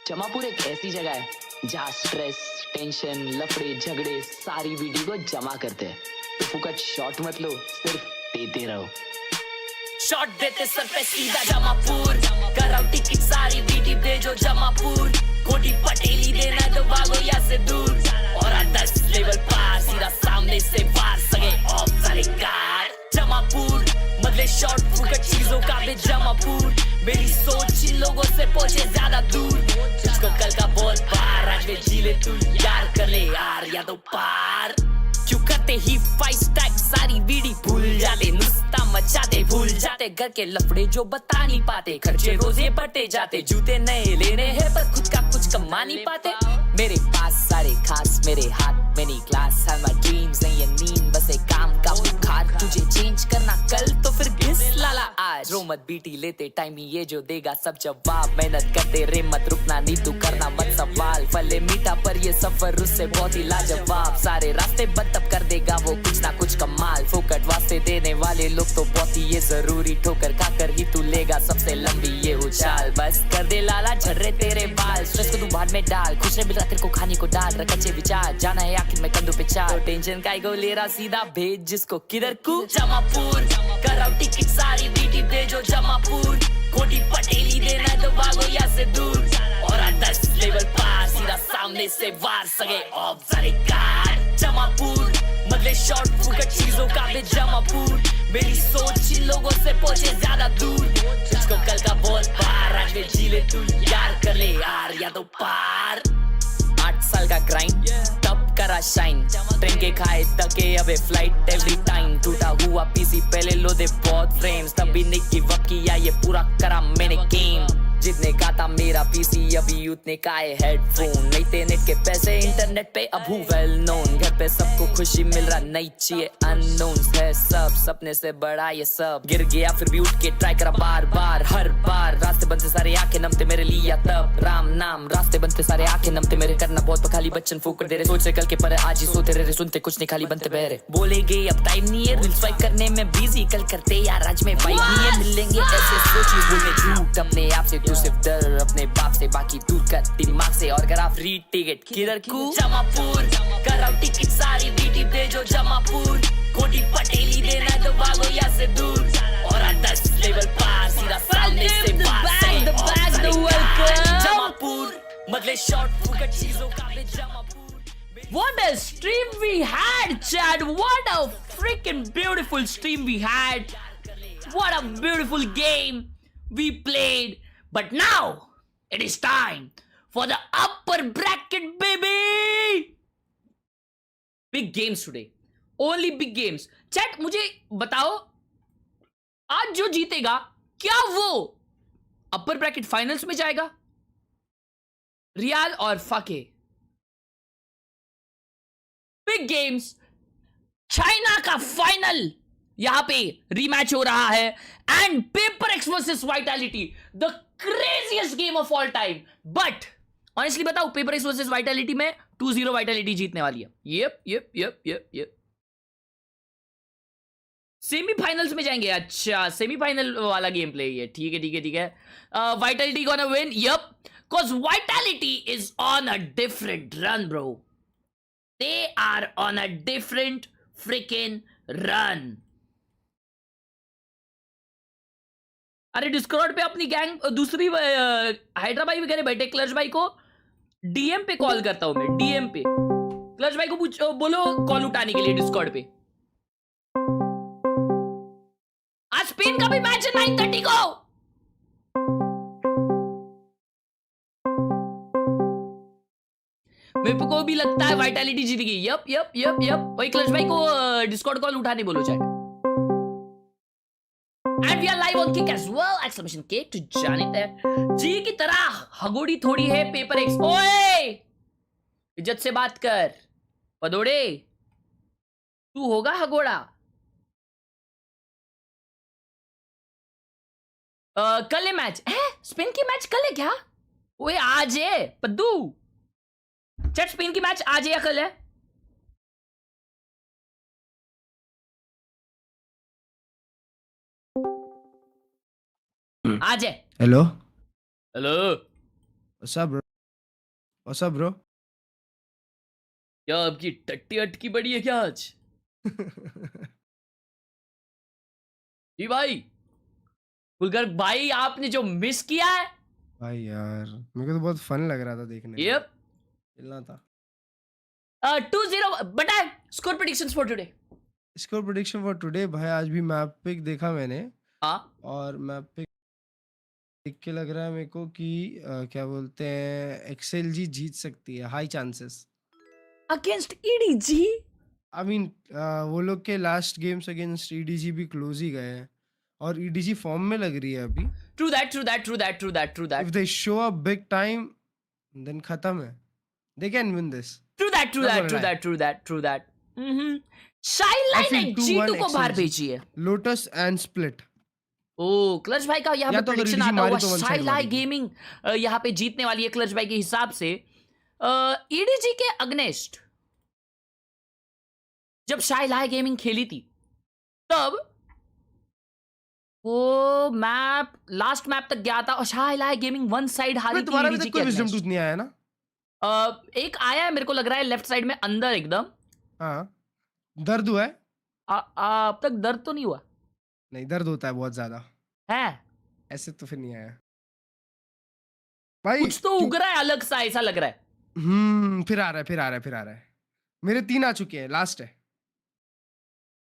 जमापुर एक ऐसी जगह है जहाँ स्ट्रेस, टेंशन, लफड़े, झगड़े सारी वीडियो को जमा करते हैं। तो फुकट शॉट मत लो, सिर्फ देते रहो। शॉट देते सर पे सीधा जमापुर, कराओ टिकट सारी वीटी भेजो जमापुर। कोटी पटेली देना तो भागो यहाँ से दूर, और 10 लेवल पार सीधा सामने से वार सगे ऑफ सारे कार। जमापुर बदले शॉट फुकट चीजों का भी जमापुर। मेरी सोच इन लोगों से पहुंचे ज्यादा दूर, तुझको कल का बहुत पार आज में जी ले तू यार, कर ले यार या तो पार। क्यों करते ही 5 स्टैक सारी वीडी भूल जाते, नुस्ता मचाते भूल जाते, घर के लफड़े जो बता नहीं पाते, खर्चे रोजे बढ़ते जाते, जूते नए लेने हैं पर खुद का कुछ कमा नहीं पाते। मेरे पास सारे खास, मेरे हाथ में नहीं क्लास, है माय ड्रीम्स नहीं ये नींद, बस एक काम का बुखार। तुझे चेंज करना कल तो फिर घिस लाला आज, रो मत बीटी लेते टाइम ही ये जो देगा सब जवाब। मेहनत करते रे मत रुकना, नहीं तू करना मत सवाल, फले मीठा पर ये सफर उससे बहुत ही लाजवाब। सारे रास्ते बंद तब कर देगा वो कुछ ना कुछ कमाल, फोकट वास्ते देने वाले लोग तो बहुत ही ये जरूरी, ठोकर खाकर ही तू लेगा सबसे लंबी ये उछाल। बस कर दे लाला झर्रे तेरे बाल, स्ट्रेस को तू भाड़ में डाल, खुश मिल रहा तेरे को खाने को डाल, रख अच्छे विचार, जाना है आखिर में कंधों पे चाल। टेंशन का को ले रहा सीधा भेज जिसको किधर को जमापुर, कराओ टिकट सारी वीटी भेजो जमापुर। कोटी पटेली देना तो भागो यहाँ से दूर, और 10 लेवल पार सीधा सामने से वार सगे ऑफ सारे कार। जमापुर बदले शॉर्ट फुकट चीजों का भी जमापुर। मेरी सोच इन लोगों से पहुंचे ज्यादा दूर, तुझको कल का बहुत पार आज में जी ले तू यार, कर ले यार या तो पार। 8 साल का ग्राइंड तब करा शाइन, ट्रेन के खाए तके अबे फ्लाइट एवरी टाइम। टूटा हुआ पीसी पहले लो दे बहुत फ्रेम्स, तभी नहीं गिव अप किया ये पूरा करा मैंने गेम। जितने का था मेरा पीसी अभी उतने का है हेडफोन, नहीं थे नेट के पैसे इंटरनेट पे अब हूँ वेल नोन। घर पे सबको खुशी मिल रहा नहीं चाहिए अननोन है सब, सपने से बड़ा ये सब। गिर गया फिर भी उठ के ट्राई करा बार बार, हर बार रास्ते बनते सारे आंखें नमते मेरे लिए तब राम नाम। रास्ते बनते सारे आंखें नमते मेरे, करना बहुत खाली बच्चन फूक दे रहे, सोच से कल के पर आज ही सोते रहे, सुनते कुछ नहीं खाली बनते बहरे। बोलेंगे अब टाइम नहीं है रील स्वाइप करने में बिजी, कल करते यार आज में वाइब नहीं है, मिलेंगे ऐसे सोची बोले झूठ अपने आप से, तू सिर्फ डर अपने बाप से, बाकी दूर कर दिमाग से। और अगर आप फ्री टिकट किधर को जमापुर, कराओ टिकट सारी वीटी भेजो जमापुर। कोटी पटेली देना तो भागो यहाँ से दूर, और 10 लेवल पार सीधा सामने से जमापुर बदले शॉर्ट फुकट चीजों का भी Jamapur. What a stream we had, Chad! What a freaking beautiful stream we had! What a beautiful game we played! But now it is time for the upper bracket, baby! Big games today. Only big games. Chat, मुझे बताओ आज जो जीतेगा क्या वो अपर bracket finals में जाएगा? रियाल और फाके। बिग गेम्स, चाइना का फाइनल यहां पे रीमैच हो रहा है, and paper x versus vitality, the craziest game of all time. But honestly बताओ, पेपर एक्स वर्सेस वाइटैलिटी में 2-0 वाइटैलिटी जीतने वाली है। यप सेमीफाइनल्स में जाएंगे। अच्छा, सेमीफाइनल वाला गेम प्ले है, ठीक है। Vitality gonna win, yup, cause vitality is on a different run, bro. They are on a different freaking run. अरे डिस्कॉर्ड पे अपनी गैंग दूसरी हाइड्रा भाई भी कह रहे बैठे, क्लच भाई को डीएम पे कॉल करता हूं मैं, डीएम पे क्लच भाई को बोलो कॉल उठाने के लिए डिस्कॉर्ड पे। आज स्पेन का भी मैच है 9:30 को। मेरे को भी लगता है वाइटैलिटी जीतेगी। यप भाई क्लच भाई को डिस्कॉर्ड कॉल उठाने बोलो chat. And we are live on Kick as well! Exclamation kick to जाने तक। जी की तरह हगोड़ी थोड़ी है पेपर एक्स। ओए इज्जत से बात कर पदोड़े, तू होगा हगोड़ा। कल है मैच है, स्पेन की मैच कल है क्या? ओए आज है पद्दू, चैट स्पेन की मैच आज है या कल है? आज है। Hello? Hello What's up, bro? What's up, bro? क्या आपकी टट्टी अटकी बड़ी है क्या आज? जी भाई, कुलकर भाई आपने जो मिस किया है। भाई यार मेरे को तो बहुत फन लग रहा था देखने में। यप। खेलना था। 2-0 बटा score predictions for today. Score prediction for today भाई, आज भी मैप पिक देखा मैंने। हाँ। और मैप पिक देख के लग रहा है मेरे को कि क्या बोलते हैं, XLG जीत सकती है, high chances against EDG। I mean वो लोग के लास्ट गेम्स अगेंस्ट EDG भी क्लोज ही गए हैं और EDG फॉर्म में लग रही है अभी। True that, true that, true that, true that, true that. If they show up big time then खत्म है, they can win this. True that, true that, true that, true that, true that. शाइलाइन ने G2 को बाहर भेजी है। Lotus and Split. Oh clutch भाई का यहाँ पे तो प्रेडिक्शन EDG आता मारे हुआ, तो one side शाइलाई मारेगी। गेमिंग यहाँ पे जीतने वाली है क्लच भाई के हिसाब से। EDG के अगेंस्ट जब शाइलाई गेमिंग खेली थी तब वो मैप लास्ट मैप तक गया था और शाइलाई गेमिंग वन साइड हारी थी तुम्हारा भी EDG तक के कोई विजडम against। टूथ नहीं आया ना? एक आया है मेरे को लग रहा है लेफ्ट साइड में अंदर एकदम। हाँ, दर्द हुआ है? अब तक दर्द तो नहीं हुआ नहीं, दर्द होता है बहुत ज्यादा। है, ऐसे तो फिर नहीं आया भाई। कुछ तो उग रहा है अलग सा, ऐसा लग रहा है। फिर आ रहा है, फिर आ रहा है, फिर आ रहा है। मेरे 3 आ चुके हैं, लास्ट है।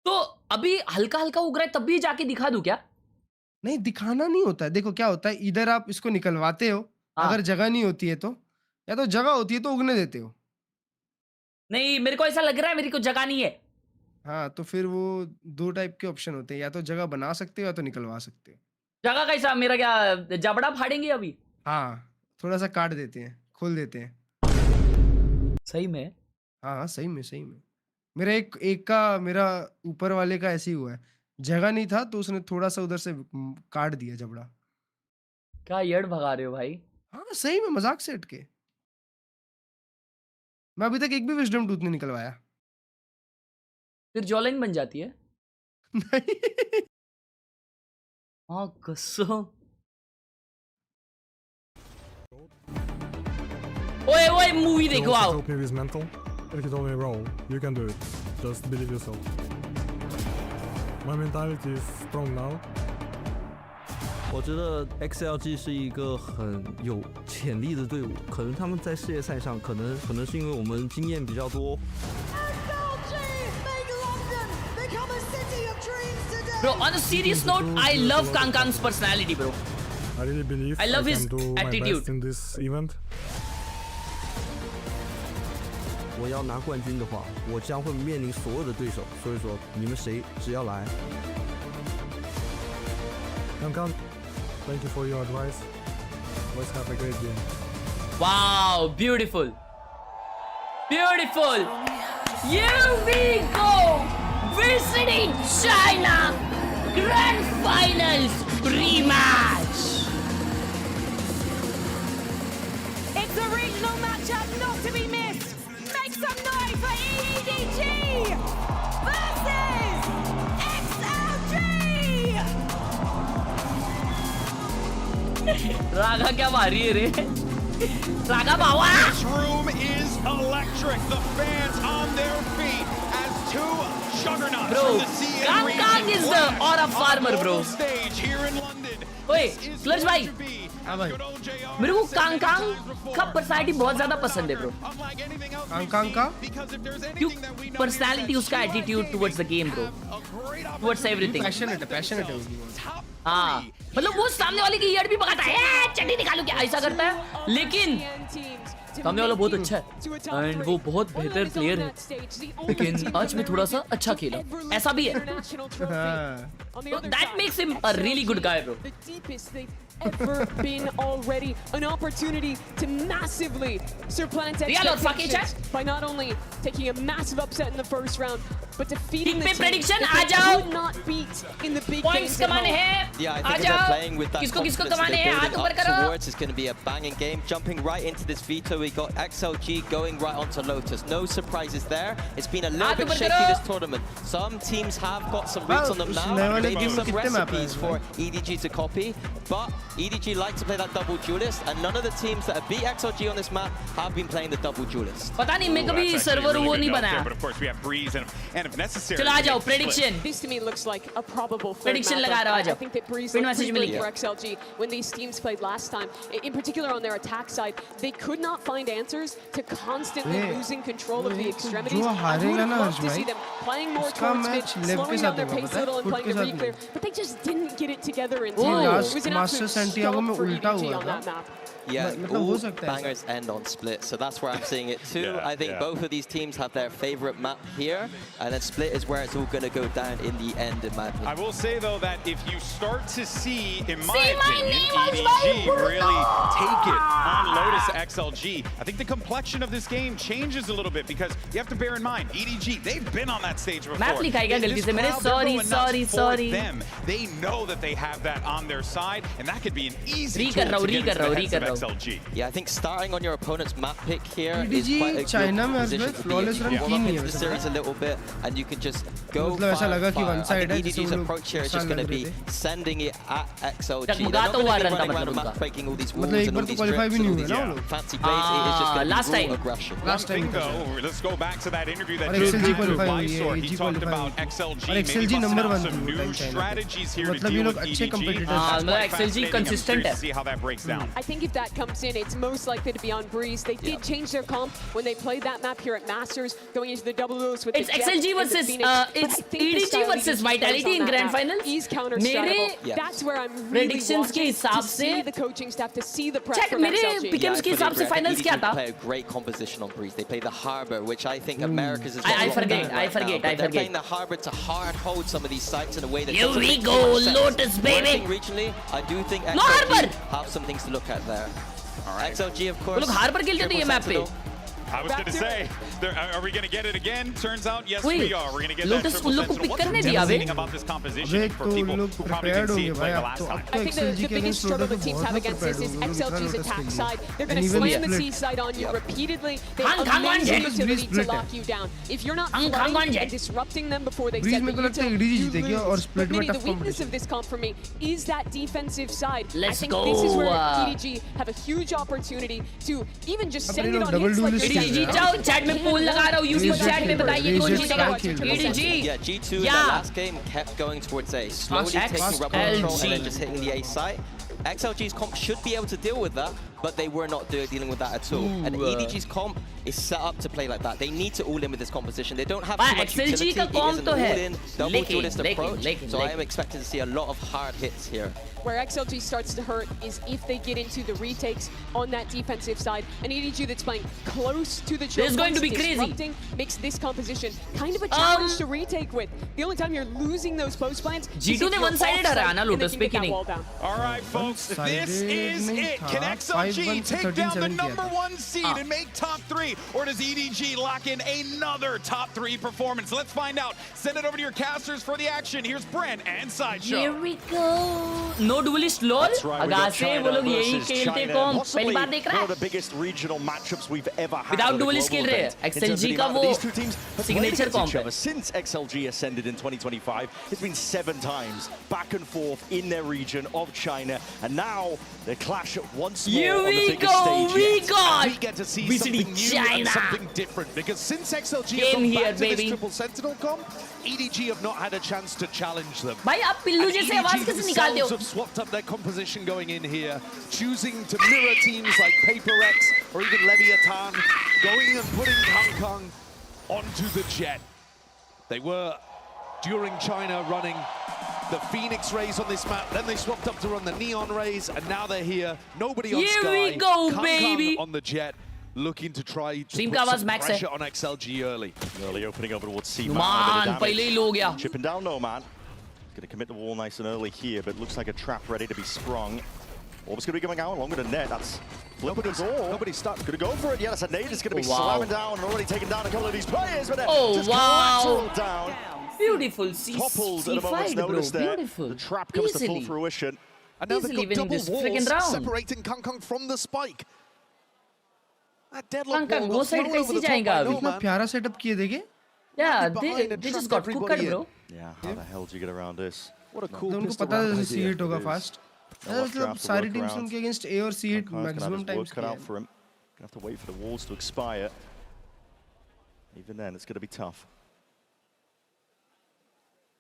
तो अभी हल्का हल्का उग रहा है, तब भी जाके दिखा दूं क्या? नहीं, दिखाना नहीं होता है। देखो क्या होता है, इधर आप इसको निकलवाते हो, हाँ। अगर जगह नहीं होती है तो, या तो जगह होती है तो उगने देते हो। नहीं, मेरे को ऐसा लग रहा है मेरी को जगह नहीं है। हाँ, तो फिर वो 2 टाइप के ऑप्शन होते हैं, या तो जगह बना सकते हो या तो निकलवा सकते हो। जगह कैसा, मेरा क्या जबड़ा फाड़ेंगे अभी? हाँ, थोड़ा सा काट देते हैं, खोल देते हैं। सही में? हाँ, सही में, सही में। मेरा एक का, मेरा ऊपर वाले का ऐसे ही हुआ है, जगह नहीं था तो उसने थोड़ा सा उधर से काट दिया जबड़ा। क्या यड़ भगा रहे हो भाई? हाँ, सही में, मजाक से हट के। मैं अभी तक एक भी विजडम टूथ नहीं निकलवाया। फिर जॉलाइन बन जाती है। नहीं। हाँ कसम। ओए ओए मूवी देखो आओ। Help me with mental. If you told me roll, you can do it. Just believe yourself. My mentality is strong now. 我觉得 XLG 是一个很有潜力的队伍，可能他们在世界赛上，可能是因为我们经验比较多。 Bro, on a serious note, I love Kangkang's personality, bro. I really believe I love I his can do my attitude. best in this event. 我要拿冠军的话，我将会面临所有的对手，所以说你们谁只要来。 Kankan, thank you for your advice. Let's have a great game. Wow, beautiful. Beautiful. Here we go. Visiting China. Grand Finals rematch. It's a regional matchup not to be missed. Make some noise for EDG versus XLG. रागा क्या मारी है रे? रागा बावा. This room is electric. The fans on their feet as two juggernauts Bro, from the CN Kangkang region is the clash aura on farmer, bro. global stage here in London. ओए, This is clutch भाई. going to be हाँ भाई. good old JR मेरे को said many कांगकांग times before. का personality बहुत ज्यादा पसंद है bro. Unlike anything else we've कांगकांग seen, का? because if there's क्यों anything that we know personality, is that उसका Shuai attitude Gaming towards the game bro, have a great towards everything. Passionate है, passionate है उसकी बहुत। top हाँ, मतलब वो सामने वाले की ईयर भी पकाता है, चट्टी निकालो क्या, ऐसा करता है. लेकिन सामने वाला बहुत अच्छा है एंड वो बहुत बेहतर प्लेयर है, लेकिन आज मैं थोड़ा सा अच्छा खेला, ऐसा भी है. So that makes him a really good guy, bro. The deepest they've ever been already. An opportunity to massively supplant Real or fuck expectations by not only taking a massive upset in the first round, but defeating Big the पे team prediction, that uh they जाओ. could not beat in the big Points games at कमाने home. हैं, Yeah, I uh think if they're playing जाओ. with that किसको किसको confidence कमाने they're हैं, हाथ building ऊपर up करो. towards, it's going to be a banging game. Jumping right into this veto, we got XLG going right onto Lotus. No surprises there. It's been a little हाथ bit ऊपर shaky करो. this tournament. Some teams have got some reads on them उस now, नए वाले maybe team में some कितने map हैं recipes इस for EDG to copy. But EDG like to play that double duelist, and none of the teams that have beat XLG on this map have been playing the double duelist. पता नहीं मैं कभी server वो नहीं बनाया. But of course we have Breeze and if necessary. चलो आ जाओ prediction. This to me looks like a probable third Prediction matchup. लगा रहा हूँ, आ जाओ. I think that Breeze Pin looked message pretty good मिलेगी. for XLG when these teams played last time. In particular on their attack side, they could not find answers to constantly losing control of the extremities. I would have loved to see them playing more towards mid, slowing down their pace a little and playing a reclear, but they just didn't get it together in time. It was an absolute stomp for EDG on that map. Yeah, all bangers end on split, so that's where I'm seeing it too. Yeah, I think both of these teams have their favorite map here, and then split is where it's all going to go down in the end, in my opinion. I will say though that if you start to see, in my opinion, EDG really take it on Lotus XLG, I think the complexion of this game changes a little bit because you have to bear in mind, EDG, they've been on that stage before. Map लिखाई क्या गलती से मेरे? Sorry. Them, they know that they have that on their side, and that could be an easy Re कर रहा हूँ, tool to get into the heads of XLG. Yeah, I think starting on your opponent's map pick here is EDG quite a China good में position as to well be in. flawless You run can की warm up नहीं into है the वैसे series a little bit, and you can just go मतलब ऐसा लगा कि fire. one side I है think जिससे EDG's वो लोग approach here is just going to be sending it at XLG. They're जगमगा not तो going हुआ to be रन था running around the मतलब map उनका. breaking all these walls मतलब एक and all बार तो these qualify grips भी नहीं and all हुए these ना वो लोग. fancy plays. It is just going last to be time. raw aggression. Last time One thing though, let's go back to that interview that और Jim XLG had with qualify हुई है, Mysore. He EG talked qualify about हुई है. XLG और maybe XLG busting number out one some थी वो new time China strategies here to मतलब ये deal लोग with अच्छे EDG. competitors That's मतलब quite XLG fascinating. I'm consistent curious है. to see how that breaks down. I think if that comes in, it's most likely to be on Breeze. They did change their comp when they played that map here at Masters, going into the double duels with It's the Jets XLG and the versus Phoenix. But it's I think the EDG style versus EDG plays Vitality on in that grand map finals. is counter-stratable. मेरे That's where I'm really predictions के watching हिसाब to से see the coaching staff, to see the prep check from मेरे XLG. Pickups के हिसाब से finals क्या था? EDG play a great composition on Breeze. They play the Harbor, which I think America's is I what forget, they're doing I right forget, now. I But they're forget. playing the Harbor to hard hold some of these sites in a way that Here doesn't we make go, too much sense. Lotus, baby. Working regionally, I do think No XLG Harbor. have some things to look at there. XLG, of वो course. लोग harbour खेलते थे ये map पे. I was going to say, are we going to get it again? Turns out, yes, Wait, we are. We're going to get Lotus that उन लोग को triple pick sentinel. What's करने दिया बे? amazing about this composition अबे for तो people लोग who probably prepared didn't see होंगे it play भाई the अब last तो time? अब I तो think XLG the के biggest against struggle lotus the teams बहुत have लोग against prepared this is होंगे वो लोग इतना XLG's लोटस attack खेलेंगे. side. They're going And to even slam the split. C side on you repeatedly. They Hang have on, amazing Jet. utility to Split है. lock you down. If you're not Hang flooding on, Jet. and disrupting them before they Breeze set the मेरे को लगता है util, EDG you जीतेगी और lose. split But में Minnie, the tough weakness competition. of this comp for me is that defensive side. I Let's think go. this is where EDG have a huge opportunity to even just अब send ये it लोग on double hits like duelist they're EDG खेल रहे जीत हैं. जाओ. Chat में पोल लगा रहा हूँ YouTube Raise चैट में your बताइए कौन raise जीतेगा. your खेल रहे हैं. EDG. Yeah, G2 in Yeah. that last game kept going towards A, slowly taking rubber control and then just hitting the A site. XLG's comp should be able to deal with that, but they were not dealing with that at all. And EDG's comp is set up to play like that. They need to all in with this composition. They don't have too much XLG utility. का It comp is an तो है. all-in double लेकिन, duelist approach. लेकिन, So I am expecting to see a lot of hard hits here. Where XLG starts to hurt is if they get into the retakes on that defensive side. An EDG that's playing close to the choke This is going to be points, crazy. disrupting, makes this composition kind of a challenge to retake with. The only time you're losing those post plans is G2 if ने you're one-sided offside हराया ना and they Lotus can पे get कि that नहीं? wall down. All right, folks, this is it. Can XLG 5-1 से take down the 13-7 किया number था. one seed and make top three? Or does EDG lock in another top three performance? Let's find out. Send it over to your casters for the action. Here's Brent and Sideshow. Here we go. No duelist lol. Agashe वो लोग यही खेलते कौन पहली बार देख रहा है. One of the biggest regional matchups we've ever had. Without at a duelist global खेल रहे हैं. event. In terms of XLG the का amount that वो these two teams have played signature against comp each है. other since XLG ascended in 2025. It's been 7 times back and forth in their region of China, and now they clash once more Here on the we biggest go. stage We yet. got We get to see VCT something new China. and something different because since XLG Game have gone here, back to baby. this triple sentinel comp, EDG have not had a chance to challenge them. भाई आप पिल्लू And जैसे आवाज EDG कैसे निकालते themselves हो? have swapped up their composition going in here, choosing to mirror teams like PRX or even Leviathan, going and putting Kang Kang onto the jet. They were, during China, running the Phoenix Rays on this map, then they swapped up to run the Neon Rays, and now they're here. Nobody on Here Sky. we go, Kang baby. Kang on the jet, looking to try to Stream put का आवाज some max है. pressure on XLG early. Early opening over towards C. Man, पहले ही लो गया. Chipping down Nomad. Going to commit the wall nice and early here, but looks like a trap ready to be sprung. Orb's going to be going out along with a net. That's flipping the door. Nobody's stuck. Going to go for it. Yeah, that's a nade. It's going to be Oh, wow. slamming down and already taking down a couple of these players. But Oh, just wow. collateral down. Beautiful C Toppled at a moment's C5 bro. notice there. Beautiful. The trap comes to full Easily. fruition. And now they've Easily got winning double this friggin' walls round. separating Kang Kang from the spike. That deadlock Kang Kang wall वो got side thrown over कैसे the top जाएगा by अभी? इतना Nomad. प्यारा setup किए देखे. Yeah, behind they and just trapped got everybody cooked bro. Yeah, how the hell do you get around this? What a cool उनको pistol पता round है idea C8 होगा it is. fast. मतलब सारी teams उनके against A और C hit maximum times cut out for him. Gonna have to wait for the walls to expire. Even then, it's going to be tough.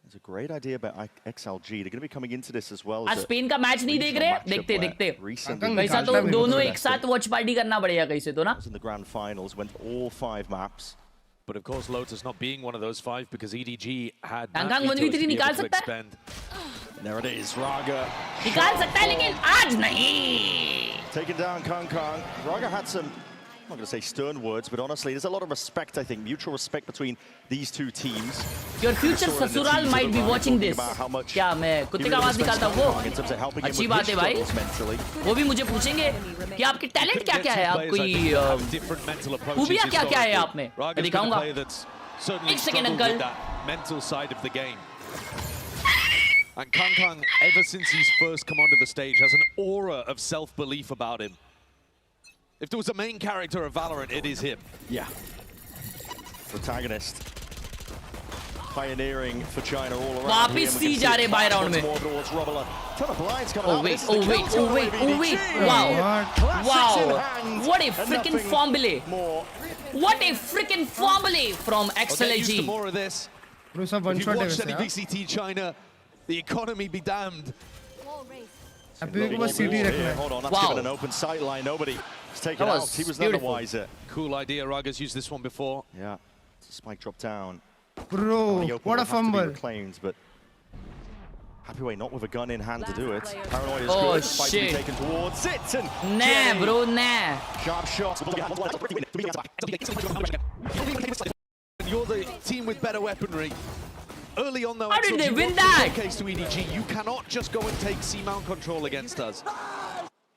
There's a great idea about XLG. They're going to be coming into this as well. आज Spain का match नहीं देख रहे? देखते देखते कैसा तो दोनों एक साथ वॉच पार्टी करना पड़ेगा कैसे तो ना? In the grand finals, went all 5 maps. But of course, Lotus not being one of those 5 because EDG had. Kang 1v3 निकाल सकता है? There it is, Raga. निकाल सकता है लेकिन आज नहीं. Taking down Kang. Raga had some, I'm not going to say stern words, but honestly, there's a lot of respect, I think, mutual respect between these two teams. Your future ससुराल might be watching this. क्या मैं कुत्ते का आवाज निकालता हूँ वो? अच्छी बात है भाई. वो भी मुझे पूछेंगे कि आपके टैलेंट क्या क्या है, आप कोई खूबियाँ क्या क्या है आप में? मैं दिखाऊंगा. एक second uncle. Mental side of the game. And Kang, ever since he's first come onto the stage, has an aura of self-belief about him. If there was a main character of Valorant, it is him. Yeah. Protagonist. Pioneering for China all around. वापिस सी जा रहे bye round में. Oh wait. Wow. What a freaking fumble. What a freaking fumble from XLG. More of this. If you watched any VCT China, the economy be damned. Hold on, that's given an open sight line. Nobody has taken out. He was none the wiser. Cool idea. Raga's used this one before. Yeah. Spike drop down. Bro, what a fumble. Claims, but Happyway not with a gun in hand to do it. Paranoid is oh, good. Shit. Spike taken towards it. And nah, bro, nah. Sharp shot. And you're the team with better weaponry. Early on though, how did they win that? Case to EDG, you cannot just go and take C-mount control against us.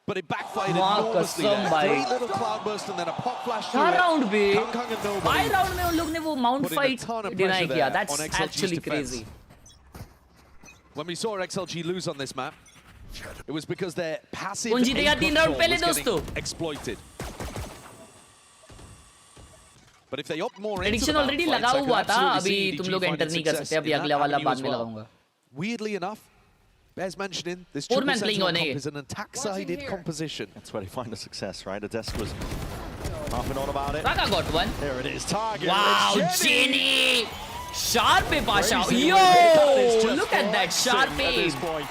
But it backfired enormously there. Great little cloudburst and then a pop flash through it. round be? Kang and nobody. By round में उन लोग ने वो mount fight deny किया. That's actually crazy. When we saw XLG lose on this map, it was because their passive कौन जीतेगा 3 round पहले was दोस्तों? getting exploited. But if they opt more into prediction already लगा हुआ था. अभी तुम लोग enter नहीं कर सकते. अभी अगला वाला बाद में लगाऊंगा. Weirdly enough, bears mentioning this Four triple man playing sentinel on comp is an attack-sided composition. That's where they find the success, right? The desk was harping on about it. Raga got one. There it is, target. Wow, Jenny! Sharp Pasha. Yo! Look at that sharp at this point.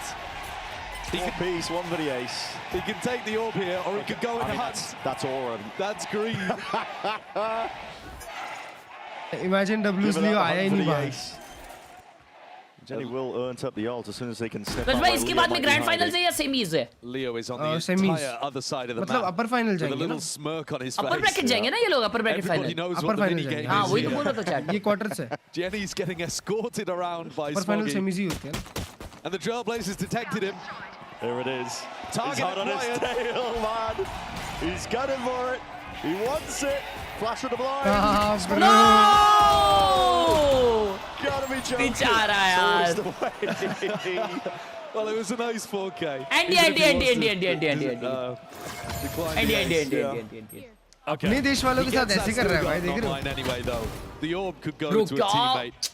One piece, one for the ace. He can take the orb here, or he could go in hunt. That's aura. That's green. Imagine W's Leo आया ही नहीं बाहर. Jenny will earn up the ult as soon as they can step out. भाई इसके बाद में grand finals है या semis है? Leo is on the entire other side of the map. मतलब upper final जाएंगे ना? With a little smirk on his face. Upper bracket जाएंगे ना ये लोग upper bracket final. Everybody knows upper what the final mini game is. हाँ वही तो बोल रहा था chat. ये quarters है. Jenny's getting escorted around by upper final Smoggy. semis ही होते हैं. And the Trailblazers detected him. There it is. Target He's hot on his tail, man. He's gunning for it. He wants it. Flash with the blind. No! Gotta be joking. बेचारा यार. Well, it was a nice 4K. Andy. अपने देश वालों के साथ ऐसे कर रहा है भाई, देख रहे हो? Anyway, though, the orb could go to a teammate.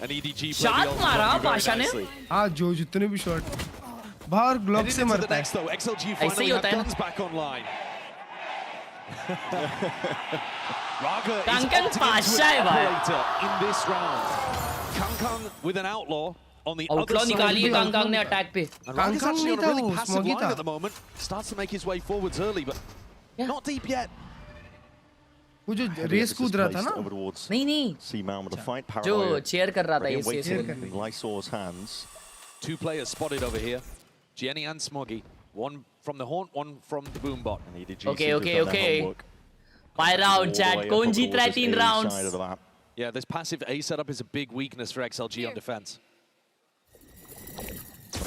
And EDG shot मारा पाशा ने. हाँ जो जितने भी शॉट बाहर ग्लोव से मरता है. XLG finally have guns back online. Raga is in this round. Kang with an outlaw on the other side. निकाली Kang ने attack पे. Kang नहीं था वो, Smoggy था. At the moment, starts to make his way forwards early, but not deep yet. वो जो race कूद रहा था ना? नहीं. जो cheer कर रहा था ये Lysor's hands. 2 players spotted over here. Jenny and Smoggy. One from the haunt, one from the boombot. Okay. By round, chat. कौन जीत रहा है 3 rounds? Yeah, this passive A setup is a big weakness for XLG on defense.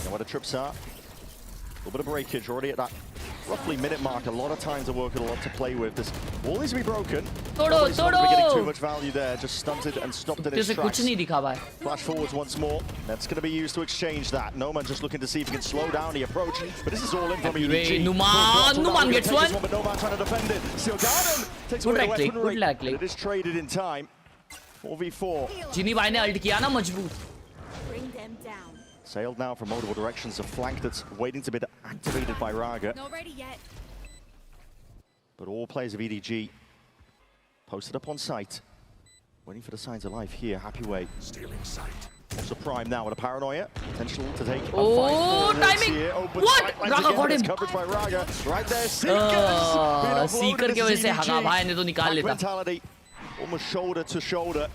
Where the trips are. A little bit of breakage already at that roughly minute mark. A lot of time to work, a lot to play with. This wall needs to be broken. Nobody's not getting too much value there. Just stunted and stopped in his tracks. कुछ नहीं दिखा भाई. Flash forwards once more. That's going to be used to exchange that. Noman just looking to see if he can slow down the approach. But this is all in from EDG. Numan gets one. But Noman trying to defend it. Still got him. Takes away the weaponry. It is traded in time. 4v4. जिनी भाई ने alt किया ना मजबूत. Sailed now from multiple directions, a flank that's waiting to be activated by Raga. Not ready yet. But all players of EDG posted up on site, waiting for the signs of life here. Happy way. Stealing sight. Also Prime now with a paranoia. Potential to take a Oh, fight timing! here. Open What? sight lines Raga again, got but it's him. coverage by Raga. Right there, Seeker के वजह से हगा भाई ने तो निकाल लेता. Mentality, almost shoulder to shoulder.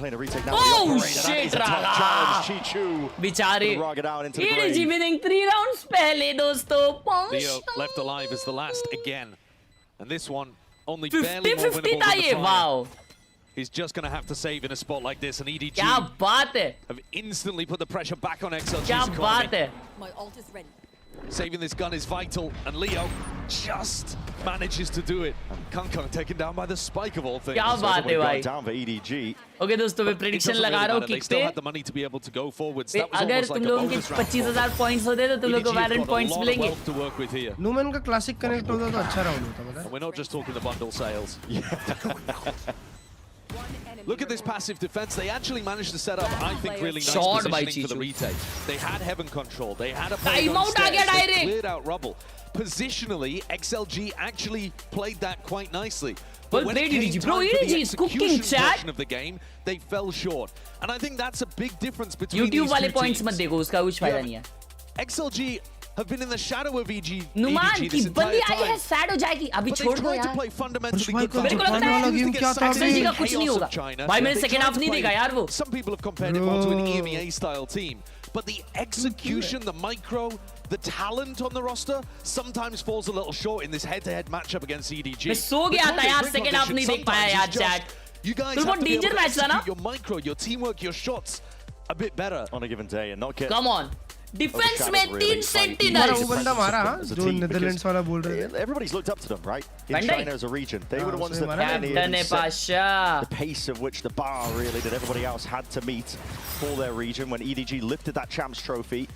Playing a retake now. Oh with the operator. That shit, is a tough Raga! challenge. Chichu. बेचारे. Raga down into the EDG grave. winning 3 rounds पहले दोस्तों. Leo left alive as the last again. And this one only barely more 50-50 winnable था than ये. the prior. Wow. He's just going to have to save in a spot like this, and EDG क्या बात है. have instantly put the pressure back on XLG's क्या बात economy. है. My ult is ready. Saving this gun is vital, and Leo just manages to do it. Kung taken down by the spike of all things. क्या बात है भाई. Down for EDG. Okay दोस्तों मैं prediction लगा रहा हूँ They kick still पे. had the money to be able to go forwards. That was अगर almost तुम like a लोगों के bonus round. 25,000 points होते तो तुम लोग को EDG have Valorant got a points lot of मिलेंगे. wealth to work with here. नूमन का क्लासिक कनेक्ट होता तो अच्छा राउंड होता पता है. And we're not just talking the bundle sales. Look at this passive defense. They actually managed to set up, I think, really nice Shot by positioning for the Chichu. retake. They had heaven control. They had a Time out आ गया They direct. cleared out rubble. Positionally, XLG actually played that quite nicely. Well But when played, it came EDG. time Bro, for the EDG is cooking, execution chat. portion of the game, they fell short. And I think that's a big difference between YouTube these वाले two points teams. मत देखो उसका कुछ फायदा नहीं है. XLG have been in the shadow of EDG Numan की this बंदी entire आई है time. सैड हो जाएगी अभी But छोड़ they दो tried to यार. play fundamentally भाई good को मेरे को basketball. लगता है वाला गेम क्या था XLG का अभी? कुछ नहीं होगा. China. भाई मैंने They second tried half to नहीं play- देखा यार वो. Some people have compared it more to an EMEA style team, but the execution, the micro, the talent on the roster sometimes falls a little short in this head-to-head matchup against EDG. मैं सो गया था यार second half नहीं देख पाया यार chat. You guys तो have वो to be able danger to match था ना? execute your micro, your teamwork, your shots a bit better On a given day and not get Come on. Defense में overshadowed really 3 by sentinels. वो बंदा मारा हाँ as a जो team Netherlands वाला बोल रहे थे. everybody's looked up to them, right? In Van Dijk. China as a region. They were the ones so that Van Dijk. pioneered Captain and है set Pasha. the pace of which the bar really that everybody else had to meet for their region. When EDG lifted that champs trophy,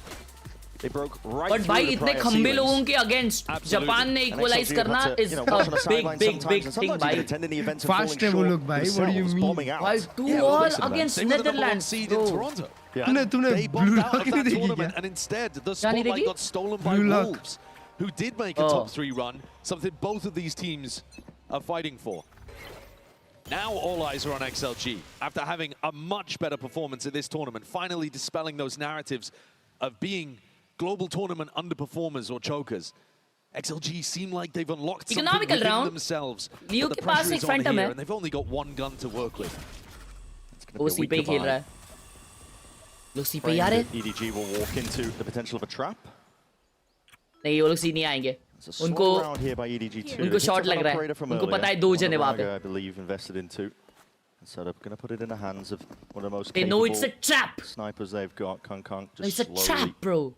they broke right But through भाई the इतने prior खंबे ceilings. लोगों के against Absolutely. Japan ने And equalize XLG have करना had to, is you know, a watch on the big sidelines big sometimes, big and thing sometimes भाई. even attending the events and Fast falling है वो short लोग भाई, what do you themselves, mean? bombing out. भाई 2 Yeah, all listen, man, against they were the number one Netherlands seed in bro. Toronto. Yeah. तूने They blue bombed lock out of नहीं that देखी tournament, क्या? and instead the नहीं spotlight देखी? got stolen by Blue lock. Wolves, who did make a Oh. top 3 run, something both of these teams are fighting for. Now all eyes are on XLG, after having a much better performance in this tournament, finally dispelling those narratives of being global tournament underperformers or chokers. XLG seem like they've unlocked something Economical within round. themselves. Leo but the के पास pressure एक is on Phantom here, है. and they've only got one gun to work with. वो सी पे ही खेल रहा है. लोग सी पे ही आ रहे हैं. EDG will walk into the potential of a trap. नहीं वो लोग सी नहीं आएंगे. It's a slow उनको round here by EDG too. उनको They picked shot up an लग रहा है. operator from उनको earlier. पता है 2 जने वहाँ पे. Raga, I believe invested into. So they're going to put it in the hands of one of the most They know it's a trap. snipers they've got. Kung just It's a slowly. trap bro.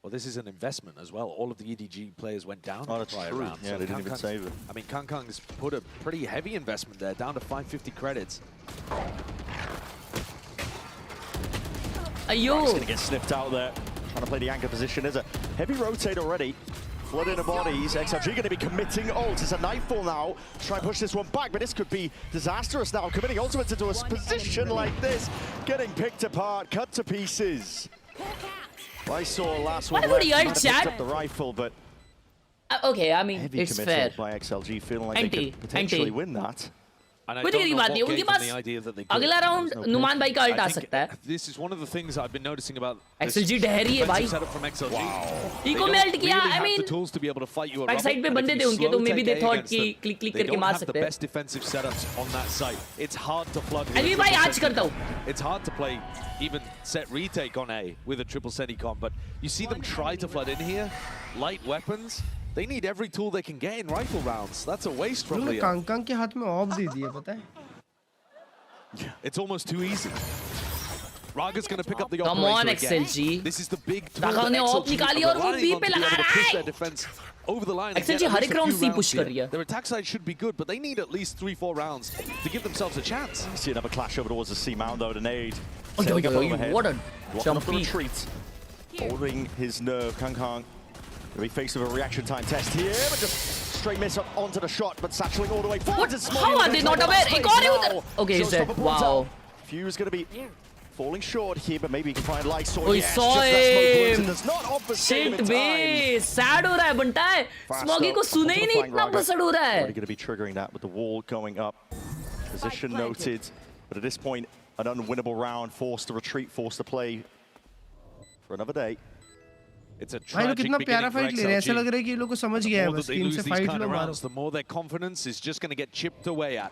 Well, this is an investment as well. All of the EDG players went down. Oh, that's prior true. round, Yeah, so they didn't even Kung save it. I mean, Kung's put a pretty heavy investment there, down to 550 credits. Ayo. He's going to get sniffed out there. Trying to play the anchor position. There's a heavy rotate already. Flooding the bodies. XLG going to be committing ult. It's a nightfall now. Try and push this one back, but this could be disastrous now. Committing ultimates into a position like this. Getting picked apart, cut to pieces. I saw last one What about left, your might have chat? picked up the rifle, but Okay, I mean heavy it's committal fair. by XLG, feeling like they Anti, could potentially anti. win that. And I कोई don't दिक्कत की know बात what नहीं है. उनके gave them pass the idea that they could. अगला round Numan भाई का अल्ट आ I think सकता है. this is one of the things I've been noticing about this XLG डहरी है भाई. defensive setup from XLG. They eco don't में alt किया. really I have mean the tools to be able to fight you at back rubble, side पे and if बंदे you थे उनके, slow तो maybe take they A thought against कि them, click they करके don't मार have the सकते हैं. best defensive setups on that site. It's hard to flood with a अभी भाई triple आज करता हूँ. It's hard to play even set retake on A with a triple Senticon, but you see them try to flood in here. Light weapons, they need every tool they can get in rifle rounds. That's a waste from उन्होंने Leo. Kong के हाथ में of दे दिया पता है. It's almost too easy. Raga's going to pick up the Come operator on, again. XLG. This is the big tool Raga that ने of XLG निकाली are और वो relying B on पे to be लगा able to रहा push है. their defense over the line. and XLG get at her least एक a round few C rounds push कर here. रही है. Their attack side should be good, but they need at least 3-4 rounds to give themselves a chance. See another clash over towards the C mount though, the nade. Oh, Sailing yo, up yo, overhead. what a Blocking off the jumpy. retreat. Holding his nerve, Kung. Going to be faced with a reaction time test here, but just straight miss up onto the shot, but satcheling all the way forward. How are they not aware? एक और है उधर. Okay, he's dead. Wow. Fuse going to be falling short here, but maybe he can find light. Oh, yes, saw just that smoke him. poison does not obfuscate him Shit in time. Bay sad हो रहा है बंटा है smoggy को सुने ही नहीं इतना बसड़ हो रहा है Already going to be triggering that with the wall going up. Position noted, but at this point, an unwinnable round, forced to retreat, forced to play for another day. It's a भाई लोग कितना प्यारा fight ले रहे हैं ऐसा लग रहा है कि ये लोग को समझ गया है बस कि इनसे फाइट लो मारो the more their confidence is just going to get chipped away at.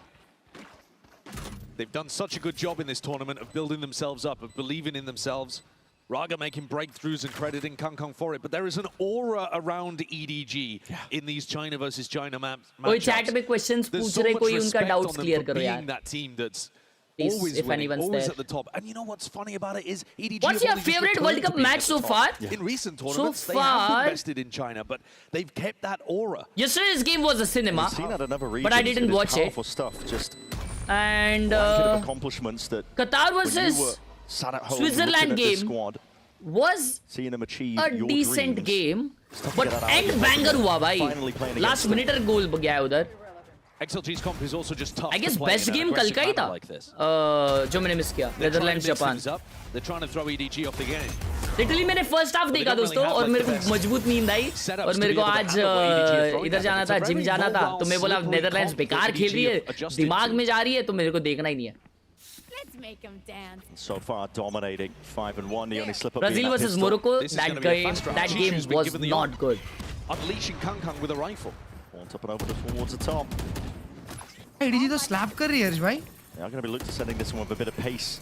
They've done such a good job in this tournament of building themselves up, of believing in themselves. Raga making breakthroughs and crediting Kangkong for it, but there is an aura around EDG in these China versus China matchups. कोई chat में questions पूछ रहे कोई उनका doubts clear करो यार. That team that's Please, always if winning, anyone's always there. at the top. And you know what's funny about it is EDG. What's your favorite World Cup match so far? In recent tournaments, So they have far, invested in China, but they've kept that aura. Yesterday's game was a cinema, We've seen that in other regions, but I didn't watch it. Powerful stuff, just And accomplishments that Qatar when you versus were sat at home Switzerland looking at this game squad, was seeing them achieve a your decent dreams. game, It's tough to but get that out end of your banger head. हुआ Finally भाई. playing Last against them. minute goal गया है उधर. XLG's comp is also just tough. I guess to play best in an game कल aggressive का ही manner था. like this. जो मैंने मिस किया. They're trying to Netherlands mix Japan. things up. They're trying to throw EDG off the game. Literally मैंने first half देखा दोस्तों और मेरे को मजबूत नींद आई और मेरे को आज इधर जाना था जिम जाना था तो मैं बोला नेदरलैंड्स बेकार खेल रही है दिमाग में जा रही है तो मेरे को देखना ही नहीं है. Let's make them dance. So far dominating 5-1. The only slip up Brazil being that versus pistol. Morocco, This is that gonna be a game fast round. that Chishu's game been was given the not honor. good. Unleashing Kangkong with a rifle. Wants up and over towards the top. EDG तो slap कर रही है हर्ष भाई. They are going to be looking to sending this one with a bit of pace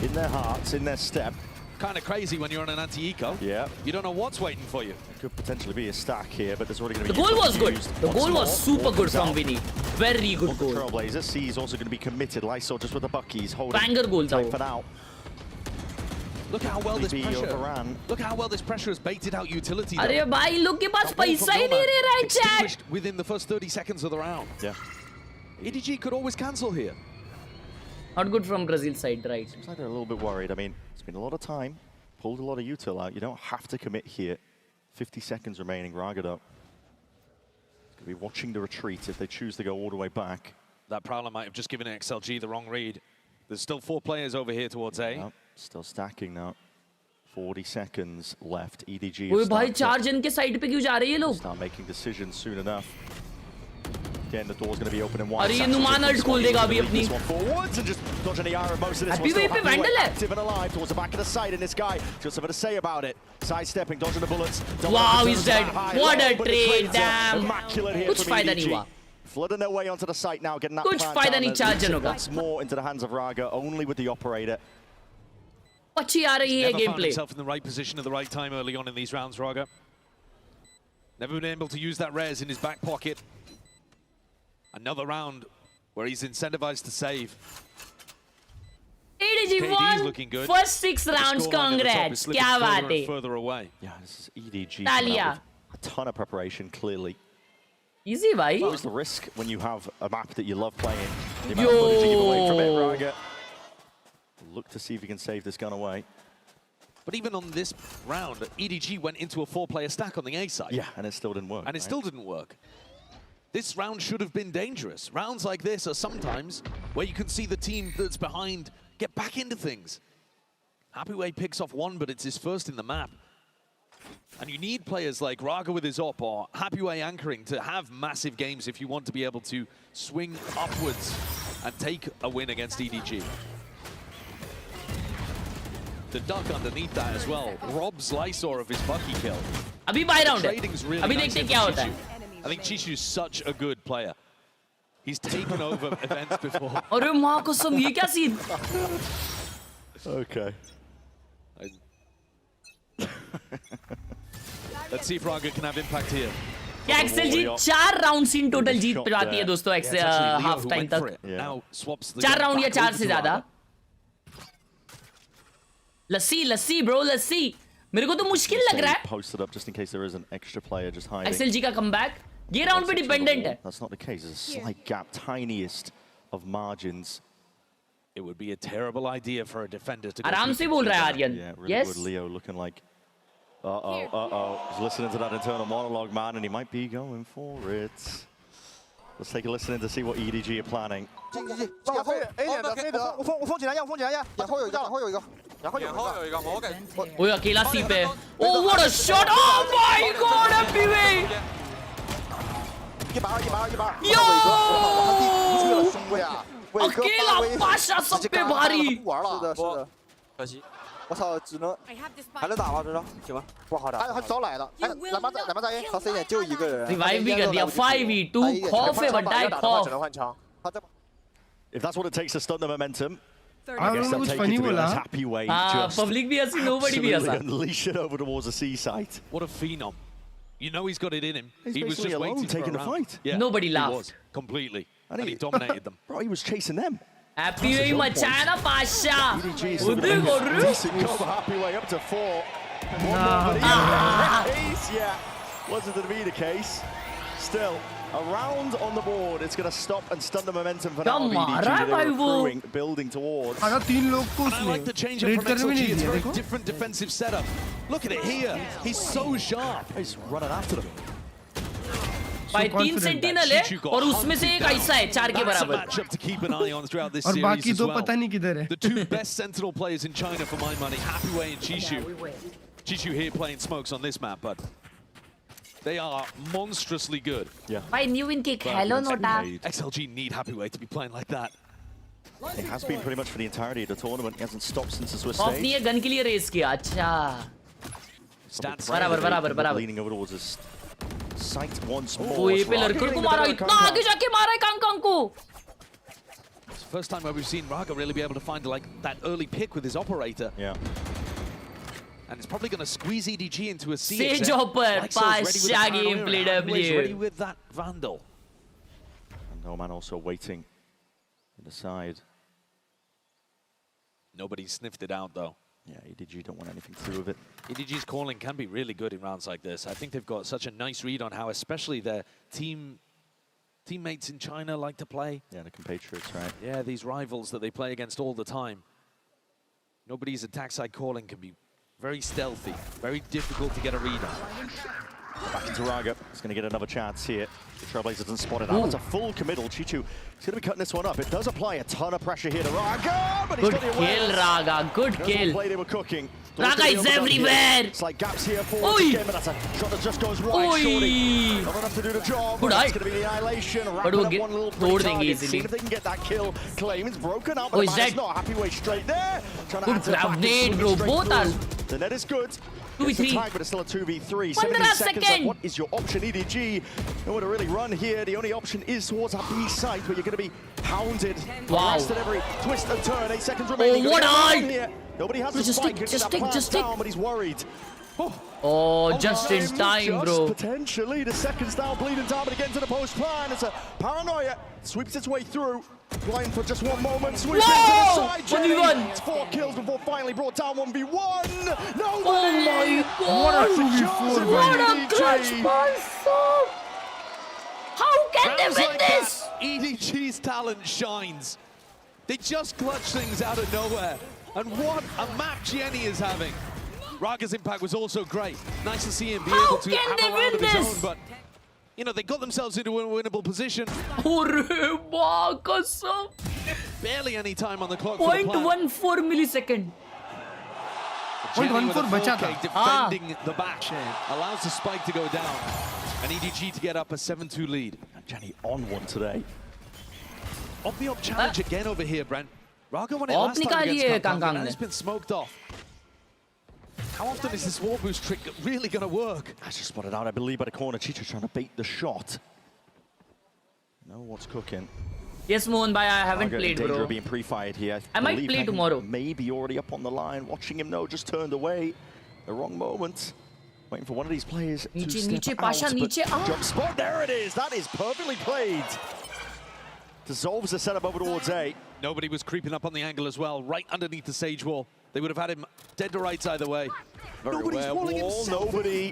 in their hearts, in their step. Kind of crazy when you're on an anti-eco. Yeah. You don't know what's waiting for you. It could potentially be a stack here, but there's already going to The be... goal was good. The Once goal was more, super ball good comes from out. Vinny. Very good goal. Trailblazer. C is also going to be committed. Lysol just with the buckies holding Banger goal था tight वो. for now. Look how well this Maybe pressure. overran. Look how well this pressure has baited out utility. though. अरे भाई लोग के पास That ball पैसा from ही नहीं Nomad रह रहा है chat. extinguished within the first 30 seconds of the round. Yeah. EDG could always cancel here. Not good from Brazil side, right? Seems like they're a little bit worried. I mean, it's been a lot of time. Pulled a lot of util out. You don't have to commit here. 50 seconds remaining. Ragado. Going to be watching the retreat if they choose to go all the way back. That Prowler might have just given XLG the wrong read. There's still 4 players over here towards A. Yep, still stacking now. 40 seconds left. EDG ओए is भाई start 4 जन के side पे क्यों जा रहे हैं ये लोग? start making decisions soon enough. Again, the door's going to be open in one. अरे ये नुमान अल्ट खोल देगा अभी अपनी. This one forwards and just dodging the arrow. Most of this अभी one वहीं still पे Vandal है. active and alive towards the back of the side. And this guy just something to say about it. Sidestepping, dodging the bullets. Wow, he's dead. What a But the trade, trades are damn. immaculate here कुछ from फायदा नहीं EDG. हुआ. Flooding their way onto the site now, getting that कुछ plant फायदा down नहीं and 4 leads जनों का. once more into the hands of Raga, only with the operator. अच्छी आ रही है Never game found play. himself in the right position at the right time early on in these rounds, Raga. Never been able to use that res in his back pocket. Another round where he's incentivized to save. EDG KD's won looking good. first 6 The rounds. scoreline at the top is Congrats. slipping क्या further बात and है? further away. Yeah, this is EDG. Talia. coming out with a ton of preparation, clearly. Easy भाई. What was the risk when you have a map that you love playing? The amount of footage you give away from it, Raga. Look to see if you can save this gun away. But even on this round, EDG went into a 4-player stack on the A side. Yeah, and it still didn't work. And it still didn't work. This round should have been dangerous. Rounds like this are sometimes where you can see the team that's behind get back into things. Happyway picks off 1, but it's his first in the map. And you need players like Raga with his op or Happyway anchoring to have massive games if you want to be able to swing upwards and take a win against EDG. The duck underneath that as well robs Lysor of his Bucky kill. अभी bye round है. Trading's really अभी nice देखते in क्या for होता है. Chishu. I think Chishu's such a good player. He's taken over events before. अरे माँ कसम ये क्या scene? Okay. Let's see if Raga can have impact here. क्या XLG 4 राउंड इन टोटल जीत जाती है दोस्तों Yeah, it's actually Leo half who time went for तक. it. Now swaps the 4 gun round या back 4 over से to ज्यादा. Raga. लस्सी bro लस्सी. मेरे को तो मुश्किल लग रहा है. Posted up just in case there is an extra player just hiding. XLG का कमबैक ये राउंड पे डिपेंडेंट है. That's not the case. There's a slight gap, tiniest of margins. It would be a terrible idea for a defender to go आराम से बोल रहा है Aryan. Yeah, really Yes. would. Leo looking like, uh-oh. He's listening to that internal monologue, man, and he might be going for it. Let's take a listen in to see what EDG are planning. ओए अकेला सी पे Oh what a shot Oh my god FPV Yo अकेला पाशा सब पे भारी 可惜。我操，只能还能打吗？这张行吧，不好打。他早来了，哎，两把大 A， 他 C 点就一个人。Revive भी कर दिया 5v2 खौफ है बड़ा है खौफ只能换枪。 If that's what it takes to stun the momentum, I guess they'll take it to be a happy way. Public भी ऐसी nobody भी ऐसा unleash it over towards the C site. What a phenom. You know he's got it in him. He's he was just alone waiting taking for the fight. Yeah, Nobody he laughed. was, completely. And he dominated them. Bro, he was chasing them. Happy way मचाया ना पाशा उधर को Decent cover, happy way up to 4. Yeah, wasn't to be the case. Still, a round on the board. It's going to stop and stun the momentum for now. EDG building towards. I like the change up from XLG. It's a very different defensive setup. Look at it here. He's so sharp. He's running after them. भाई 3 sentinel है और उसमें से एक ऐसा है 4 के बराबर और बाकी दो पता नहीं किधर है The two best sentinel players in China for my money, Happyway and Chishu. Chishu here playing smokes on this map, but they are monstrously good. Yeah. भाई न्यू इनके खेलो NOTA XLG need Happyway to be playing like that. It has been pretty much for the entirety of the tournament. He hasn't stopped since the Swiss stage. अपनी ये gun के लिए race किया अच्छा Stats बराबर leaning over towards his sight once more. ओ ये पे लड़कों को मारा इतना आगे जाके मारा है कांग को It's the first time where we've seen Raga really be able to find like that early pick with his operator. Yeah. And it's probably going to squeeze EDG into a C. Sage hopper Pasha gameplay W. He's ready with that Vandal. And No Man also waiting to the side. Nobody sniffed it out though. Yeah, EDG don't want anything to do with it. EDG's calling can be really good in rounds like this. I think they've got such a nice read on how especially their teammates in China like to play. Yeah, the compatriots, right? Yeah, these rivals that they play against all the time. Nobody's attack side calling can be very stealthy, very difficult to get a read on. Back into Raga. He's going to get another chance here. The Trailblazer doesn't spot it out. It's a full committal. Chichu is going to be cutting this one up. It does apply a ton of pressure here to Raga, but he's good got the kill, Raga. Good kill. Play they were cooking. Raga is everywhere. It's like gaps here for him, but that's a shot that just goes wide. Shorty not enough to do the job. Good it's going to be the annihilation. But we'll get toward easily. See if they can get that kill. Claim it's broken out, Oh, but is that not happy way straight there. good grenade, bro? Both are. The net is good. 2v3. Tag, but it's still a 2v3. 15 seconds. What is your option, EDG? Nowhere to really run here. The only option is towards that B site where you're going to be hounded. Wow. Arrested every twist and turn. 8 seconds remaining. Oh, what eye! Nobody has the Just spike. stick. Down, but he's worried. Oh, just in time, bro. Potentially the seconds down, bleeding down, but again to the post plan. It's a paranoia. Sweeps its way through. Blind for just one moment. Sweeps into the side. 1v1. It's 4 kills before finally brought down 1v1. No. Oh my god. What a clutch ball. How can they win this? EDG's talent shines. They just clutch things out of nowhere. And what a map Jenny is having. Raga's impact was also great. Nice to see him be able to have a round of his own, but you know, they got themselves into a winnable position. Barely any time on the clock for the plan. 0.14 millisecond. 0.14 बचा था. Defending the back allows the spike to go down and EDG to get up a 7-2 lead. And Jenny on one today. Op challenge again over here, Brent. Raga won it last time against Kang, and it's been smoked off. How often is this wall boost trick really going to work? I just spotted out, I believe, by the corner. Chicha trying to bait the shot. Know what's cooking. Yes, Mohan bhai, I haven't Raga played, in danger bro. of being pre-fired here. I might play tomorrow. Maybe already up on the line. Watching him, no, just turned away. The wrong moment. Waiting for one of these players to step Pasha, out. niche, Jump spot, there it is. That is perfectly played. Dissolves the setup over towards A. Nobody was creeping up on the angle as well, right underneath the Sage wall. They would have had him dead to rights either way. Nobody's walling himself. Nobody.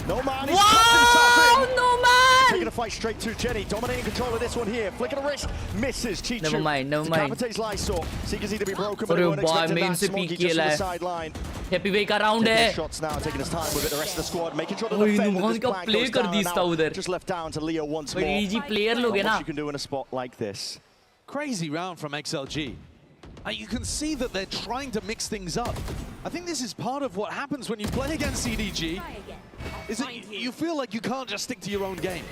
No man. Wow, no man. Taking a fight straight to Jenny. Dominating control of this one here. Flick of the wrist. Misses. Chichu. Never mind. Decapitates Lysor. Seekers need to be broken, but अरे they weren't भाई expecting main that. से Smoggy peak just किया to the है sideline. Happy वे का round Taking है his shots now, taking his time with it. The rest of the squad making sure that ओए the defender Numan this का flank play goes कर down. दी था Now उधर just left down to Leo once भाई more. Easy player लोग है Not ना much you can do in a spot like this. Crazy round from XLG. You can see that they're trying to mix things up. I think this is part of what happens when you play against EDG, is that you feel like you can't just stick to your own game.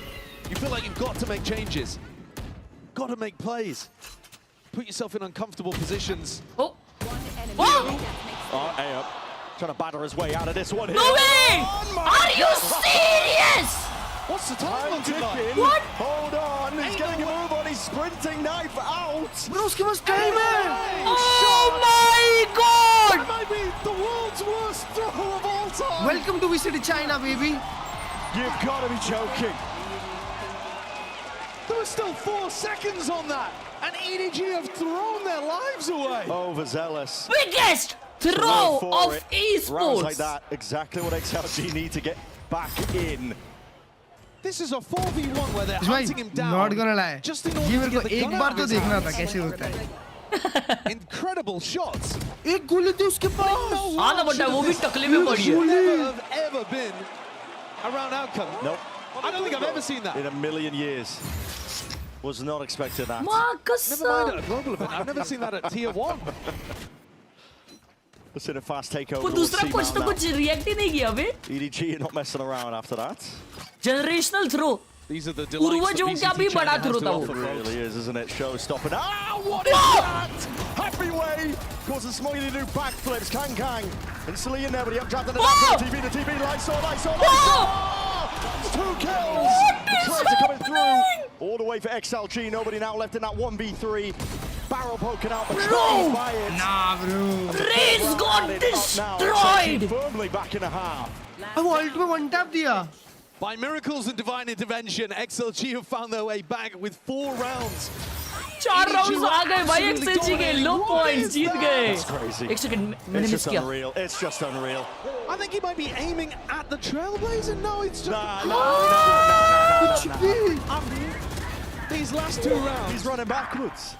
You feel like you've got to make changes, got to make plays, put yourself in uncomfortable positions. Oh! Oh, A up. Trying to batter his way out of this one here. No way! Are you serious? What's the time looking like? What? Hold on, he's getting a move on, he's sprinting knife out. Bro, उसके पास time है. Oh my god! That might be the world's worst throw of all time. Welcome to VCT China, baby. You've got to be joking. There were still 4 seconds on that, and EDG have thrown their lives away. Overzealous. Biggest throw of Rounds esports. like that, exactly what XLG need to get back in. This is a 4v1 where they're भाई, hunting him down. not gonna lie. Just in ये order मेरे to को get the एक gun बार out तो of his देखना था hands. कैसे होता है. Incredible shots. एक गोली थी उसके पास. आना पड़ता है वो भी टकले में पड़ी है. Never have ever been around outcome. Nope. I don't think I've ever seen that. In a million years. Was not expecting that. Never mind at a global event. I've never seen that at tier 1. It's in a fast takeover. वो दूसरा कुछ तो कुछ react ही नहीं किया बे. EDG not messing around after that. Generational throw. These are the delights that पूर्वजों का भी VCT बड़ा China थ्रो has to था offer, वो. It bro. really is, isn't it? Show stopping. Ah, what is that? Happy way. Causes Smoggy to do backflips. Kang. Instantly in there, but he up-trapped in the back. TV to TV. Lysor. 2 kills. The trades are coming through. All the way for XLG. Nobody now left in that 1v3. Barrel poking out, but trying by it. Nah, bro. Raze got destroyed. Firmly back in a half. अब ult में one tap दिया. By miracles and divine intervention, XLG have found their way back with 4 rounds. 4 rounds आ गए भाई XLG के low points जीत गए. That's crazy. एक second मैंने It's miss just किया. unreal. It's just unreal. I think he might be aiming at the Trailblazer. No, it's just कुछ भी. these last 2 rounds. He's running backwards.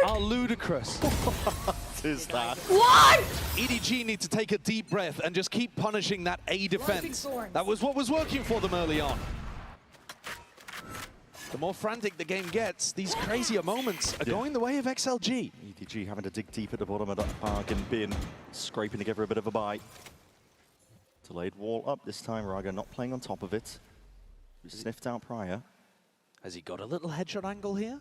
Are ludicrous. What is that? What? EDG need to take a deep breath and just keep punishing that A defense. That was what was working for them early on. The more frantic the game gets, these crazier moments are going the way of XLG. EDG having to dig deep at the bottom of that bargain bin, scraping to give her a bit of a bite. Delayed wall up this time, Raga not playing on top of it. We sniffed out prior. Has he got a little headshot angle here?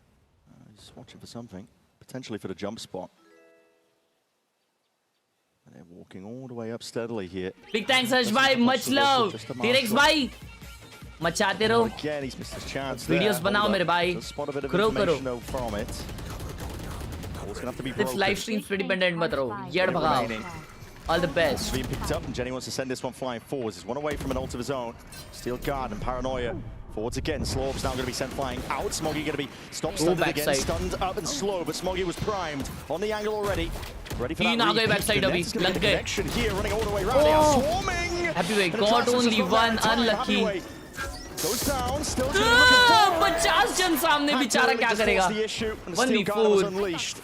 He's watching for something, potentially for the jump spot. And they're walking all the way up steadily here. Big thanks Harsh bhai, much love. T-Rex bhai, मचाते रहो. Again, he's missed his chance. Videos बनाओ मेरे भाई. Grow करो. From it. It's gonna have to be This broken. live streams pretty dependent मत रहो. येड़ भगाओ. All the best. Being picked up, and Jenny wants to send this one flying forwards. He's one away from an ult of his own. Steel guard and paranoia. Forwards again. Slow's now going to be sent flying out. Smoggy going to be stopped, stunned again. Stunned up and slow, but Smoggy was primed on the angle already. Ready for that repeat. backside The Nets gonna get a connection here, running all the way around. They are swarming. Happy way got only one unlucky. Goes down, still looking 50 जन सामने बेचारा क्या करेगा? 1v4.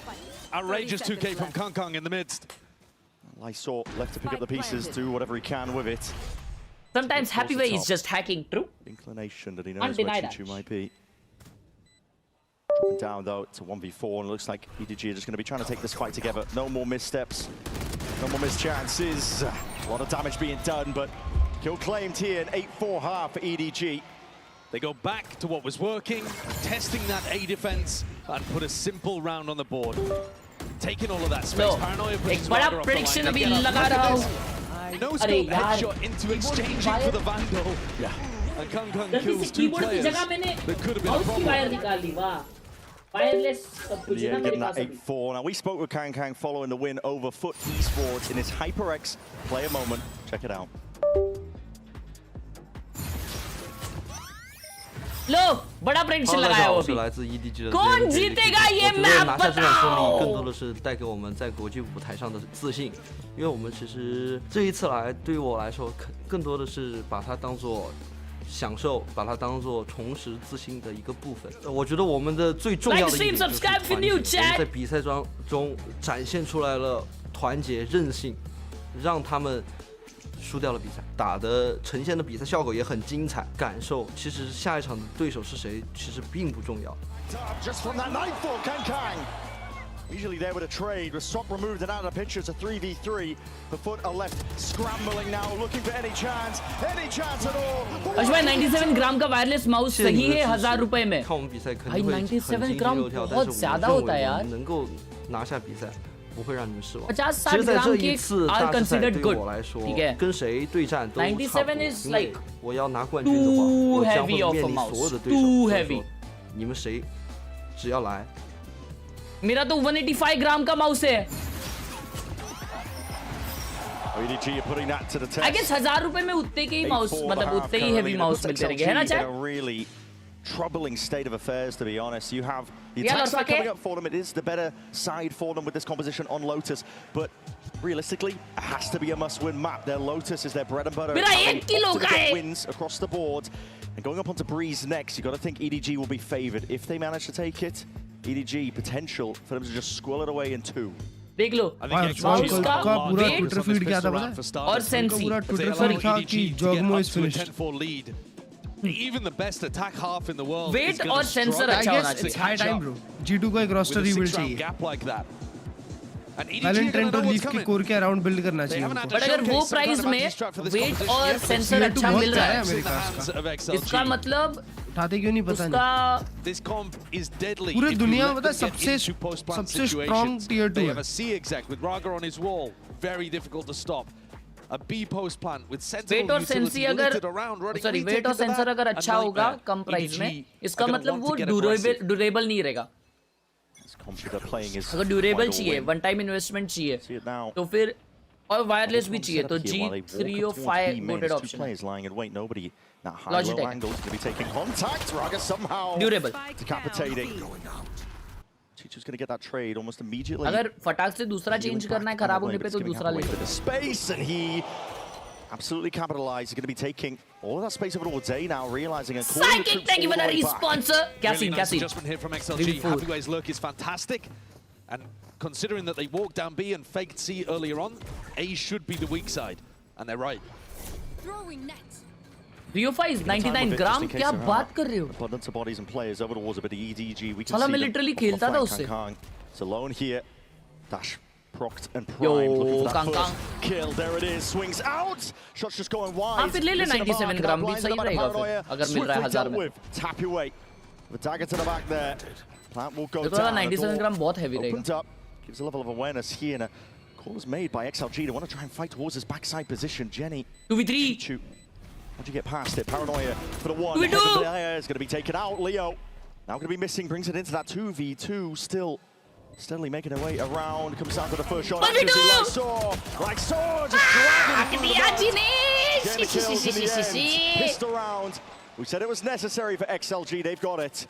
Outrageous 2K from Kang in the midst. Lysor left to pick up the pieces, do whatever he can with it. Sometimes Happy Way is just hacking, true? Inclination that he knows where Chichu might be. Dropping down though to 1v4, and it looks like EDG are just going to be trying to take this fight together. No more missteps, no more missed chances. A lot of damage being done, but kill claimed here, an 8-4 half for EDG. They go back to what was working, testing that A defense, and put a simple round on the board. Taking all of that space. Paranoia puts his बड़ा rider off the prediction line. अभी Again, लगा look at रहा this. हूँ. No scope headshot into exchanging for the Vandal. Yeah. And Kang kills 2 players that could have been a problem. Yeah, getting that 8-4. Now, we spoke with Kang following the win over Foot Esports in his HyperX player moment. Check it out. लो बड़ा prediction लगाया वो भी. 来自 EDG 的 कौन जीतेगा ये map 拿下这场胜利更多 बताओ. 的是带给我们在国际舞台上的自信，因为我们其实这一次来对于我来说更多的是把它当做享受，把它当做重拾自信的一个部分。我觉得我们的最重要的一点就是团结。我们在比赛中展现出来了团结、韧性，让他们输掉了比赛，打的呈现的比赛效果也很精彩。感受其实下一场的对手是谁，其实并不重要。Just from that nightfall, Khelraay. Usually there with a trade, with Swap removed and out of the picture, it's a 3v3. The foot are left scrambling now, looking for any chance at all. Ashwin 97 ग्राम का wireless mouse सही है 1000 रुपए में। 看我们比赛肯भाई定会很 97 ग्राम 心惊肉跳，但 बहुत 是 ज्यादा 我 होता है 认为我 यार।们能够拿下比赛，不会让你们失望。 50-60其实在这一次 are 大师赛 considered 对 good 我来说ठीक है 跟谁对战都差不多， 97 is 因为 like 我要拿冠军的话， too 我将会 heavy of 面 a 临 mouse 所有的对手。 too 所以 heavy 说你们谁只要来。 मेरा तो 185 ग्राम का माउस है। EDG are putting that to the test. I guess 1000 रुपए में उतने के ही माउस मतलब उतने ही हेवी माउस मिलते रहेंगे है ना in chat? a really troubling state of affairs, to be honest. You have the Yeah, attack side okay. coming up for them. It is the better side for them with this composition on Lotus, but realistically, it has to be a must-win map. Their Lotus is their bread and butter. मेरा They 1 kilo often का get है। wins across the board, and going up onto Breeze next, you got to think EDG will be favored if they manage to take it. EDG potential for them to just squirrel it away in 2. देख लो mouse का पूरा wait Twitter feed क्या था पता है? और sensi पूरा Twitter feed था कि जोगमो is finished. Even the best attack half in the world. Wait और सेंसर I अच्छा होना guess it's चाहिए। high time bro. G2 को एक roster rebuild चाहिए. Gap like that. And EDG Valentine और लीफ के कोर के अराउंड बिल्ड करना चाहिए उनको. बट अगर वो प्राइस में वेट और सेंसर अच्छा मिल रहा है मेरे पास का. इसका मतलब उठाते क्यों नहीं पता नहीं. पूरे दुनिया में पता है सबसे स्ट्रॉन्ग टियर 2 है. C exec with Raga on his wall, very difficult to stop. A B post plant with sensible wait और सेंसी अगर सॉरी वेट और सेंसर अगर अच्छा होगा कम प्राइस में इसका मतलब वो ड्यूरेबल नहीं रहेगा. अगर ड्यूरेबल चाहिए वन टाइम इन्वेस्टमेंट चाहिए तो फिर और वायरलेस भी चाहिए तो G305 गुड ऑप्शन है. Durable Chichu's going to get that trade almost immediately. अगर फटाक से दूसरा चेंज करना है खराब होने पे तो दूसरा ले लो. Space and he absolutely capitalized. He's going to be taking all of that space over towards A now, realizing and calling the troops thank you for the all the way back. sponsor. क्या Really scene nice क्या scene. adjustment here from XLG. Happyway's look is fantastic. And considering that they walked down B and faked C earlier on, A should be the weak side. And they're right. Throwing net. 305 is 99 ग्राम क्या बात कर रहे हो? Abundance of bodies and players over towards a bit of EDG. We can साला see मैं them literally on खेलता था flank. उससे. Kang is alone here. Dash procced and Yo, primed. Looking for that Kang first kill. There it is. Swings out. Shots just going wide. हाँ फिर ले ले 97 ग्राम भी सही रहेगा फिर अगर मिल रहा है 1000 में. Tap away. The dagger to the back there. Plant will go देखो down. 97 ग्राम बहुत heavy Opened रहेगा. up. Gives a level of awareness here. And a call is made by XLG. They want to try and fight towards this backside position. Jenny. 2v3. How'd you get past it? Paranoia for the one. We do. Head is going to be taken out. Leo now going to be missing. Brings it into that 2v2. Still steadily making their way around. Comes down to the first shot. Like Saw just dragging Getting kills in the end. Pissed around. We said it was necessary for XLG. They've got it.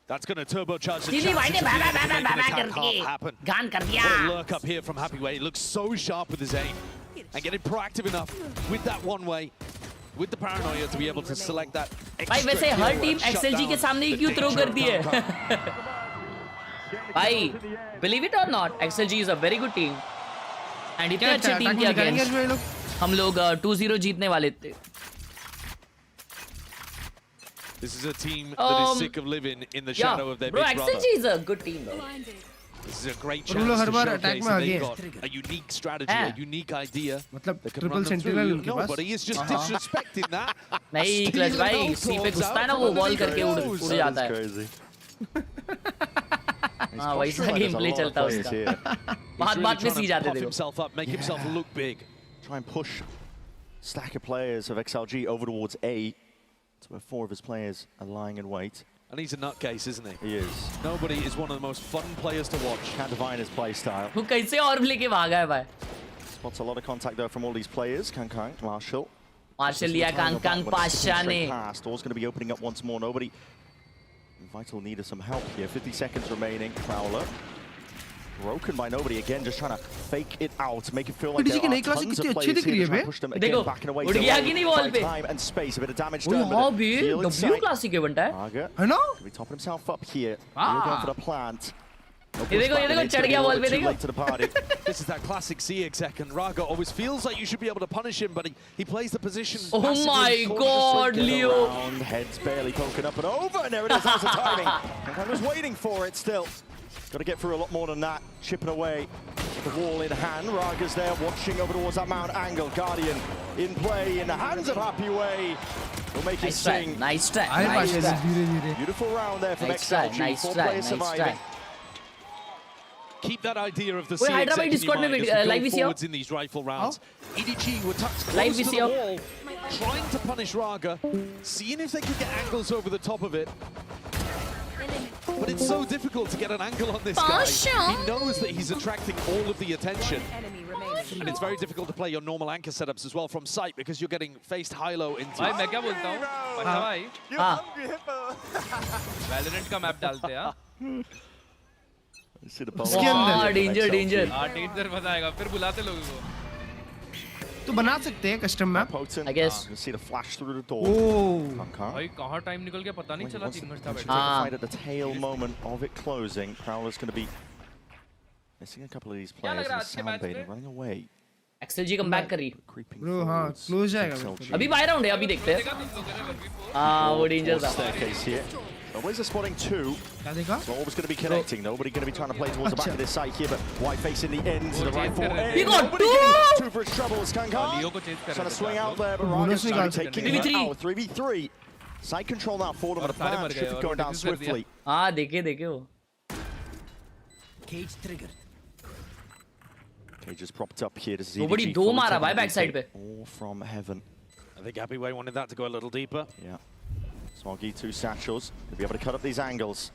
That's going to turbocharge the Dili chances भाई ने of being able to make an attack करके half happen. गान कर दिया. What a lurk up here from Happyway. He looks so sharp with his aim. And getting proactive enough with that one way, with the paranoia to be able to select that extra भाई वैसे हर kill team and shut XLG के down सामने ही the क्यों throw danger करती of है? Kang. भाई believe it or not XLG is a very good team and इतने अच्छे टीम के अगेंस्ट हम लोग 2-0 जीतने वाले थे. This is a team that is sick of living in the shadow of their big brother. XLG is a good team though. This is a great chance to showcase that they've got a unique strategy, हाँ. a unique idea. मतलब that can triple run them sentinel through. उनके पास. Nobody is just disrespecting that. नहीं clutch भाई सी पे घुसता है ना वो बॉल करके उड़ जाता है. हाँ वैसा गेम प्ले चलता है उसका. बात में सी जाते थे. Himself up, make himself look big. Try and push stack of players of XLG over towards A. So where 4 of his players are lying in wait. And he's a nutcase, isn't he? He is. Nobody is one of the most fun players to watch. Can't divine his play style. वो कैसे और लेके भागा है भाई. Spots a lot of contact though from all these players. Kang, Marshall. Marshall लिया Kang Pasha ने. Door's going to be opening up once more. Nobody. Vital needed some help here. 50 seconds remaining. Prowler. broken by nobody. Again, just trying to fake it out, make it feel like EDG there की are नई class tons of कितनी अच्छी players दिख रही here है to try bay and push them again back and away. उड़ गया कि नहीं wall पे? Time and space, a bit of damage ओए done. हाँ but बे feel W inside. Classic event है Raga है ना? could be topping himself up here. Here going for the plant. ये देखो चढ़ गया wall पे देखो. Late to the party. This is that classic C exec, and Raga always feels like you should be able to punish him, but he plays the position. Oh my passively, God, cautiously. Leo. Around, head's barely poking up and over, and there it is. That's the timing. And I was waiting for it still. Got to get through a lot more than that. Chipping away with the wall in hand. Raga's there watching over towards that mount angle. Guardian in play in the hands of Happy Way. Will make it sing. Nice try. आए Nice पास try. धीरे-धीरे. Beautiful round there from Nice try. XLG. Nice 4 try. players Nice try. surviving. Keep that idea of the Wait, C Hyderabad exec in Discord your में mind as we live go VCO? forwards in these rifle rounds. EDG were tucked Live close to the VCO? wall, trying to punish Raga, seeing if they could get angles over the top of it. But it's so difficult to get an angle on this guy. He knows that he's attracting all of the attention. And it's very difficult to play your normal anchor setups as well from sight because you're getting faced high-low into... भाई मैं क्या बोलता हूँ? अच्छा भाई Valorant का map डालते हैं हाँ? डेंजर डेंजर हाँ डेंजर बताएगा फिर बुलाते लोगों को तो बना सकते हैं custom map I guess. You see the flash through the door. Oh. भाई कहाँ टाइम निकल गया पता नहीं चला 3 मिनट था बैठे Right at the tail moment of it closing. Prowler's going to be missing a couple of these players in the sound bait and running away. XLG come back करी ब्रो हाँ close जाएगा बिल्कुल. अभी bye round है अभी देखते हैं हाँ वो डेंजर था Staircase here. Nobody's spotting two. क्या देखा? So always going to be connecting. Nobody going to be trying to play towards the back of this site here, but White facing the end to the right for He got nobody two! getting two for his troubles. Kankan लियो को chase कर trying to swing out there, but Bonus Raga's निकाल taking सकते it हैं. out. 3v3. Side control now for them. और सारे मर गए Trip और going down डिफेंस कर दिया. swiftly. हाँ देखे देखे वो Cage is propped up here. This is वो बड़ी EDG दो fully मारा taking भाई बैक साइड everything. पे All from heaven. I think Happy Way wanted that to go a little deeper. Yeah. Smoggy, 2 satchels. He'll be able to cut up these angles.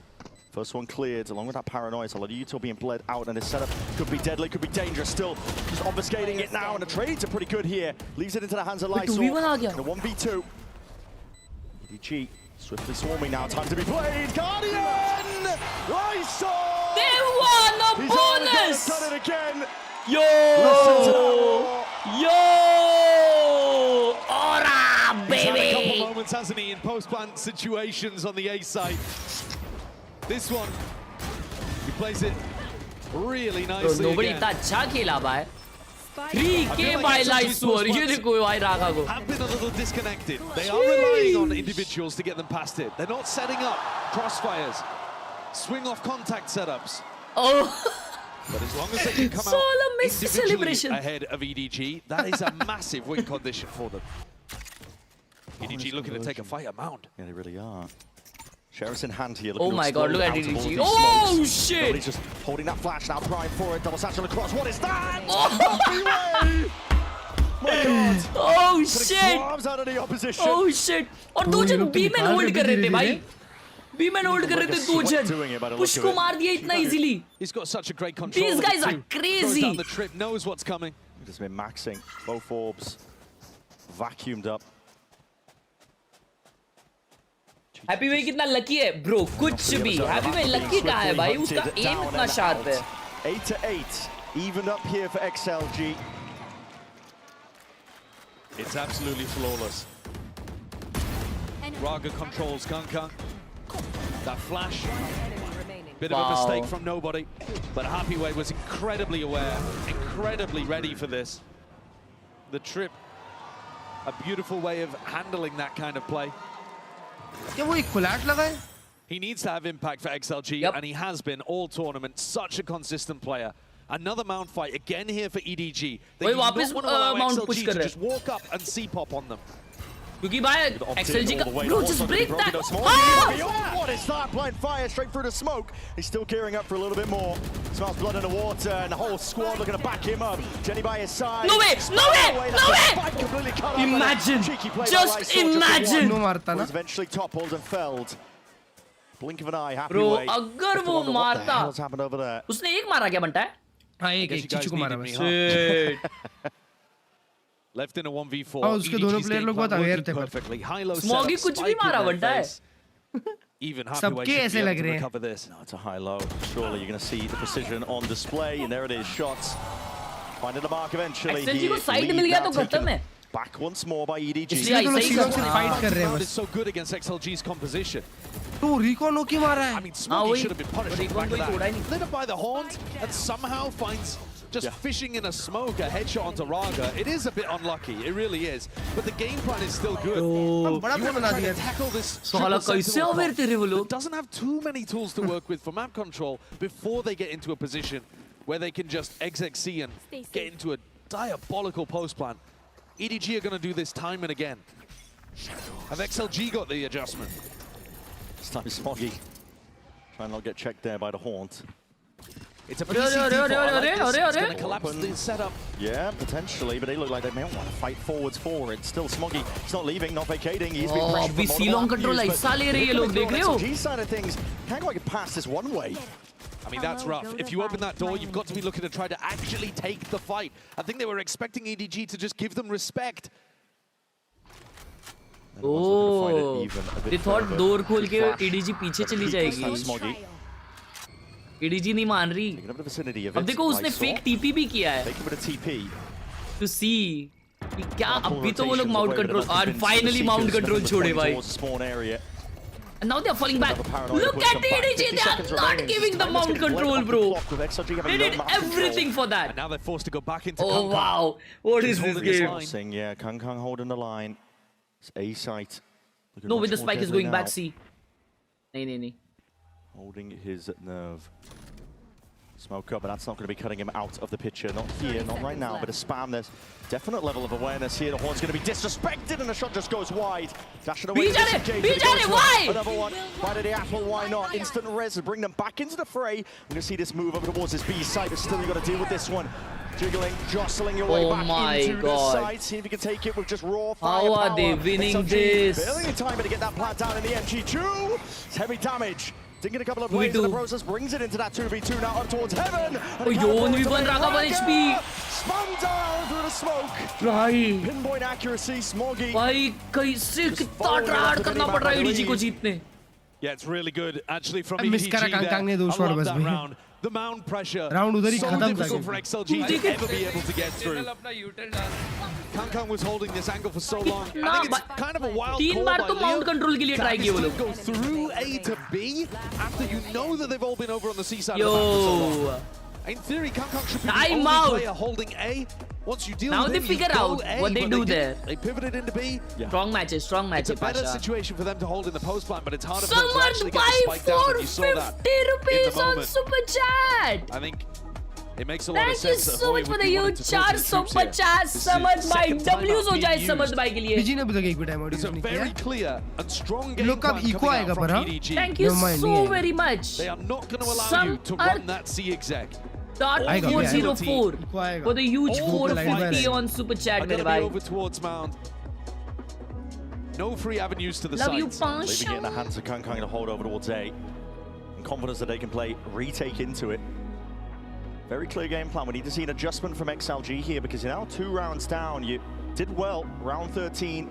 First one cleared, along with that paranoia. So a lot of Utah being bled out, and this setup could be deadly, could be dangerous. Still just obfuscating it now, and the trades are pretty good here. Leaves it into the hands of Lysol. 2v1 आ गया. The 1v2. EDG swiftly swarming now. Time to be played. Guardian! Lysol! They won a He's bonus! done it again. Yo! Yo! Ora, He's had a couple baby! moments, hasn't he, in post-plant situations on the A side. This one, he plays it really nicely Nobody again. इतना अच्छा खेला भाई. 3K feel like by XLG's Lysol. ये post-plants देखो भाई रागा को. have been a little disconnected. They are relying on individuals to get them past it. They're not setting up crossfires, swing-off contact setups. Oh. But as long as they can come So out the Messi individually celebration. ahead of EDG, that is a massive win condition for them. EDG looking to take a fight at Mound. Yeah, they really are. Sheriff's in hand here. Oh my God, look at EDG. EDG. Oh shit! Nobody's just holding that flash now. Prime for it. Double satchel across. What is that? Oh! My God. Oh Putting shit! gloves out of the opposition. Oh shit! और दो जन B में hold कर रहे थे भाई. B में hold कर रहे थे दो जन. पुश को मार दिया इतना easily. He's got such a great control. These of it guys are too. Goes crazy. down the trip, knows what's coming. Just been maxing. Both orbs vacuumed up. Happy वे कितना लकी है bro कुछ भी happy वे lucky कहाँ है भाई उसका M इतना शार्प है 8 to 8 evened up here for XLG. It's absolutely flawless. Raga controls Kunkung. That flash, bit of a mistake from nobody, but Happy Way was incredibly aware, incredibly ready for this. The trip, a beautiful way of handling that kind of play. क्या वो एक कोलैट लगा है? He needs to have impact for XLG, and he has been all tournament. Such a consistent player. Another mount fight again here for EDG. They do not want to allow XLG to just walk up and C-pop on them. क्योंकि भाई XLG का bro just break that. What is that? Blind fire straight through the smoke. He's still gearing up for a little bit more. Smells blood in the water, and the whole squad looking to back him up. Jenny by his side. No way! No way! No way! Imagine! Just imagine! No मारता ना. Was eventually toppled and felled. Blink of an eye, Happy Bro, Way. अगर वो मारता, What's happened over there? उसने एक मारा क्या बनता है? हाँ एक चीचू को मारा बस. Shit. Left in a 1v4. हाँ उसके दोनों प्लेयर लोग बहुत अवेयर थे. Perfectly. High-low Smoggy कुछ भी मारा बनता है. Even सबके ऐसे लग रहे हैं. recover this. No, it's a high-low. Surely you're going to see the precision on display, and there it is. Shots finding the mark eventually. XLG को side मिल गया तो खत्म है. Back once more by EDG. इसलिए दोनों सीधों से fight कर रहे हैं It's so good against XLG's composition. तो रिकॉन ओके मारा है. I mean, Smokey should have been punished for the back of that. Lit up by the horns and somehow finds just fishing in a smoke, a headshot onto Raga. It is a bit unlucky, it really is. But the game plan is still good. You want to try to tackle this that doesn't have too many tools to work with for map control before they get into a position where they can just XXC and get into a diabolical post plan. EDG are going to do this time and again. Have XLG got the adjustment? This time Smoggy trying not to get checked there by the haunt. It's a it's going to collapse the setup. Yeah, potentially, but they look like they may want to fight forwards for it. Still Smoggy, he's not leaving, not vacating. He's been pressured from VC long control ऐसा ले रही है लोग देख रहे हो? XLG side of things can't quite pass this one way. I mean, that's rough. If you open that door, you've got to be looking to try to actually take the fight. I think they were expecting EDG to just give them respect. Oh, they thought door खोल के EDG पीछे चली जाएगी. EDG नहीं मान रही. अब देखो उसने fake TP भी किया है. To see कि क्या अभी तो वो लोग mount control और finally mount control छोड़े भाई. And now they are falling back. Look at the EDG, they are not giving the mount control, bro. They did everything for that. And now they're forced to go back into Oh wow, what is this game? Yeah, Kang holding the line. It's A site. No, with the spike is going back C. No. Holding his nerve. Smoke up, but that's not going to be cutting him out of the picture. Not here, not right now, but a spam. There's definite level of awareness here. The horn's going to be disrespected, and the shot just goes wide. Dashing away. Why? Another one. Bite of the apple, why not? Instant res to bring them back into the fray. We're going to see this move over towards this B side, but still you've got to deal with this one. Jiggling, jostling your way back into the side. See if you can take it with just raw firepower. How are they winning this? Barely in time to get that plant down in the MG2. It's heavy damage. Didn't get a couple of plays in the process, brings it into that 2v2 now up towards heaven. Oh, yo, only one Raga 1 HP. Spun down through the smoke. Right. Pinpoint accuracy, Smoggy. भाई कैसे कितना try करना पड़ रहा है EDG को जीतने. Yeah, it's really good actually from EDG there. I love that round. The mound pressure. Round उधर ही so खत्म difficult for XLG to ever be able to get through. Kang was holding this angle for so long. I think it's kind of a wild call by तो mount control के लिए try किए वो लोग. Go through A to B after you know that they've all been over on the C side of the map for so long. In theory, Kang should be the only player holding A. Once you deal now with they him, figure out A, what they do there. They pivoted into B. Yeah. Strong matches. It's a better situation for them to hold in the post plan, but it's harder for them to actually get the spike down. And you saw that in the moment. Super chat. I think it makes a lot of sense. Thank you so much for the huge 450 समझ भाई W's हो जाए समझ भाई के लिए. EDG ने अभी तक एक भी टाइम आउट It's a नहीं very किया. clear and strong game plan coming out from EDG. Thank you so very much. They are not going to allow you to run that C exec. .404 for the huge 450 on super chat मेरे भाई. Over towards Mound. No free avenues to the Love sides. you, Pancho. Leaving it in the hands of Kang to hold over towards A. And confidence that they can play retake into it. Very clear game plan. We need to see an adjustment from XLG here because you're now 2 rounds down. You did well, round 13,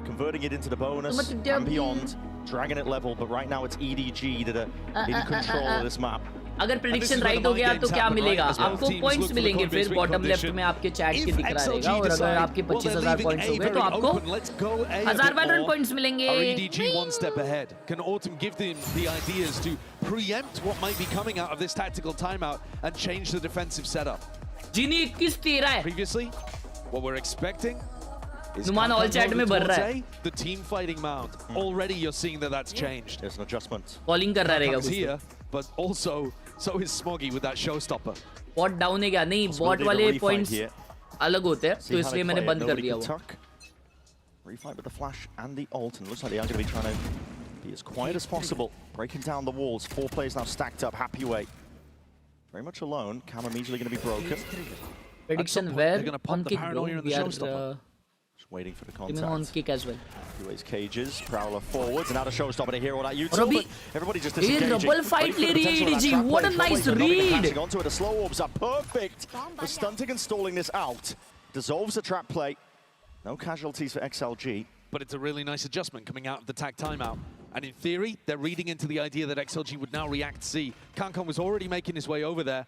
converting it into the bonus and beyond, dragging it level. But right now it's EDG that are in control of this map. अगर prediction right हो गया तो क्या मिलेगा आपको points मिलेंगे फिर bottom left में आपके चैट के दिख रहा रहेगा और अगर आपके 25000 पॉइंट्स हो गए तो आपको 1000 पॉइंट्स मिलेंगे. EDG one step ahead. Can Autumn give them the ideas to preempt what might be coming out of this tactical timeout and change the defensive setup? जीनी 21-13 है. Previously, what we're expecting is नुमान all chat में भर रहा है. The team fighting Mound. Already you're seeing that that's changed. There's an adjustment. Bowling कर रहा रहेगा here, but also so is Smoggy with that showstopper. Bot down है क्या? नहीं, bot वाले points अलग होते हैं, तो इसलिए मैंने बंद कर दिया वो. Refight with the flash and the ult, and looks like they are going to be trying to be as quiet as possible, breaking down the walls. 4 players now stacked up. Happy way, very much alone. Cam immediately going to be broken. Prediction where they're going to pump the paranoia in the showstopper. Just waiting for the contact. On kick as well. Anyways, cages, Prowler forwards, and now the showstopper to hear all that util, but everybody just disengaging. Double fight ले रही है EDG. What a nice read. Onto it, the slow orbs are perfect for stunting and stalling this out. Dissolves the trap play. No casualties for XLG. But it's a really nice adjustment coming out of the tag timeout. And in theory, they're reading into the idea that XLG would now react C. Khelraay was already making his way over there.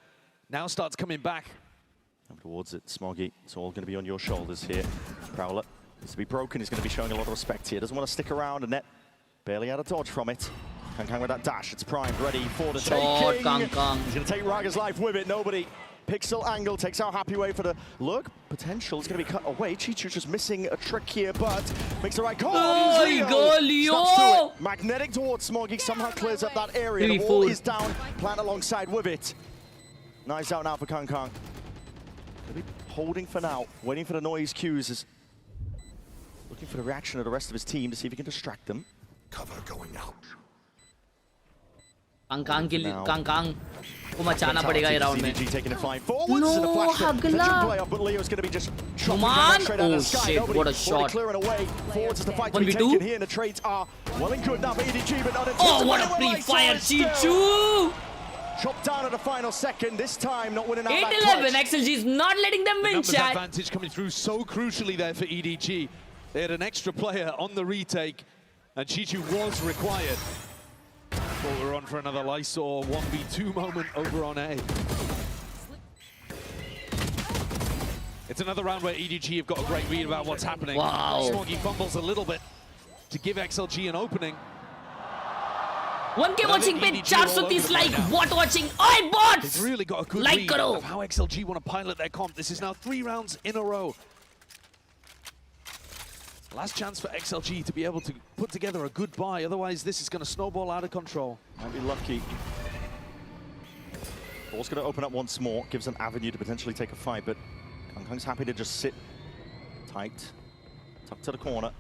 Now starts coming back. Come towards it, Smoggy. It's all going to be on your shoulders here. Prowler needs to be broken. He's going to be showing a lot of respect here. Doesn't want to stick around, and net barely out of dodge from it. Khelraay with that dash. It's primed, ready for the taking. He's going to take Raga's life with it. Nobody. Pixel angle takes out Happy Way for the look. Potential is going to be cut away. Chichu just missing a trick here, but makes the right call. Go, Leo! Magnetic towards Smoggy, somehow clears up that area. The wall is down, plant alongside with it. Nice out now for Khelraay. Gonna be holding for now, waiting for the noise cues. Is looking for the reaction of the rest of his team to see if he can distract them. Cover going out. Khelraay के लिए Khelraay को मचाना पड़ेगा ये round में. No, Hagla. But Leo's going to be just Come on! Oh shit! What a shot! Forwards as the fight to be taken here, and the trades are well and good now for EDG, but not oh, what a pre-fire, Chichu! Chopped down at the final second. This time, not winning out. 8-11. XLG is not letting them win, chat. Advantage coming through so crucially there for EDG. They had an extra player on the retake, and Chichu was required. But we're on for another Lysor 1v2 moment over on A. It's another round where EDG have got a great read about what's happening. Wow. Smoggy fumbles a little bit to give XLG an opening. 1K watching पे 430 like, bot watching, oi bots! They've really got a good like read karo. of how XLG want to pilot their comp. This is now 3 rounds in a row. Last chance for XLG to be able to put together a good buy, otherwise this is going to snowball out of control. Might be lucky. Ball's going to open up once more, gives an avenue to potentially take a fight, but Khelraay's happy to just sit tight, tucked to the corner.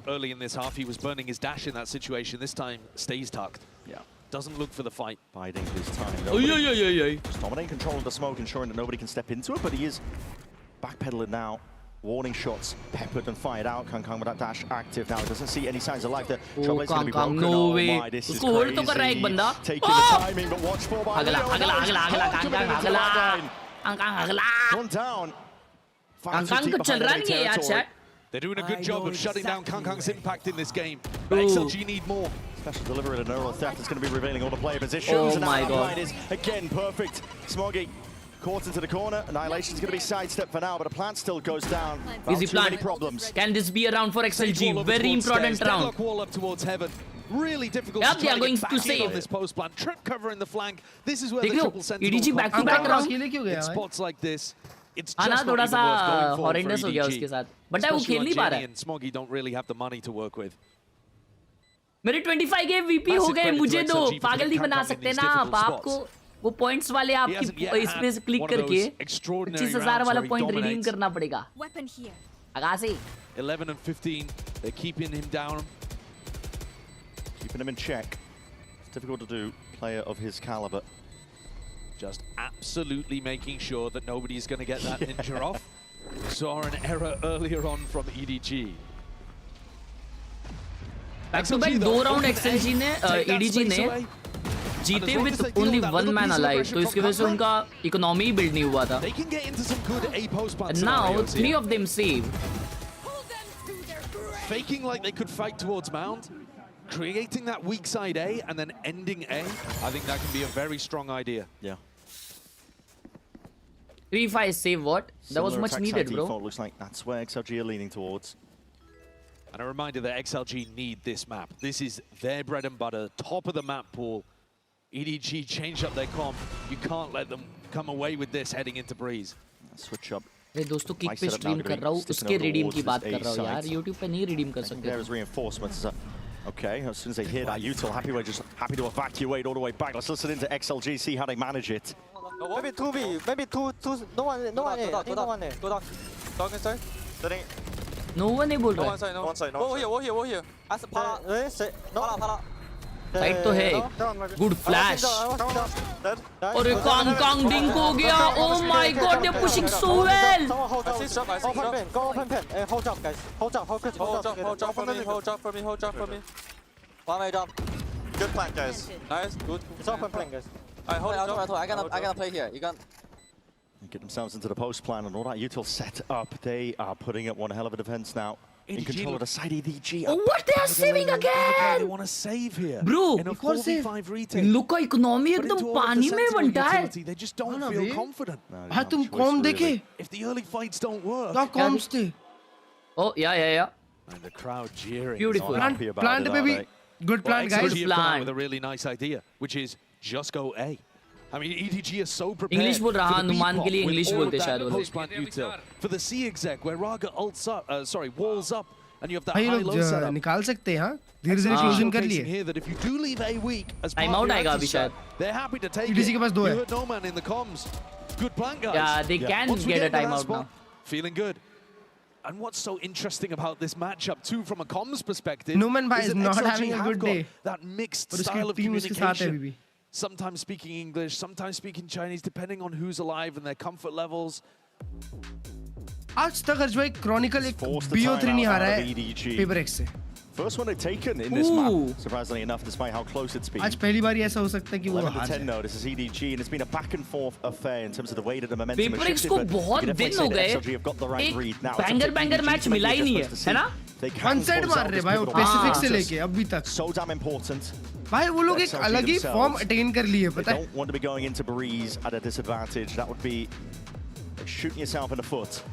Early in this half, he was burning his dash in that situation. This time, stays tucked. Yeah. Doesn't look for the fight. Biding his time. Just dominating control of the smoke, ensuring that nobody can step into it, but he is backpedaling now. Warning shots peppered and fired out. Khelraay with that dash active now. He doesn't see any signs of life. The trouble is going to be broken. No way. My, this is उसको hold तो कर रहा है एक बंदा. Taking the timing, but watch for by अगला One down. Khelraay तो चल रहा नहीं है यार chat. They're doing a good job of shutting down Khelraay's impact in this game. But XLG need more. Special delivery and neural theft is going to be revealing all the player positions. Oh and my god. Line is again perfect. Smoggy caught into the corner. Annihilation's going to be sidestepped for now, but the plant still goes down. Easy too many plant. problems. Can this be a round for XLG? Very important round. Wall up towards heaven. Really difficult Yep, to they are try going to get to back in save. on this post plan. Trip cover in the flank. This is where देख the low, triple sentinel EDG back to back round. in spots like this. It's just आना not थोड़ा even सा worth going for horrendous हो गया EDG. उसके साथ. But वो खेल नहीं पा रहा है. And Smoggy don't really have the money to work with. मेरे 25 के VP हो गए, मुझे दो. पागल नहीं बना सकते ना आप. आपको वो पॉइंट्स वाले आपकी इस पे क्लिक करके 25,000 वाला पॉइंट रिडीम करना पड़ेगा. आगासी 11 and 15. They're keeping him down. Keeping him in check. It's difficult to do. Player of his caliber. Just absolutely making sure that nobody's going to get that ninja off. Saw an error earlier on from EDG. Back to back 2 round XLG ने EDG ने जीते with only 1 man alive. तो इसकी वजह से उनका economy build नहीं हुआ था. And now 3 of them saved. Faking like they could fight towards Mound, creating that weak side A and then ending A. I think that can be a very strong idea. Yeah. 3-5 save what? That was much needed, bro. Default looks like that's where XLG are leaning towards. And a reminder that XLG need this map. This is their bread and butter, top of the map pool. EDG changed up their comp. You can't let them come away with this heading into Breeze. Switch up. मैं दोस्तों kick पे stream कर रहा हूँ, उसके redeem की बात कर रहा हूँ यार. YouTube पे नहीं रिडीम कर सकते. There is reinforcements. Okay, as soon as they hear that, Util Happy just happy to evacuate all the way back. Let's listen into XLG, see how they manage it. Maybe 2B, maybe two, no one A, no one A. Go down. Dog inside. No one A बोल रहा है. No one side. War here. Side तो है. Good flash. और Khelraay dink हो गया. Oh my god, they're pushing so well. Go open pen. Hold up, guys. Hold up for me. One way jump. Good plan, guys. Nice, good. It's open plan, guys. I gonna play here. You can Get themselves into the post plan and all that Util set up. They are putting up one hell of a defense now. in control of the side EDG. Oh, what they are saving again? They want to save here. Bro, in a 4v5 retake. इन लोग का economy एकदम पानी में बनता है. They just don't feel confident. हाँ तुम com देखे? If the early fights don't work. क्या कॉम्स थे? Oh yeah. And the crowd jeering. Beautiful. Plant baby. Good plan, guys. Good plan. With a really nice idea, which is just go A. I mean, EDG is so prepared. English बोल रहा अनुमान के लिए English बोलते शायद वो लोग. For the C exec, where Raga ults up, walls up, and you have that भाई high-low लोग setup. निकाल सकते हैं हाँ धीरे-धीरे क्लोजन कर लिए. Here that if you do leave A weak as part Time of out your आएगा अभी exercise, शायद. they're happy to take EDG it. के पास 2 You है. heard no man in the comms. Good plan, guys. Yeah, they can Once we get a into that timeout spot, now. Feeling good. And what's so interesting about this matchup too, from a comms perspective, Numan bhai is that not XLG having a have good got day. that mixed और उसकी style of team उसके साथ है अभी communication. भी. Sometimes speaking English, sometimes speaking Chinese, depending on who's alive and their comfort levels. आज तक हर्ष भाई क्रॉनिकल एक BO3 नहीं हारा है पेपर एक्स से. First one they've taken in this map, surprisingly enough, despite how close it's been. आज पहली बार ऐसा हो सकता है कि वो 11-10 now. This is EDG, and it's been a back and forth affair in terms of the way that the momentum has PRX shifted. को But बहुत you can दिन definitely हो say गए. that XLG have got the right read now. एक banger match मिला ही नहीं है ना? वन साइड मार रहे भाई वो पैसिफिक से लेके अभी तक. So damn important. भाई वो लोग एक अलग ही फॉर्म अटेन कर लिए पता है. They don't want to be going into Breeze at a disadvantage. That would be like shooting yourself in the foot.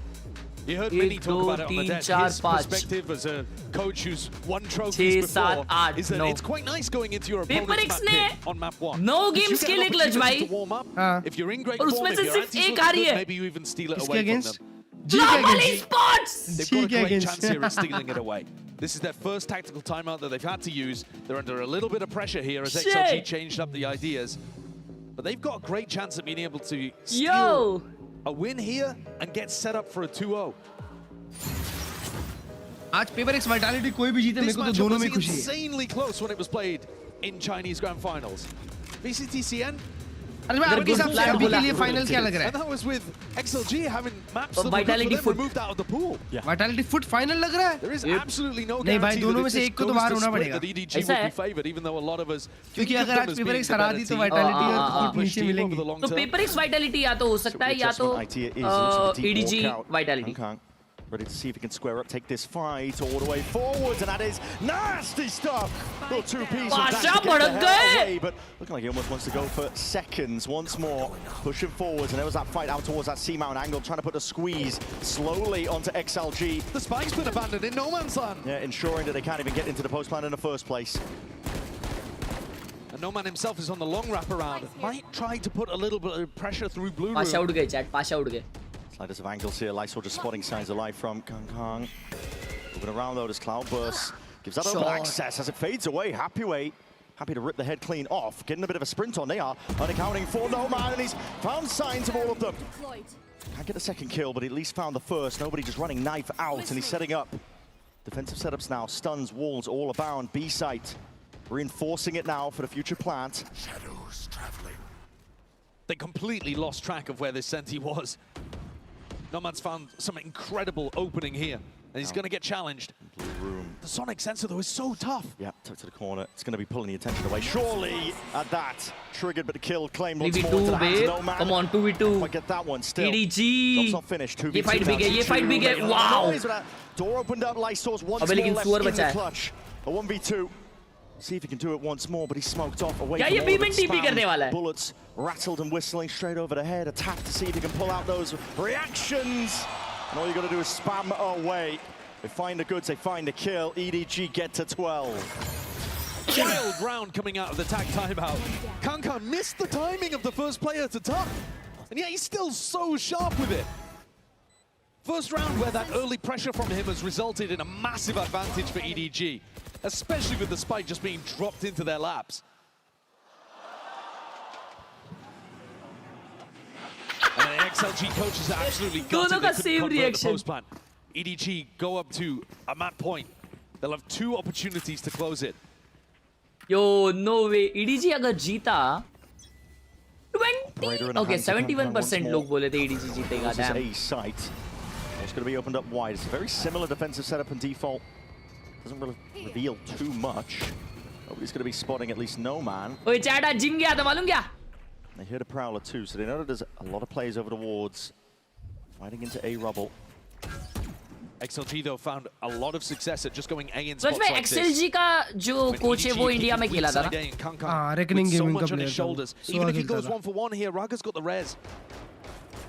You heard Minnie talk about it on the deck. His perspective as a coach who's won trophies before is that it's quite nice going into your opponent's map pick on map 1. No games के लिए clutch भाई. If you're in great और form, उसमें if से your सिर्फ antis एक look आ रही good, है. maybe you even steal it away from them. Global Esports. They've got a great chance here of stealing it away. This is their first tactical timeout that they've had to use. They're under a little bit of pressure here as XLG changed up the ideas. But they've got a great chance of being able to steal a win here and get set up for a 2-0. आज paper x vitality कोई भी जीते मेरे को तो दोनों में खुशी है. Insanely close when it was played in Chinese Grand Finals. VCT CN. अरे भाई आपके हिसाब से अभी के लिए फाइनल क्या लग रहा है? And that was with XLG having maps that Vitality were removed out of the pool. Vitality foot final लग रहा है. There is absolutely no नहीं भाई guarantee दोनों में that से if एक को this तो बाहर goes होना to split पड़ेगा. that EDG would be favored, even though a lot of us क्योंकि think of अगर them आज as paper being x the हरा better दी तो team. वाइटैलिटी और Accomplished फुट नीचे team over मिलेंगे. the long तो term. पेपर एक्स वाइटैलिटी या तो हो सकता है या तो EDG vitality. Ready to see if he can square up, take this fight all the way forwards, and that is nasty stuff. Little two-piece Pasha bhadk gaye. but looking like he almost wants to go for seconds once more, pushing forwards, and there was that fight out towards that C-mount angle, trying to put a squeeze slowly onto XLG. The spike's been abandoned in no man's land. Yeah, ensuring that they can't even get into the post plan in the first place. And No Man himself is on the long wrap around. Might try to put a little bit of pressure through Blue Room. Pass out गए chat pass out गए. Sliders of angles here. Lysol just spotting signs of life from Kang. Moving around though, this Cloudburst gives that open access as it fades away. Happy to rip the head clean off. Getting a bit of a sprint on. They are unaccounting for No Man, and he's found signs of all of them. Can't get a second kill, but he at least found the first. Nobody just running knife out, and he's setting up. Defensive setups now. Stuns, walls all abound. B site. Reinforcing it now for the future plant. Shadows traveling. They completely lost track of where this Senti was. Nomad's found some incredible opening here, and he's going to get challenged. Blue room. The Sonic sensor, though, is so tough. Yeah, tucked to the corner. It's going to be pulling the attention away. Surely, at that, triggered but the kill claim once more into the hands of No Man. Come on, 2v2. Might get that one still. EDG. Job's not finished. 2v2 ये fight भी गया, ये fight भी गया. Wow. Door opened up. Lysol's once अबे more लेकिन left सुअर in बचा the है. clutch. A 1v2. See if he can do it once more, but he's smoked off away क्या from ये all B of में its TP spam. करने वाला है? Bullets rattled and whistling straight over the head. Attack to see if he can pull out those reactions. And all you got to do is spam away. They find the goods, they find the kill. EDG get to 12. Wild round coming out of the tag timeout. Kankan missed the timing of the first player to tuck, and yet he's still so sharp with it. First round where that early pressure from him has resulted in a massive advantage for EDG, especially with the spike just being dropped into their laps. And the XLG coaches are absolutely gutted they couldn't convert the post plan. EDG go up to a map point. They'll have 2 opportunities to close it. Yo, no way. EDG अगर जीता 20 okay 71% लोग बोले थे EDG जीतेगा. This is A site. It's going to be opened up wide. It's a very similar defensive setup in default. Doesn't really reveal too much. Nobody's going to be spotting at least No Man. ओए chat आज gym गया था मालूम क्या? They heard a Prowler too, so they know that there's a lot of players over the wards. Fighting into A rubble. XLG though found a lot of success at just going A in spots में like this. XLG का जो coach है वो India में खेला था ना हाँ रेकनिंग गेमिंग का प्लेयर था Even if he goes 1 for 1 here, Raga's got the res.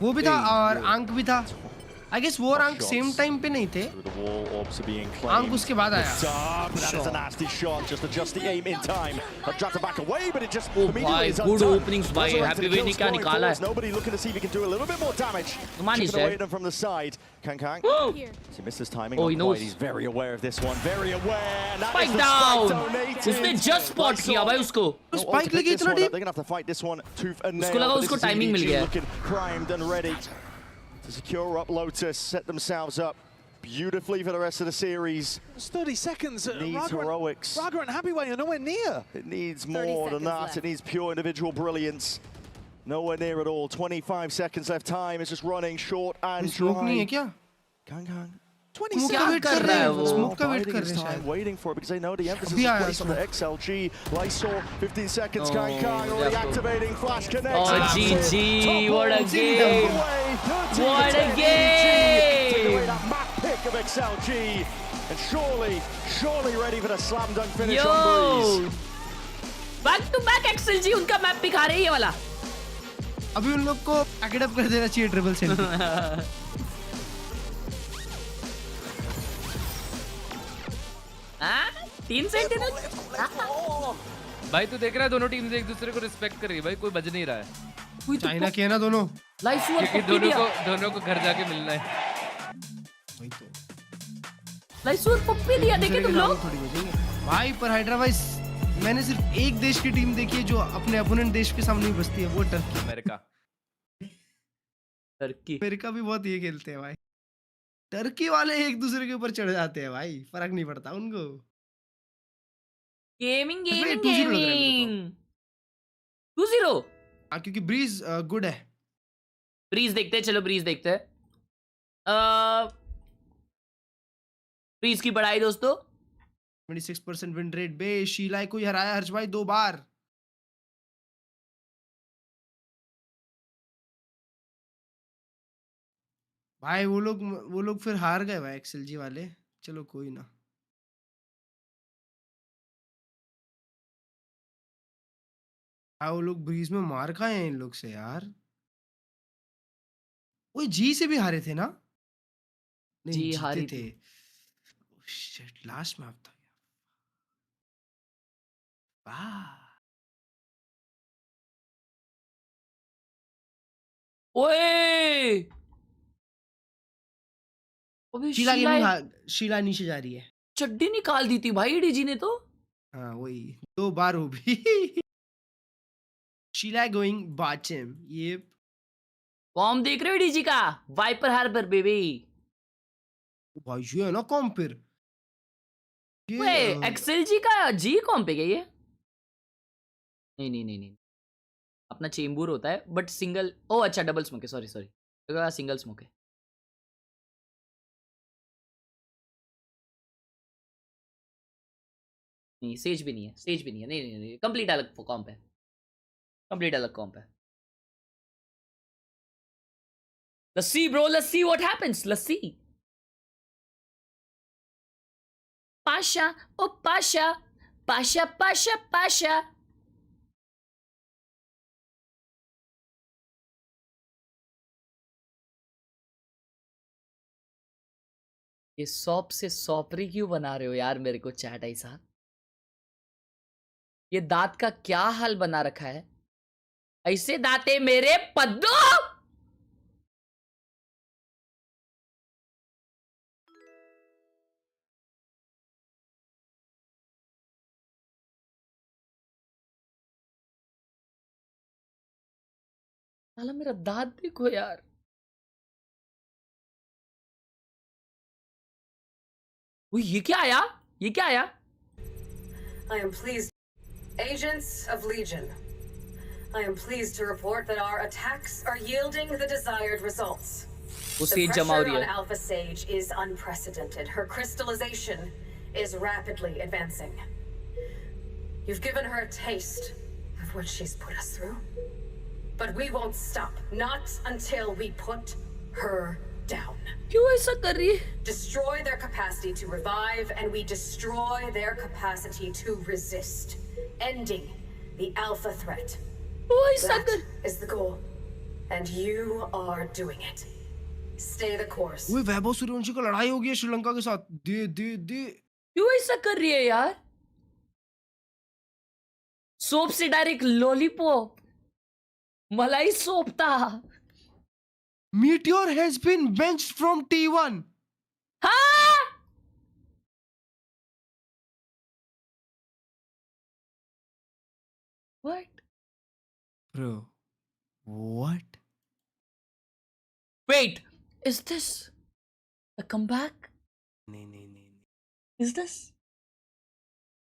वो भी था और अंक भी था I guess वो और अंक सेम टाइम पे नहीं थे अंक उसके बाद आया That is a nasty shot, just adjust the aim in time. Dragged back away, but it just भाई गुड ओपनिंग्स भाई हैप्पी वे ने क्या निकाला है Nobody looking to see if he can do a little bit more damage. Manish Chipping away at him from the side. Kang. He missed his timing. Oh, he knows. He's very aware of this one. Very aware. Spike down. उसने just spot किया भाई उसको. Spike लगी इतना deep. They're gonna have to fight this one tooth and nail. उसको लगा उसको timing मिल गया. Looking primed and ready to secure up Lotus, set themselves up beautifully for the rest of the series. It's 30 seconds. Needs heroics. Raga and Happyway are nowhere near. It needs more than that. Left. It needs pure individual brilliance. Nowhere near at all. 25 seconds left. Time is just running short and dry. Smoke नहीं है क्या? Kang. 20 seconds. क्या कर रहा है वो? Smoke का wait कर रहे हैं शायद. Waiting for it because they know the emphasis is placed on the XLG. Lysol, 15 seconds. Kang already activating. Flash connect. Oh, GG! What a game! What a game! Take away that map pick of XLG, and surely ready for the slam dunk finish on Breeze. Back to back XLG उनका map पिखा रही है ये वाला. अभी उन लोग को packet up कर देना चाहिए ट्रिपल सेंटर. हाँ 3 सेंटिनल. भाई तू देख रहा है दोनों टीम्स एक दूसरे को रिस्पेक्ट कर रही है भाई कोई बज नहीं रहा है. चाइना के ना दोनों. दोनों को घर जाके मिलना है. लाइसूर पप्पी दिया देखे तुम लोग. भाई पर हैदराबाद मैंने सिर्फ एक देश की टीम देखी है जो अपने अपोनेंट देश के सामने ही बसती है वो टर्की. अमेरिका भी बहुत ये खेलते हैं भाई. टर्की वाले एक दूसरे के ऊपर चढ़ जाते हैं भाई फर्क नहीं पड़ता उनको. गेमिंग 2-0 क्योंकि ब्रीज गुड है. ब्रीज देखते हैं. चलो ब्रीज देखते हैं. ब्रीज की बढ़ाई दोस्तों 26% विन रेट बे. शीलाई को हराया हर्ष भाई 2 बार. भाई वो लोग फिर हार गए भाई XLG वाले. चलो कोई ना. वो लोग ब्रीज में मार खाए हैं इन लोग से यार. वो जी से भी हारे थे ना. नहीं जी हारी थे. शिट लास्ट मैप था. ओए शीला नीचे जा रही है. चड्डी निकाल दी थी भाई EDG ने तो. हाँ वही 2 बार हो भी. Sheila going bottom. ये कॉम देख रहे हो EDG का. Viper Harbor baby. भाई ये है ना कॉम फिर. XLG का जी कॉम पे गई है. नहीं अपना चेंबूर होता है बट सिंगल. ओ अच्छा डबल स्मोक है. सॉरी सिंगल स्मोक है. नहीं सेज भी नहीं है. नहीं कंप्लीट अलग कॉम्प है. Let's see bro, let's see what happens. Let's see. Pasha, oh Pasha. ये सॉप से सॉपरी क्यों बना रहे हो यार मेरे को चैट ऐसा. ये दांत का क्या हाल बना रखा है. ऐसे दांते मेरे पद्दो. साला मेरा दांत देखो यार. ये क्या आया? I am pleased. Agents of Legion, I am pleased to report that our attacks are yielding the desired results. The pressure on Alpha Sage is unprecedented. Her crystallization is rapidly advancing. You've given her a taste of what she's put us through. But we won't stop. Not until we put her down. क्यों ऐसा कर रही है? Destroy their capacity to revive, and we destroy their capacity to resist, ending the alpha threat. That is the goal, and you are doing it. Stay the course. वो वैभव सूर्यवंशी का लड़ाई हो गई है श्रीलंका के साथ। दे दे दे। क्यों ऐसा कर रही है यार? सोप से डायरेक्ट लॉलीपॉप, मलाई सोपता। Meteor has been benched from T1. हाँ? What? Bro, what? Wait, is this a comeback? नहीं। Is this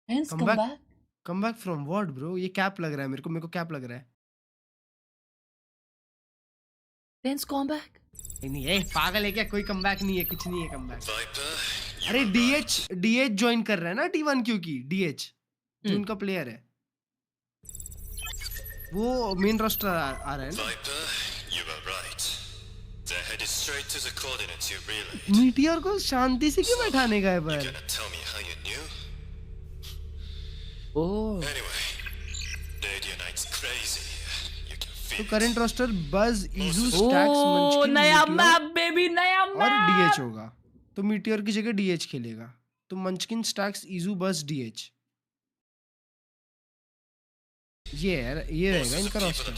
Hence comeback? Comeback from what, bro? ये कैप लग रहा है मेरे को कैप लग रहा है। Hence comeback? नहीं, पागल है क्या? कोई कमबैक नहीं है, कुछ नहीं है कमबैक। अरे डीएच ज्वाइन कर रहा है ना T1 क्योंकि डीएच जो उनका प्लेयर है वो मेन रोस्टर आ रहा है ना। मीटियर को शांति से क्यों बैठाने का है पर? ओह तो करंट रोस्टर बज, इजू, स्टैक्स, मंचकिन, नया मैप बेबी, नया मैप और डीएच होगा। तो मीटियर की जगह डीएच खेलेगा। तो मंचकिन, स्टैक्स, इजू, बज, डीएच ये रहेगा इनका रोस्टर।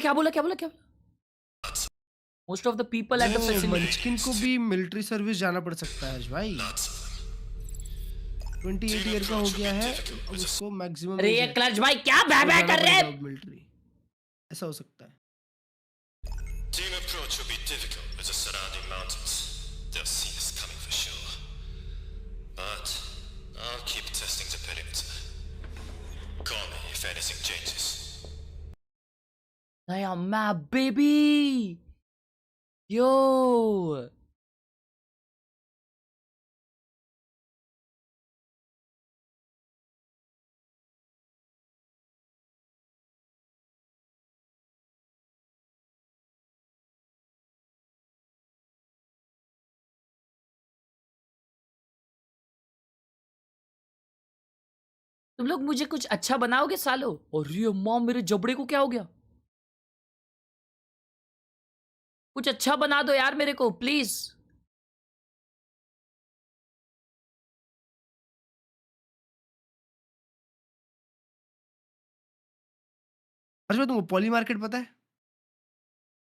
क्या बोला? Most of the people at the facility. मंचकिन को भी मिलिट्री सर्विस जाना पड़ सकता है भाई। 28 ईयर का हो गया है, उसको मैक्सिमम। अरे ये क्लच भाई क्या बहबह कर रहे हैं? मिलिट्री ऐसा हो सकता है। Team approach will be difficult with the surrounding mountains. They'll see us coming for sure. But I'll keep testing the perimeter. Call me if anything changes. नया मैप बेबी, यो तुम लोग मुझे कुछ अच्छा बनाओगे सालो? और ये मॉम, मेरे जबड़े को क्या हो गया? कुछ अच्छा बना दो यार मेरे को प्लीज। अच्छा तुमको पॉली मार्केट पता है?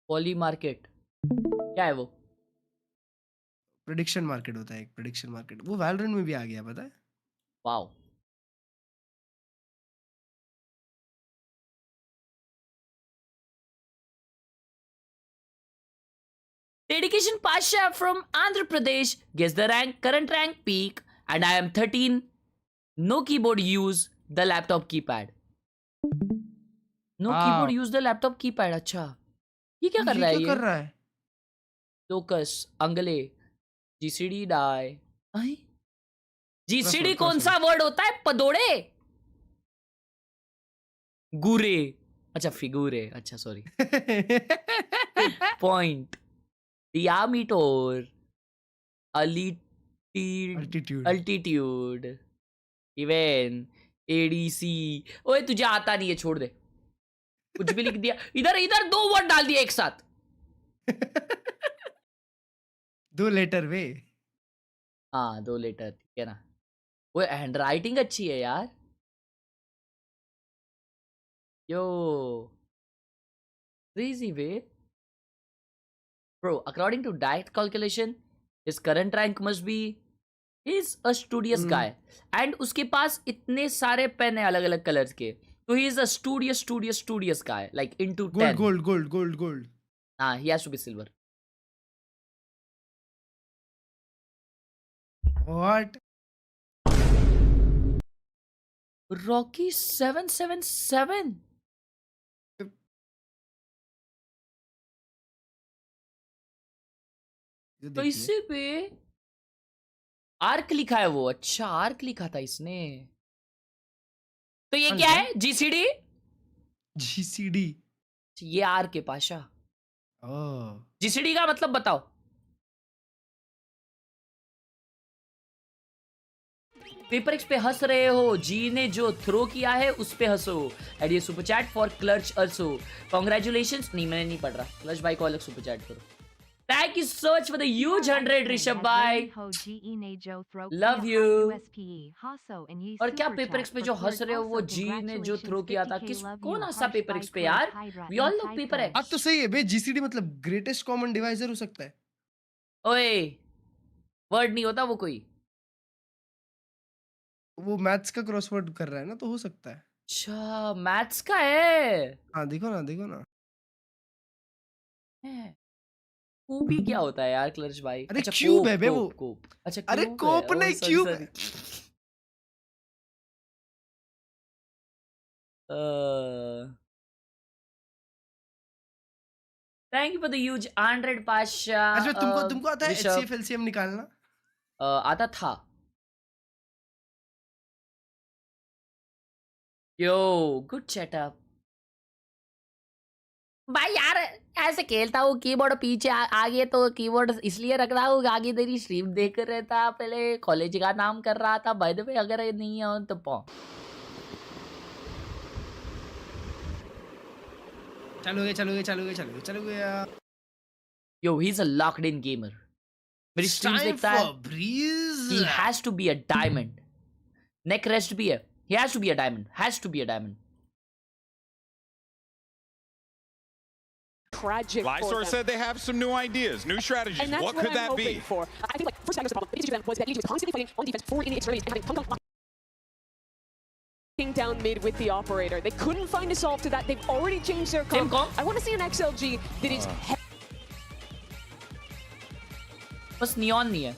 पॉली मार्केट क्या है वो? प्रेडिक्शन मार्केट होता है एक, प्रेडिक्शन मार्केट। वो वैलोरेंट में भी आ गया, पता है? Wow. Dedication Pasha from Andhra Pradesh gets the current rank peak, and I am 13. No keyboard, use the laptop keypad. No keyboard, use the laptop keypad. अच्छा, ये क्या कर रहा है? क्या कर रहा है? Locus, अंगले, GCD die. GCD कौन सा वर्ड होता है? पदोड़े, गुरे, अच्छा फिगूरे, अच्छा sorry. Point. Diameter, altitude, even ADC। ओए तुझे आता नहीं है, छोड़ दे। कुछ भी लिख दिया, इधर 2 वर्ड डाल दिया एक साथ। 2 लेटर वे। हाँ 2 लेटर, ठीक है ना? वो हैंड राइटिंग अच्छी है यार। यो crazy way. Bro, according to diet calculation, his current rank must be, he's a studious guy, and उसके पास इतने सारे पेन है अलग अलग कलर्स के, तो he is a studious guy, like into 10. Gold. हाँ, he has to be silver. What? Rocky 777. तो इससे पे आर्क लिखा है वो। अच्छा, आर्क लिखा था इसने। तो ये क्या है? GCD ये आर के पाशा। जीसीडी का मतलब बताओ। पेपर एक्स पे हंस रहे हो, जी ने जो थ्रो किया है उस पे हंसो। Audio super chat for clutch also. Congratulations. नहीं, मैंने नहीं पढ़ रहा। क्लच भाई को अलग सुपर चैट करो। Thank you so much for the huge 100 Rishabh भाई। Love you। और क्या पेपर एक्स पे जो हंस रहे हो वो जी ने जो थ्रो किया था, किस कौन हंसा पेपर एक्स पे यार? We all love paper x. अब तो सही है बे, जीसीडी मतलब ग्रेटेस्ट कॉमन डिवाइजर हो सकता है। ओए वर्ड नहीं होता वो कोई। वो मैथ्स का क्रॉसवर्ड कर रहा है ना, तो हो सकता है। अच्छा मैथ्स का है। हाँ देखो ना, देखो ना। भी क्या होता है यार क्लच भाई? अरे अच्छा, क्यूब है बे वो। कोप। अच्छा अरे कोप नहीं, क्यूब है। Thank you for the huge 100 Pasha. अच्छा तुमको आता है एचसीएफ एलसीएम निकालना? आता था। यो गुड सेटअप भाई यार। ऐसे खेलता हूँ कीबोर्ड पीछे आगे, तो कीबोर्ड इसलिए रख रहा हूँ आगे तेरी स्ट्रीम देख रहा था। पहले कॉलेज का नाम कर रहा था। बाय द वे अगर नहीं है तो चलो गया। Yo he is a locked in gamer. मेरी स्ट्रीम देखता है। He has to be a diamond. Neck rest भी है। He has to be a diamond. Has to be a diamond. Tragic. Lysor said they have some new ideas, new strategies. And that's what could that be? For. I think like first time was the problem. The issue then was that EDG was constantly fighting on defense forward in the extremities and having Kong down mid with the operator. They couldn't find a solve to that. They've already changed their comp. I want to see an XLG that is बस neon नहीं है।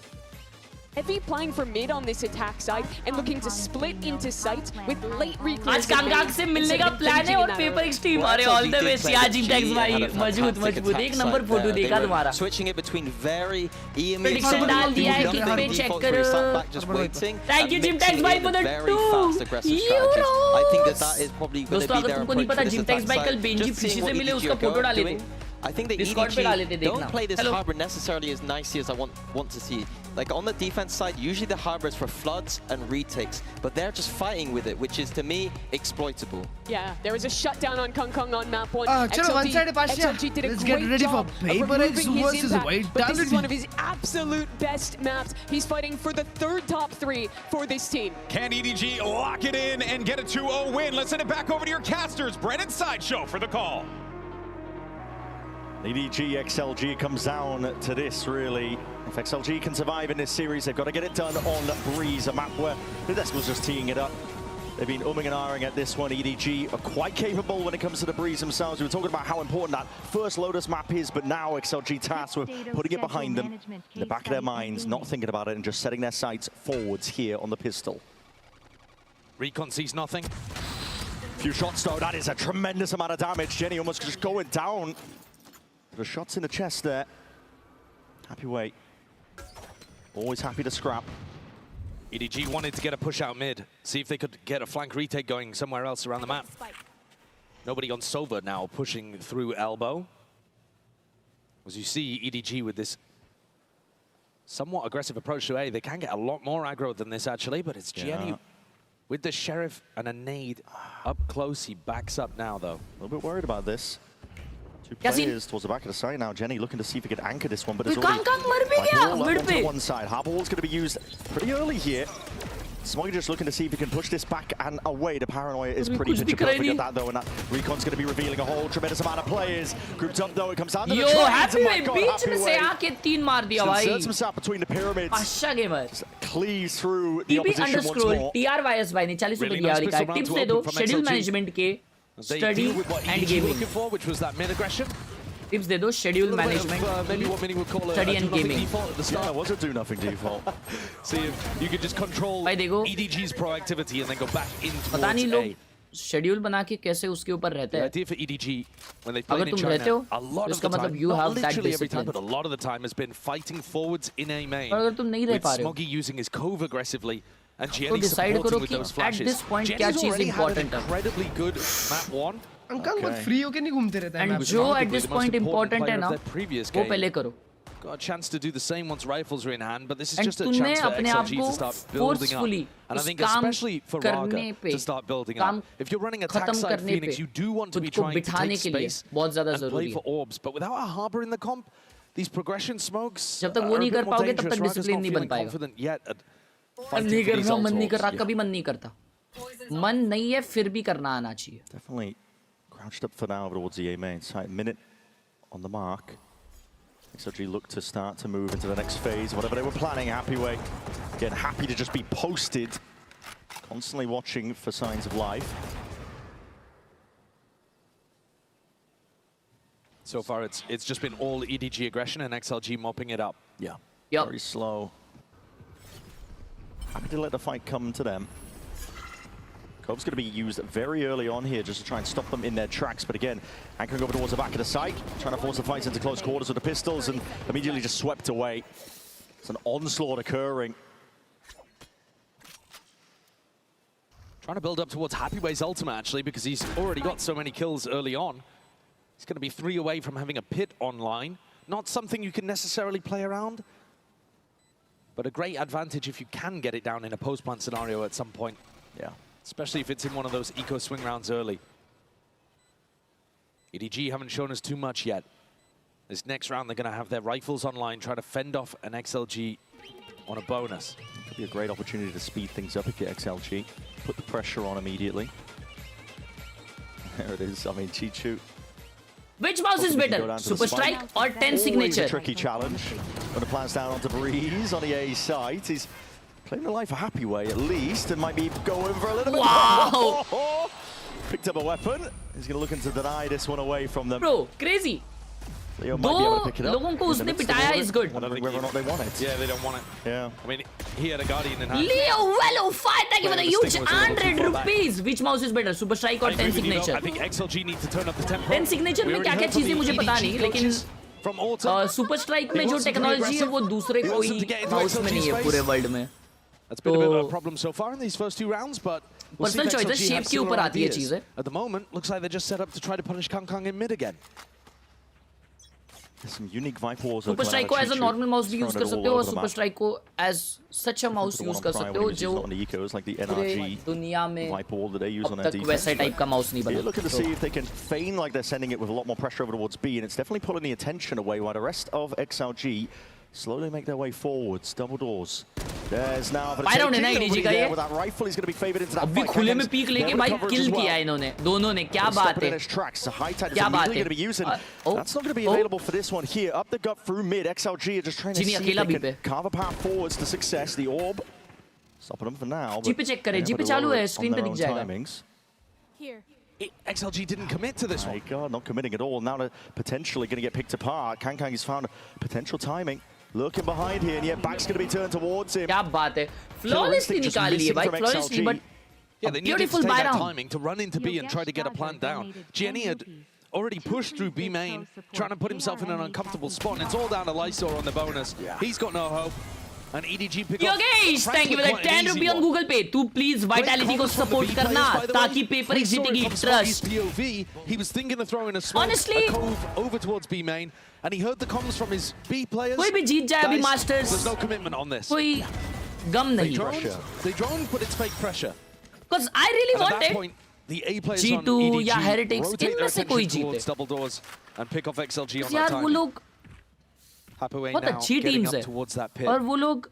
heavy playing for mid on this attack side and looking to split into sites with late reclays. आज कांगाक से मिलने का plan है और paper x team. अरे ऑल द वे सियाजिन टैक्स भाई, मजबूत एक नंबर फोटो देखा तुम्हारा। Switching it between very prediction डाल दिया है कि पे चेक करो। थैंक यू जिम टैक्स भाई for the 2 euro. I think that is probably going to be दोस्तों अगर their तुमको नहीं approach पता to this gym tax attack भाई कल side. बेंजी Just पीछे seeing से what मिले EDG उसका are फोटो डाले थे। doing. I think the Discord पे डाले थे, EDG देखना। don't play this Hello. harbor necessarily as nicely as I want to see. Like on the defense side, usually the harbor is for floods and retakes, but they're just fighting with it, which is to me exploitable. Yeah, there was a shutdown on Kong Kong on map 1. चलो one side pass XLG did a Let's great get ready for job of Paper X removing his versus impact, but this is one of Vitality. his absolute best maps. He's fighting for the third top 3 for this team. Can EDG lock it in and get a 2-0 win? Let's send it back over to your casters. Brennan Sideshow for the call. EDG, XLG comes down to this, really. If XLG can survive in this series, they've got to get it done on Breeze, a map where Hidesco's just teeing it up. They've been umming and ahhing at this one. EDG are quite capable when it comes to the Breeze themselves. We were talking about how important that first Lotus map is, but now XLG tasked with putting it behind them, in the back of their minds, not thinking about it, and just setting their sights forwards here on the pistol. Recon sees nothing. Few shots though, that is a tremendous amount of damage. Jenny almost just going down. The shots in the chest there. Happy wait. Always happy to scrap. EDG wanted to get a push out mid, see if they could get a flank retake going somewhere else around the map. Nobody on Sova now pushing through elbow. As you see, EDG with this somewhat aggressive approach to A, they can get a lot more aggro than this actually, but it's Jenny with the Sheriff and a nade up close. He backs up now though. A little bit worried about this. Two players towards the back of the site now. Jenny looking to see if he could anchor this one, but it's already onto one side. Harbor wall's going to be used pretty early here. Smoggy just looking to see if he can push this back and away. The paranoia is pretty picture perfect at that though, and that Recon's going to be revealing a whole tremendous amount of players. Grouped up though, it comes down to the trades. Happy Way बीच में से आके 3 मार दिया भाई. Inserts himself between the pyramids. अच्छा gamer. Cleaves through the opposition once more. TRYS भाई ने 40 रुपए दिया वाली का. टिप्स दे दो शेड्यूल मैनेजमेंट के. Study and gaming. Looking for, which was that mid aggression. Tips दे दो schedule management. Maybe what many would call study and gaming. Default at the start. Yeah, was a do nothing default. See if you could just control EDG's proactivity and then go back in towards पता नहीं A. लोग schedule बना के कैसे उसके ऊपर रहते हैं. The idea for EDG when they played in तुम रहते China, हो, a lot of the time, you not have that literally every time, discipline. but a lot of the time has been fighting forwards in A main. अगर तुम नहीं रह With पा रहे हो, Smoggy using his cove aggressively and तो Gianni decide supporting करो with कि those at flashes. this point क्या Gianni's cheese already had an important है. incredibly good map 1. अंकल बहुत फ्री होके नहीं घूमते रहता है And मैप जो पे। at this point important है ना, वो पहले करो. Got a chance to do the same once rifles are in hand, but this is And just a तूने chance for अपने आप XLG को to start building up. forcefully And I उस think काम especially for करने Raga पे, to start building काम up. If you're running attack खत्म side करने Phoenix, पे you do want to be खुद को trying to बिठाने take के लिए space बहुत ज़्यादा and play ज़रूरी for है. orbs. But without a harbor in the comp, these progression smokes जब तक वो are a नहीं bit कर more पाओगे तब dangerous. तक Raga's discipline not नहीं बन feeling पाएगा. confident yet at अब fighting नहीं for कर these रहा हूँ, मन नहीं alt कर रहा, orbs. कभी मन नहीं करता. मन नहीं है फिर भी करना आना चाहिए. Definitely crouched up for now towards the A main side. Minute on the mark. XLG look to start to move into the next phase. Whatever they were planning, happy way. Again, happy to just be posted. Constantly watching for signs of life. So far, it's just been all EDG aggression and XLG mopping it up. Yeah. Yep. Very slow. Happy to let the fight come to them. Cove's going to be used very early on here just to try and stop them in their tracks. But again, anchoring over towards the back of the site, trying to force the fights into close quarters with the pistols and immediately just swept away. It's an onslaught occurring. Trying to build up towards Happyway's ultimate, actually, because he's already got so many kills early on. He's going to be 3 away from having a pit online. Not something you can necessarily play around, but a great advantage if you can get it down in a post-plant scenario at some point. Yeah. Especially if it's in one of those eco swing rounds early. EDG haven't shown us too much yet. This next round, they're going to have their rifles online, try to fend off an XLG on a bonus. Could be a great opportunity to speed things up if you're XLG. Put the pressure on immediately. There it is. I mean, Chichu. Which mouse is better, Super Strike or 10 Signature? A tricky challenge. When the plan's down onto Breeze on the A site. He's playing the life a happy way at least, and might be going for a little bit. Wow! Picked up a weapon. He's going to look to deny this one away from them. Bro, crazy. Leo might be able to pick it up. लोगों को उसने पिटाया is good. Wondering whether or not they want it. Yeah, they don't want it. Yeah. I mean, he had a Guardian in hand. Leo, well, fine. Thank you for the huge Sting was a little too 100 far rupees. Which mouse is better, Super Strike or 10 Signature? I think XLG needs to turn up the tempo. 10 Signature में क्या क्या चीजें मुझे पता नहीं, लेकिन Super Strike में जो टेक्नोलॉजी है वो दूसरे कोई माउस में नहीं है पूरे वर्ल्ड में. That's been a bit of a problem so far in these first 2 rounds, but we'll Personal choice, shape के ऊपर आती है चीजें. At the moment, looks like they're just set up to try to punish Kang Kang in mid again. There's some unique Viper wars. Super Strike को as a normal mouse भी use कर सकते हो और Super Strike को as such a mouse use कर सकते हो जो पूरे दुनिया में अब तक वैसा टाइप का mouse नहीं बना. Looking to see if they can feign like they're sending it with a lot more pressure over towards B, and it's definitely pulling the attention away while the rest of XLG slowly make their way forwards. Double doors. There's now the Pyro ने ना EDG का ये with that rifle. He's going to be favored into that अभी fight. खुले में peak लेके भाई किल किया इन्होंने दोनों ने. क्या बात है, क्या बात है. That's not going to be available for this one here. Up the gut through mid. XLG are just trying to see if they can carve a path forwards to success. The orb stopping them for now. जी पे check करें, जी पे चालू है, screen पे दिख जाएगा. Here. XLG didn't commit to this one. My God, not committing at all. Now they're potentially going to get picked apart. Kang Kang has found potential timing. Looking behind here, and yet back's going to be turned towards him. क्या बात है, flawlessly निकाल लिए भाई, flawlessly, but yeah, they needed to take that timing to run into B and try to get a plant down. Gianni had already pushed through B main, trying to put himself in an uncomfortable spot, and it's all down to Lysor on the bonus. He's got no hope. And EDG pick up. Yogesh, thank you for that 10 rupees on Google Pay. तू please Vitality को support करना ताकि PRX जीतेगी. Trust. He was thinking of throwing a smoke, Honestly, a cove over towards B main, and he heard the comms from his B players. कोई भी जीत जाए अभी Masters. There's no commitment on this. कोई गम नहीं. They drone, but it's fake pressure. Because I really want at that it. point, the A players G2 on EDG या Heretics rotate इनमें their से कोई attention towards जीते. double doors and pick off XLG on यार that वो time. लोग Happaway बहुत now अच्छी getting टीम्स up है towards that pit. और वो लोग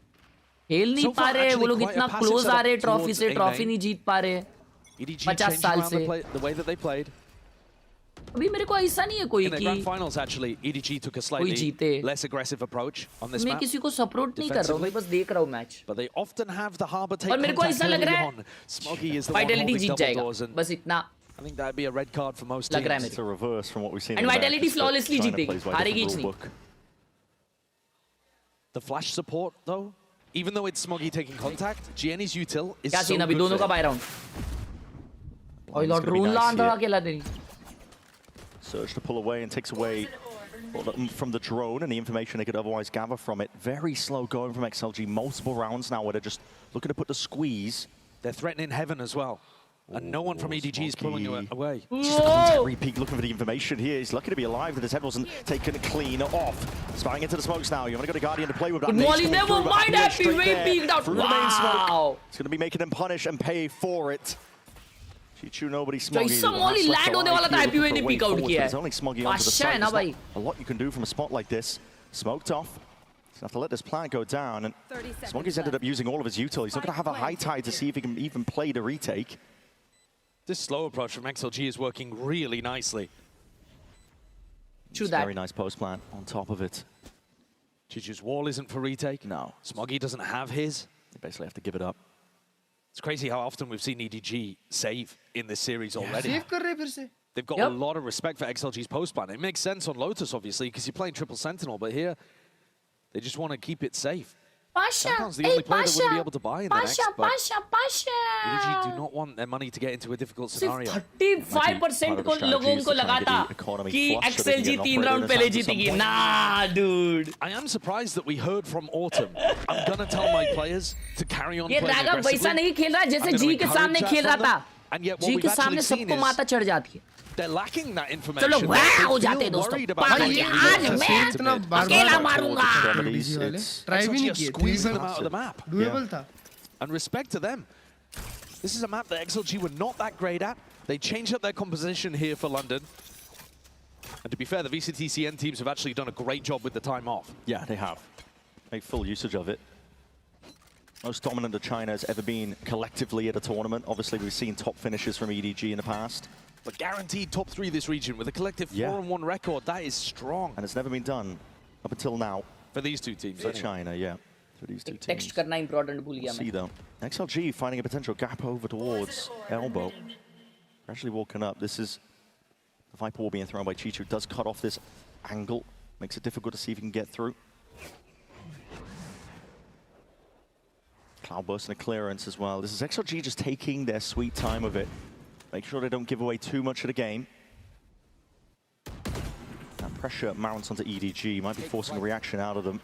खेल नहीं पा रहे, वो लोग इतना क्लोज आ रहे ट्रॉफी से, ट्रॉफी नहीं जीत पा रहे 50 साल से. The way that they played. अभी मेरे को ऐसा नहीं है कोई In the कि grand finals, actually, EDG took a slightly जीते. less aggressive approach on this मैं map. किसी को सपोर्ट नहीं कर रहा हूँ, मैं बस देख रहा हूँ match. But they often have the harbor take और मेरे को ऐसा लग रहा है Smoggy is the one Vitality holding Jeet double जाएगा, doors, and बस इतना I think that'd be a red card for most लग रहा है teams. मेरे It's a reverse from what we've seen. And Vitality flawlessly जीतेगी, हारेगी नहीं. The flash support, though, even though it's Smoggy taking contact, Gianni's util is क्या so scene अभी good दोनों for का बाय him. राउंड. और Lord rule ला अंदर आके ला देनी. Surge to pull away and takes away from the drone and the information they could otherwise gather from it. Very slow going from XLG. Multiple rounds now where they're just looking to put the squeeze. They're threatening heaven as well. And no one from EDG is pulling away. Repeat looking for the information here. He's lucky to be alive that his head wasn't taken clean off. Spying into the smokes now. You've only got a Guardian to play with. Molly never mind Happy Wave peeked out. Wow. It's going to be making him punish and pay for it. Chichu, nobody Smoggy. इससे Molly land होने वाला था Happy Wave ने peek out किया There's only Smoggy onto the side. There's a lot you can do from a spot like this. Smoked off. He's going to have to let this plant go down. And Smoggy's ended up using all of his util. He's not going to have a high tide to see if he can even play the retake. This slow approach from XLG is working really nicely. Very nice post plant on top of it. Chichu's wall isn't for retake. No. Smoggy doesn't have his. They basically have to give it up. It's crazy how often we've seen EDG save in this series already. Save कर रहे फिर से. They've got a lot of respect for XLG's post plan. It makes sense on Lotus, obviously, because you're playing Triple Sentinel, but here, they just want to keep it safe. Pasha, the only player that wouldn't be able to buy in the next, but Pasha. EDG do not want their money to get into a difficult scenario. 35% को लोगों को लगा था कि XLG 3 round पहले जीतेगी. Nah, dude. I am surprised that we heard from Autumn. I'm gonna tell my players to carry on ये playing Raghav वैसा नहीं खेल रहा जैसे जी के सामने खेल रहा था. जी के सामने सबको माता चढ़ जाती है. They're lacking that information. चलो वाह हो जाते हैं दोस्तों. आज मैं अकेला मारूंगा. Try भी नहीं किए. Squeezing them out of the map. Doable था. And respect to them. This is a map that XLG were not that great at. They changed up their composition here for London. And to be fair, the VCT teams have actually done a great job with the time off. Yeah, they have. Make full usage of it. Most dominant that China has ever been collectively at a tournament. Obviously, we've seen top finishes from EDG in the past. But guaranteed top 3 this region with a collective 4-1 record. That is strong. And it's never been done up until now. For these two teams. For China, yeah. For these two teams. Text करना important भूल गया मैं. See though, XLG finding a potential gap over towards elbow. Actually walking up. This is the Viper wall being thrown by Chichu. Does cut off this angle. Makes it difficult to see if he can get through. Cloudburst and a clearance as well. This is XLG just taking their sweet time with it. Make sure they don't give away too much of the game. That pressure mounts onto EDG. Might be forcing a reaction out of them.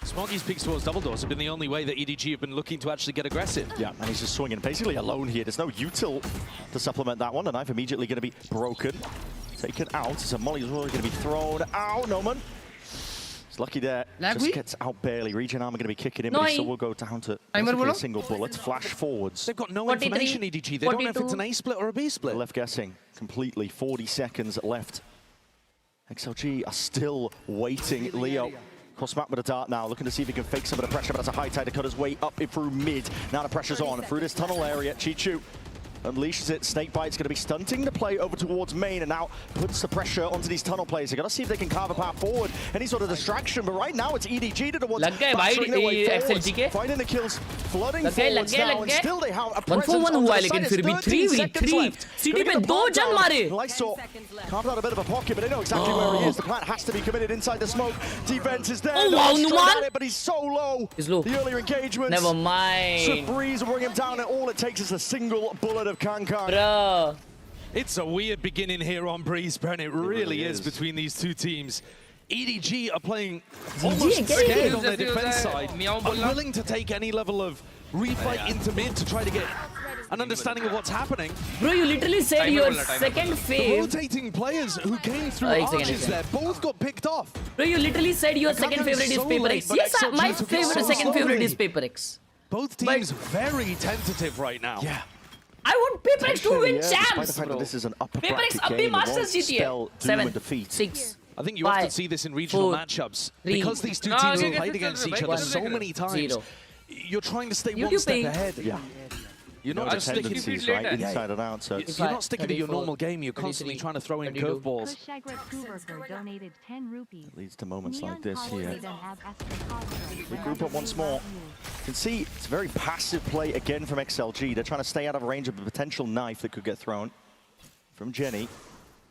Smoggy's peaks towards double doors have been the only way that EDG have been looking to actually get aggressive. Yeah, and he's just swinging basically alone here. There's no util to supplement that one. The knife immediately going to be broken. Taken out. So Molly's really going to be thrown out. Noman. He's lucky there. Just gets out barely. Regen armor going to be kicking in, but he still will go down to a single bullet. Flash forwards. They've got no information, EDG. They don't know if it's an A split or a B split. They're left guessing completely. 40 seconds left. XLG are still waiting. Leo cross map with a dart now, looking to see if he can fake some of the pressure, but that's a high tide to cut his way up in through mid. Now the pressure's on through this tunnel area. Chichu unleashes it. Snakebite's going to be stunting the play over towards main, and now puts the pressure onto these tunnel players. They've got to see if they can carve a path forward. Any sort of distraction, but right now it's EDG to the ones battering their way forwards. Finding the kills, flooding forwards now, and still they have a presence on the side. It's 13 seconds left. City पे 2 जन मारे. Lysor carved out a bit of a pocket, but they know exactly where he is. The plant has to be committed inside the smoke. Defense is there. Oh wow, Numan! But he's so low. He's low. The earlier engagements. Never mind. So Breeze will bring him down, and all it takes is a single bullet of Kankan. Bro. It's a weird beginning here on Breeze, Bren. It really is between these two teams. EDG are playing almost scared on their defense side, unwilling to take any level of refight into mid to try to get an understanding of what's happening. Bro, you literally said your second The fave. rotating players who came through arches there both got picked off. Bro, you literally said your second favorite is Paper X. Yes, my second favorite is Paper X. Both teams very tentative right now. Yeah. I want Paper X to win champs, bro. This is an upper Paper X bracket abhi game. Masters जीती है. 7, defeat. 6. I think you often see this in regional matchups. Because these two teams have played against each other so many times, you're trying to stay one step ahead. Yeah. You're not just sticking right inside and out. So you're not sticking to your normal game. You're constantly trying to throw in curveballs. It leads to moments like this here. We group up once more. You can see it's very passive play again from XLG. They're trying to stay out of range of a potential knife that could get thrown from Jenny.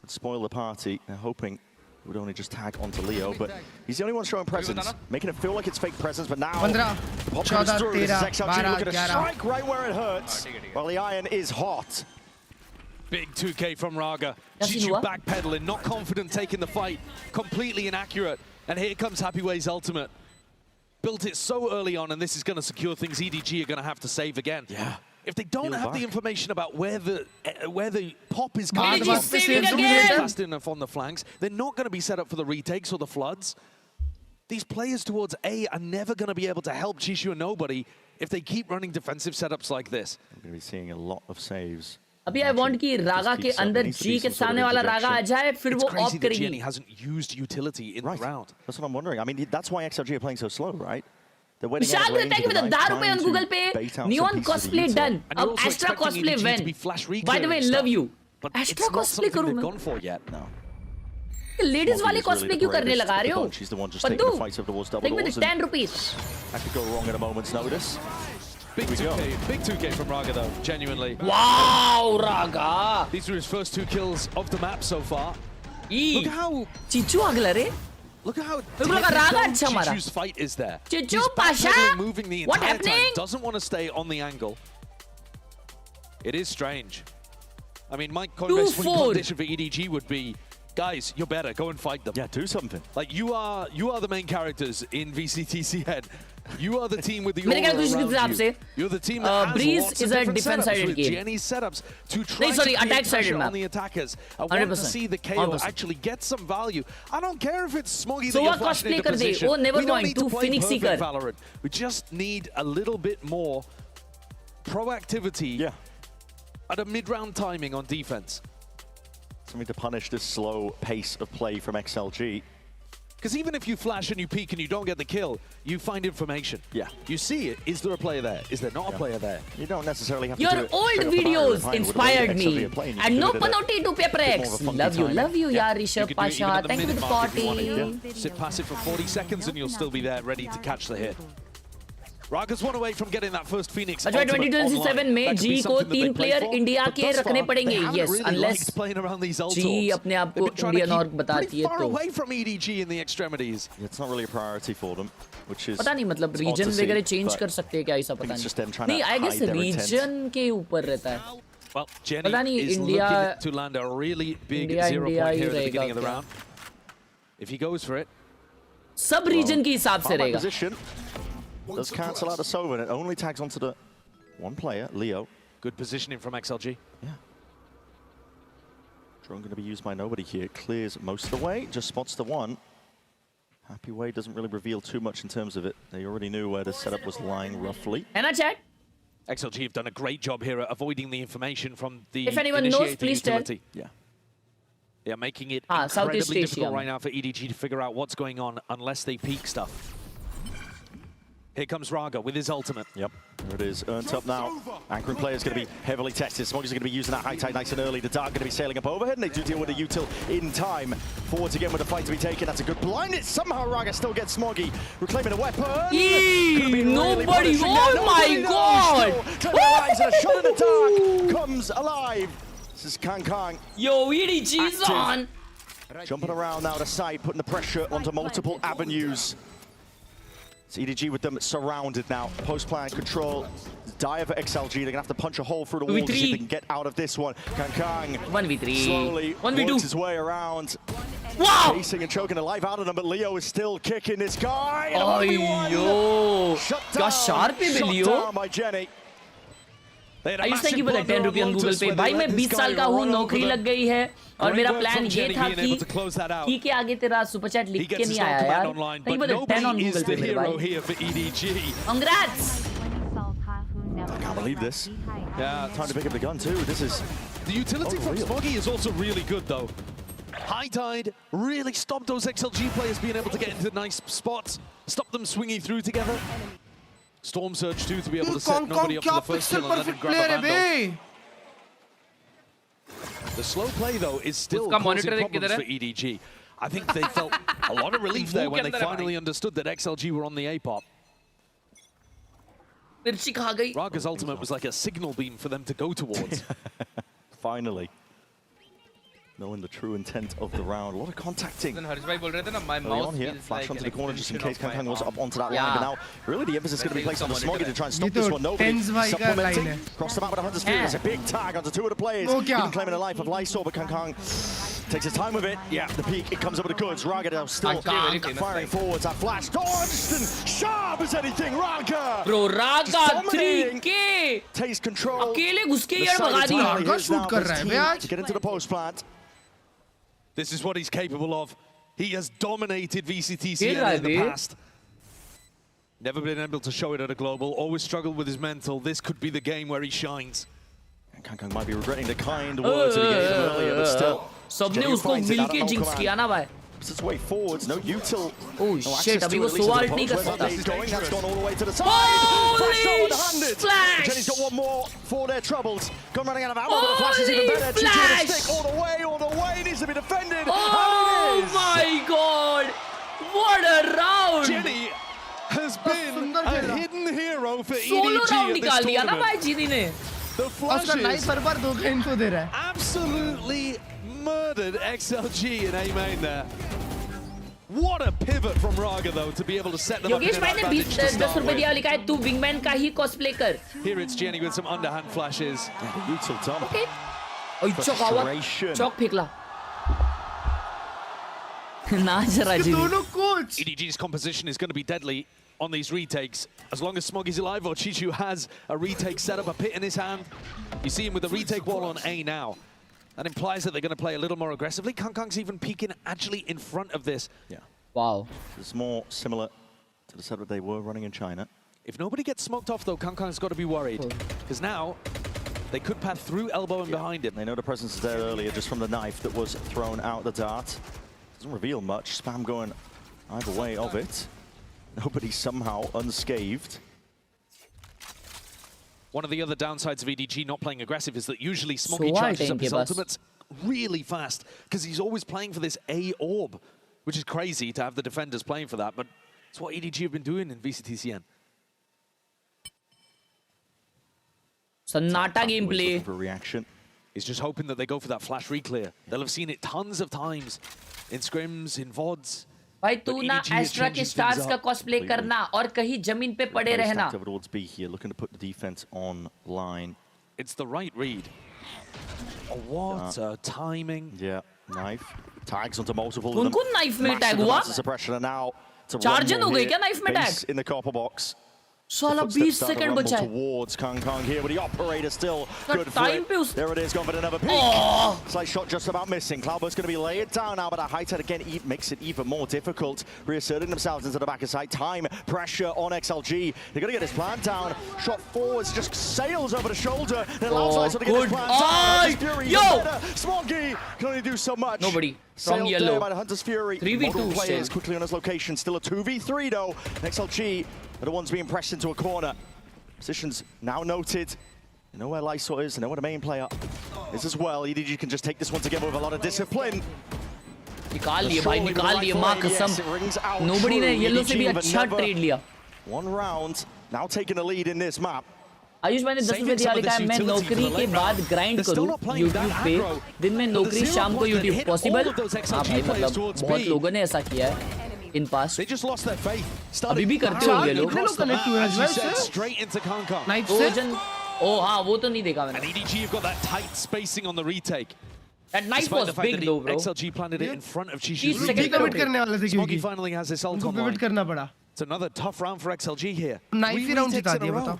Would spoil the party. They're hoping it would only just tag onto Leo, but he's the only one showing presence, making it feel like it's fake presence, but now the pop comes through. This is XLG looking to strike right where it hurts, while the iron is hot. Big 2K from Raga. Chichu backpedaling, not confident taking the fight, completely inaccurate. And here comes Happy Way's ultimate. Built it so early on, and this is going to secure things. EDG are going to have to save again. Yeah. if they don't have the information about where the pop is coming from, fast enough on the flanks, they're not going to be set up for the retakes or the floods. These players towards A are never going to be able to help Chishu and nobody if they keep running defensive setups like this. We're going to be seeing a lot of saves. अभी I want कि रागा के अंदर G के सामने वाला रागा आ जाए, फिर वो ऑफ करेगी. Jenny hasn't used utility in the round. That's what I'm wondering. I mean, that's why XLG are playing so slow, right? विशाल को thank you for the 10 रुपए on Google Pay. Neon cosplay done. अब Astra cosplay when? By the way, love you. Astra cosplay करूँ मैं? Gone for yet? No. Ladies वाले cosplay क्यों करने लगा रहे हो? She's the one just taking the fights over towards double doors. Take me the 10 rupees. That could go wrong at a moment's notice. Big 2K from Raga though, genuinely. Wow, Raga! These were his first 2 kills of the map so far. Look how Chichu agla re. Look at how Raga Chichu's fight is there. Chichu He's Pasha, moving the what entire happening? time, doesn't want to stay on the angle. It is strange. I mean, my recommendation for EDG would be, guys, you're better. Go and fight them. Yeah, do something. Like you are the main characters in VCTCN. You are the team with the aura around you. You're the team that has Breeze lots is of a different defense-sided setups with game. Jenny's setups to try to create pressure on the attackers. I want to see the KO actually get some value. I don't care if it's Smoggy that you're flashing into position. We don't need to play perfect Valorant. We just need a little bit more proactivity at a mid-round timing on defense. Something to punish this slow pace of play from XLG. Because even if you flash and you peek and you don't get the kill, you find information. Yeah. You see it. Is there a player there? Is there not a player there? You don't necessarily have to Your old videos inspired me. And no penalty to PRX. Love you, yeah, Rishabh Pasha. Thank you for the party. Sit passive for 40 seconds and you'll still be there ready to catch the hit. Raga's one away from getting that first Phoenix. अच्छा 2027 में G को 3 player India के रखने पड़ेंगे. Yes, unless G अपने आप को Indian और बताती है तो. Far away from EDG in the extremities. It's not really a priority for them, which is. पता नहीं मतलब region वगैरह change कर सकते हैं क्या ऐसा पता नहीं. नहीं, I guess region के ऊपर रहता है. Well, Jenny is looking to land a really big 0 point here at the beginning of the round. If he goes for it. सब region के हिसाब से रहेगा. Does cancel out a Sova and it only tags onto the one player, Leo. Good positioning from XLG. Yeah. Drone going to be used by nobody here. Clears most of the way, just spots the one. Happy Way doesn't really reveal too much in terms of it. They already knew where the setup was lying roughly. And I chat. XLG have done a great job here at avoiding the information from the if anyone knows, please utility. Tell. Yeah. They're making it incredibly difficult right now for EDG to figure out what's going on unless they peek stuff. Here comes Raga with his ultimate. Yep, there it is, earned up now. Anchoring player is going to be heavily tested. Smoggy's going to be using that high tide nice and early. The Dark going to be sailing up overhead, and they do deal with the util in time. Forwards again with the fight to be taken. That's a good blind. It's somehow Raga still gets Smoggy, reclaiming a weapon. Nobody, oh my god! A shot in the Dark comes alive. This is Kang. Yo, EDG's on. Jumping around now to side, putting the pressure onto multiple avenues. It's EDG with them surrounded now. Post-plan control. Dire for XLG. They're going to have to punch a hole through the wall to see if they can get out of this one. Kang 1v3. slowly 1v2. works his way around. Wow! Chasing and choking the life out of them, but Leo is still kicking this guy. Oh, yo! Shut down by Jenny. Ayush thank you for the 10 रुपए on Google पे. भाई मैं 20 साल का हूँ, नौकरी लग गई है और मेरा प्लान ये था कि के आगे तेरा सुपर चैट लिख के नहीं आया यार. Thank you for the 10 on Google पे मेरे भाई. Congrats. I can't believe this. Yeah, time to pick up the gun too. This is the utility from Smoggy is also really good though. High tide really stopped those XLG players being able to get into nice spots, stop them swinging through together. Storm Surge 2 to be able to set nobody up for the first kill and let him grab a vandal. The slow play though is still causing problems for EDG. I think they felt a lot of relief there when they finally understood that XLG were on the A-pop. Raga's ultimate was like a signal beam for them to go towards. Finally. Knowing the true intent of the round. A lot of contacting. My mouse here. Flash onto the corner just in case Kang was up onto that line. But now, really, the emphasis is going to be placed on the Smoggy to try and stop this one. Nobody supplementing. Cross the map with a Hunter's Fury. There's a big tag onto two of the players. Even claiming the life of Lysor, but Kang Takes his time with it. Yeah, the peak, it comes up with the goods. Raga still firing forwards. That flash dodged and sharp as anything. Raga! Bro, Raga 3K! Takes control. अकेले घुस के यार भगा दिया. Raga shoot कर रहा है बे आज. To get into the post plant. This is what he's capable of. He has dominated VCT in the past. Never been able to show it at a global. Always struggled with his mental. This could be the game where he shines. And Kang might be regretting the kind words that he gave him earlier, but still. सबने उसको मिलके jinx किया ना भाई. It's its way forwards, no util. Oh shit, अभी वो salt नहीं कर सकता. That's gone all the way to the side. Holy flash! Jenny's got one more for their troubles. Gone running out of ammo, but the flash is even better. GG with a stick all the way, needs to be defended. Oh my god! What a round! Jenny has been a hidden hero for Solo EDG round at this निकाल दिया ना भाई tournament. जीनी ने. The flashes पर धोखा इनको दे रहा है. absolutely murdered XLG in A main there. What a pivot from Raga though to be able to set them up in Yogesh an भाई ने advantage to 10 start रुपए दिया with. लिखा है तू विंगमैन का ही कॉस्प्ले कर. Here it's Jenny with some underhand flashes. Util Tom. Okay. ओए चौक आवा. चौक फेंकला. ना जरा जी. दोनों coach. EDG's composition is going to be deadly on these retakes. As long as Smoggy's alive or Chichu has a retake set up, a pit in his hand. You see him with the retake wall on A now. That implies that they're going to play a little more aggressively. Kang's even peeking actually in front of this. Yeah. Wow. It's more similar to the setup they were running in China. If nobody gets smoked off though, Kang's got to be worried. Because now they could path through elbow and behind him. They know the presence is there earlier just from the knife that was thrown out the dart. Doesn't reveal much. Spam going either way of it. Nobody somehow unscathed. One of the other downsides of EDG not playing aggressive is that usually Smoggy So charges up his boss. ultimates really fast because he's always playing for this A orb, which is crazy to have the defenders playing for that, but it's what EDG have been doing in VCTCN. सन्नाटा game play. For reaction. He's just hoping that they go for that flash reclear. They'll have seen it tons of times in scrims, in VODs. भाई तू ना extra के stars का cosplay करना और कहीं जमीन पे पड़े रहना. Towards B here, looking to put the defense on line. It's the right read. Oh, what timing. Yeah, knife. Tags onto multiple. उनको knife में tag हुआ? Suppression and now to Charge हो गई क्या knife में tag? In the copper box. साला 20 second बचा है. Towards Kang here, but the operator still good for time it. There it is, gone for another peek. Oh. Slight shot just about missing. Cloudburst's going to be laid down now, but a high tide again makes it even more difficult. Reasserting themselves into the back of sight. Time, pressure on XLG. They're going to get his plan down. Shot forwards, just sails over the shoulder. Then allows to get his plan down. Fury, yo! Smoggy can only do so much. Nobody. From Sailed yellow. there by the Hunter's Fury. 3v2 players still. quickly on his location. Still a 2v3 though. XLG are the ones being pressed into a corner. Positions now noted. You know where Lysor is, you know where the main player is as well. EDG can just take this one together with a lot of discipline. निकाल लिए भाई, निकाल लिए माँ कसम. Nobody ने yellow से भी अच्छा ट्रेड लिया. One round, now taking the lead in this map. Ayush भाई ने 10 रुपए दिया लिखा है मैं नौकरी के बाद ग्राइंड करूं YouTube पे. दिन में नौकरी, शाम को YouTube पॉसिबल. हाँ भाई मतलब बहुत लोगों ने ऐसा किया है. In past. They just lost their faith. अभी भी करते होंगे लोग. Straight into Kang. Oh हाँ वो तो नहीं देखा मैंने. And EDG have got that tight spacing on the retake. That knife was big though, bro. XLG planted it in front of Chishu's retake. Smoggy finally has his ult online. करना पड़ा. It's another tough round for XLG here. Knife he round जिता दिया बता.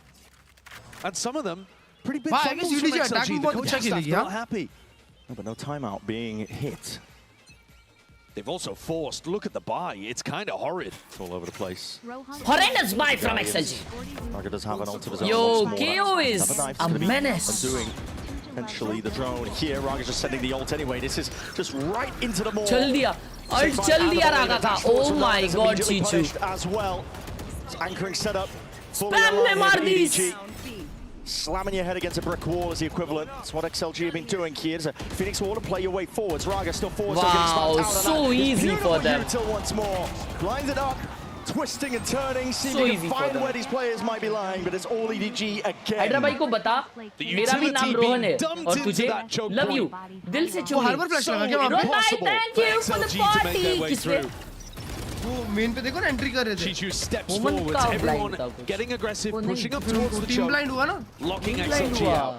And some of them pretty big भाई fumbles from XLG. The coaching staff not happy. No, but no timeout being hit. They've also forced, look at the buy, it's kind of horrid. It's all over the place. Horrendous buy from XLG. Raga does have an ult of his own. Yo, KO is a menace. Potentially the drone here. Raga's just sending the ult anyway. This is just right into the maul. चल दिया. ult चल दिया Raga का. Oh my god, Chichu. As well. It's anchoring setup. Spam में मार दी. Slamming your head against a brick wall is the equivalent. That's what XLG have been doing here. There's a Phoenix wall to play your way forwards. Raga still forward. Wow, so easy for them. Once more. Lines it up. Twisting and turning, seeming to find where these players might be lying, but it's all EDG again. Hydra भाई को बता, मेरा भी नाम रोहन है और तुझे love you दिल से चूमी. हार्बर फ्लैश लगा क्या वहाँ पे? Thank you for the party. किसने? वो मेन पे देखो ना एंट्री कर रहे थे. Chichu steps forward, everyone getting aggressive, pushing up towards the choke, blind हुआ ना? locking XLG out.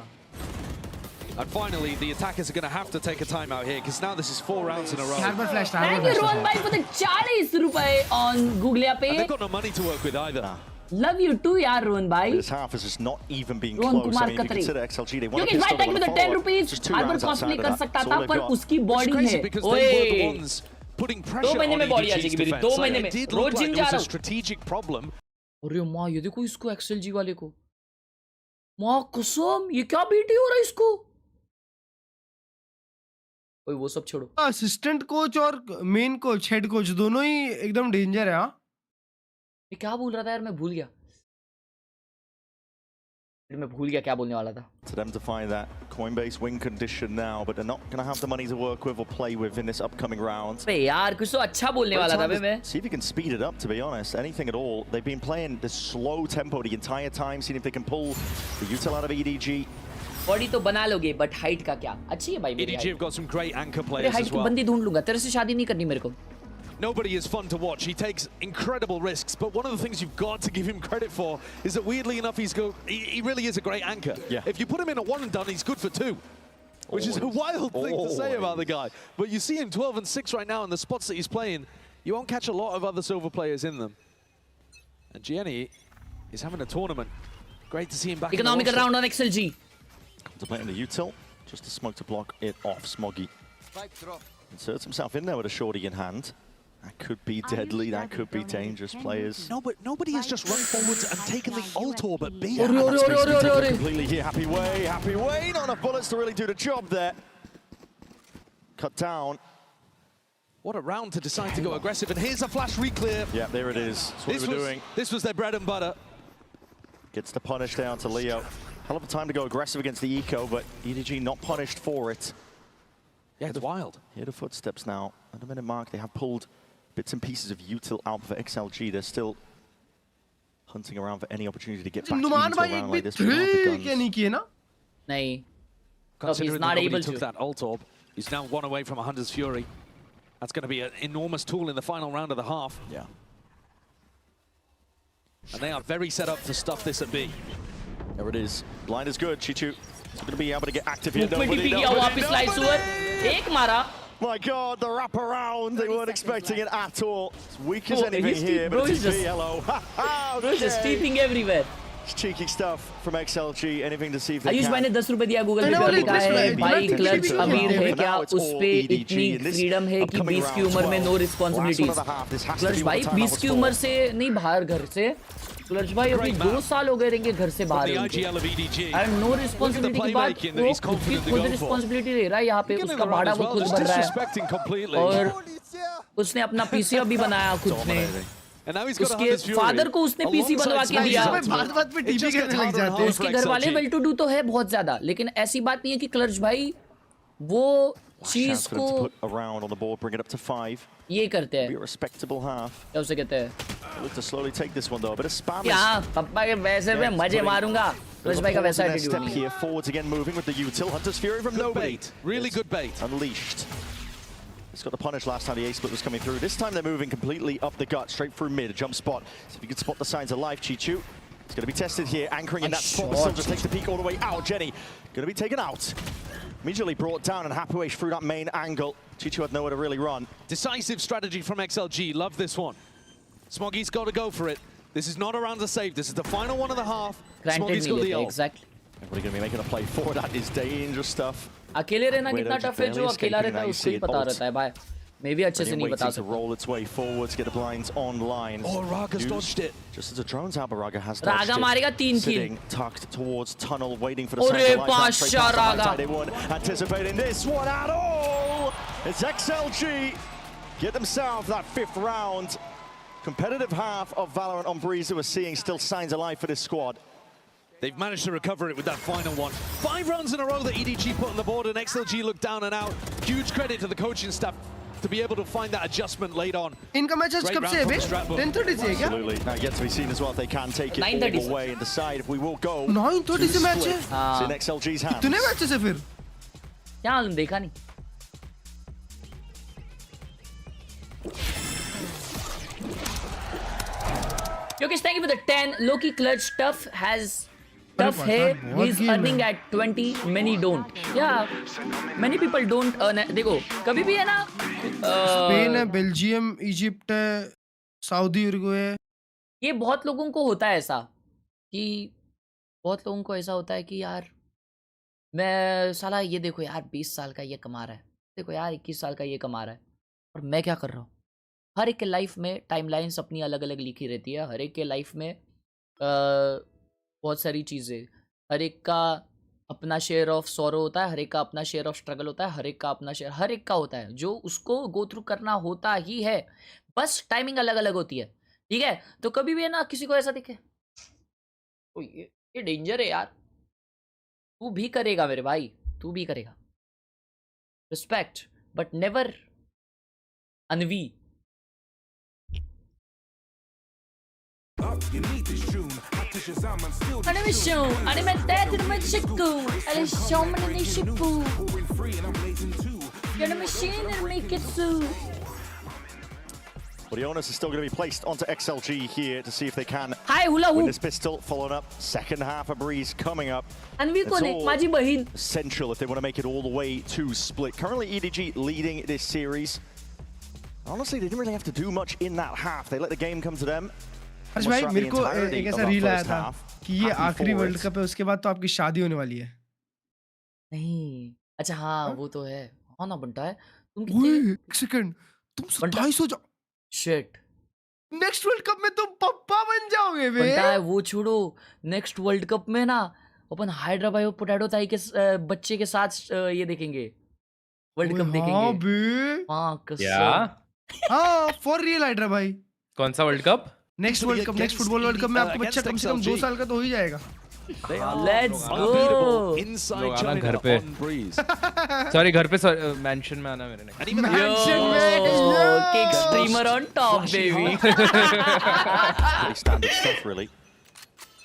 And finally, the attackers are going to have to take a timeout here because now this is 4 rounds in a row. Thank you, Rohan bhai, for the 40 rupees on Google Pay. And they've got no money to work with either. Love you too, yaar, Rohan bhai. This half is just not even being Rohan close. Kumar I mean, if you Khatri. consider XLG, they want क्योंकि to भाई tag में तो 10 rupees बार costly कर सकता था पर उसकी body है ओए putting pressure 2 महीने में on बॉडी आ EDG's जाएगी मेरी defense. 2 महीने में It did रोज look जिम like जा there रहा was a हूं strategic problem. अरे मां ये देखो इसको एक्सएलजी वाले को मां कसम ये क्या बीटी हो रहा है इसको ओए वो सब छोड़ो असिस्टेंट कोच और मेन कोच हेड कोच दोनों ही एकदम डेंजर है। हाँ मैं क्या बोल रहा था यार मैं भूल गया क्या बोलने वाला था। To them to find that Coinbase win condition now, but they're not going to have the money to work with or play with in this upcoming round. अबे यार कुछ तो अच्छा बोलने वाला था मैं। See if you can speed it up, to be honest. Anything at all. They've been playing this slow tempo the entire time, seeing if they can pull the util out of EDG. Body तो बना लोगे but height का क्या अच्छी है भाई मेरी EDG have got some great anchor players height as की well. बंदी ढूंढ लूंगा तेरे से शादी नहीं करनी मेरे को। Nobody is fun to watch. He takes incredible risks, but one of the things you've got to give him credit for is that weirdly enough, he really is a great anchor. Yeah. If you put him in a one and done, he's good for 2, which is a wild thing to say about the guy. But you see him 12 and 6 right now in the spots that he's playing. You won't catch a lot of other silver players in them. And Gianni is having a tournament. Great to see him back. Economical round on XLG. Contemplating the util, just a smoke to block it off. Smoggy inserts himself in there with a shorty in hand. That could be deadly, that could be dangerous players. No, but nobody has just run forwards and taken the ult orb at B. Completely here, happy way, not enough bullets to really do the job there. Cut down. What a round to decide to go aggressive, and here's a flash reclear. Yeah, there it is. That's what we're doing. This was their bread and butter. Gets the punish down to Leo. Hell of a time to go aggressive against the eco, but EDG not punished for it. Yeah, it's wild. Hear the footsteps now. At the minute mark, they have pulled bits and pieces of util out for XLG. They're still hunting around for any opportunity to get back into a round like this without the guns. नहीं. Considering he's not that able took to. that ult orb, he's now 1 away from a Hunter's Fury. That's going to be an enormous tool in the final round of the half. Yeah. And they are very set up to stuff this at B. There it is. Blind is good. Chichu is going to be able to get active here. My God, the wrap around. They weren't expecting it at all. It's weak as anything here, but it's B. Hello. Bro is just steeping everywhere. It's cheeky stuff from XLG. Anything to see if they Ayush भाई ने 10 रुपए दिया Google पे लिखा है भाई clutch अमीर है क्या उस पे इतनी फ्रीडम है कि 20 की उम्र में नो रिस्पांसिबिलिटीज क्लच भाई 20 की उम्र से नहीं बाहर घर से क्लच भाई अभी 2 साल हो गए रहेंगे घर से बाहर एंड नो रिस्पांसिबिलिटी की बात वो खुद रिस्पांसिबिलिटी ले रहा है यहाँ पे उसका भाड़ा वो खुद भर रहा है और उसने अपना पीसी अभी बनाया खुद ने उसके फादर को उसने पीसी बनवा के दिया बात पे टीवी करने लग जाते हैं उसके घर वाले वेल टू डू तो है बहुत ज्यादा लेकिन ऐसी बात नहीं है कि क्लच भाई वो चीज को around on the board, bring it up to 5. ये करते हैं Be a respectable half. क्या उसे कहते हैं Look to slowly take this one though, but a spam. क्या पापा के वैसे में मजे मारूंगा क्लच भाई का वैसा एटीट्यूड नहीं है. Here forwards again, moving with the util. Hunter's Fury from nobody. Really good bait. Unleashed. It's got the punish last time the A-split was coming through. This time they're moving completely up the gut, straight through mid, a jump spot. So if you can spot the signs of life, Chichu. It's going to be tested here, anchoring in that spot, but still just takes the peek all the way out. Jenny going to be taken out. Immediately brought down and Hapuish through that main angle. Chichu had nowhere to really run. Decisive strategy from XLG. Love this one. Smoggy's got to go for it. This is not a round to save. This is the final one of the half. Smoggy's got the ult. Exactly. Everybody going to be making a play for that is dangerous stuff. अकेले रहना कितना tough है जो अकेला रहता है उसको ही पता रहता है भाई मैं भी अच्छे से नहीं बता सकता roll its way forwards, get the blinds online. Oh, Raga's dodged it. Just as the drone's out, Raga has dodged Raga मारेगा 3 kill. Tucked towards tunnel, waiting for the sign of life. Straight past the right side. Anticipating this one at all. It's XLG. Get themselves that 5th round. Competitive half of Valorant on Breeze that we're seeing still signs of life for this squad. They've managed to recover it with that final one. 5 rounds in a row that EDG put on the board and XLG looked down and out. Huge credit to the coaching staff to be able to find that adjustment late on. इनका match आज कब से है बे 10:30 से है क्या? Absolutely. Now yet to be seen as well if they can take it all the way and decide if we will go. 9:30 से match है. It's in XLG's hands. कितने मैचेस है फिर? क्या मालूम देखा नहीं. Yogesh, thank you for the 10. Loki clutch tough has tough है. He's earning at 20, many don't. Yeah, many people don't earn. देखो कभी भी है ना. स्पेन है, बेल्जियम, इजिप्ट है, सऊदी उरुग्वे है. ये बहुत लोगों को होता है ऐसा कि बहुत लोगों को ऐसा होता है कि यार मैं साला ये देखो यार 20 साल का ये कमा रहा है, देखो यार 21 साल का ये कमा रहा है और मैं क्या कर रहा हूँ. हर एक के लाइफ में टाइमलाइंस अपनी अलग अलग लिखी रहती है. हर एक के लाइफ में बहुत सारी चीज़ें, हर एक का अपना शेयर ऑफ सॉरो होता है, हर एक का अपना शेयर ऑफ स्ट्रगल होता है, हर एक का अपना शेयर हर एक का होता है जो उसको गो थ्रू करना होता ही है. बस टाइमिंग अलग अलग होती है. ठीक है, तो कभी भी है ना किसी को ऐसा दिखे तो ये डेंजर है यार, तू भी करेगा मेरे भाई, तू भी करेगा. Respect but never Anvi. Well, the onus is still going to be placed onto XLG here to see if they can win this pistol. Following up, second half of Breeze coming up. It's all essential if they want to make it all the way to split. Currently, EDG leading this series. Honestly, they didn't really have to do much in that half. They let the game come to them. हर्ष भाई मेरे को एक ऐसा reel आया था कि ये आखिरी वर्ल्ड कप है, उसके बाद तो आपकी शादी होने वाली है. नहीं, अच्छा हाँ वो तो है. हाँ ना बंटा है. तुम एक सेकंड, तुम 27 हो जाओ. शिट, नेक्स्ट वर्ल्ड कप में तुम पप्पा बन जाओगे बे. बंटा है वो छोड़ो. नेक्स्ट वर्ल्ड कप में ना अपन हैदराबाद और पोटैटो ताई के बच्चे के साथ ये देखेंगे, वर्ल्ड कप देखेंगे. हाँ कसम. हाँ फॉर रियल हाइड्रा भाई. कौन सा world cup? Next world cup, next football world cup में आपका बच्चा कम से कम 2 साल का तो हो ही जाएगा. Let's go. लोग आना घर पे. सॉरी घर पे, मेंशन में आना मेरे ने. मेंशन में kick streamer on top baby. Pretty standard stuff really.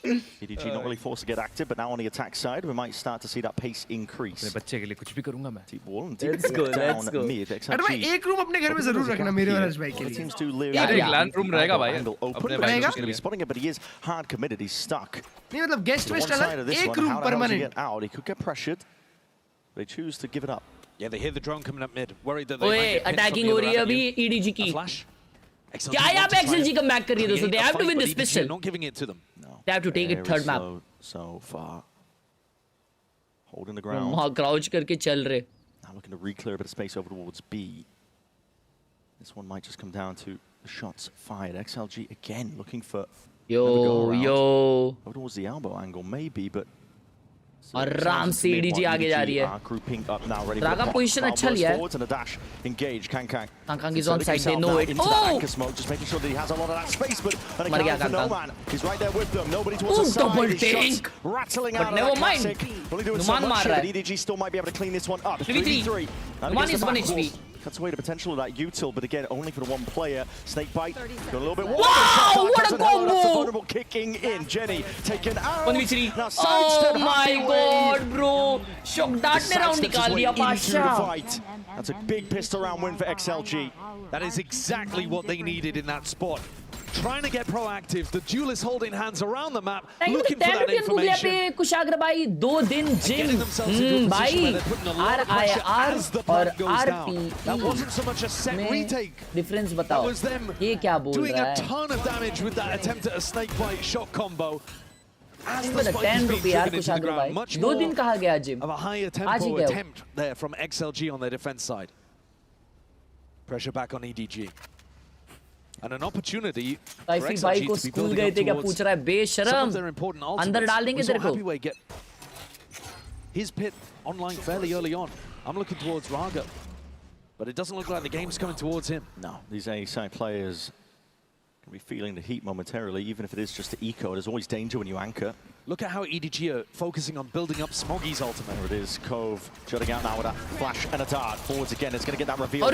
EDG not really forced to get active, but now on the attack side, we might start to see that pace increase. मेरे बच्चे के लिए कुछ भी करूँगा मैं. Deep wall and deep down mid. अरे भाई एक रूम अपने घर में जरूर रखना मेरे और हर्ष भाई के लिए. Teams do live. यार एक लैंड रूम रहेगा भाई. अपने भाई के लिए. Spotting it, but he is hard committed. He's stuck. नहीं मतलब गेस्ट वेस्ट अलग, एक room permanent. He could get pressured. They choose to give it up. Yeah, they hear the drone coming up mid. Worried that they might get attacking हो रही है अभी EDG की. क्या यहाँ पे XLG कम बैक कर रही है दोस्तों. They have to win this pistol. Not giving it to them. They have to take it third map. So far. Holding the ground. वहाँ crouch करके चल रहे. Now looking to re-clear a bit of space over towards B. This one might just come down to the shots fired. XLG again looking for yo. Over towards the elbow angle maybe, but आराम से EDG आगे जा रही है. रागा position अच्छा लिया है. Kangkang is on side, they know it. Oh! मर गया Kangkang. Double tank. But never mind. Numan मार रहा है. 3v3. Numan is 1 HP. Cuts away the potential of that util, but again, only for the one player. Snakebite, got a little bit. Wow! What a combo! Vulnerable kicking in. Jenny taken out. 1v3. Oh my god, bro! Shock dart ने round निकाल दिया Pasha. That's a big pistol round win for XLG. That is exactly what they needed in that spot. Trying to get proactive. The duelists holding hands around the map, looking for that information. पे कुशाग्र भाई 2 दिन gym भाई RIR और RPE. That wasn't so much a set retake. Difference बताओ. ये क्या बोल रहा है? Doing a ton of damage with that attempt at a snakebite shot combo. As the spike is being driven into the ground, much more 2 दिन कहा गया gym. of a higher tempo attempt there from XLG on their defense side. Pressure back on EDG. And an opportunity for XLG को to be school building गए up थे क्या towards पूछ रहा है बेशरम. some of their important ultimates. अंदर डाल देंगे We saw तेरे को. Happyway get his pit online fairly early on. I'm looking towards Raga, but it doesn't look like the game's coming towards him. No, these A-side players can be feeling the heat momentarily, even if it is just the eco. There's always danger when you anchor. Look at how EDG are focusing on building up Smoggy's ultimate. There it is, Cove jutting out now with that flash and a dart. Forwards again, it's going to get that reveal.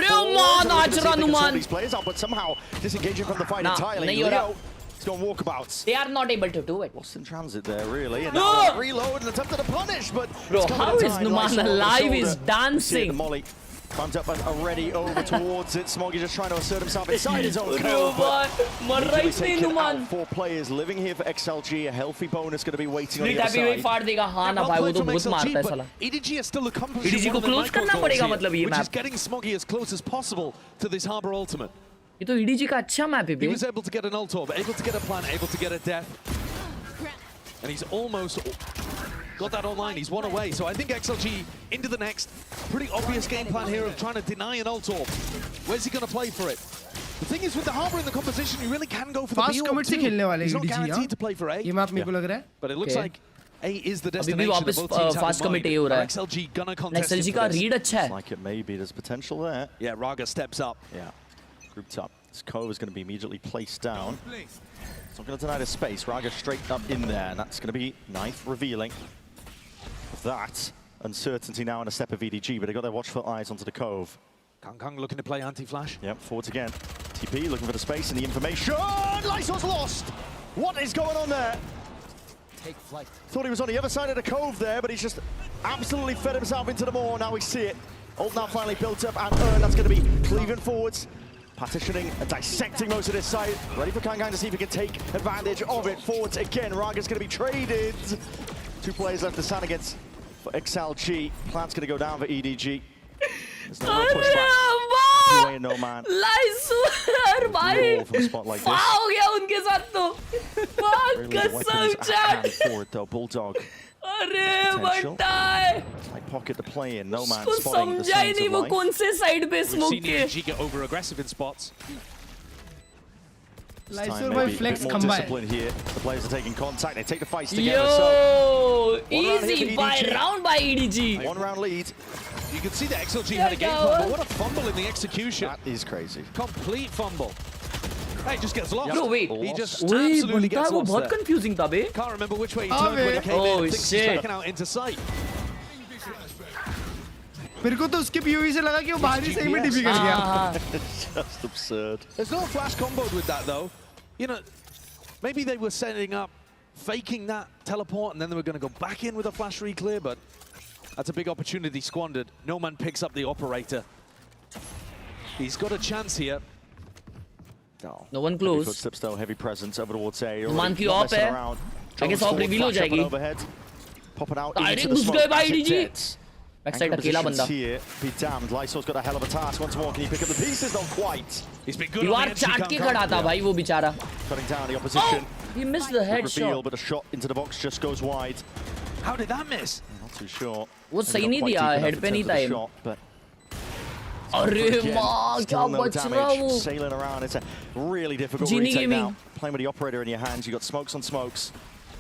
These players out, but somehow disengaging from the fight entirely. Leo, he's going walkabouts. They are not able to do it. Lost in transit there, really. And now reload and attempted to punish, but bro, how is Numan alive? Is dancing. Molly Bumped up and already over towards it. Smoggy just trying to assert himself inside his own cove. Immediately taken out. 4 players living here for XLG. A healthy bonus going to be waiting on the other side. फाड़ देगा हाँ ना भाई वो तो बहुत मारता है साला. EDG is still accomplishing EDG को close करना पड़ेगा मतलब ये which map. is getting Smoggy as close as possible to this Harbor ultimate. ये तो EDG का अच्छा मैप है. He was able to get an ult orb, able to get a plant, able to get a death, and he's almost got that online. He's one away. So I think XLG into the next. Pretty obvious game plan here of trying to deny an ult orb. Where's he going to play for it? The thing is with the Harbor in the composition, you really can go for the B orb too. He's not guaranteed to play for A. ये map मेरे को लग रहा है. But it looks like A is the अभी भी destination वापस that both teams fast have in commit mind. A हो रहा है. XLG gonna contest XLG it का for this. read अच्छा है. Like it may be. There's potential there. Yeah, Raga steps up. Yeah, grouped up. This cove is going to be immediately placed down. It's not going to deny the space. Raga straight up in there, and that's going to be Knife revealing that uncertainty now in a step of EDG, but they've got their watchful eyes onto the cove. Kang looking to play anti-flash. Yep, forwards again. TP looking for the space and the information. Lysor's lost! What is going on there? Take flight. Thought he was on the other side of the cove there, but he's just absolutely fed himself into the maw. Now we see it. Ult now finally built up, and that's going to be cleaving forwards. Partitioning and dissecting most of this site. Ready for Kang to see if he can take advantage of it. Forwards again. Raga's going to be traded. 2 players left to stand against for XLG. Plant's going to go down for EDG. There's no real pushback. Away no man. लाइसर भाई. From a spot like this. हो गया उनके साथ तो. Really, the weapon is at hand for it though. Bulldog. अरे बट्टा. Like pocket to play in. No man उसको spotting the समझा ही signs नहीं of वो life. कौन से साइड पे We've स्मोक seen किए. EDG get over aggressive in spots. लाइसर भाई फ्लेक्स more खंबा है. discipline here. The players are taking contact. They take the fights together. Yo, One round here easy for by EDG. round by EDG. 1 round lead. You can see that XLG had a game plan, but what a fumble in the execution. That is crazy. Complete fumble. Hey, just gets lost. No, wait. He just Wait, absolutely gets वो lost बहुत there. confusing था बे. Can't remember which way he turned when he came Oh, in. I think he's shit. taken out into sight. मेरे को तो उसके POV से लगा कि वो बाहर ही सही में DP कर गया. It's just absurd. There's no flash comboed with that though. You know, maybe they were setting up, faking that teleport, and then they were going to go back in with a flash re-clear, but that's a big opportunity squandered. No man picks up the operator. He's got a chance here. No one Heavy close. footsteps though, heavy presence over towards A. Man की off है. I guess off reveal हो जाएगी. Popping out Direct into the घुस smoke. गए भाई as it EDG. deads. Backside Anchor अकेला positions बंदा. here. Be damned. Lysor's got a hell of a task. Once more, can he pick up the pieces? Not quite. He's been good. दीवार चाट के खड़ा था भाई वो बेचारा. Cutting down the opposition. He missed the Reveal, headshot. but a shot into the box just goes wide. How did that miss? Not too sure. वो Maybe सही not नहीं quite दिया, deep enough head in पे नहीं terms of था the ये. shot, but अरे again, माँ क्या still no बच रहा damage, वो. sailing around. It's a really difficult Genie retake gaming. now. Playing with the operator in your hands, you got smokes on smokes.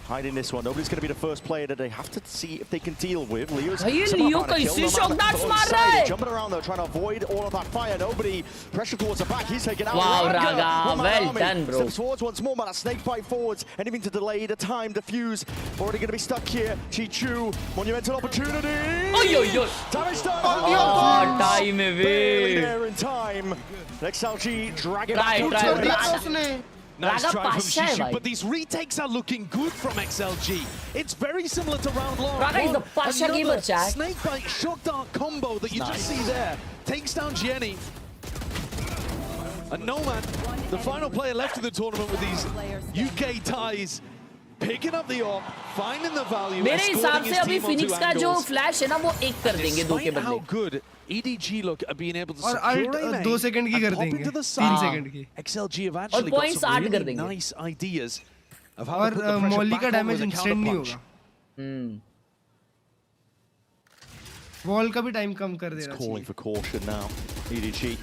Hiding this one. Nobody's going to be the first player that they have to see if they can deal with. Leo's भाई ये somehow Leo trying to कैसे kill shock them darts out. मार रहा है. Jumping around though, trying to avoid all of that fire. Nobody pressure towards the back. He's taken out. Wow, Raga, Raga, one-man well army. done, bro. Steps forwards once more, but a snake bite forwards. Anything to delay the time, defuse. Already going to be stuck here. Chi-Chu, monumental opportunity. Oy, oy, oy. Damage done. Oh, time है Barely bay. there in time. XLG drag it Try, back. try. Nice Raga try from Pasha है Shishu, भाई. but these retakes are looking good from XLG. It's very similar to round long. Raga is the pasha Another gamer, chat. snake bite shock dart combo that you just see there. Takes down Jenny. And Noman, the final player left in the tournament with these UK ties, picking up the op, finding the value. मेरे हिसाब escorting से his अभी team Phoenix onto का जो angles. Flash है ना वो एक कर देंगे दो के Despite how बदले. good EDG look at being able to और secure alt aim 2 सेकंड की and कर pop देंगे. into the 3 side. सेकंड की. XLG have actually got points some 8 कर really देंगे. nice ideas of how और to put the pressure मौली back का on damage with a instant नहीं counterpunch. होगा. वॉल का भी टाइम कम कर देना चाहिए. Calling for caution now. EDG.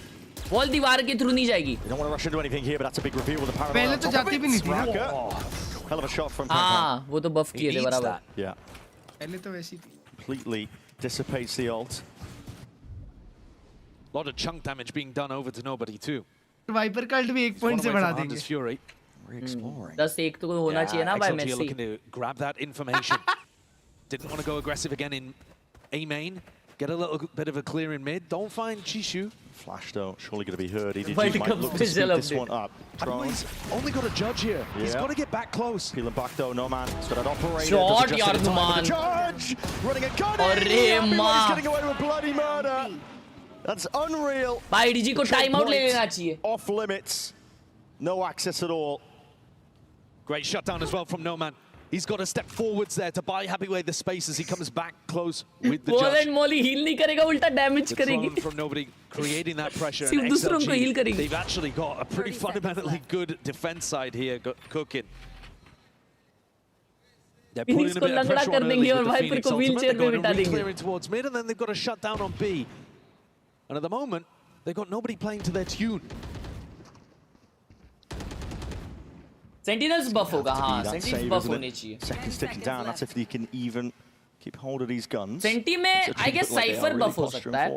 Wall दीवार के थ्रू नहीं जाएगी. They don't want to rush into anything here, but that's a big reveal with the power. पहले तो जाती भी नहीं थी ना. Raga. Hell of a shot from हाँ वो तो बफ किए थे बराबर. Yeah. पहले तो वैसी थी. Completely dissipates the ult. A lot of chunk damage being done over to nobody too. Viper का अल्ट भी 1 पॉइंट से बढ़ा देंगे. Fury. Re-exploring. 10-1 तो होना चाहिए ना भाई XLG are messy. looking to grab that information. Didn't want to go aggressive again in A main. Get a little bit of a clear in mid. Don't find Chishu. Flash though, surely going to be heard. EDG World might Cup look to speed special this update. one up. He's only got a judge here. He's got to get back close. Peeling back though, no man. He's got an operator. Shot, Doesn't just yaar, in time for man. the charge. Running a gun. Arre, Everyone's ma. getting away with bloody murder. That's unreal. भाई EDG को time out ले लेना चाहिए. Off limits. No access at all. Great shutdown as well from Noman. He's got to step forwards there to buy Happyway the space as he comes back close with the judge. Molly heal नहीं करेगा, उल्टा damage करेगी. From nobody creating that pressure. सिर्फ दूसरों को heal करेगी. They've actually got a pretty fundamentally good defense side here cooking. They're putting a bit of pressure on early with the Phoenix ultimate. They're going to re-clearing towards mid, and then they've got a shutdown on B. And at the moment, they've got nobody playing to their tune. Sentinels buff होगा, हाँ, Sentinels buff होने चाहिए. Seconds ticking down. That's if they can even keep hold of these guns. Senti में I guess Cypher buff हो सकता है.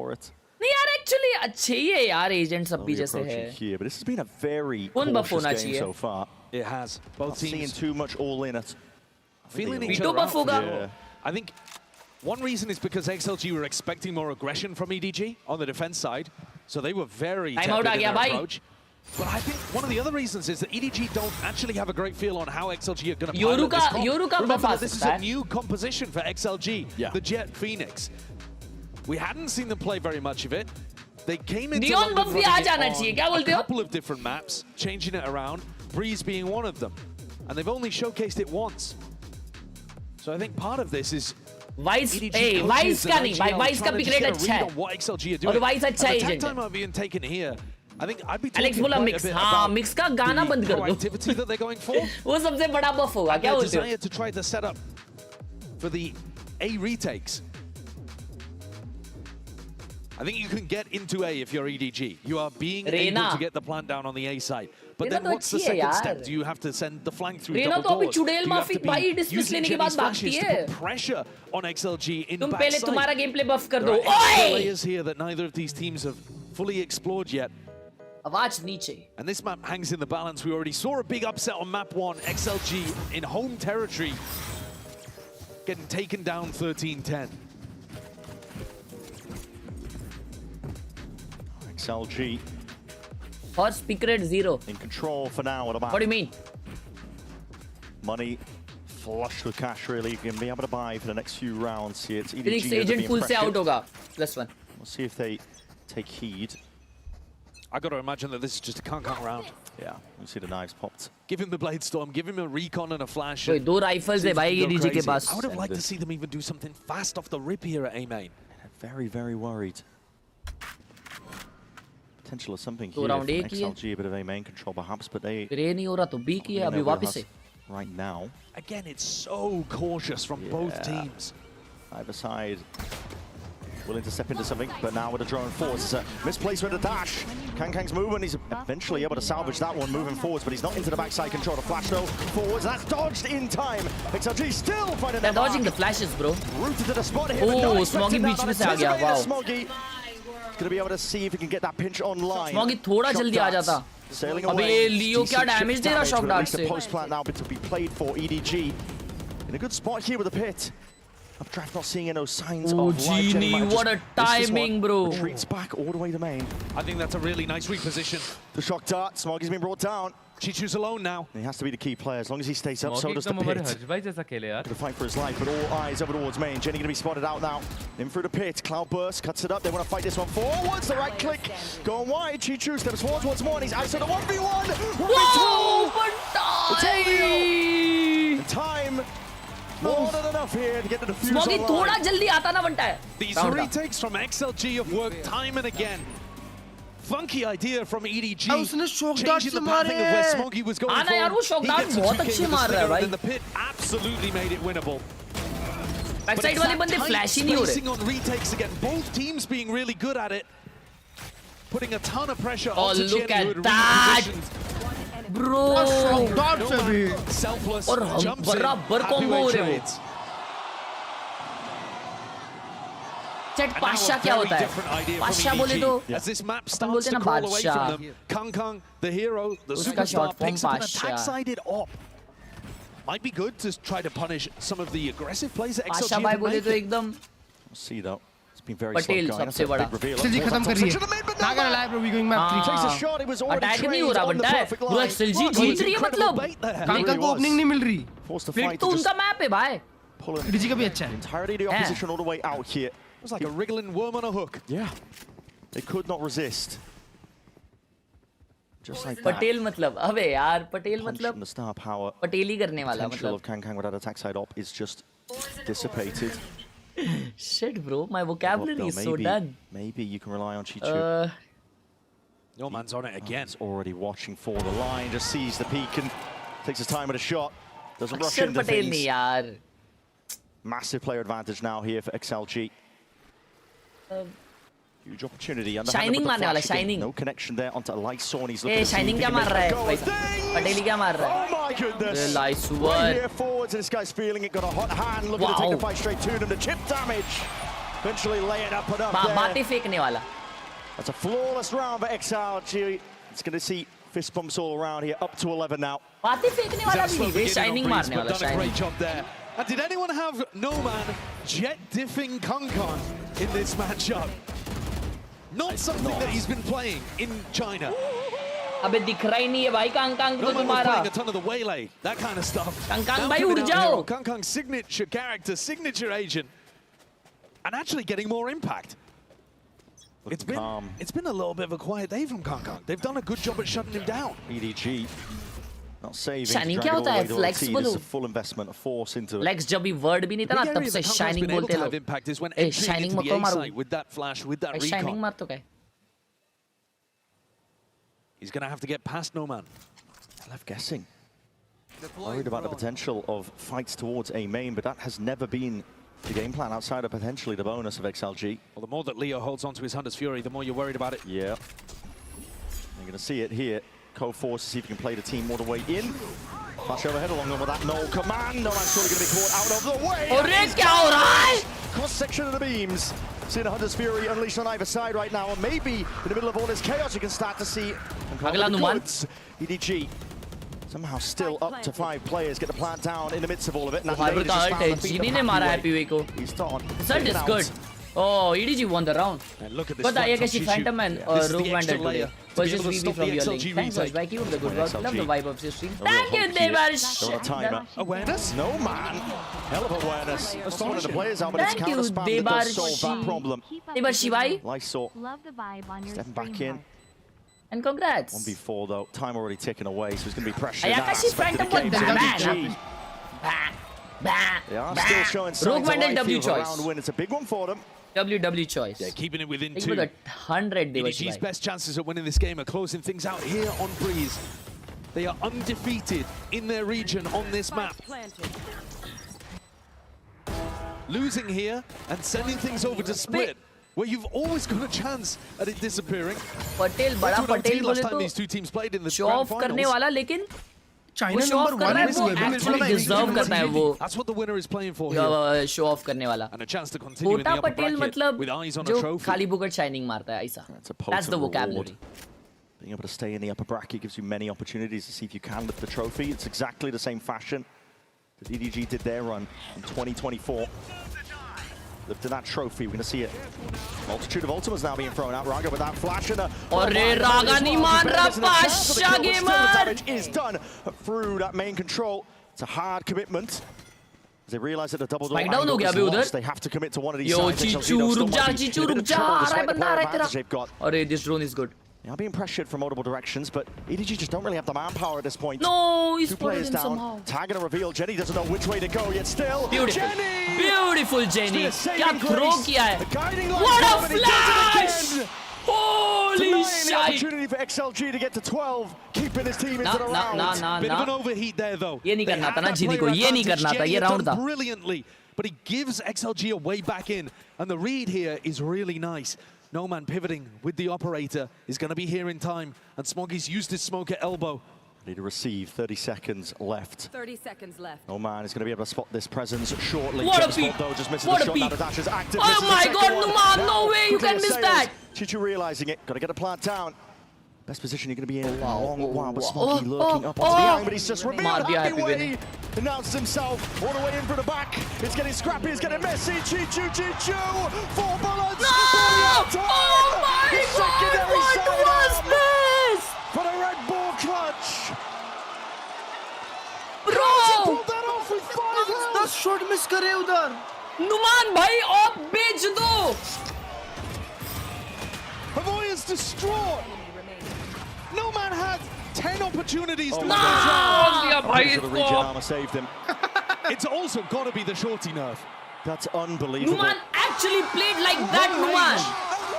नहीं यार, actually अच्छे ही है यार, agent सब भी जैसे है. Here, but this has been a very कौन buff cautious होना game चाहिए? so far. It has. Both teams seeing too much all in it. Feeling each Vito other buff out. होगा. Yeah. I think one reason is because XLG were expecting more aggression from EDG on the defense side, so they were very Time out tepid uh in गया their भाई. approach. But I think one of the other reasons is that EDG don't actually have a great feel on how XLG are going to Yoru pilot this comp. Yoru का Remember buff that this is uh a सकता है. new composition for XLG, Yeah. the Jet Phoenix. We hadn't seen them play very much of it. They came into Neon buff London भी आ running it जाना on चाहिए, क्या a बोलते हो? couple of different maps, changing it around, Breeze being one of them. And they've only showcased it once. So I think part of this is Vice, EDG hey, coaches Vice and का नहीं, IGL Vice का trying to pick just rate get a अच्छा read है. on what XLG are और doing. Vice अच्छा And the agent tech time है. I've been taken here, I think I'd be Alex talking बोला quite a mix, bit हाँ, about mix का गाना बंद कर दो. proactivity that they're going for. वो सबसे बड़ा buff होगा, क्या Their बोलते हो? desire to try the setup for the A retakes. I think you can get into A if you're EDG. You are being able to get the plant down on the A side. But then what's the second step? Do you have to send the flank through double doors? तो अभी चुड़ैल Do you have माफी to भाई be dismiss using लेने के Jenny's बाद भागती flashes to है. put pressure on XLG in तुम backside? पहले तुम्हारा गेम प्ले बफ कर दो. There are extra ओए! layers here that neither of these teams have fully explored yet. आवाज नीचे. And this map hangs in the balance. We already saw a big upset on map 1. XLG in home territory getting taken down 13-10. XLG Horse pick rate 0. in control for now at the back. What do you mean? Money flush with cash, really. You can be able to buy for the next few rounds here. It's EDG Phoenix that are agent being pool से out pressured. होगा. +1. We'll see if they take heed. I got to imagine that this is just a can't round. Yeah, you see the knives popped. Give him the Blade Storm, give him a recon and a flash. कोई दो rifles see है if भाई he can go EDG के crazy. Pass. I would have liked to see them even do something fast off the rip here at A main. Very, very worried. Potential of something तो here round from A की है. XLG, a bit of A main control perhaps, but they... फिर ये नहीं हो रहा तो B की है अभी वापस से. Right now. Again, it's so cautious from both teams. Either side willing to step into something, but now with a drone force, it's a misplaced with a dash. Kang's movement, he's eventually able to salvage that one moving forwards, but he's not into the backside control. The flash though, forwards, that's dodged in time. XLG still finding They're that dodging mark. the flashes, bro. Rooted to the spot here. Oh, Smoggy बीच में से आ गया, wow. Smoggy going to be able to see if he can get that pinch online. Smoggy थोड़ा जल्दी आ जाता. Sailing अबे away. लियो क्या damage दे रहा shock dart The से. post plant now to be played for EDG. In a good spot here with the pit. Updraft not seeing no signs Oh, of life. Genie, what a timing, bro. Retreats back all the way to main. I think that's a really nice reposition. The shock dart, Smoggy's been brought down. Chichu's alone now. He has to be the key player. As long as he stays up, so Smoggy does the एकदम over pit. हर्ष भाई जैसा खेले यार. To fight for his life, but all eyes over towards main. Jenny going to be spotted out now. In through the pit. Cloudburst cuts it up. They want to fight this one forwards. The right click going wide. Chichu steps forwards once more. And he's out to the 1v1. Whoa, And time. More than enough here to get the defuse Smoggy online. थोड़ा जल्दी आता ना बनता है. These retakes from XLG have worked time and again. Funky idea from EDG. उसने shock dart Changing से the pathing of where मारे. Smoggy was going हाँ ना यार, वो shock He dart gets a बहुत 2K अच्छे with the मार रहा है stinger, भाई. and then the pit absolutely made it winnable. Backside वाले बंदे flash ही नहीं हो रहे. Spacing on retakes again. Both teams being really good at it. Putting a ton of pressure Oh, onto look Jenny, who at had that. repositioned. Bro. shock dart से भी. Selfless और हम jumps in. बराबर Happy combo way हो रहे हो. trades. चट And now Pasha a क्या very होता है? different idea from पाशा बोले EDG. तो As this map हम starts बोलते to हैं ना crawl away बादशाह. from them, Kang, the hero, the उसका superstar, short form picks up an Pasha. attack-sided op. Might be good to try to punish some of the aggressive plays that Pasha XLG भाई have बोले made. तो एकदम We'll see though. It's been very Patel slow going. सबसे बड़ा. XLG खत्म कर रही है. Not gonna lie, bro. We going map 3. Takes a shot. It was already attack नहीं हो trained रहा on the बनता है. perfect पूरा line. XLG जीत रही है मतलब. कांका को opening नहीं मिल रही. Forced to फिर fight तो to just उनका मैप है भाई. pull it. EDG का भी अच्छा है. Entirely the opposition all the way out here. It was like a wriggling worm on a hook. Yeah. They could not resist. Just like that. Patel मतलब अबे यार पटेल Punch मतलब from the star power. पटेली करने वाला Potential मतलब of Kang without attack side op is just dissipated. shit bro my vocabulary is so done. Maybe you can rely on Chichu. No man's on it again. He's already watching for the line, just sees the peak and takes his time with a shot. Doesn't rush अक्षर into Patel नहीं things. यार. Massive player advantage now here for XLG. Huge opportunity. Shining मारने वाला Shining. No connection there onto Lysaw. He's looking A to see Shining if he क्या can मार make रहा a है go. भाई पटेली क्या मार रहा है? Oh my goodness! Lysaw. Right here forwards, and this guy's feeling it. Got a hot hand, looking to take the fight straight to him. The chip damage. Eventually lay it up and up there. बातें फेंकने वाला. That's a flawless round for XLG. It's going to see fist bumps all around here. Up to 11 now. बातें फेंकने वाला भी नहीं वे Shining मारने वाला Done a great Shining. job there. And did anyone have No Man jet diffing Kong in this matchup? Not something that he's been playing in China. अबे दिख रहा ही नहीं है भाई कांग कांग No तो Man was तुम्हारा. playing a ton of the waylay, that kind of stuff. Kang Kang Now भाई coming उड़ out जाओ. here, Kang Kang's signature character, signature agent, and actually getting more impact. It's been a little bit of a quiet day from Kang Kang. They've done a good job at shutting him down. EDG not saving. Shining क्या होता है? Flexible. This is a full investment of force into it. Flex जब भी word भी नहीं था ना तब से Shining बोलते लोग. Impact is when A entering Shining into मत the तो A मारो. site with that flash, with that Shining recon. मार तो क्या? He's going to have to get past No Man. Left guessing. Worried about the potential of fights towards A main, but that has never been the game plan outside of potentially the bonus of XLG. Well, the more that Leo holds onto his Hunter's Fury, the more you're worried about it. Yeah. You're going to see it here. Co-force to see if he can play the team all the way in. Flash overhead along with that no command. No man's surely going to be caught out of the way. अरे क्या हो रहा है? Cross-section of the beams. Seeing a Hunter's Fury unleashed on either side right now. And maybe in the middle of all this chaos, you can start to see अगला अनुमान. EDG somehow still up to 5 players. Get the plant down in the midst of all of it. भाई बता है जीनी ने मारा है पीवे को. Result is good. Oh, EDG won the round. बताइए कैसी Phantom and Rogue Vandal today. Versus VB from your link. Thanks guys, bye. Keep up the good work. Love the vibe of this stream. Thank you, Devarsh. Awareness? No man. Hell of awareness. That's one of the players out, but it's Thank you, counter spam that does solve that Devarshi. problem. Devarshi bhai. Lysaw Love the vibe on your stepping back stream, in. And congrats. 1v4 though. Time already ticking away, so he's going to be pressured. Ayakashi's Phantom was EDG. bad. They are still showing Rogue signs of Vandal life W here. choice. Round win. It's a big one for them. WW choice. Yeah, keeping it within Think 2. with 100 Devarshi EDG's bhai. best chances at winning this game are closing things out here on Breeze. They are undefeated in their region on this map. Losing here and sending things over to Split, where you've always got a chance at it disappearing. Patel बड़ा Patel last बोले time तो these two teams played in the show grand off करने finals. वाला लेकिन China वो show off number कर one रहा है में वो हुए, मेरे को actually लगा deserve करता है वो That's what the winner is playing for here. show off करने वाला. And a chance to continue in the छोटा upper पटेल bracket मतलब with eyes on a जो trophy. खाली बुकट शाइनिंग मारता है ऐसा. That's the vocabulary. Being able to stay in the upper bracket gives you many opportunities to see if you can lift the trophy. It's exactly the same fashion that EDG did their run in 2024. Lifting that trophy, we're going to see it. Multitude of ultimates now being thrown out. Raga with that flash and a... अरे रागा नहीं मान रहा Pasha gamer. The damage is done through that main control. It's a hard commitment. As they realize that the double door angle is lost, they have to commit to one of these sides. Chichu रुक जा चिचू रुक जा आ रहा है बंदा आ रहा है they've got. तेरा. अरे this drone is good. They are being pressured from multiple directions, but EDG just don't really have the manpower at this point. No, he's 2 putting players him down. somehow. Tag and a reveal. Jenny doesn't know which way to go yet. Still, Beautiful. Jenny! Beautiful Jenny. क्या throw किया है? The guiding light. What a and he does it flash! again. Holy Denying the shit! opportunity for XLG to get to 12, keeping his team into the round. Bit of an overheat there, though. ये नहीं They करना have था ना that जीनी को. player ये नहीं करना advantage. था. ये Jenny round done था. brilliantly, but he gives XLG a way back in, and the read here is really nice. No Man pivoting with the operator is going to be here in time, and Smoggy's used his smoke at elbow. Need to receive. 30 seconds left. 30 seconds left. No Man is going to be able to spot this presence shortly. What a Gets peek. spot, though, just misses What the a shot. peek. Now the dash is active. Oh Misses the my second God, one. Numan, no way you quickly can miss assails. that. Chichu realizing it. Got to get a plant down. Best position you're going to be in in a long while, but Oh, Smoggy lurking up onto the angle, but he's just revealed दिया happy happy way. Announced himself all the way in from the back. It's getting scrappy, it's getting messy. Chichu, 4 bullets. No! Oh my God, what was this? For the Red Bull clutch. Bro! Pulled that off with 5 health. 10 shot miss करे उधर. नुमान भाई of बेच दो. is distraught. No man had 10 opportunities to win No! The regen armor saved him. It's also got to be the shorty nerf. That's unbelievable. Numan actually played like that, Numan.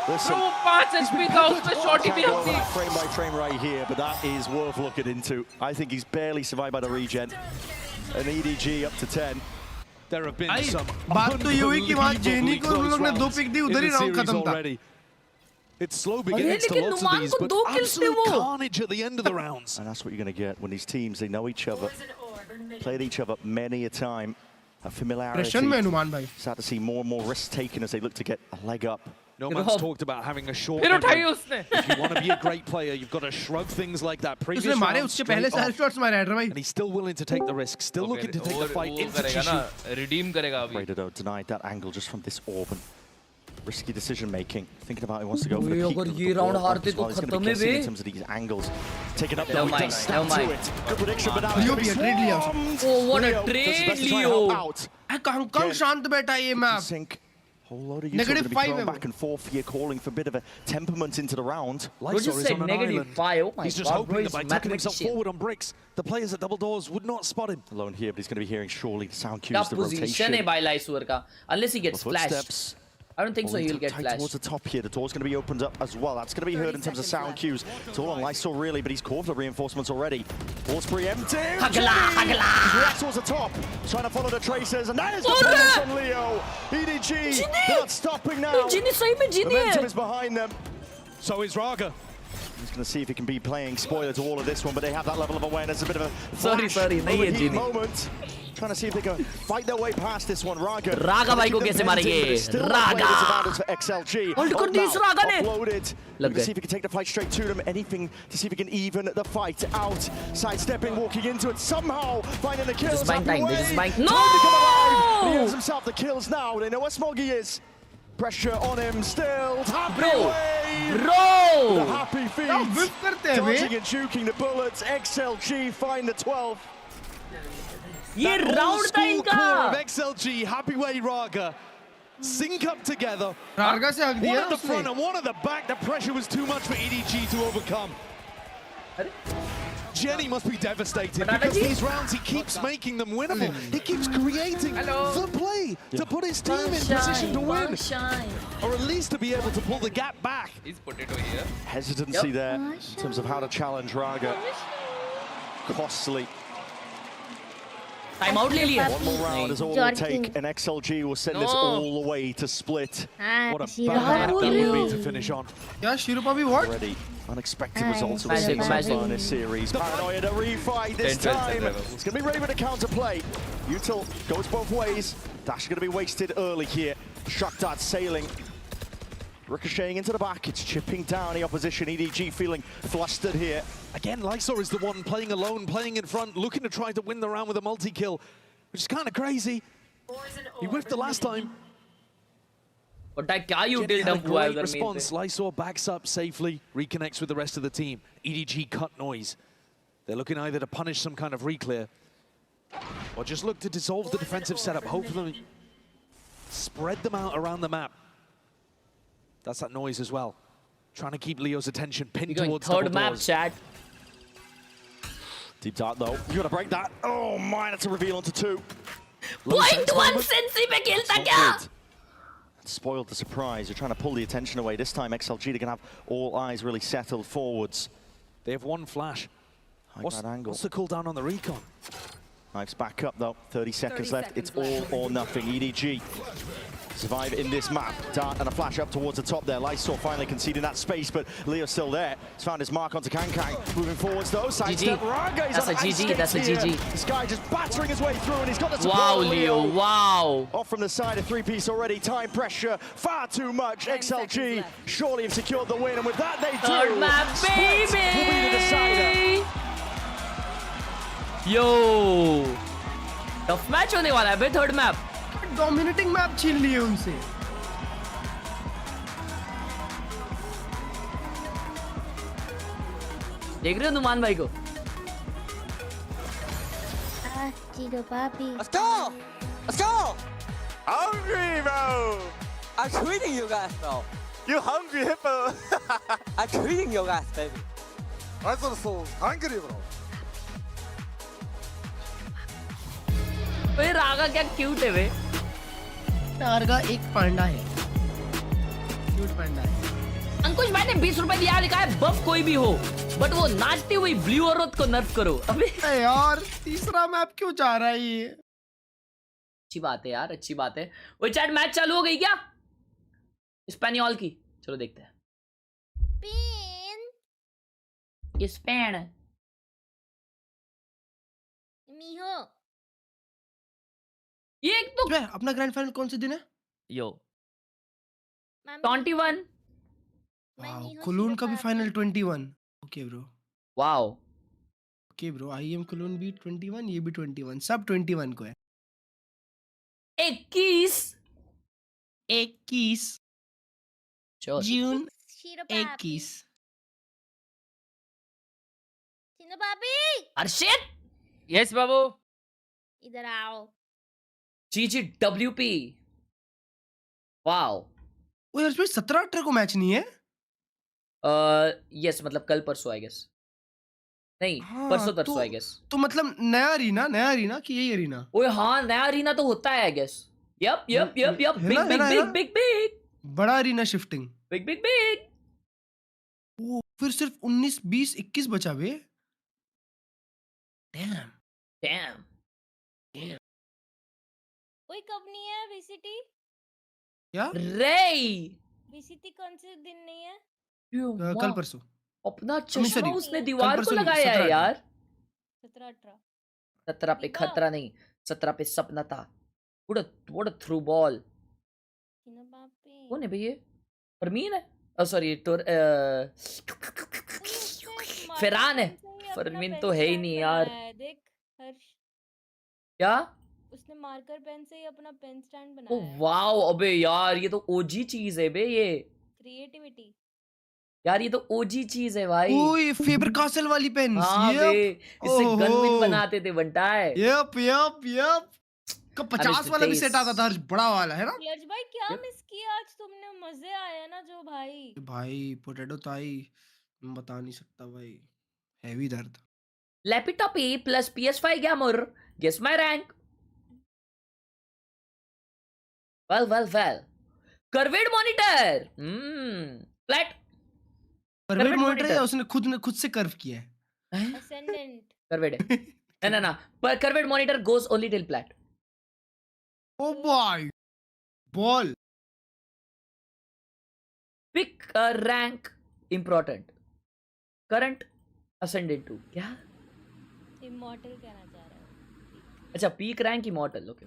Listen, वो 5 HP था उसमें shorty भी can't go हमने. frame by frame right here, but that is worth looking into. I think he's barely survived by the regen. An EDG up to 10. There have been some बात तो ये हुई कि वहाँ जेनी को उन लोग ने 2 पिक दी उधर ही राउंड खत्म था. It's slow beginnings to lots of these, but absolute carnage at the end of the rounds. And that's what you're going to get when these teams, they know each other, played each other many a time. A familiarity. Start to see more and more risks taken as they look to get a leg up. No man's talked about having a short memory. If you want to be a great player, you've got to shrug things like that. Previous rounds straight off. And he's still willing to take the risk, still looking to take the fight into Chishu. Redeem करेगा अभी. Raider denied that angle just from this Orban. Risky decision making. Thinking about he wants to go for the peak. अगर ये round हारते तो खत्म है बे. In terms of these angles. Taking up the Never mind. Good prediction, but now Leo trade लिया. Oh, what a trade, Leo. कम शांत बैठा ये map. Whole load of users going to be thrown back and forth here, calling for a bit of a temperament into the round. Lysor is on an island. Oh my he's just God, hoping that by tucking himself mathematician. forward on bricks, the players at double doors would not spot him. Alone here, but he's going to be hearing surely the sound cues, Tough the position rotation. है by Lysor का. Unless he gets flashed. Footsteps. I don't think so he'll get tight flashed. towards the top here. The door's going to be opened up as well. That's going to be heard in terms of sound cues. It's all on Lysor really, but he's called for the reinforcements already. Door's preempted. He reacts towards the top, trying to follow the tracers, and that is the finish on Leo. EDG, they're not stopping now. Momentum is behind them. So is Raga. He's going to see if he can be playing spoiler to all of this one, but they have that level of awareness, a bit of a Sorry, overheat moment. Trying to see if they can fight their way past this one. Raga भाई को कैसे मारेंगे? Raga. For XLG. Hold कर दी इस Raga ने. Offloaded. Let's see if he can take the fight straight to them. Anything to see if he can even the fight out. Sidestepping, walking into it, somehow finding the kills. This is my time. This is my No! He earns himself the kills now. They know where Smoggy is. Pressure on him still. Bro! The happy feet. Dodging and juking the bullets. XLG find the 12th. ये round था इनका. Of XLG, happy way Raga. Sync up together. Raga से हक दिया one at the front and one at the back. The pressure was too much for EDG to overcome. Jenny must be devastated because these rounds he keeps making them winnable. He keeps creating the play to put his team in position to win. Or at least to be able to pull the gap back. He's potato here. Hesitancy there in terms of how to challenge Raga. Costly. Time out ले लिया. One more round is all it will take, and XLG will send this all the way to split. What a bad that would be to finish on. Yeah, Shirupa bhi what? Already unexpected results of this series. Paranoia to refight this time. It's going to be ready with a counterplay. Util goes both ways. Dash is going to be wasted early here. Shock dart sailing. Ricocheting into the back, it's chipping down the opposition. EDG feeling flustered here. Again, Lysor is the one playing alone, playing in front, looking to try to win the round with a multi-kill, which is kind of crazy. He whiffed the last time. But that क्या you did a great response. Lysor backs up safely, reconnects with the rest of the team. EDG cut noise. They're looking either to punish some kind of reclear or just look to dissolve the defensive setup. Hopefully spread them out around the map. That's that noise as well. Trying to keep Leo's attention pinned towards third map, Chad. Deep dart though. You gotta break that. Oh my, that's a reveal onto 2. .1 Sensi पे खेलता क्या? Spoiled the surprise. You're trying to pull the attention away. This time XLG, they're gonna have all eyes really settled forwards. They have one flash. What's the cooldown on the recon? Knife's back up though. 30 seconds left. It's all or nothing. EDG survive in this map. Dart and a flash up towards the top there. Lysor finally conceding that space, but Leo's still there. He's found his mark onto Khelraay. Moving forwards though. Sidestep. Raga. That's a GG. That's a GG. This guy just battering his way through, and he's got the support. Wow, Leo. Wow. Off from the side, a 3-piece already. Time pressure. Far too much. XLG surely have secured the win, and with that they do. Third map, baby. Split will be the decider. Yo. Tough match होने वाला है बे third map. Dominating map छीन लिए उनसे. देख रहे हो नुमान भाई को? Let's go! Let's go! Hungry, bro! I'm tweeting you guys, bro. You hungry hippo? I'm treating your ass, baby. I'm so hungry, bro. भाई रागा क्या क्यूट है वे। रागा एक पांडा है, क्यूट पांडा है। अंकुश भाई ने 20 रुपए दिया, लिखा है बफ कोई भी हो बट वो नाचती हुई ब्लू औरत को नर्फ करो। अबे यार तीसरा मैप क्यों जा रहा है ये? अच्छी बात है यार, अच्छी बात है। वो चैट मैच चालू हो गई क्या स्पेनियोल की? चलो देखते हैं। स्पेन मीहो ये एक तो अपना ग्रैंड फाइनल कौन से दिन है? यो 21। वाओ, कुलून का भी final 21। Okay bro, wow okay bro. I am कुलून भी 21, ये भी 21, सब 21 को है। 21 जून शीरो पापी 21। चिनो पापी अर्शित यस बाबू इधर आओ। GGWP wow. ओ यार इसमें 17-18 को मैच नहीं है। यस मतलब कल परसों आई गेस, नहीं हाँ, परसों तरसों आई गेस। तो मतलब नया अरीना कि यही अरीना? ओए हाँ नया अरीना तो होता है I guess. Yup yup yup yup है बिग ना, बिग है बिग ना? बिग बिग बड़ा arena shifting. Big big big. Oh फिर सिर्फ 19, 20, 21 बचा बे। Dam dam. कोई कब नहीं है VCT? क्या रे VCT कौन से दिन नहीं है? कल परसों। अपना चश्मा sorry, उसने कल दीवार को परसों नहीं, लगाया है 17-18 यार। 17-18 17 पे खतरा नहीं, 17 पे सपना था। What a through ball. Chino पापी कौन है भैया? परमीन है? सॉरी तो फरहान है। फरमीन तो है ही नहीं यार। देख हर्ष, क्या? उसने मार्कर पेन से ही अपना पेन स्टैंड ओ बनाया है। वाओ, अबे यार ये तो ओजी चीज है बे ये। क्रिएटिविटी यार ये तो ओजी चीज है भाई। ओए फेबर कासल वाली पेन। हाँ बे, इससे गन विन बनाते थे बंटा है। यप का 50 वाला भी सेट आता था हर्ष, बड़ा वाला है ना? क्लच भाई क्या मिस किया आज तुमने? मजे आए ना जो भाई। भाई पोटैटो ताई मैं बता नहीं सकता भाई, हैवी दर्द। Laptop plus PS5 gamer guess my rank. Well curved monitor flat curved monitor है, उसने खुद से कर्व किया है। असेंडेंट कर्वेड ना पर curved monitor goes only till flat. Oh boy बॉल peak rank important current ascendant two. क्या इमॉर्टल कहना चाह रहा है? अच्छा peak rank immortal. Okay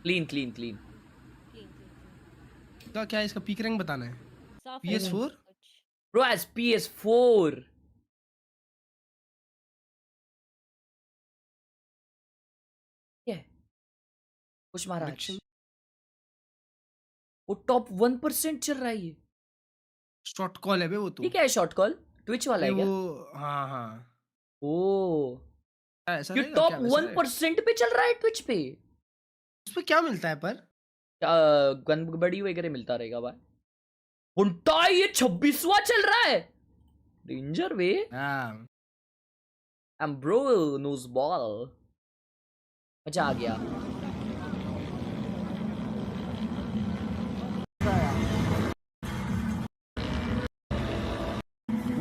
clean क्या इसका पीक रैंक बताना है? PS4 ब्रो एज PS4 कुछ महाराज वो टॉप 1% चल रहा है। ये शॉर्ट कॉल है बे वो तो। ठीक है शॉर्ट कॉल ट्विच वाला है क्या? वो हाँ ओ ऐसा ये टॉप 1% पे चल रहा है ट्विच पे। उसपे क्या मिलता है पर? गन बड़ी वगैरह मिलता रहेगा भाई। उल्टा ये 26वां चल रहा है। Danger way. I'm bro knows ball। मजा आ गया।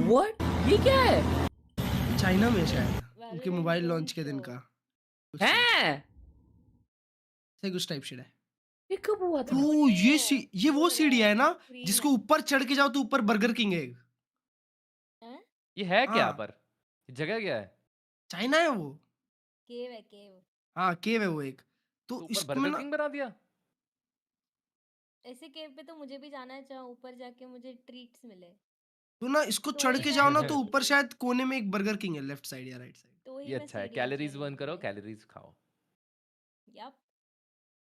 What? ये क्या है? चाइना में शायद उनके मोबाइल लॉन्च के दिन का है। कुछ टाइप शेड है। ये कब हुआ था? ओ ये वो सीढ़ी है ना जिसको ऊपर चढ़ के जाओ तो ऊपर बर्गर किंग है। ये है क्या हाँ। पर जगह क्या है? चाइना है वो। केव है केव। हाँ केव है वो एक। तो ऊपर बर्गर किंग बना दिया। ऐसे केव पे तो मुझे भी जाना है जहाँ ऊपर जाके मुझे ट्रीट्स मिले। तो ना इसको चढ़ के जाओ ना तो ऊपर शायद कोने में एक बर्गर किंग है, लेफ्ट साइड या राइट साइड। ये अच्छा है, कैलोरीज बर्न करो, कैलोरीज खाओ। यप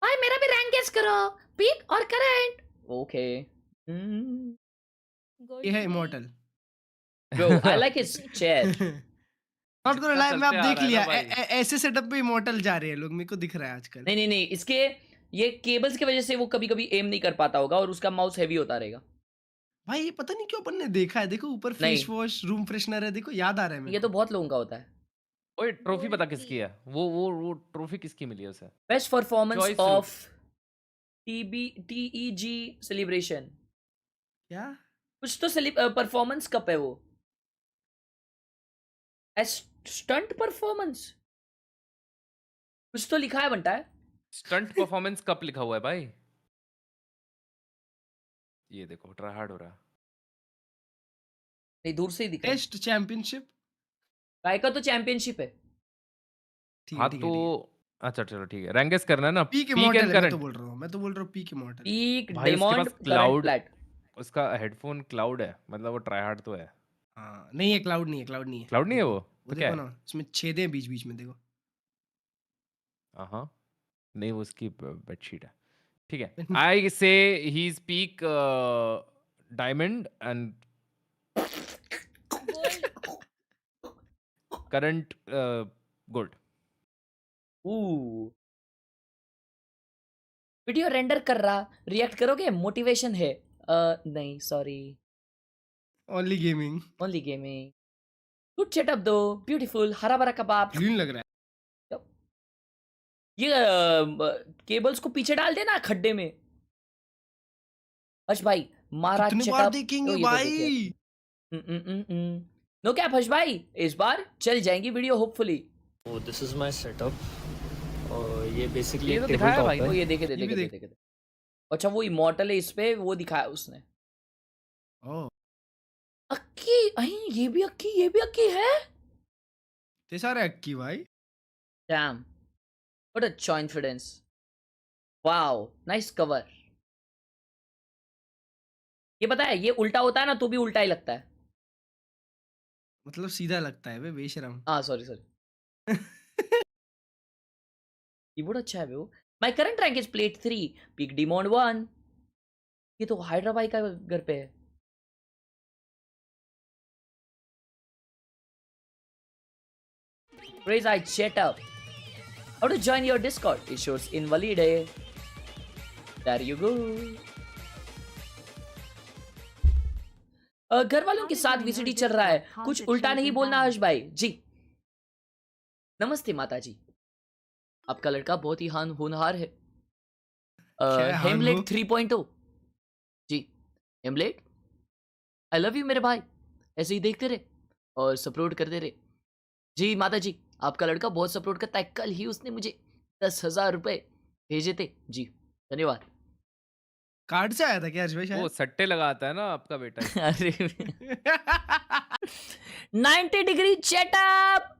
भाई मेरा भी रैंक गेस करो, पीक और करंट। ओके ये है immortal. Bro I like his chair. Not gonna lie, मैं अब देख लिया ऐसे सेटअप पे इमॉर्टल जा रहे हैं लोग, मेरे को दिख रहा है आजकल। नहीं इसके ये केबल्स की वजह से वो कभी कभी एम नहीं कर पाता होगा और उसका माउस हैवी होता रहेगा। भाई ये पता नहीं क्यों अपन ने देखा है, देखो ऊपर फेस वॉश रूम फ्रेशनर है, देखो याद आ रहा है मेरे ये तो बहुत लोगों का होता है। ओए ट्रॉफी पता किसकी है? वो ट्रॉफी किसकी मिली है उसे? Best performance of TEG celebration. क्या कुछ तो परफॉर्मेंस कप है वो। स्टंट परफॉर्मेंस कुछ तो लिखा है बनता है। स्टंट परफॉर्मेंस कप लिखा हुआ है भाई। ये देखो ट्राई हार्ड हो रहा है। नहीं दूर से ही दिखा। टेस्ट चैंपियनशिप काय का तो चैंपियनशिप है। हाँ तो अच्छा चलो ठीक है। रैंकेस करना है ना। पीक इमॉर्टल मैं तो बोल रहा हूँ पीक इमॉर्टल। पीक भाई उसके पास क्लाउड उसका हेडफोन क्लाउड है, मतलब वो ट्राई हार्ड तो है। हाँ नहीं है, क्लाउड नहीं है। क्लाउड नहीं है वो तो देखो ना, इसमें छेदे हैं बीच बीच में, देखो। हाँ नहीं वो उसकी बेडशीट है। ठीक है। आई से he is peak diamond and current gold. Video render कर रहा, रिएक्ट करोगे? मोटिवेशन है। नहीं sorry, only gaming. Good setup दो, ब्यूटीफुल हरा भरा कबाब। क्लीन लग रहा है। ये केबल्स को पीछे डाल देना खड्डे में। हर्ष भाई मारा कितनी बार देखेंगे भाई? नो कैप हर्ष भाई, इस बार चल जाएंगी video hopefully. Oh, this is my setup. और ये बेसिकली ये तो दिखाया भाई, वो ये देखे। अच्छा वो इमॉर्टल है इस पे, वो दिखाया उसने। ओह अक्की, ये भी अक्की है। ते सारे अक्की भाई। Dam, what a confidence. Wow, nice cover. ये पता है ये उल्टा होता है ना तो भी उल्टा ही लगता है, मतलब सीधा लगता है बे बेशरम। हाँ सॉरी। कीबोर्ड अच्छा है वो। My current rank is plat 3, peak diamond 1। ये तो हैदराबाद का घर पे है। Raise I chat up. How to join your Discord? It shows invalid है। There you go. घर वालों के साथ VCT चल रहा है, कुछ उल्टा नहीं बोलना हर्ष भाई जी। नमस्ते माता जी, आपका लड़का बहुत ही होनहार है। हेमलेट 3.0 जी। हेमलेट आई लव यू मेरे भाई, ऐसे ही देखते रहे और सपोर्ट करते रहे जी। माता जी आपका लड़का बहुत सपोर्ट करता है, कल ही उसने मुझे 10,000 रुपए भेजे थे जी, धन्यवाद। कार्ड से आया था क्या भाई? वो सट्टे लगाता है ना आपका बेटा। अरे 90 डिग्री सेटअप।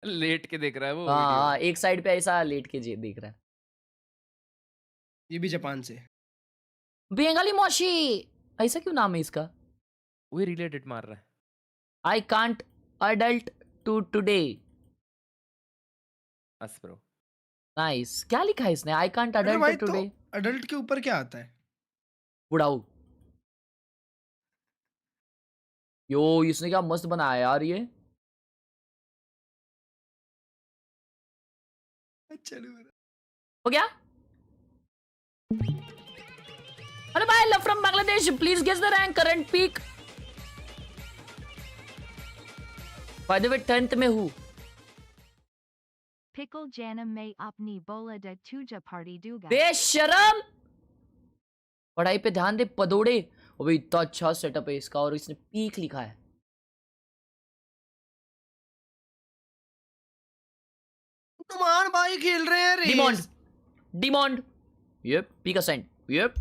लेट के देख रहा है वो। हाँ एक साइड पे ऐसा लेट के देख रहा है। ये भी जापान से। बंगाली मौशी, ऐसा क्यों नाम है इसका? वो रिलेटेड मार रहा है। I can't adult too today. बस ब्रो नाइस। क्या लिखा है इसने? I can't adult today. Adult के ऊपर क्या आता है? बुढ़ाऊ। यो इसने क्या मस्त बनाया यार ये। हो गया? हेलो भाई, love from Bangladesh, please guess the rank current peak. By the way 10th में हूँ। Pickle Janam में अपनी बोला द तुझा पार्टी दूंगा। बेशरम, पढ़ाई पे ध्यान दे पदोड़े। अबे इतना अच्छा सेटअप है इसका और इसने पीक लिखा है। नुमान भाई खेल रहे हैं race. डिमोंड yep, peak ascent yep.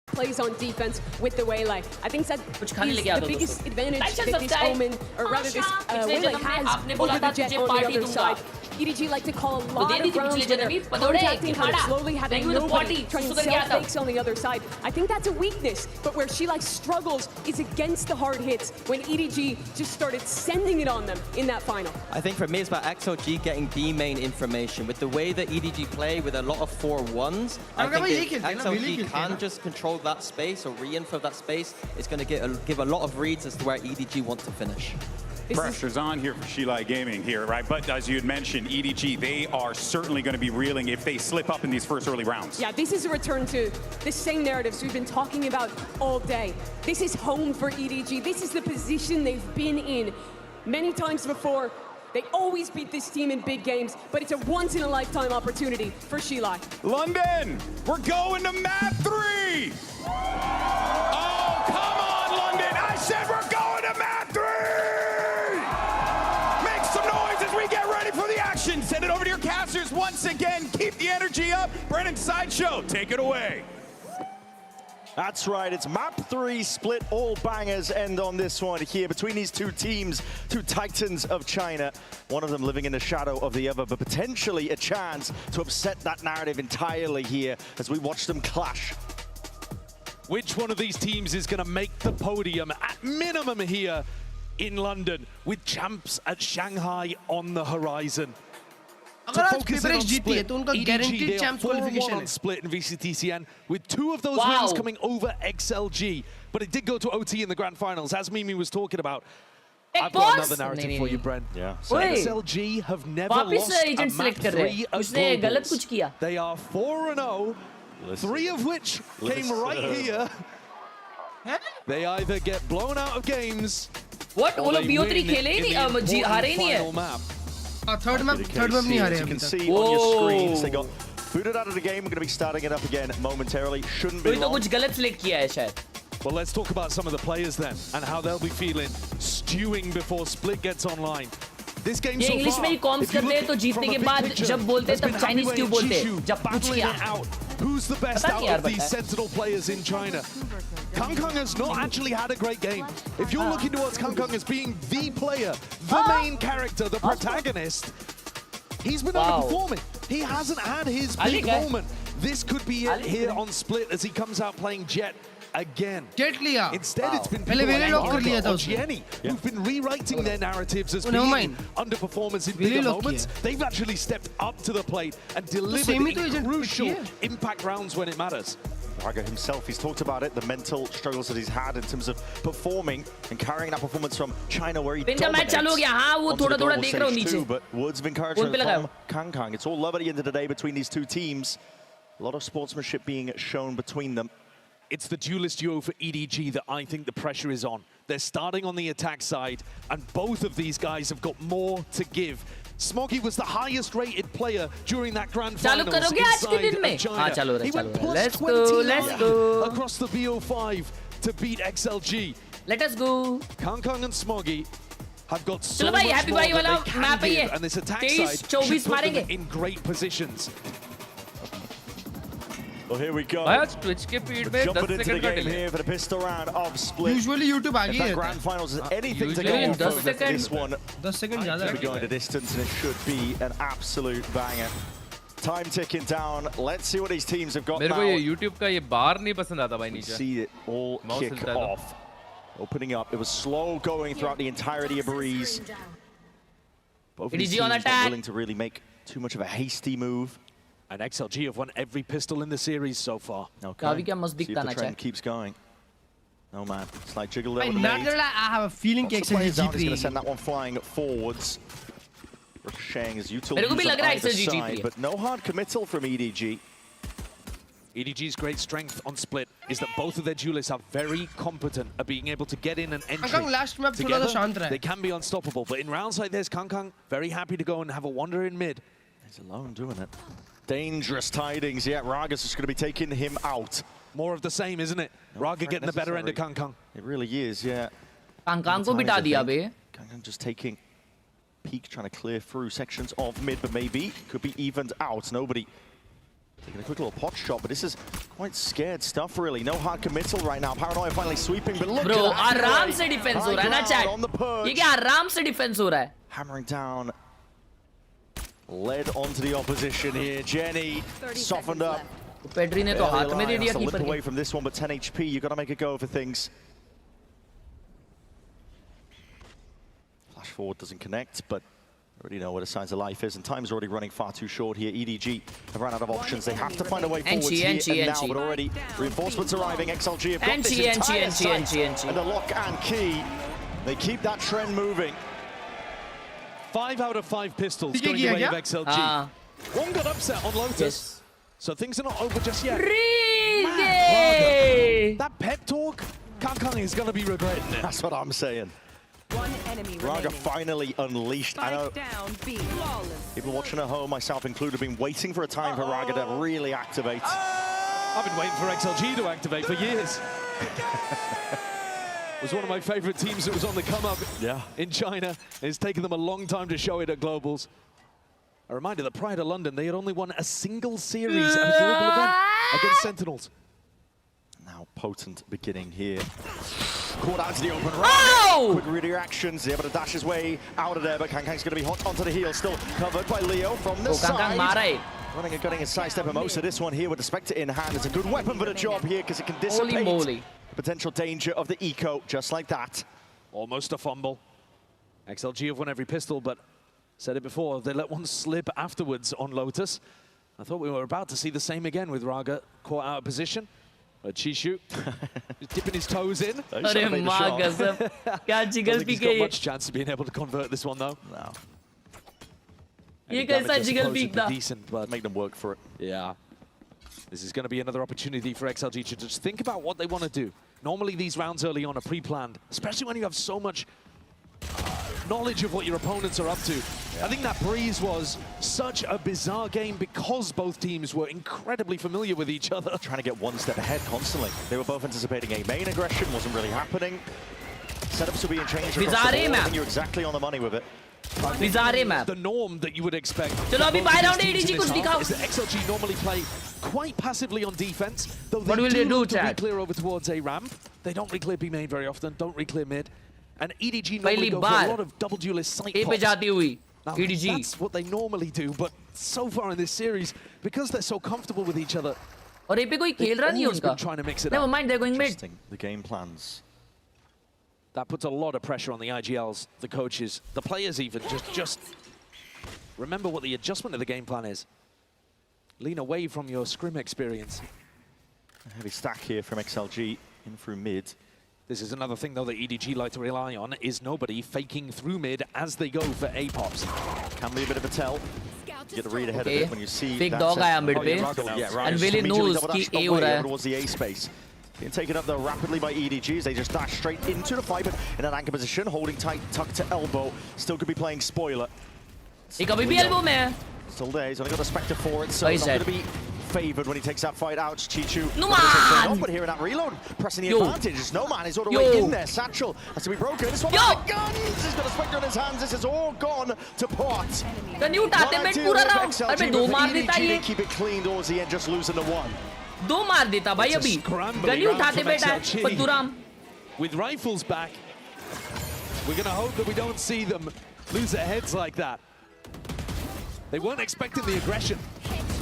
Plays on defense with the Waylay. I think that is the biggest advantage that this Omen, or rather this Waylay has over the Jet on the other side. EDG like to call a lot of rounds where they're contacting kind of slowly, having nobody trying to sell fakes on the other side. I think that's a weakness, but where she like struggles is against the hard hits when EDG just started sending it on them in that final. I think for me it's about XLG getting B main information. With the way that EDG play with a lot of 4-1s, I think if XLG can just control that space or re-info that space, it's going to give a lot of reads as to where EDG wants to finish. Pressure's on here for Khelraay Gaming here, right? But as you had mentioned, EDG, they are certainly going to be reeling if they slip up in these first early rounds. Yeah, this is a return to the same narratives we've been talking about all day. This is home for EDG. This is the position they've been in many times before. They always beat this team in big games, but it's a once-in-a-lifetime opportunity for Khelraay. London, we're going to map 3! Oh, come on, London! I said we're going to map 3! Make some noise as we get ready for the action. Send it over to your casters once again. Keep the energy up. Brennan Sideshow, take it away. That's right, it's map 3 split. All bangers end on this one here between these two teams, two titans of China. One of them living in the shadow of the other, but potentially a chance to upset that narrative entirely here as we watch them clash. Which one of these teams is going to make the podium at minimum here in London with champs at Shanghai on the horizon? अगर आज PRX जीती है तो उनका guaranteed champs qualification है. Split in VCTCN with 2 of those wins coming over XLG, but it did go to OT in the grand finals, as Mimi was talking about. I've got another narrative for you, Brent. Yeah. So XLG have never lost a map 3 at Globals. They are 4-0, 3 of which came right here. They either get blown out of games. What? वो लोग BO3 खेले ही नहीं, हारे ही नहीं है. Third map नहीं हारे. You can see on your screens they got booted out of the game. We're going to be starting it up again momentarily. Shouldn't be कोई तो long. कुछ गलत select किया है शायद. Well, let's talk about some of the players then and how they'll be feeling stewing before Split gets online. This game ये so English far, में ही corms if you करते हैं look तो जीतने from के a big बाद picture, जब बोलते हैं there's तब been चाइनीज Happy क्यों and बोलते हैं Jishu जब पूछ battling किया. it out. Who's the best पता out नहीं यार of these बताए. Sentinel players in China? Kangkang has not actually had a great game. If you're looking towards Kangkang as being the player, the main character, the protagonist, he's been underperforming. He hasn't had his big moment. This could be it here on Split as he comes out playing Jet again. Jet लिया. Instead, it's been पहले वेले lock कर लिया था उसने. Jenny, who've been rewriting their narratives as never being mind. underperformance in Veले bigger lock moments. किया. They've actually stepped up to the plate and delivered same ही तो agent crucial किया. impact rounds when it matters. Raga himself, he's talked about it, the mental struggles that he's had in terms of performing and carrying that performance from China where he dominates. चालू हो गया. हाँ वो onto the थोड़ा-थोड़ा global देख रहा हूँ stage नीचे. too, but words of encouragement from Kangkang. It's all love at the end of the day between these two teams. A lot of sportsmanship being shown between them. It's the duelist duo for EDG that I think the pressure is on. They're starting on the attack side, and both of these guys have got more to give. Smoggy was the highest rated player during that grand finals inside China. He went plus 29 across the BO5 to beat XLG. Let us go. Kangkang and Smoggy have got so चलो भाई, much happy more भाई that वाला they can map he give, है. and this attack 23, side should 24 put them मारेंगे. in great positions. Well, here we go. भाई आज Twitch के feed में 10 Jumping into the सेकंड का game delay. here for the pistol round of Split. Usually YouTube आगे If he that रहता grand है. finals is anything to go Usually off 10 of, second. this one 10 second ज़्यादा should है. be going to distance and it should be an absolute banger. Time ticking down. Let's see what these teams have got मेरे now. को ये YouTube का ये बार नहीं पसंद आता भाई नीचे. See it all Mouse kick हिलता है तो. off. Opening up. It was slow going throughout the entirety of Breeze. Both of these EDG on teams not attack. willing to really make too much of a hasty move. And XLG have won every pistol in the series so far. Okay. काफी क्या मस्त See if दिखता the ना trend चाहे. keeps going. No man, it's like jiggle भाई little not gonna lie, I have a feeling कि XLG He's Jeet going to रही send है. that one flying forwards. Ricocheting his util मेरे को भी on लग रहा है either XLG जीत रही side, है. but no hard committal from EDG. EDG's great strength on Split is that both of their duelists are very competent at being able to get in and entry. Kangkang last map थोड़ा तो शांत रहा है. They can be unstoppable, but in rounds like this, Kangkang very happy to go and have a wander in mid. He's alone doing it. Dangerous tidings, yeah. Raga's just going to be taking him out. More of the same, isn't it? Raga getting the better end of Kangkang. It really is, yeah. Kangkang को बिठा दिया बे. Kangkang just taking peak, trying to clear through sections of mid, but maybe could be evened out. Nobody taking a quick little pot shot, but this is quite scared stuff, really. No hard committal right now. Paranoia finally sweeping, but look Bro, at that. आराम से defense हो रहा है ना chat. On the perch. ये क्या आराम से defense हो रहा है? Hammering down. Led onto the opposition here. Jenny softened up. Pedri ने तो हाथ में दे दिया Alliance to keeper look away के. from this one, but 10 HP. You've got to make a go for things. Flash forward doesn't connect, but already know what a signs of life is, and time's already running far too short here. EDG have run out of options. They have to find a way forward here and now, but already reinforcements arriving. XLG have got this entirety, and the lock and key. They keep that trend moving. 5 out of 5 pistols going the way of XLG. One got upset on Lotus, so things are not over just yet. That pep talk, Kang is going to be regretting it. That's what I'm saying. One enemy Raga remaining. finally unleashed. I know Down, B. Flawless. people watching at home, myself included, have been waiting for a time for Raga to really activate. I've been waiting for XLG to activate for years. It was one of my favorite teams that was on the come-up in China. It's taken them a long time to show it at Globals. A reminder that prior to London, they had only won a single series at a global event against Sentinels. Now potent beginning here. Caught out to the open round. Quick reactions, able to dash his way out of there, but Kang's going to be hot onto the heel, still covered by Leo from the side. Running and gunning and sidestepping most of this one here with the Spectre in hand. It's a good weapon for the job here because it can dissipate potential danger of the eco just like that. Almost a fumble. XLG have won every pistol, but said it before, they let one slip afterwards on Lotus. I thought we were about to see the same again with Raga caught out of position. But Chishu is dipping his toes in. He's got much chance of being able to convert this one though. No. Decent, but make them work for it. Yeah. This is going to be another opportunity for XLG to just think about what they want to do. Normally these rounds early on are pre-planned, especially when you have so much knowledge of what your opponents are up to. I think that Breeze was such a bizarre game because both teams were incredibly familiar with each other. Trying to get one step ahead constantly. They were both anticipating a main aggression, wasn't really happening. Setups were being changed across the board. I think you're exactly on the money with it. The norm that you would expect is that XLG normally play quite passively on defense, though they do look to re-clear over towards a ramp. They don't re-clear B main very often, don't re-clear mid. And EDG normally go for a lot of double duelist site pops. Now, that's what they normally do, but so far in this series, because they're so comfortable with each other, they've always been trying to mix it up. Never mind, they're going mid. The game plans. That puts a lot of pressure on the IGLs, the coaches, the players even. Just remember what the adjustment of the game plan is. Lean away from your scrim experience. A heavy stack here from XLG in through mid. This is another thing, though, that EDG like to rely on, is nobody faking through mid as they go for A-pops. Can be a bit of a tell. You get a read ahead of it when you see big dog आया mid पे, and Willie knows कि A हो रहा है. Towards the A space. Being taken up though rapidly by EDGs. They just dash straight into the fight, but in an anchor position, holding tight, tucked to elbow. Still could be playing spoiler. ये कभी भी elbow में है. Still there. He's only got a Spectre for it, so he's not going to be favored when he takes that fight out. Chichu. No man! But here in that reload, pressing the advantage. No man is all the way in there. Satchel has to be broken. This one with the guns. He's got a Spectre in his hands. This is all gone to pot. Can you उठाते हैं पूरा round? अबे दो मार देता ये. Keep it clean towards the end, just losing the one. दो मार देता भाई अभी. गन उठाते बेटा पद्दूराम. With rifles back, we're going to hope that we don't see them lose their heads like that. They weren't expecting the aggression.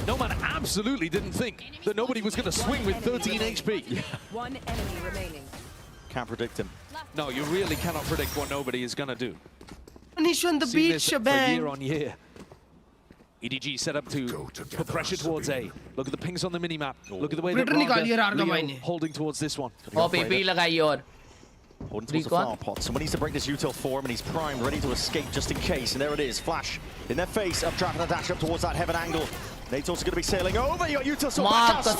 No man absolutely didn't think that nobody was going to swing with 13 HP. One enemy remaining. Can't predict him. No, you really cannot predict what nobody is going to do. Anish on the beach, bang. Year on year. EDG set up to put pressure towards A. Look at the pings on the minimap. Look at the way that Leo holding towards this one. PP लगाई और. Holding towards the far pot. Someone needs to break this util for him, and he's primed, ready to escape just in case. And there it is. Flash in their face. Up trap and a dash up towards that heaven angle. Nate's also going to be sailing over. You got util so back out.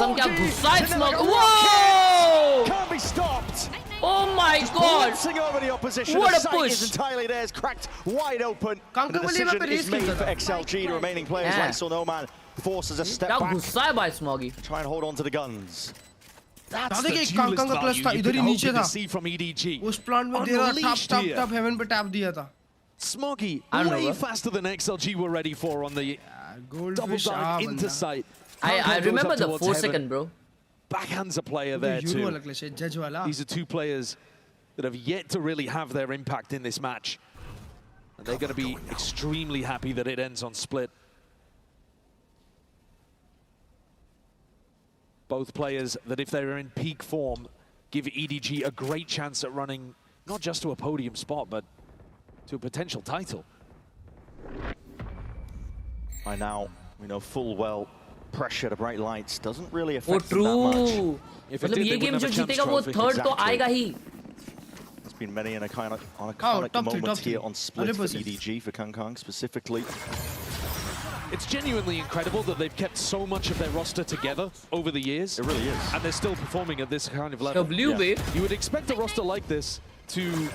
Whoa! Can't be stopped. Oh my god! Blitzing over the opposition. What a push! Is entirely there. It's cracked wide open. And the decision is made for XLG. The remaining players like Sonoman forces a step back. Try and hold on to the guns. That's the duelist value you can hope to see from EDG. उस plant में दे रहा टप haven पे tap दिया था. Smoggy way faster than XLG were ready for on the double dive into sight. I remember the 4-second, bro. Backhands a player there too. These are two players that have yet to really have their impact in this match. And they're going to be extremely happy that it ends on split. Both players that, if they're in peak form, give EDG a great chance at running not just to a podium spot, but to a potential title. By now, we know full well pressure to bright lights doesn't really affect them that much. मतलब ये game जो जीतेगा वो third तो आएगा ही. been many and a kind of iconic moments here on Split for EDG, for Kangkang specifically. It's genuinely incredible that they've kept so much of their roster together over the years. It really is. And they're still performing at this kind of level. You would expect a roster like this to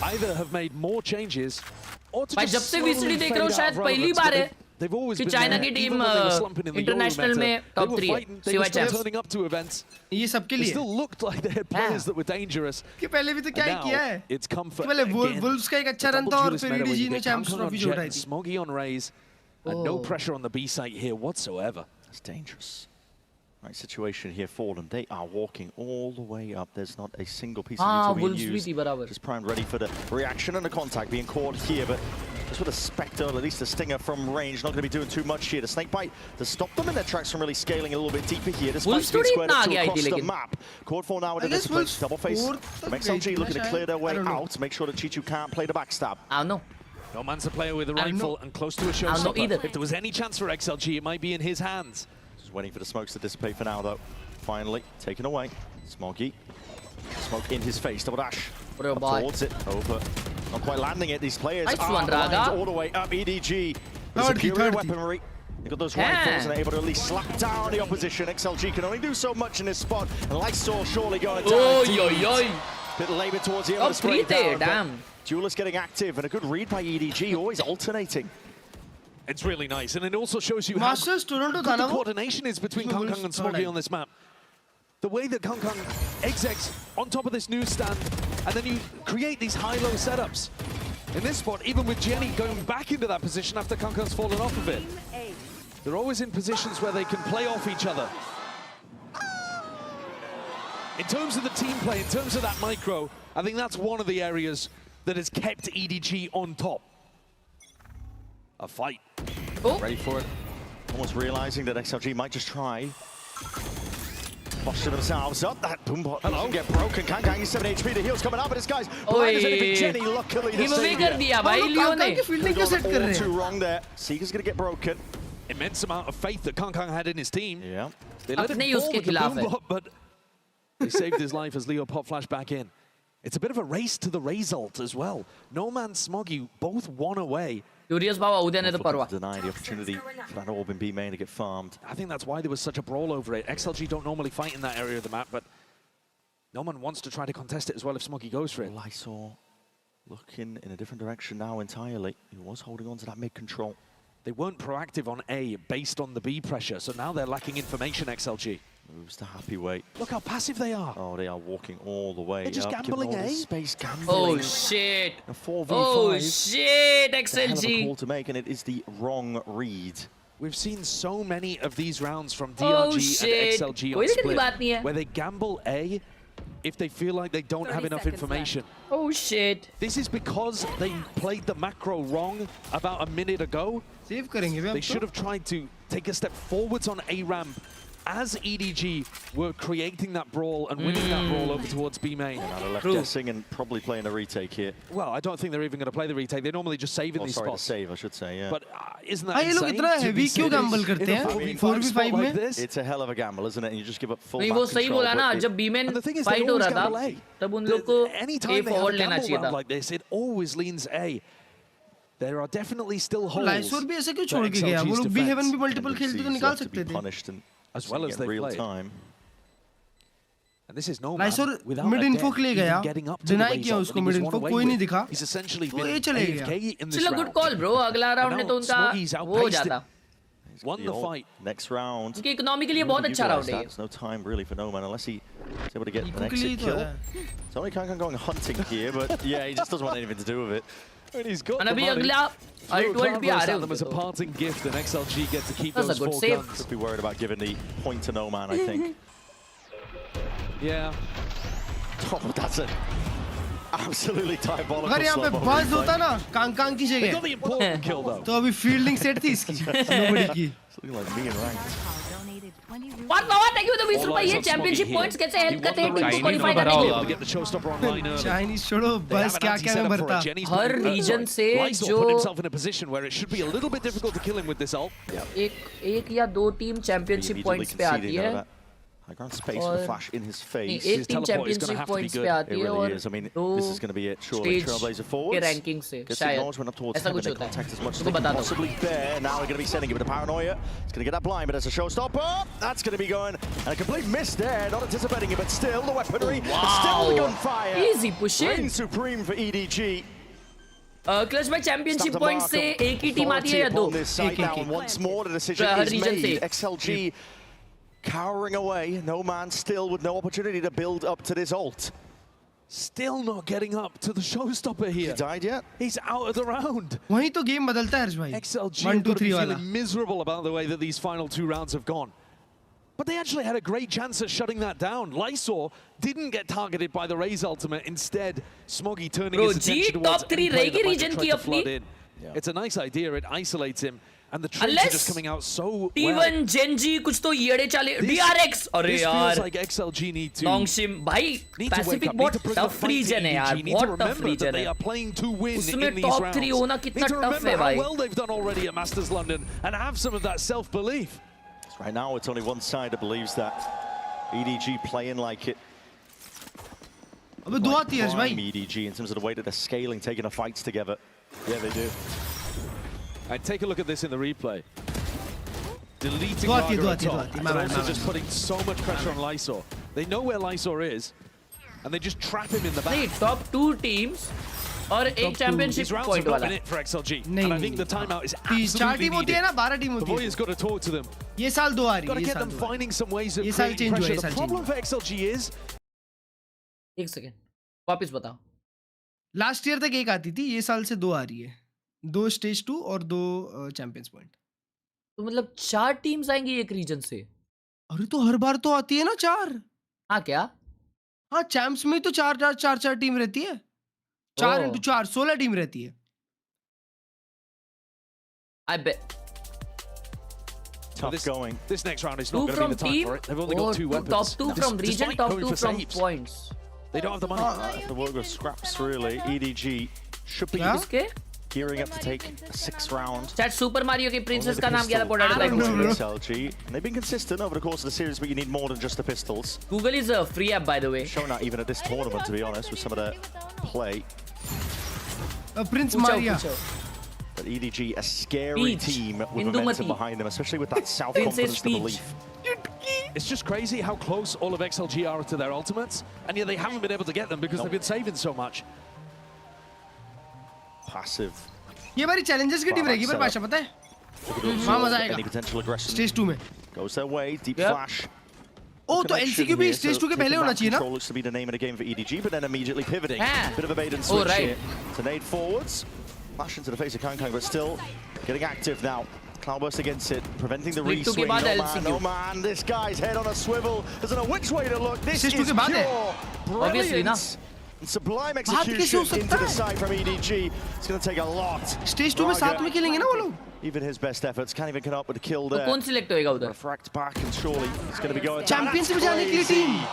either have made more changes or to just slowly fade out of relevance, but they've always been China there, की even team when they were slumping in the international Euro में meta, top they were 3 है. fighting, they were still turning up to events. ये सबके They लिए still looked like they had players that were dangerous. कि पहले भी तो क्या ही किया है. It's comfort. पहले वुल्व्स का एक अच्छा रन था और फिर EDG ने चैंपियंस ट्रॉफी जो उठाई थी. Smoggy on Raze, and no pressure on the B site here whatsoever. That's dangerous. Right situation here for them. They are walking all the way up. There's not a single piece of utility being used. Just primed ready for the reaction and the contact being caught here, but just with a Spectre, at least a Stinger from range, not going to be doing too much here. The Snake Bite to stop them in their tracks from really scaling a little bit deeper here. Despite being squared up to across the map. Caught for now with a discipline. Double face from XLG looking to clear their way out. Make sure that Chichu can't play the backstab. I don't know. No man's a player with a rifle and close to a showstopper. If there was any chance for XLG, it might be in his hands. Just waiting for the smokes to dissipate for now, though. Finally, taken away. Smoggy. Smoke in his face. Double dash. Up towards it. Over. Not quite landing it. These players are all the way up. EDG. The superior weaponry. They've got those rifles and they're able to at least slap down the opposition. XLG can only do so much in this spot. And Lysor surely going down. Bit laboured towards the end of the spray down. Damn. Duelist getting active and a good read by EDG, always alternating. It's really nice, and it also shows you how good the coordination is between Kangkang and Smoggy on this map. The way that Kangkang execs on top of this newsstand, and then you create these high-low setups. In this spot, even with Jenny going back into that position after Kangkang's fallen off a bit. They're always in positions where they can play off each other. In terms of the team play, in terms of that micro, I think that's one of the areas that has kept EDG on top. A fight. Ready for it. Almost realizing that XLG might just try. Posture themselves up. That boom bot doesn't get broken. Kangkang is 7 HP. The heal's coming up, but this guy's blind as anything. Jenny, luckily, the savior. All too wrong there. Seeker's going to get broken. Immense amount of faith that Kangkang had in his team. Yeah. They let him fall with the boom bot, but they saved his life as Leo pop flash back in. It's a bit of a race to the result as well. No Man, Smoggy, both one away. Curious Baba, Udane the Parwa. Deny the opportunity for that orb in B main to get farmed. I think that's why there was such a brawl over it. XLG don't normally fight in that area of the map, but no man wants to try to contest it as well if Smoggy goes for it. Lysor looking in a different direction now entirely. He was holding on to that mid control. They weren't proactive on A based on the B pressure, so now they're lacking information, XLG. Moves to happy weight. Look how passive they are. Oh, they are walking all the way. They're just gambling, eh? Space gambling. Oh shit! A 4v5. Oh shit! XLG. It's a hell of a call to make, and it is the wrong read. We've seen so many of these rounds from DRG and XLG on Split, where they gamble A if they feel like they don't have enough information. Oh shit! This is because they played the macro wrong about a minute ago. They should have tried to take a step forwards on A ramp as EDG were creating that brawl and winning that brawl over towards B main. Now they're left guessing and probably playing a retake here. Well, I don't think they're even going to play the retake. They normally just save in these spots. Save, I should say, yeah. But isn't that insane? It's a hell of a gamble, isn't it? And you just give up full back control. And the thing is, they always gamble A. Anytime they have a gamble round like this, it always leans A. There are definitely still holes. Lysor भी ऐसे क्यों छोड़ के गया? वो लोग B7 भी multiple खेलते तो निकाल सकते थे. As well as they played. And this is no Lysor mid info के लिए गया. Deny किया उसको mid info, कोई नहीं दिखा. He's essentially तो ये चले गया. चलो good call bro. अगला round में तो उनका वो हो जाता. Won the fight. Next round. उनके economy के लिए बहुत अच्छा round है. There's no time really for No Man unless he is able to get an exit kill. It's only Kangkang going hunting here, but yeah, he just doesn't want anything to do with it. And he's got the money. Them as a parting gift, and XLG get to keep those 4 guns. Could be worried about giving the point to No Man, I think. Yeah. Oh, that's an absolutely diabolical. अगर यहाँ पे buzz होता ना Kong की जगह. They got the important kill though. तो अभी fielding set थी इसकी. Nobody की. Something like me and ranked. What Baba, thank you the 20 रुपए ये championship points कैसे help करते हैं टीम को qualify करने के लिए? Get the showstopper online early. Chinese छोड़ो बस क्या मैं भरता. हर region से जो put himself in a position where it should be a little bit difficult to kill him with this ult. एक या दो टीम championship points पे आती है. High ground space for Flash in his face. एक team championship points पे आती है और I mean, this is going to be it. Surely Trailblazer forwards. के रैंकिंग से शायद went up towards heaven. They contact as much as they can possibly bear. Now they're going to be sending it with a paranoia. It's going to get that blind, but as a showstopper, that's going to be going. And a complete miss there, not anticipating it, but still the weaponry, still the gunfire. Easy push in. Reign supreme for EDG. Clutch में championship point से एक ही team आती है या दो? एक once more the decision is made. XLG cowering away, no man still with no opportunity to build up to this ult. Still not getting up to the showstopper here. He died yet? He's out of the round. वहीं तो game बदलता है हर्ष भाई. XLG are feeling miserable about the way that these final 2 rounds have gone. But they actually had a great chance at shutting that down. Lysor didn't get targeted by the Raze ultimate. Instead, Smoggy turning his attention towards top 3 रहेगी region की अपनी. It's a nice idea. It isolates him. And the trades are just coming out so well. T1 Genji कुछ तो येड़े चाले PRX अरे यार. This feels like XLG need to. Longshim भाई Pacific बहुत tough region है यार. बहुत tough region They है. are playing to win in उसमें these top rounds. 3 होना कितना tough है how भाई. well they've done already at Masters London and have some of that self-belief. Right now, it's only one side that believes that EDG playing like it. अबे दो आती है भाई. EDG in terms of the way that they're scaling, taking the fights together. Yeah, they do. And take a look at this in the replay. Deleting Raga on top, and also just putting so much pressure on Lysor. They know where Lysor is, and they just trap him in the back. नहीं, top 2 teams और एक championship point वाला. It for XLG, and I think the timeout is absolutely 4 team होती है ना, 12 team The होती है. boy has got to talk to them. ये साल 2 आ रही है. Got to get them finding some ways of ये साल creating change हुआ है. pressure. The problem for XLG is. एक सेकंड, वापस बताओ. लास्ट ईयर तक एक आती थी, ये साल से 2 आ रही है. 2 स्टेज 2 और 2 चैंपियंस पॉइंट. तो मतलब 4 टीम्स आएंगी एक रीजन से. अरे तो हर बार तो आती है ना 4. हाँ क्या? हाँ चैंप्स में तो 4 टीम रहती है. 4 × 4 16 टीम रहती है. I bet. Tough going. This next round is not going to be the time for it. They've only got 2 weapons. Top 2 from region, top 2 from points. They don't have the money. The work of scraps really. EDG should be gearing up to take a 6th round. Chat Super Mario की princess का नाम क्या था potato like? XLG. And they've been consistent over the course of the series, but you need more than just the pistols. Google is a free app, by the way. Showing that even at this tournament, to be honest, with some of their play. Prince Maria. But EDG, a scary team with momentum behind them, especially with that self-confidence to belief. It's just crazy how close all of XLG are to their ultimates, and yet they haven't been able to get them because they've been saving so much. Passive. ये बारी Challengers की team रहेगी पर पाशा पता है? हाँ मजा आएगा. Any potential aggression स्टेज 2 में. Goes their way, deep flash. Oh, तो LCQ भी स्टेज 2 के पहले होना चाहिए ना? Control looks to be the name of the game for EDG, but then immediately pivoting. Bit of a bait and Oh, switch right. here. To nade forwards. Flash into the face of Kang, but still getting active now. Cloudburst against it, preventing the re-swing. No man, this guy's head on a swivel. Doesn't know which way to look. This is pure brilliance. And sublime execution into the side from EDG. It's going to take a lot. Stage 2 में साथ में खेलेंगे ना वो लोग? Even his best efforts can't even come up with a kill there. तो कौन select होएगा उधर? Refract back and surely it's going to be going. Championship में जाने के लिए टीम.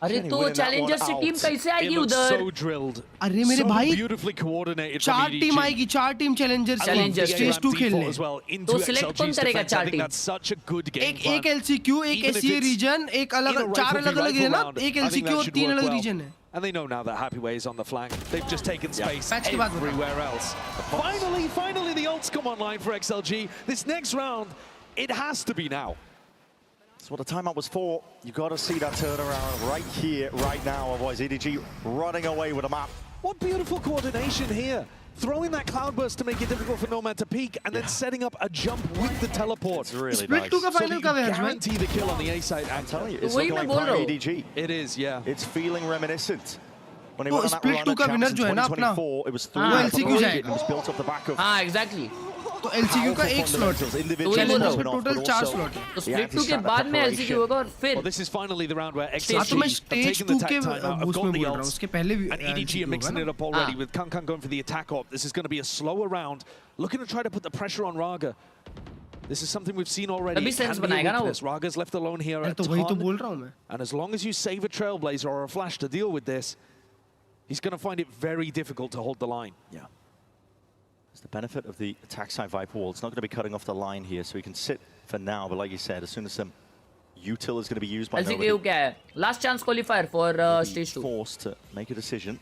अरे तो चैलेंजर्स की टीम कैसे आएगी उधर? So drilled. अरे मेरे भाई beautifully coordinated. 4 टीम आएगी, 4 टीम चैलेंजर्स स्टेज 2 खेलने. तो सिलेक्ट कौन करेगा 4 team? That's such a good game. एक LCQ, एक SEA रीजन, एक अलग 4 अलग-अलग है ना? एक LCQ और 3 अलग रीजन है. And they know now that Happy Way is on the flank. They've just taken space everywhere else. Finally the ults come online for XLG. This next round, it has to be now. That's what the timeout was for. You got to see that turnaround right here, right now. Otherwise, EDG running away with a map. What beautiful coordination here. Throwing that cloudburst to make it difficult for Nomad to peek, and then setting up a jump with the teleport. It's really Split nice. 2 का So final that का you है guarantee the kill on the A side. I'm telling you, it's वही looking मैं like बोल रहा prime हूँ. EDG. It is, yeah. It's feeling reminiscent. When he वो went on that split run 2 at का Champs winner in जो है ना अपना, 2024, it was through वो that LCQ promotion. जाएगा. It was built off the back of हाँ exactly. तो LCQ का एक स्लॉट है. चैलेंजर्स में टोटल 4 स्लॉट है. तो स्प्लिट 2 के बाद में LCQ होगा और फिर Well, this is finally the round where हाँ XLG तो मैं have स्टेज taken 2 the के tech time out, have उसमें got the बोल रहा हूँ. ults, उसके पहले भी and EDG are mixing it up already with Kang going for the attack op. This is going to be a slower round, looking to try to put the pressure on Raga. This is something we've seen already. तभी sense बनाएगा ना वो. Raga's left alone here a तो वही तो ton. बोल रहा हूँ मैं. And as long as you save a Trailblazer or a Flash to deal with this, he's going to find it very difficult to hold the line. Yeah. It's the benefit of the attack side Viper wall. It's not going to be cutting off the line here, so he can sit for now. But like you said, as soon as some util is going to be used by LCK क्या है? Last chance qualifier for stage 2. Forced to make a decision.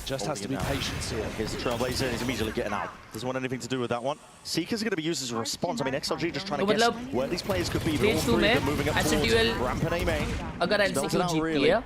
Just has to be patient here. Here's the Trailblazer, he's immediately getting out. Doesn't want anything to do with that one. Seeker's going to be used as a response. I mean, XLG just trying to guess where these players could be. Stage 2 में SRTL अगर LCK जीतती है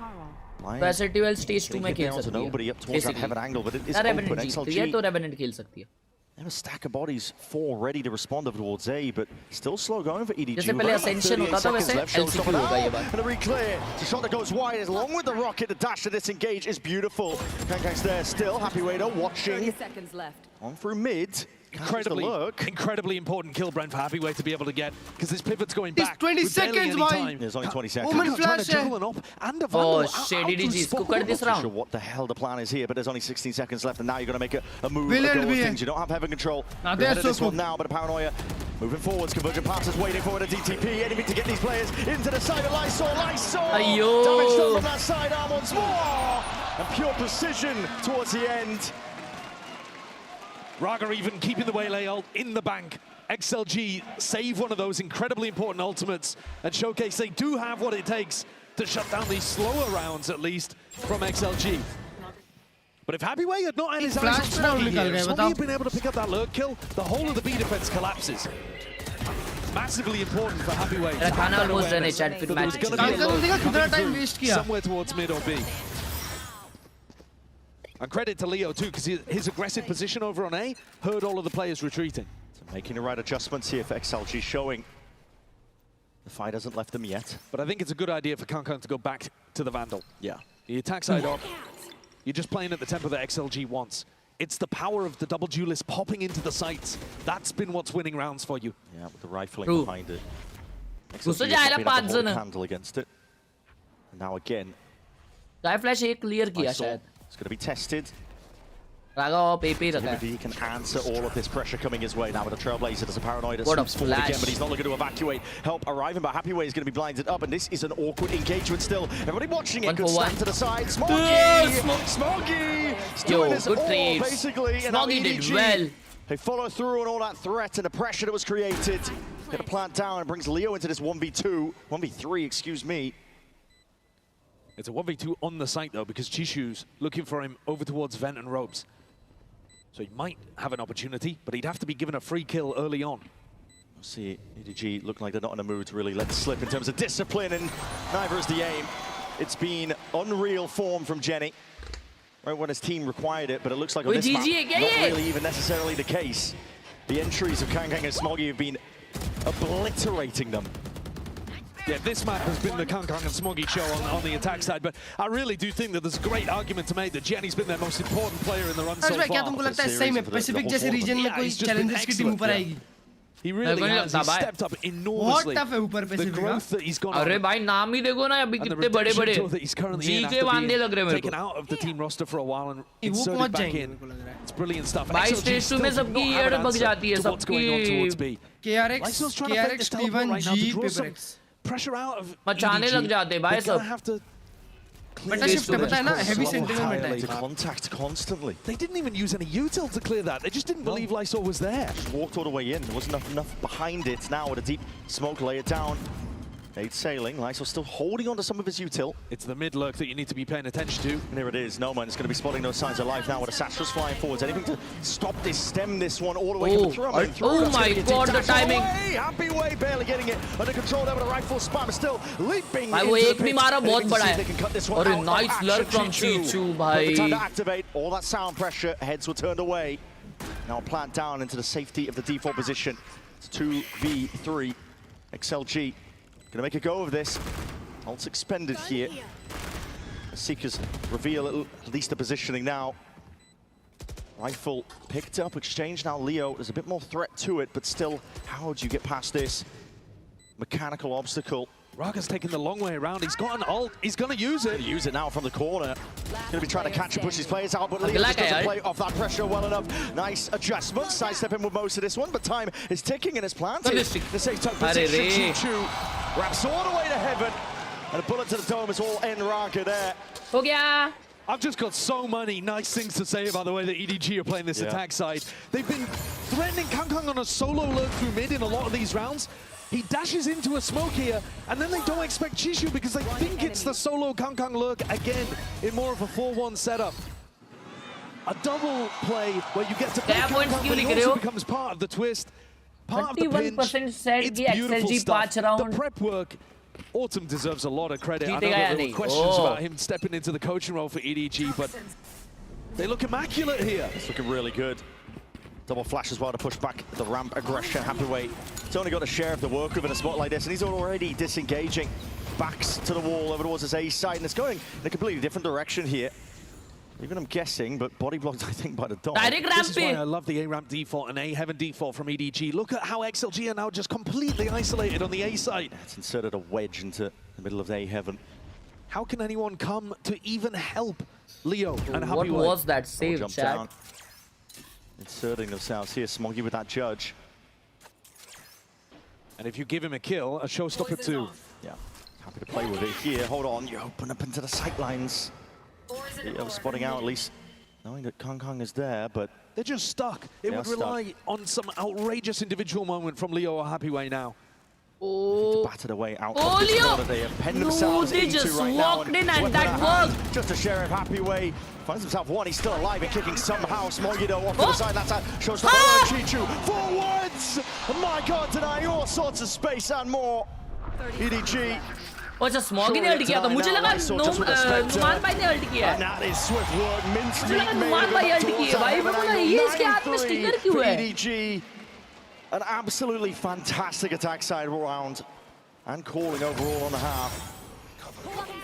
तो SRTL stage 2 में खेल सकती है. Basically, Revenant जीतती है तो Revenant खेल सकती है. They have a stack of bodies, 4 ready to respond towards A, but still slow going for EDG. जैसे पहले Ascension होता था वैसे LCK होगा ये बार. And a re-clear. It's a shot that goes wide, along with the rocket. The dash to disengage is beautiful. Khelraay's there still. Happy Wader watching. 30 seconds left. On through mid. Incredibly important kill, Brent, for Happy Way to be able to get, because this pivot's going back. It's 20 seconds, why? There's only 20 seconds. Woman flash. Oh shit, EDG is cooked this round. Sure what the hell the plan is here, but there's only 16 seconds left, and now you're going to make a move. Things. You don't have heaven control. Now they're this one now, but a paranoia moving forwards. Convergent passes waiting for a DTP. Anything to get these players into the side of Lysol. Damage done from that sidearm once more, and pure precision towards the end. Raga even keeping the waylay ult in the bank. XLG save one of those incredibly important ultimates and showcase they do have what it takes to shut down these slower rounds, at least, from XLG. But if Happy Way had not had his eyes on Smoggy here, if Smoggy had been able to pick up that lurk kill, the whole of the B defense collapses. Massively important for Happy Way. Somewhere towards mid or B. And credit to Leo too, because his aggressive position over on A heard all of the players retreating. So making the right adjustments here for XLG, showing the fight hasn't left them yet. But I think it's a good idea for Khelraay to go back to the Vandal. Yeah. The attack side up, you're just playing at the tempo that XLG wants. It's the power of the double duelist popping into the sights. That's been what's winning rounds for you. Yeah, with the rifling behind it. XLG has been able to handle against it. And now again. Guy flash एक clear किया शायद. It's going to be tested. Raga PP if he can answer all of this pressure coming his way now with a Trailblazer. There's a paranoid that swoops forward again, but he's not looking to evacuate. Help arriving, but Happy Way is going to be blinded up, and this is an awkward engagement still. Everybody watching it, good stand to the side. Smoggy! Smoggy! Doing this all, basically. And Smoggy did well. They follow through on all that threat and the pressure that was created. Get a plant down and brings Leo into this 1v3, excuse me. It's a 1v2 on the site, though, because Chishu's looking for him over towards Vent and Ropes. So he might have an opportunity, but he'd have to be given a free kill early on. We'll see EDG look like they're not in a mood to really let it slip in terms of discipline, and neither is the aim. It's been unreal form from Jenny, right when his team required it, but it looks like on this map, not really even necessarily the case. The entries of Khelraay and Smoggy have been obliterating them. Yeah, this map has been the Khelraay and Smoggy show on the attack side, but I really do think that there's a great argument to make that Jenny's been their most important player in the run so far. क्या तुमको लगता है सही में Pacific जैसे reason में कोई Challengers की टीम ऊपर आएगी? He really has. He's stepped up enormously. बहुत टफ है ऊपर Pacific. The growth that he's gone. अरे भाई नाम ही देखो ना अभी कितने बड़े-बड़े. जी के बांधे लग रहे हैं मेरे को. Taken out of the team roster for a while and inserted back in. It's brilliant stuff. भाई स्टेज 2 में सबकी एड बग जाती है सबकी. KRX T1 G PRX. Pressure out of मचाने लग जाते भाई सब. Meta shift पता है ना heavy sentinel meta है. Contact constantly. They didn't even use any util to clear that. They just didn't believe Lysol was there. Just walked all the way in. There wasn't enough behind it. Now with a deep smoke, lay it down. Eight sailing. Lysol still holding on to some of his util. It's the mid lurk that you need to be paying attention to. And here it is. Noman is going to be spotting those signs of life now with the Sastra's flying forwards. Anything to stop this, stem this one all the way through. Oh my god, the timing. Happy Way barely getting it under control there with a rifle spam. Still leaping into वो एक भी मारा बहुत बड़ा they can cut this one है. out. Nice lurk from Chichu भाई. Time to activate all that sound pressure. Heads were turned away. Now plant down into the safety of the default position. It's 2v3. XLG. Gonna make a go of this. Ult's expended here. The Seekers reveal at least the positioning now. Rifle picked up, exchange now. Leo, there's a bit more threat to it, but still, how do you get past this mechanical obstacle? Raga's taking the long way around. He's got an ult. He's going to use it. Use it now from the corner. Going to be trying to catch and push his players out, but Leo just doesn't play off that pressure well enough. Nice adjustment. Sidestepping with most of this one, but time is ticking and it's planted. The safe tuck position. Chichu wraps all the way to heaven. And a bullet to the dome is all in Raga there. हो गया. I've just got so many nice things to say about the way that EDG are playing this attack side. They've been threatening Khelraay on a solo lurk through mid in a lot of these rounds. He dashes into a smoke here, and then they don't expect Chishu because they think it's the solo Kangkang lurk again in more of a 4-1 setup. A double play where you get to play Kangkang, but he also becomes part of the twist, part of the pinch. 31% said It's कि beautiful XLG stuff. 5 round. The prep work, Autumn deserves a lot of credit. I know जीतेगा या that there नहीं? were questions Oh. about him stepping into the coaching role for EDG, but they look immaculate here. It's looking really good. Double flash as well to push back the ramp aggression. Happyway, he's only got a share of the work within a spot like this, and he's already disengaging. Backs to the wall over towards his A side, and it's going in a completely different direction here. Even I'm guessing, but body blocked, I think, by the dog. This is why I love the A-ramp default and A-heaven default from EDG. Look at how XLG are now just completely isolated on the A side. It's inserted a wedge into the middle of A-heaven. How can anyone come to even help Leo and What Happyway? was that save, Jump Chad? down. Inserting themselves here, Smoggy with that judge. And if you give him a kill, a showstopper too. Yeah, happy to play with it here. Hold on, you open up into the sightlines. Spotting out at least, knowing that Kangkang is there, but they're just stuck. It would rely on some outrageous individual moment from Leo or Happyway now. Oh, battered away out Oh, of the Leo! corner. They have penned themselves they into just right now. walked in and weapon that at hand. worked. Just a Sheriff Happyway finds himself one. He's still alive and kicking somehow. Smoggy though off to the side. That's how shows the Chichu forwards. My God, denying all sorts of space and more. EDG. अच्छा smoggy ने alt किया था मुझे लगा नुमान भाई ने alt किया है मुझे लगा नुमान भाई अल्ट किया भाई मैं बोला ये इसके हाथ में स्टिंगर क्यों है EDG, an absolutely fantastic attack side round and calling overall on the half.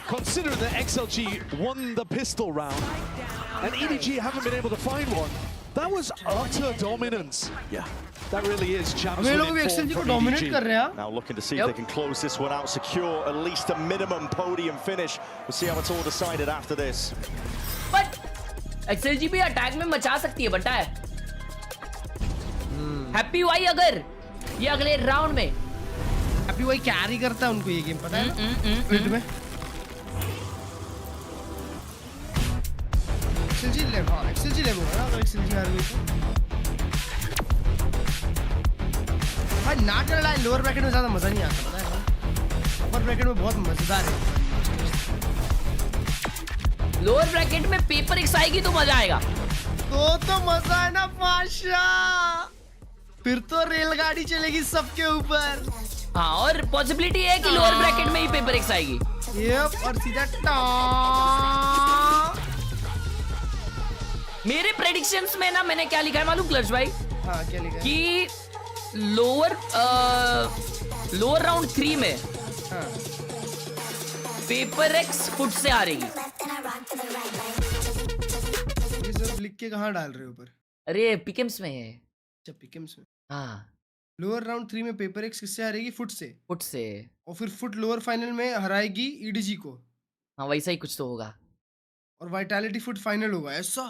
Considering that XLG won the pistol round and EDG haven't been able to find one, that was utter dominance. Yeah. That really is champs ये लोग भी XLG को dominate कर रहे हैं. Now looking to see if they can close this one out, secure at least a minimum podium finish. We'll see how it's all decided after this. But XLG भी attack में मचा सकती है बट्टा है हैप्पी वाई अगर ये अगले राउंड में हैप्पी वाई कैरी करता है उनको ये गेम पता है फील्ड में XLG ले हाँ XLG ले बोला ना अगर XLG हार गई तो भाई ना करना लोअर ब्रैकेट में ज़्यादा मज़ा नहीं आता पता है अपर ब्रैकेट में बहुत मज़ेदार है लोअर ब्रैकेट में पेपर एक्स आएगी तो मजा आएगा तो मजा है ना पाशा फिर तो रेलगाड़ी चलेगी सबके ऊपर हाँ और पॉसिबिलिटी है कि लोअर ब्रैकेट में ही पेपर एक्स आएगी यप और सीधा मेरे प्रेडिक्शंस में ना मैंने क्या लिखा है मालूम क्लच भाई हाँ क्या लिखा है कि लोअर राउंड 3 में पेपर एक्स फुट से हारेगी ये सब लिख के कहाँ डाल रहे हो ऊपर अरे पिकम्स में है अच्छा पिकम्स में हाँ लोअर राउंड 3 में पेपर एक्स किससे हारेगी फुट से और फिर फुट लोअर फाइनल में हराएगी ईडीजी को हाँ वैसा ही कुछ तो होगा और वाइटैलिटी फुट फाइनल होगा ऐसा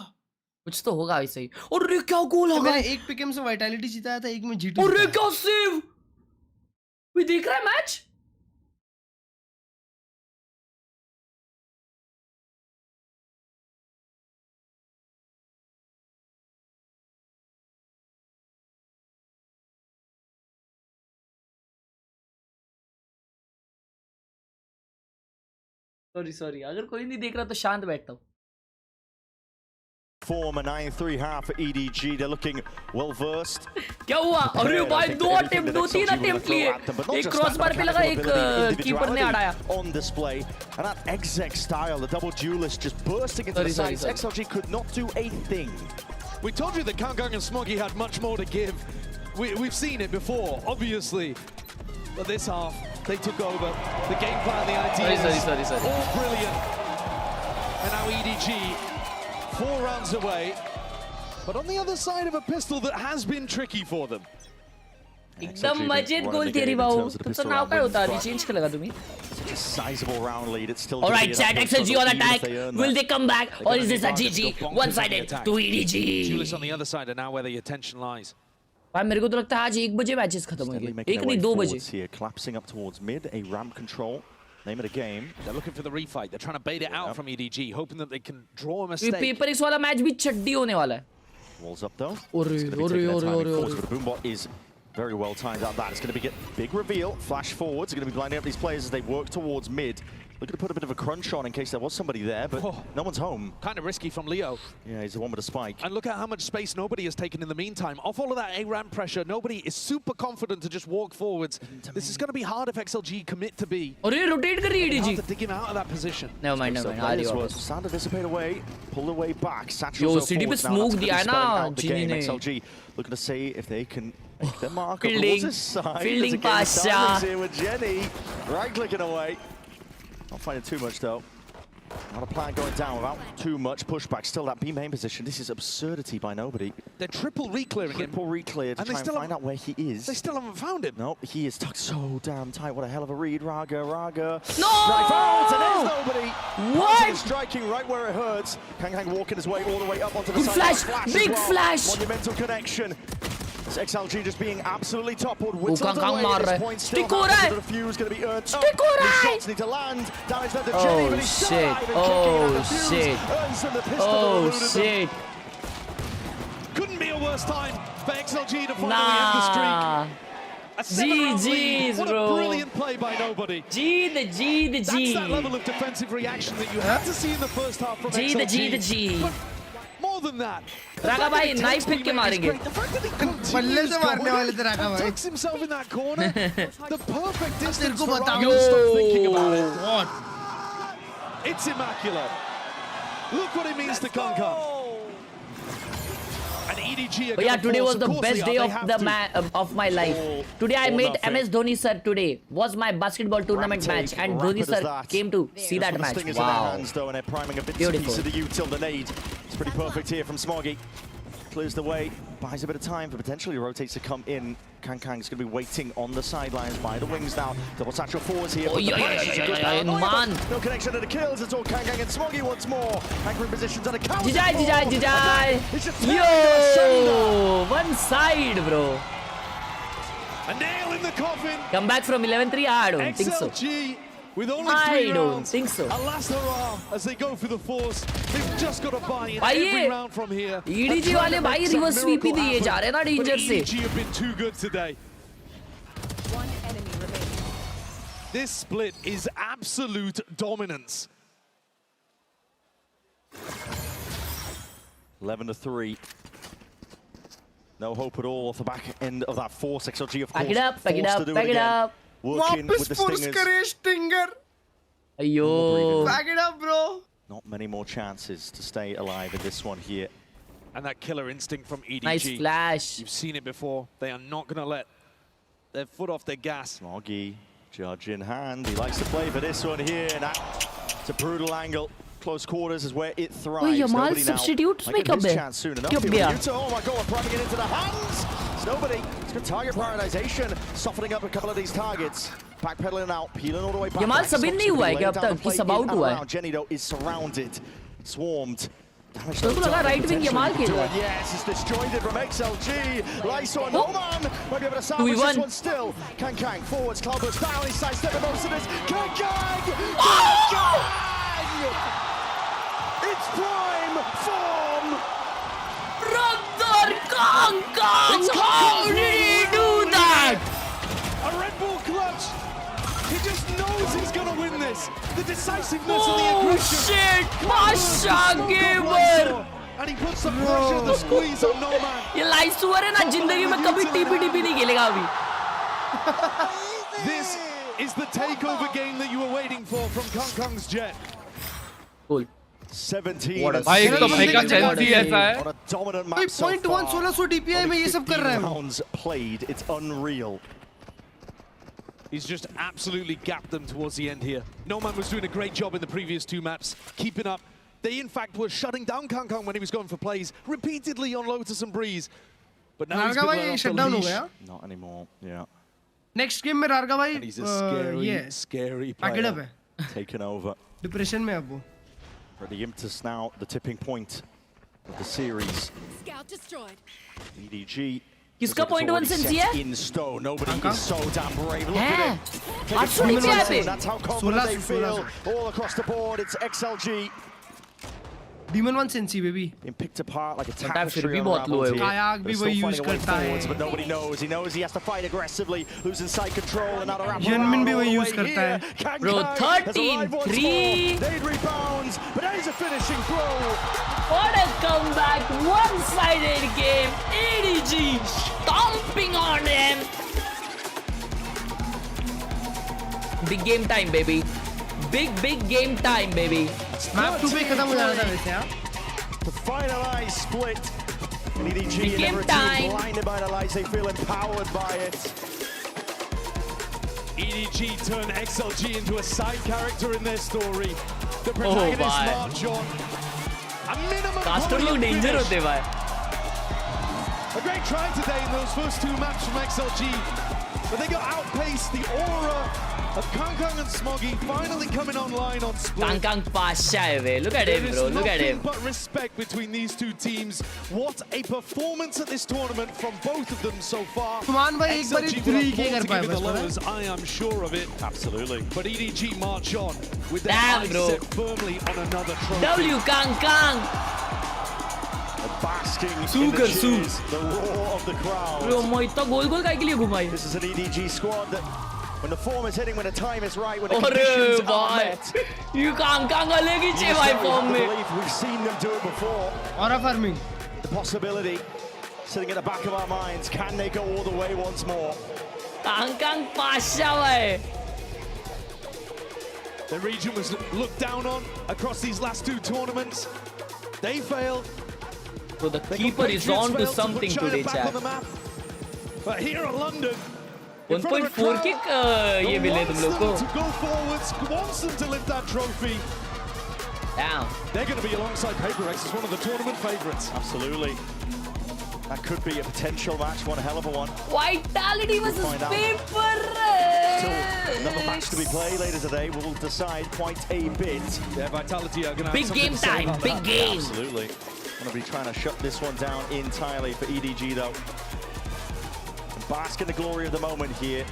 कुछ तो होगा वैसा ही और ये क्या गोल होगा मैंने एक पिकम से वाइटैलिटी जीता था एक में जीटू और ये क्या सेव कोई देख रहा है मैच सॉरी अगर कोई नहीं देख रहा तो शांत बैठता हूँ Form a 9-3 half for EDG. They're looking well versed. क्या हुआ अरे भाई दो तीन अटेम्प्ट लिए एक क्रॉसबार पे लगा एक कीपर ने अड़ाया on display and that exec style, the double duelist just bursting into the sights. XLG could not do a thing. We told you that Kangkang and Smoggy had much more to give. We've seen it before, obviously, but this half they took over. The game plan, the ideas, all brilliant, and now EDG. 4 rounds away, but on the other side of a pistol that has been tricky for them. एकदम मजेद गोल तेरी बाऊ तुमचं नाव काय होतं आधी change केलं का तुम्ही Sizable round lead. It's still. All right, chat. XLG on attack. Will they come back, or is this a GG? One-sided to EDG. Julius on the other side, and now where the attention lies. भाई मेरे को तो लगता है आज 1 बजे matches खत्म होंगे 1 नहीं 2 बजे here, collapsing up towards mid, a ramp control. Name of the game. They're looking for the refight. They're trying to bait it out from EDG, hoping that they can draw a mistake. ये paper x वाला match भी चड्डी होने वाला है Walls up though. ओरे The boombot is Very well timed out that. It's going to be a big reveal. Flash forwards are going to be blinding up these players as they work towards mid. Looking to put a bit of a crunch on in case there was somebody there, but no one's home. Kind of risky from Leo. Yeah, he's the one with a spike. And look at how much space nobody has taken in the meantime. Off all of that A-Ram pressure, nobody is super confident to just walk forwards. This is going to be hard if XLG commit to B. rotate kar rahi है EDG. To dig him out of that position. Never mind. Sound to dissipate away, pull away back. Yo, city पे smoke दिया ना Genie ने. XLG looking to see if they can make their mark up Fielding. towards his side. Fielding Pasha. Here with Jenny, right clicking away. Not finding too much though. Not a plan going down without too much pushback. Still that B main position. This is absurdity by nobody. They're triple reclearing him. Triple reclear to try and find out where he is. They still haven't found him. No, he is tucked so damn tight. What a hell of a read. Raga. No! Strike out, and there's nobody. What? Striking right where it hurts. Khelraay walking his way all the way up onto the Good side. flash. Big flash. Monumental connection. This XLG just being absolutely toppled. Kang मार रहा है. Stick हो रहा है. The fuse going to be earned. Stick हो रहा है. Shots need to land. Damage done to Jenny, but he's still alive and kicking out the fuse. Oh shit. Couldn't be a worse time for XLG to finally end the streak. GG's, what bro. a brilliant play by nobody. G the G. That's that level of defensive reaction that you had to see in the first half from XLG. The G. But more than that, रागा भाई knife pick के मारेंगे. बल्ले से मारने वाले थे रागा भाई. Tucks himself in that corner. The perfect distance for Raga to stop thinking about it. What? It's immaculate. Look what it means to Khelraay. And EDG But yeah, today was the best day of my life. Today I met MS Dhoni sir. Today was my basketball tournament match, and Dhoni sir came to see that match. Wow. Beautiful. It's pretty perfect here from Smoggy. Clears the way, buys a bit of time, but potentially rotates to come in. Khelraay is going to be waiting on the sidelines by the wings now. Double satchel forwards here. Man. No connection to the kills. It's all Khelraay and Smoggy once more. Anchor in positions and a counter. Jijai. Yo, one side, bro. A nail in the coffin. Come back from 11-3. I don't think so. XLG with only 3 I don't rounds. think so. A last hurrah as they go for the force. They've just got to buy in every round from here. EDG वाले भाई reverse sweep ही दिए जा रहे हैं ना danger से. EDG have been too good today. One enemy remaining. This split is absolute dominance. 11-3. No hope at all off the back end of that force. XLG, of course. Back it up. Working with the Stingers. Ayo. Back it up, bro. Not many more chances to stay alive in this one here. And that killer instinct from EDG. Nice flash. You've seen it before. They are not going to let their foot off their gas. Smoggy, judge in hand. He likes to play for this one here. It's a brutal angle. Close quarters is where it thrives. Oh, Yamal substitutes make a bit. Chance soon enough. Oh my god, priming it into the hands. It's nobody. It's good target prioritization. Softening up a couple of these targets. Backpedaling out, peeling all the way back. Yamal सबin नहीं हुआ है क्या अब तक? कि सब out हुआ है? Jenny though is surrounded, swarmed. तो लगा right wing Yamal खेल रहा है. Yes, it's disjointed from XLG. Lyso and Norman might be able to salvage this one still. Khelraay forwards, Cloudburst down. He's sidestepping most of this. Khelraay! It's prime form! Brother Khelraay! How did he do that? A Red Bull clutch! He just knows he's gonna win this! The decisiveness and the aggression! Oh shit! Masha gamer! And he puts some pressure, the squeeze on Norman! ये लाइसुअर है ना जिंदगी में कभी TP नहीं खेलेगा अभी. This is the takeover game that you were waiting for from Khelraay's Jet. Cool. 17 भाई एक तो भाई का चेल्सी ऐसा है. भाई 0.1 1600 DPI में ये सब कर रहा है. Rounds played, it's unreal. He's just absolutely gapped them towards the end here. Norman was doing a great job in the previous 2 maps, keeping up. They in fact were shutting down Khelraay when he was going for plays repeatedly on Lotus and Breeze. But now he's been let off the leash. Not anymore, yeah. Next game में रारगा भाई And he's a scary, scary player. Taken over. Depression में अब वो. For the impetus now, the tipping point of the series. Scout destroyed. EDG. किसका 0.1 sensi है? In stone. Nobody is so damn brave. Look at it. 800 DPI पे. That's how confident they feel all across the board. It's XLG. Demon 1 Sensi baby. Being picked apart like a फिर tapestry भी बहुत low unravels है here. वो। Kayak भी They're वही still use finding a way करता forwards, है। but nobody knows. He knows he has to fight aggressively, losing side control. Another wrap Yunmin भी around all वही the use way करता here. है। Kang Bro, Kang has arrived once 13-3. more. Dade rebounds, but that is a finishing throw. What a comeback! One-sided game. EDG stomping on them. Big game time, baby. Big game time, baby. Map 2 पे खत्म हो जाना था वैसे यार। To finalize split. EDG Big and game every team time. blinded by the lights, they feel empowered by it. EDG turn XLG into a side character in their story. The protagonists bhai. march on. A minimum Caster quality लोग danger finish. होते भाई. A great try today in those first two maps from XLG, but they got outpaced. The aura of Kang and Smoggy finally coming online on split. Kang Pasha है वे. Look at him, There bro. is Look at nothing him. but respect between these two teams. What a performance at this tournament from both of them so far. सुमान भाई एक बार XLG 3 will के have कर more पाए to give in बस the पता है? lowers, I am sure of it. Absolutely. But EDG march on with their Damn, eyes bro. set firmly on another trophy. W Kang. Basking in Super, the cheers, the roar of the crowd. Bro, मैं इतना गोल काहे के लिए घुमाई? This is an EDG squad that, when the form is hitting, when the time is right, when the अरे conditions are भाई, met, ये Kang अलग ही you छे just भाई don't फॉर्म have to में. believe we've seen them do it before. Aura farming. The possibility sitting at the back of our minds, can they go all the way once more? Kang Pasha भाई. The region was looked down on across these last two tournaments. They failed. So the The keeper is on to compatriots failed something put China today, back chat. on the map. But here at London, in front of a 1.4 crowd kick that ये मिले तुम लोग को. wants them to go forwards, wants them to lift that trophy. Damn. They're going to be alongside PRX as one of the tournament favourites. Absolutely. That could be a potential match, one hell of a one. Vitality versus Find out. PRX. Still another match to be played later today. We'll decide quite a bit. Yeah, Vitality are going to have Big something game to say time, about big that. game. Absolutely. Going to be trying to shut this one down entirely for EDG though. And bask in the glory of the moment here.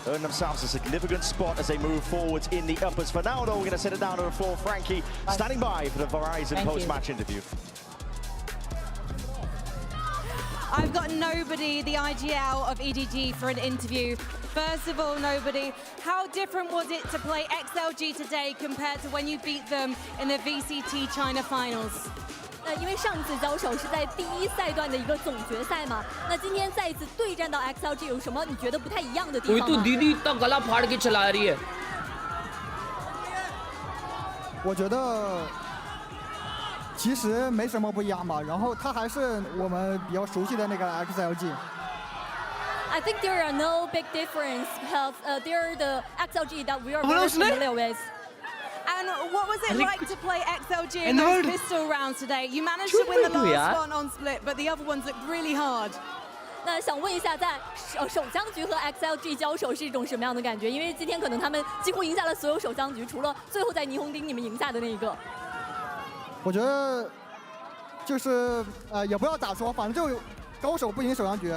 Earn themselves a significant spot as they move forwards in the uppers. For now though, we're going to set it down to the floor. Frankie standing by for the Verizon post-match interview. I've got nobody, the IGL of EDG, for an interview. First of all, nobody, how different was it to play XLG today compared to when you beat them in the VCT China finals? 因为上次交手是在第一赛段的一个总决赛嘛，那今天再一次对战到 XLG 有什么你觉得不太一样的地कोई 方 तो 吗？ दीदी इतना गला फाड़ के चला रही है. 我觉得其实没什么不一样吧，然后他还是我们比较熟悉的那个 XLG。 I think there are no big difference because they're the XLG that we are very familiar with. And what was it like to play XLG in Edward. those pistol rounds today? You managed Shoot to win the me, last yeah. one on split, but the other ones looked really hard. 那想问一下，在首相局和 XLG 交手是一种什么样的感觉？因为今天可能他们几乎赢下了所有首相局，除了最后在霓虹町你们赢下的那一个。我觉得就是也不要咋说，反正就高手不赢首相局。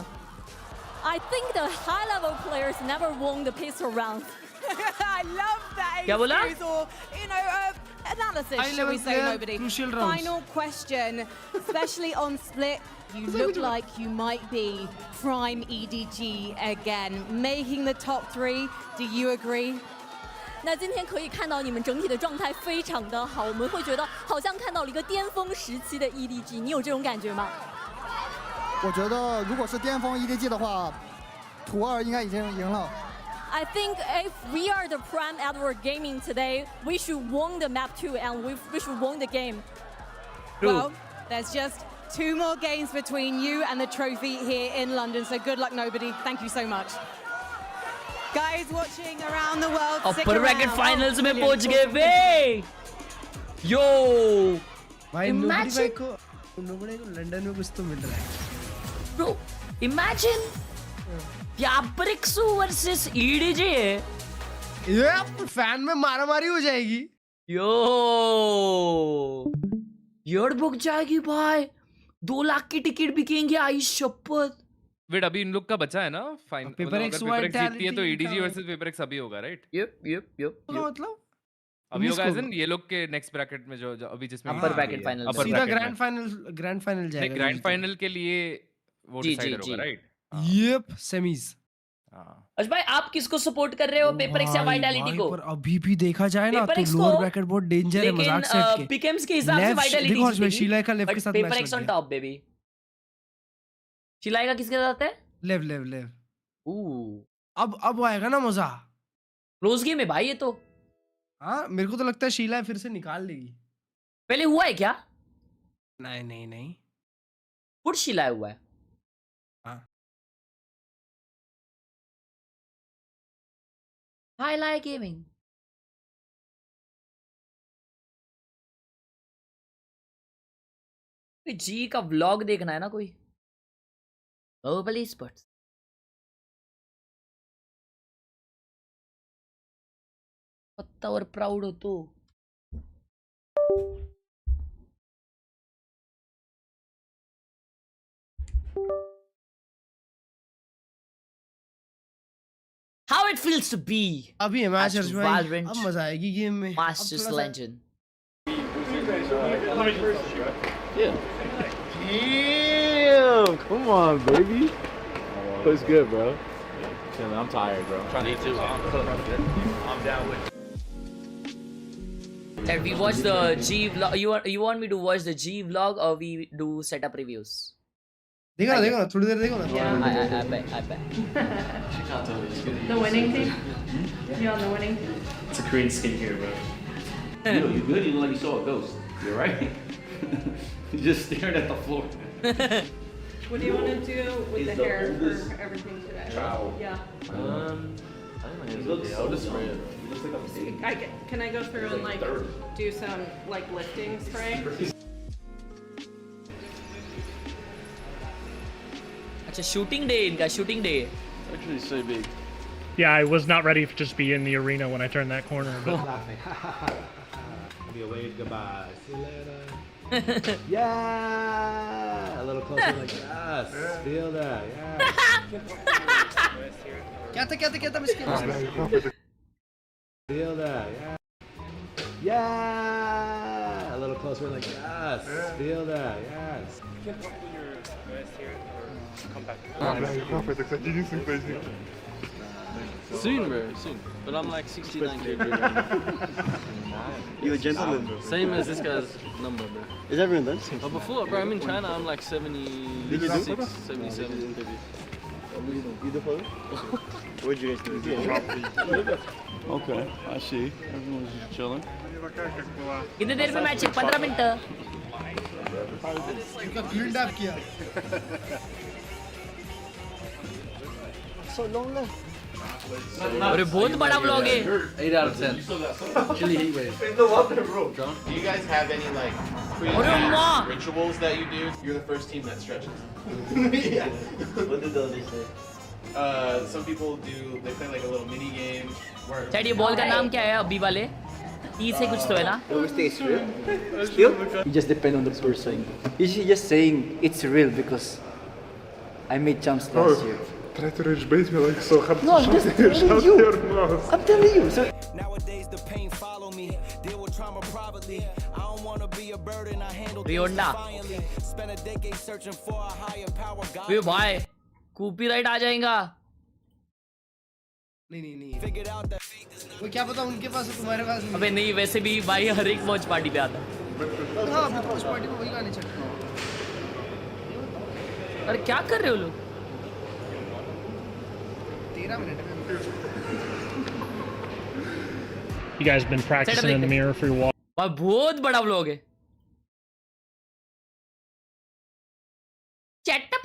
I think the high-level players never won the pistol round. I love that क्या बोला? excuse or, you know, analysis, shall we High-level say, player, nobody. crucial rounds. Final question, especially on split, you look like you might be prime EDG again, making the top 3. Do you agree? 那今天可以看到你们整体的状态非常的好，我们会觉得好像看到了一个巅峰时期的 EDG， 你有这种感觉吗？我觉得如果是巅峰 EDG 的话，图2应该已经赢了。 I think if we are the prime Edward Gaming today, we should won the map 2 and we should won the game. Well, there's just 2 more games between you and the trophy here in London, so good luck, nobody. Thank you so much. Guys watching around the world, stick upper around. Bracket finals में brilliant. पहुंच गए वे. Yo. भाई Imagine. Nobody को London में कुछ तो मिल रहा है. Bro, imagine PRX versus EDG. ये फैन में मारामारी हो जाएगी. Yo. यार बुक जाएगी भाई. 2 लाख की टिकट बिकेंगे आई शपथ. वेट अभी इन लोग का बचा है ना फाइन PRX जीतती है तो Vitality EDG का- वर्सेस PRX अभी होगा राइट? यप मतलब अभी होगा एज़ इन ये लोग के नेक्स्ट ब्रैकेट में जो अभी जिसमें अपर ब्रैकेट फाइनल सीधा ग्रैंड फाइनल जाएगा। ग्रैंड फाइनल के लिए वो डिसाइड होगा, राइट? Yup, semis. अच्छा भाई, आप किसको सपोर्ट कर रहे हो, पेपर एक्स या वाइटैलिटी को? पर अभी भी देखा जाए ना पेपर तो एक्स लोअर को, ब्रैकेट बहुत डेंजर है, मजाक से हटके। पिकम्स के हिसाब से वाइटैलिटी देखो जीतेगी, शीला का लेव के साथ पेपर मैच एक्स लग ऑन गया। Top baby. शीला का किसके साथ है? लेव। अब आएगा ना मजा। क्लोज गेम है भाई ये तो। हाँ, मेरे को तो लगता है शीला फिर से निकाल लेगी। पहले हुआ है क्या? नहीं। खुद शीला हुआ है। हाँ। Highlight gaming. जी का व्लॉग देखना है ना कोई? Global sports. पत्ता और प्राउड हो तो। How it feels to be अभी है मैच at भाई, Valorant अब मजा आएगी गेम में। Masters London. Damn, come on, baby. What's good, bro? Chilling. I'm tired, bro. I'm trying to eat too. I'm down with. And we watch the G vlog. You want me to watch the G vlog or we do setup reviews? देखो ना थोड़ी देर देखो ना। I bet. The winning team? You on the winning team? It's a Korean skincare, bro. You good? You look like you saw a ghost. You alright? You just stared at the floor. What do you want to do with the hair for everything today? Trowel. Yeah. I think my I'll just spray it. It looks like I'm Can I go through and like do some like lifting spray? अच्छा shooting day इनका shooting day. actually so big. Yeah, I was not ready to just be in the arena when I turned that corner. But Be a wave goodbye. See you later. Yeah, a little closer like yes. Feel that. Yeah. क्या था Miskin? Feel that. Yeah. Yeah, a little closer like yes. Feel that. Yes. Soon, bro, soon. But I'm like 69 kg. You a gentleman? Same as this guy's number, bro. Is everyone done? But before, bro, I'm in China, I'm like 76, 77 kg. You the photo? Where'd you guys do? Okay, I see. Everyone's just chilling. कितने देर में match है? 15 minute. इनका grilled up किया. So long left. अरे बहुत बड़ा vlog है. 8 out of 10. Chili heat wave. In the water, bro. Do you guys have any like pre-match rituals that you do? You're the first team that stretches. Yeah. What did the others say? Some people do. They play like a little mini game. Chat ये ball का नाम क्या है अभी वाले? ई से कुछ तो है ना? Still? It just depends on the person. Is he just saying it's real because I made jumps last year? Try to reach base me like so hard. No, I'm just telling you. I'm telling you. So nowadays the pain follow me. Deal with trauma privately. I don't want to be a burden. I handle things defiantly. Spend a decade searching for a higher power. वे भाई copyright आ जाएगा. नहीं. वो क्या पता उनके पास है तुम्हारे पास नहीं. अबे नहीं, वैसे भी भाई हर एक वॉच पार्टी पे आता. हाँ, वॉच पार्टी में वही गाने चलते हैं. अरे क्या कर रहे हो लोग? 13 मिनट में. you guys been practicing in the mirror for your walk. बहुत बड़ा व्लॉग है. चैटअप.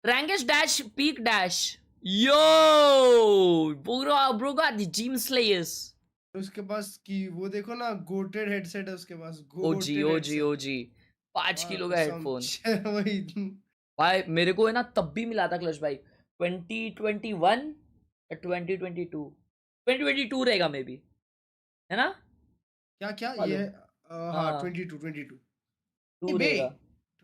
Ranges dash peak dash. Yo, bro got the Gym Slayers. उसके पास की वो देखो ना, गोटेड हेडसेट है उसके पास. OG 5 किलो का हेडफोन. भाई मेरे को है ना तब भी मिला था क्लच भाई 2021 या 2022 रहेगा मे बी, है ना? क्या ये? हाँ 22 रहेगा.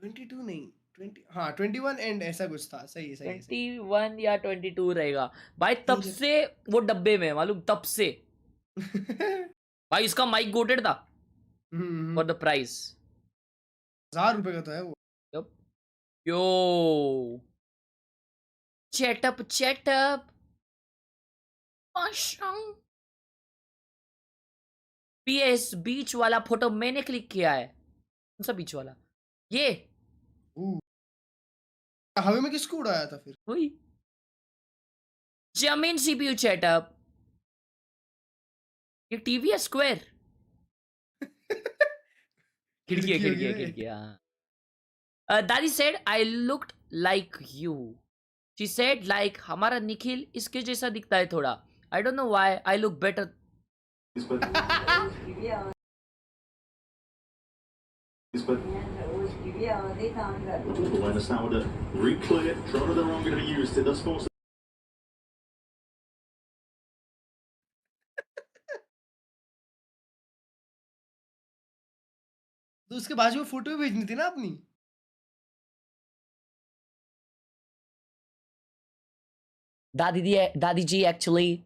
22 नहीं, 20 हाँ 21 एंड ऐसा कुछ था। सही है, सही है, सही है। 21 या 22 रहेगा भाई। तब से वो डब्बे में मालूम, तब से भाई इसका माइक गोटेड था फॉर द प्राइस। 1000 रुपए का तो है वो। यो चेटअप चेटअप पीएस बीच वाला फोटो मैंने क्लिक किया है। कौन सा बीच वाला? ये हवा में किसको उड़ाया था फिर? वही जमीन सीपीयू चेटअप। ये टीवी है स्क्वायर। खिड़की है, खिड़की है, खिड़की है। दादी said I looked like you. She said like हमारा निखिल इसके जैसा दिखता है थोड़ा। I don't know why I look better. तो उसके बाजू में फोटो भी भेजनी थी ना अपनी। दादी जी एक्चुअली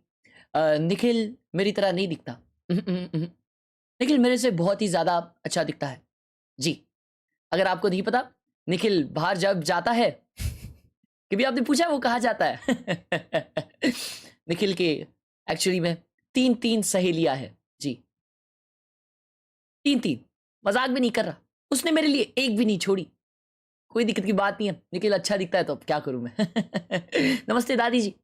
निखिल मेरी तरह नहीं दिखता। निखिल मेरे से बहुत ही ज्यादा अच्छा दिखता है जी। अगर आपको नहीं पता, निखिल बाहर जब जाता है कभी आपने पूछा वो कहाँ जाता है? निखिल के एक्चुअली में 3 सहेलियां है जी। 3 मजाक भी नहीं कर रहा। उसने मेरे लिए एक भी नहीं छोड़ी। कोई दिक्कत की बात नहीं है। निखिल अच्छा दिखता है तो अब क्या करूं मैं। नमस्ते दादी जी।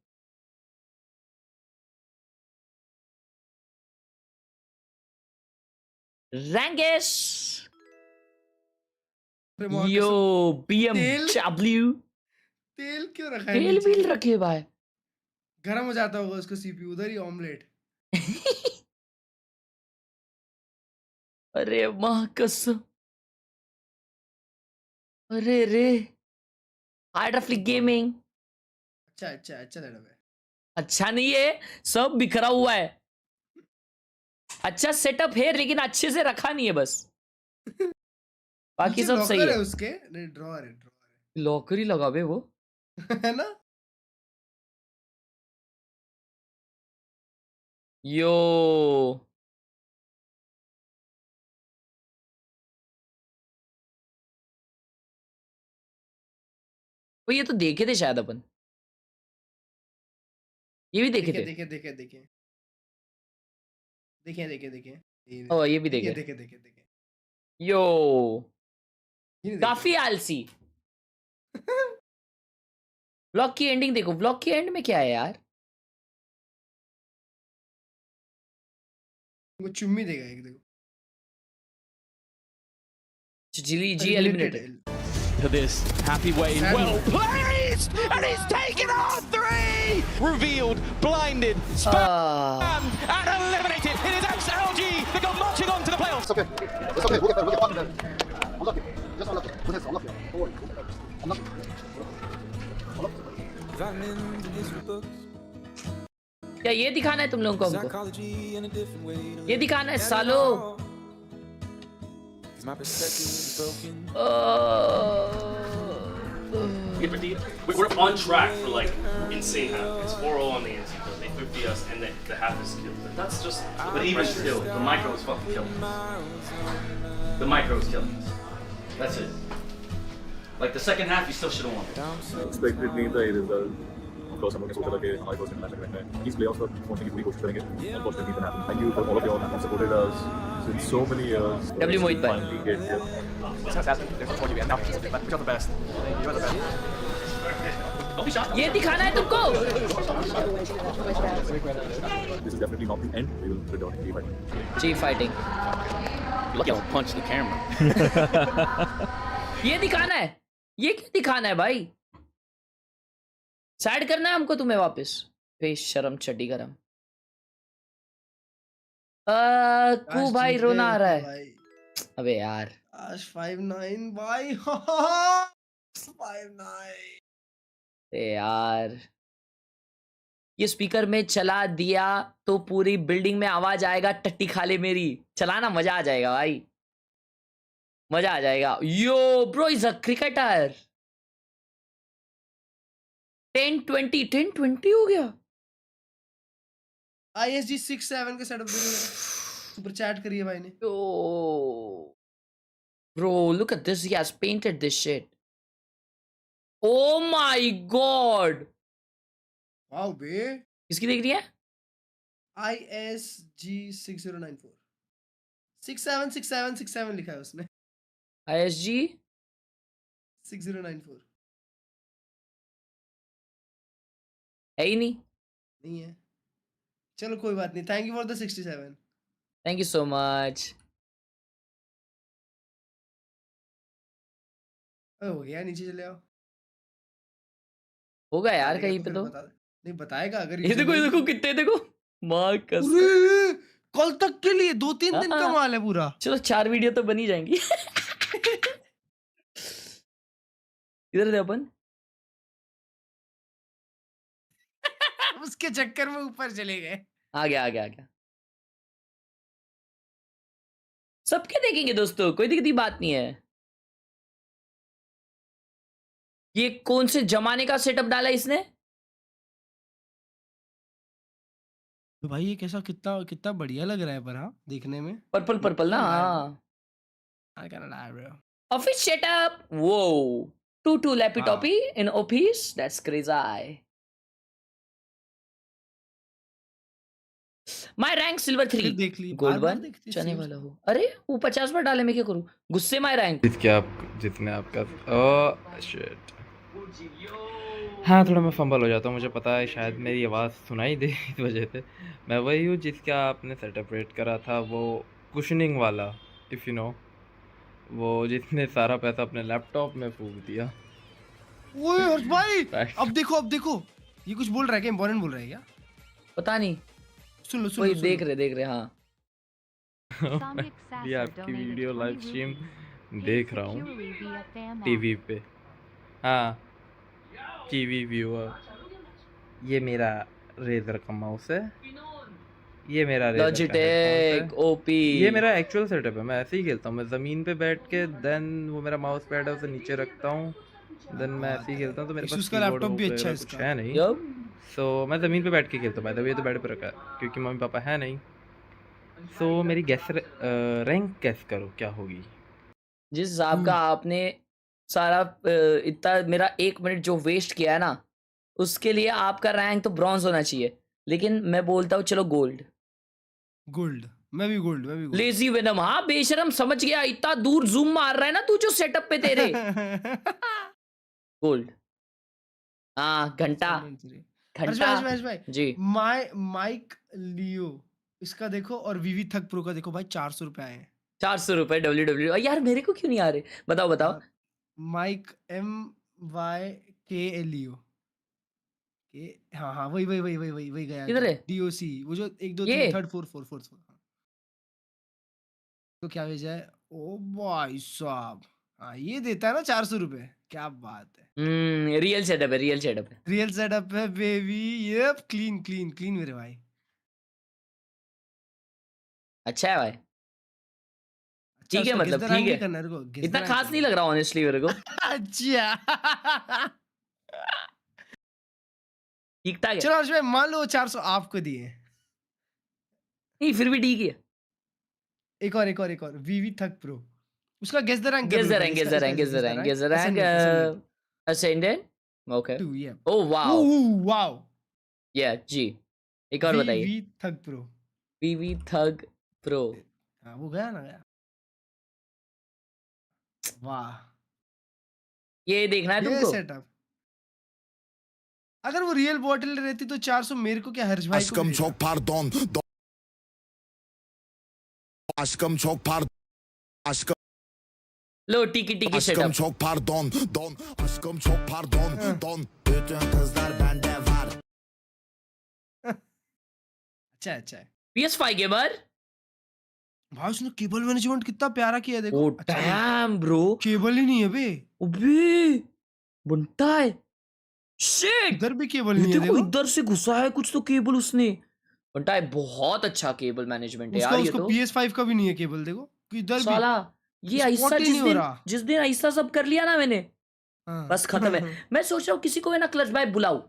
रैंगेश यो BMW तेल क्यों रखा है? तेल भी रखे भाई। गरम हो जाता होगा उसको सीपीयू, उधर ही ऑमलेट। अरे माँ कसम। अरे रे हाइड्रोफ्लिक गेमिंग। अच्छा सेटअप है। अच्छा नहीं है, सब बिखरा हुआ है। अच्छा सेटअप है लेकिन अच्छे से रखा नहीं है बस। बाकी सब सही है। उसके नहीं, ड्रॉअर है। लॉकर ही लगा बे वो। है ना? यो वो ये तो देखे थे शायद अपन। ये भी देखे थे। देखे। ओ ये भी देखे। देखे। यो काफी आलसी। व्लॉग की एंडिंग देखो। व्लॉग की एंड में क्या है यार? वो चुम्मी देगा एक, देखो। जी eliminated. To this happy way, well placed, and he's taken on 3. Revealed, blinded, spammed, and eliminated. It is XLG. They go marching on to the playoffs. It's okay. We'll get there. Unlucky. Just unlucky. Unlucky. Don't worry. Unlucky. क्या ये दिखाना है तुम लोगों को हमको? ये दिखाना है सालो। We're on track for like insane half. It's 4-0 on the NC. They 50 us and the half is killed. But that's just. But even still, the micro is fucking killing us. The micro is killing us. That's it. Like the second half, you still should have won. Expected नहीं था ये result. Of course, हम लोग ने सोचा था कि हमारे first international event में इस playoffs पर पहुंचने की पूरी कोशिश करेंगे. Unfortunately, it didn't happen. Thank you for all of y'all who have supported us since so many years. W Mohit bhai. Finally get here. It's fantastic. There's so much more to be. And now, wish you all the best. You are the best. Don't be shy. ये दिखाना है तुमको। This is definitely not the end. We will return to fighting. G fighting. Lucky I don't punch the camera. ये दिखाना है। ये क्यों दिखाना है भाई? साइड करना है हमको तुम्हें वापस। बेशरम चड्डी गरम। कू भाई रोना आ रहा है। अबे यार। आज 5-9 भाई। 5-9। यार ये स्पीकर में चला दिया तो पूरी बिल्डिंग में आवाज आएगा। टट्टी खा ले मेरी। चलाना मजा आ जाएगा भाई। मजा आ जाएगा। यो ब्रो इज अ क्रिकेटर। 1020 हो गया। ISG 6-7 का सेटअप देखो, सुपर चैट करिए भाई ने। Bro, look at this. He has painted this shit. Oh my god. Wow बे। किसकी देख रही है? ISG 6094 676767 लिखा है उसने। ISG 6094 है ही नहीं। नहीं है, चलो कोई बात नहीं। Thank you for the 67। Thank you so much. हो गया, नीचे चले आओ। होगा यार बताएगा कहीं तो पे फिर तो। बता दे। नहीं बताएगा अगर ये देखो कितने देखो। मार कसम। अरे कल तक के लिए 2-3 दिन का माल है पूरा। चलो 4 वीडियो तो बनी जाएंगी। इधर दे अपन। उसके चक्कर में ऊपर चले गए। आ गया। सबके देखेंगे दोस्तों, कोई दिक्कत की बात नहीं है। ये कौन से जमाने का सेटअप डाला इसने? तो भाई ये कैसा कितना बढ़िया लग रहा है पर। हाँ देखने में पर्पल ना। हाँ I gotta lie, bro. Office setup. Whoa. 2 laptopy in office. That's crazy. My rank silver 3. देख ली Gold बार 1 देखती चने है वाला हो। अरे वो 50 बार डाले, मैं क्या करूं? गुस्से my rank। जितने आपका ओह शिट। हाँ थोड़ा मैं फंबल हो जाता हूँ, मुझे पता है शायद मेरी आवाज़ सुनाई दे इस वजह से। मैं वही हूँ जिसका आपने सेटअप रेट करा था, वो कुशनिंग वाला, इफ़ यू नो, वो जिसने सारा पैसा अपने लैपटॉप में फूंक दिया। ओए हर्ष भाई अब देखो ये कुछ बोल रहा है क्या? इंपॉर्टेंट बोल रहा है क्या? पता नहीं, सुन लो कोई देख रहे। हाँ ये आपकी वीडियो लाइव स्ट्रीम देख रहा हूँ टीवी पे। हाँ टीवी व्यूअर। ये मेरा रेजर का माउस है, ये मेरा लॉजिटेक ओपी। ये मेरा एक्चुअल सेटअप है, मैं ऐसे ही खेलता हूँ। मैं ज़मीन पे बैठ के देन वो मेरा माउस पैड है उसे नीचे रखता हूँ, देन मैं ऐसे ही खेलता हूँ। तो मेरे पास उसका लैपटॉप भी अच्छा है, कुछ है नहीं, सो मैं ज़मीन पे बैठ के खेलता हूँ। ये तो बेड पे रखा है क्योंकि मम्मी पापा है नहीं। सो मेरी गैस रैंक गैस करो क्या होगी? जिस हिसाब का आपने सारा इतना मेरा 1 मिनट जो वेस्ट किया है ना, उसके लिए आपका रैंक तो ब्रॉन्ज होना चाहिए, लेकिन मैं बोलता हूँ चलो गोल्ड। मैं भी गोल्ड। Lazy venom. हाँ बेशरम, समझ गया। इतना दूर जूम मार रहा है ना तू जो सेटअप पे तेरे। गोल्ड। हाँ घंटा भाई जी। माइक लियो इसका देखो, और वीवी थक प्रो का देखो भाई, 400 रुपए आए हैं। 400 रुपए WW। यार मेरे को क्यों नहीं आ रहे? बताओ। माइक MYKLEO के। हाँ वही गया। किधर है? DOC वो जो 1 2 3 3 4 4 4। तो क्या भेजा है? ओ भाई साहब, हाँ ये देता है ना 400 रुपए, क्या बात है। रियल सेटअप है बेबी। ये क्लीन मेरे भाई। अच्छा है भाई, ठीक है, मतलब ठीक है। इतना खास नहीं लग रहा ऑनेस्टली मेरे को। अच्छा ठीक ठाक है। चलो हर्ष भाई मान लो 400 आपको दिए, नहीं फिर भी ठीक है। एक और वीवी थक प्रो, उसका guess the rank. Ascendant. Okay. 2 yeah. Oh wow. या जी, एक और बताइए। वीवी थक प्रो। हाँ वो गया ना। वाह, ये देखना है तुमको। सेटअप अगर वो रियल बॉटल रहती तो 400 मेरे को क्या, हर्ष भाई को लो टिकी सेटअप। अच्छा है। PS5 गेमर भाई उसने केबल मैनेजमेंट कितना प्यारा किया है, देखो। डैम ब्रो, केबल ही नहीं है बे। अबे बनता है। शिट, इधर भी केबल नहीं है, देखो इधर से घुसा है कुछ तो केबल उसने। बनता है, बहुत अच्छा केबल मैनेजमेंट है यार। ये तो PS5 का भी नहीं है केबल, देखो इधर भी। साला ये ऐसा जिस दिन ऐसा सब कर लिया ना मैंने, बस खत्म है। मैं सोच रहा हूँ किसी को है ना क्लच भाई बुलाऊं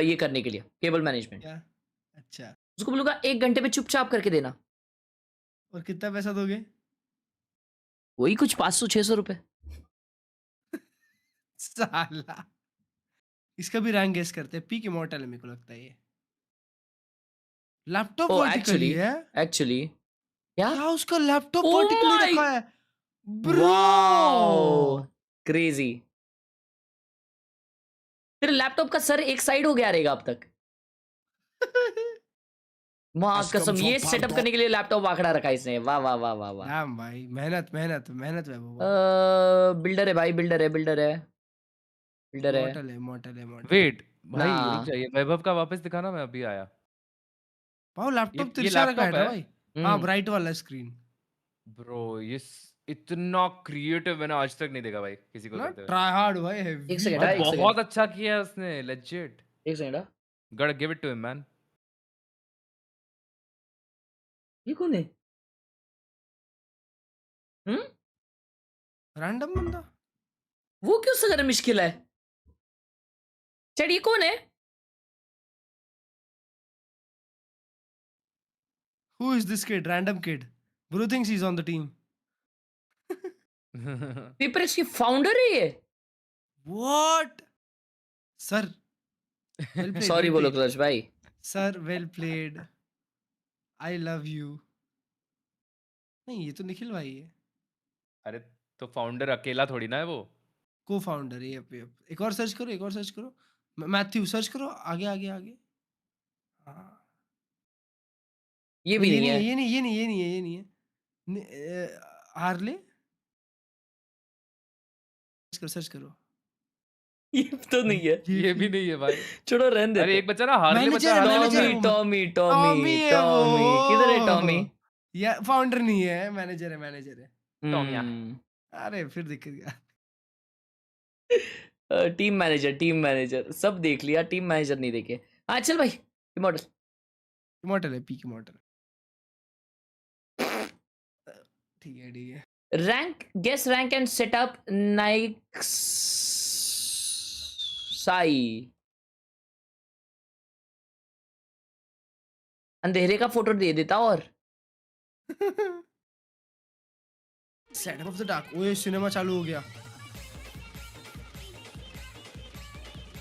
ये करने के लिए, केबल मैनेजमेंट। अच्छा, उसको बोलूंगा 1 घंटे में चुपचाप करके देना। और कितना पैसा दोगे? वही कुछ 500-600 रुपए। साला, इसका भी रैंक गेस करते हैं। पीक इमॉर्टल है मेरे को लगता है ये। लैपटॉप वर्टिकली है एक्चुअली क्या उसका लैपटॉप वर्टिकली रखा है ब्रो, क्रेजी। तेरे लैपटॉप का सर एक साइड हो गया रहेगा अब तक। मां कसम, ये सेटअप करने के लिए लैपटॉप आखड़ा रखा इसने। वाह वाह वाह वाह वाह भाई, मेहनत मेहनत मेहनत है वो। बिल्डर है भाई, बिल्डर है, बिल्डर है, बिल्डर है। मॉडल है। वेट भाई, रुक जाइए, वैभव का वापस दिखाना, मैं अभी आया। पाओ लैपटॉप तिरछा रखा है भाई। हाँ, ब्राइट वाला स्क्रीन। ब्रो ये इतना क्रिएटिव मैंने आज तक नहीं देखा भाई किसी को करते हुए। ट्राई हार्ड भाई है। एक सेकंड, बहुत अच्छा किया है उसने, लेजिट। एक second, got give it to him man. ये कौन है? रैंडम बंदा। वो क्यों सगर मुश्किल है? चल ये कौन है? Who is this kid? Random kid. Bro thinks he's on the team. PRX की फाउंडर है ये? What? Sir. Sorry बोलो क्लच भाई। Sir, well played. I love you. नहीं, ये तो निखिल भाई है। अरे तो फाउंडर अकेला थोड़ी ना है वो। को फाउंडर है ये। एक और सर्च करो, एक और सर्च करो। मैथ्यू सर्च करो, आगे आगे आगे। हाँ, ये भी नहीं है। ये नहीं है। हार्ले सर्च करो। ये तो नहीं है। ये भी नहीं है भाई। छोड़ो, रहने दे। अरे एक बच्चा ना हार्ले बच्चा। टॉमी किधर है टॉमी? ये फाउंडर नहीं है, मैनेजर है। टॉमिया। अरे फिर दिक्कत क्या? टीम मैनेजर सब देख लिया, टीम मैनेजर नहीं देखे। हाँ चल भाई, इमॉर्टल है, पीक इमॉर्टल। ठीक है। Rank, guess rank and setup नाइक साई। अंधेरे का फोटो दे देता और सेटअप ऑफ द डार्क। ओए सिनेमा चालू हो गया।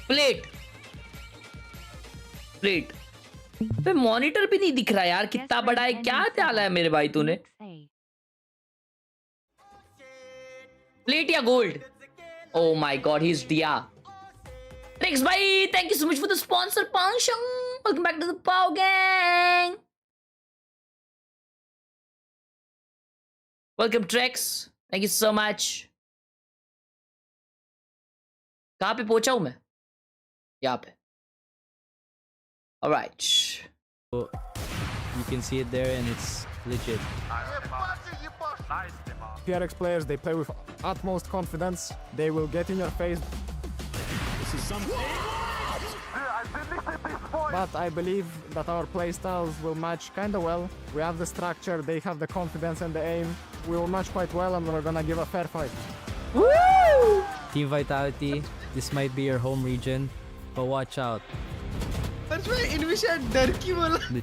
प्लेट पे मॉनिटर भी नहीं दिख रहा यार, कितना बड़ा है, क्या डाला है मेरे भाई तूने? प्लेट या gold? Oh my god, he is दिया। ट्रिक्स भाई, thank you so much for the sponsor. पांशंग, welcome back to the paw gang. Welcome Tricks, thank you so much. कहां पे पहुंचा हूं मैं? यहाँ पे। Alright. So you can see it there and it's legit. PRX players, they play with utmost confidence. They will get in your face. This is something. But I believe that our play styles will match kind of well. We have the structure, they have the confidence and the aim. We will match quite well and we're gonna give a fair fight. Woo! Team Vitality, this might be your home region, but watch out. The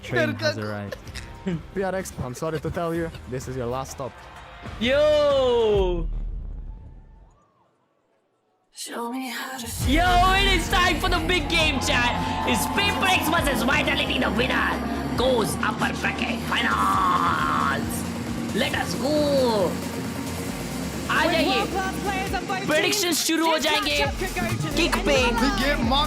train has arrived. PRX, I'm sorry to tell you, this is your last stop. Yo! Yo, it is time for the big game, chat. It's PRX versus Vitality. The winner goes upper bracket finals. Let us go. आ जाइए, predictions शुरू हो जाएंगे। Kick पे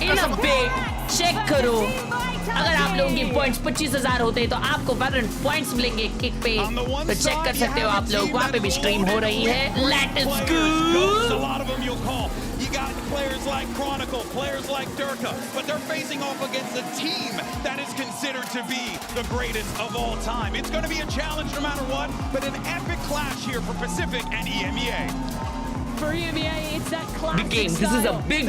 इन a bit check करो। अगर आप लोगों के पॉइंट्स 25,000 होते हैं तो आपको वैलेंट पॉइंट्स मिलेंगे किक पे, तो चेक कर सकते हो आप लोग। वहाँ पे भी स्ट्रीम हो रही है। Let us go. You got players like Chronicle, players like Durka, but they're facing off against a team that is considered to be the greatest of all time. It's going to be a challenge no matter what, but an epic clash here for Pacific and EMEA. For EMEA, it's that classic big game. This is a big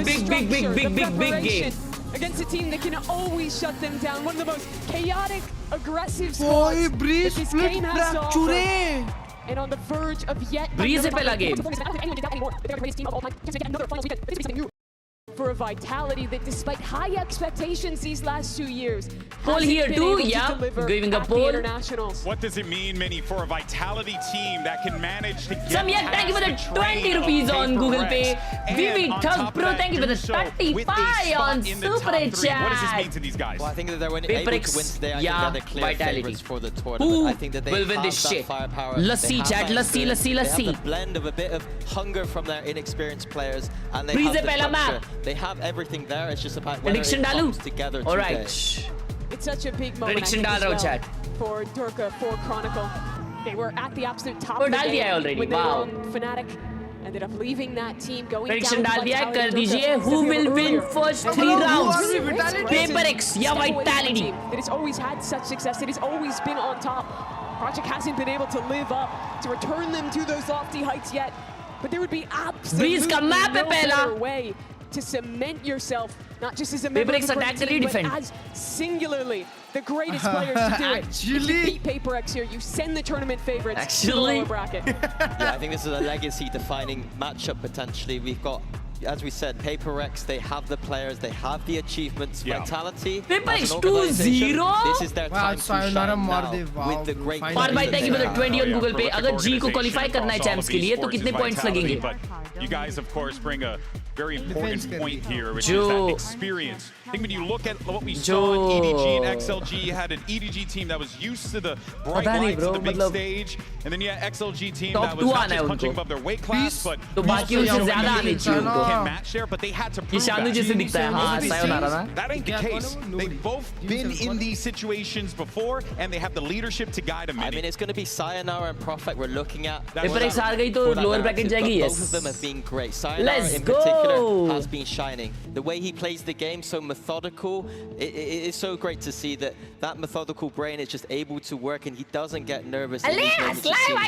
game. Against a team that can always shut them down. One of the most chaotic, aggressive squads that this game has to offer. and on the verge of yet Breeze se pehla game. For a Vitality that, despite high expectations these last 2 years, Poll here too, yeah, giving a poll. What does it mean, Minnie, for a Vitality team that can manage to get Samyak, thank you for the 20 rupees on Google Pay. Vivi Thug Pro, thank you for the 35 on Super Chat. What does this mean to these guys? Well, I think that they're able to win today. I think that they're clear favorites for the tournament. Who I think that they will have win this that shit? firepower. Lassi, they have chat, that lassi, experience. lassi, lassi. They have the blend of a bit of hunger from their inexperienced players, and they Breeze have the pehla map. structure. They have everything there. It's just about whether Prediction it dalu. comes together All today. right. It's such a big moment Prediction dal raha chat. for Durka, for Chronicle. They were at the absolute top Oh, of the dal diya hai game already. when they were Wow. on Fnatic. Ended up leaving that team, going Prediction down dal diya hai, kar Vitality. dijiye. Who will win first 3 rounds? PRX ya Vitality? That has always had such success. It has always been on top. Project hasn't been able to live up to return them to those lofty heights yet. But there would be absolutely no better way to cement yourself, not just as a member of the great team, but as singularly the greatest players to do it. If you beat PaperX here, you send the tournament favorites to the lower bracket. Yeah, I think this is a legacy-defining matchup potentially. We've got, as we said, PaperX, they have the players, they have the achievements, Vitality. PaperX 2-0? This is their time to shine now with the great और भाई thank you for the 20 on Google Pay. अगर G को qualify करना है champs के लिए तो कितने points लगेंगे? You guys, of course, bring a very important point here, which is that experience. I think when you look at what we saw in EDG and XLG, you had an EDG team that was used to the bright lights of the big stage, and then you had XLG team that was not just punching above their weight class, but तो बाकी उनसे ज़्यादा आने चाहिए उनको. can match there, but they had to prove Shanu जैसे दिखता है, हाँ, sayonara ना. that ain't the case. They've both been in these situations before, and they have the leadership to guide them. I mean, it's going to be Sayonara and Prophet we're looking at. PaperX हार गई तो lower bracket जाएगी, yes. Both of them have been great. Sayonara in particular has been shining. The way he plays the game, so methodical. It is so great to see that methodical brain is just able to work, and he doesn't get nervous. I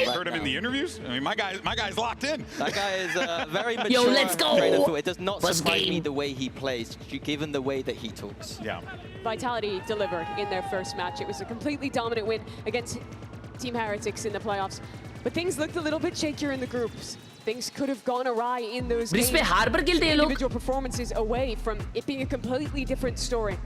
heard him in the interviews. I mean, my guy's locked in. That guy is very mature. Yo, let's go. It does not surprise me the way he plays, given the way that he talks. Yeah. Vitality delivered in their first match. It was a completely dominant win against Team Heretics in the playoffs. But things looked a little bit shakier in the groups. Things could have gone awry in those games. Individual performances away from it being a completely different story.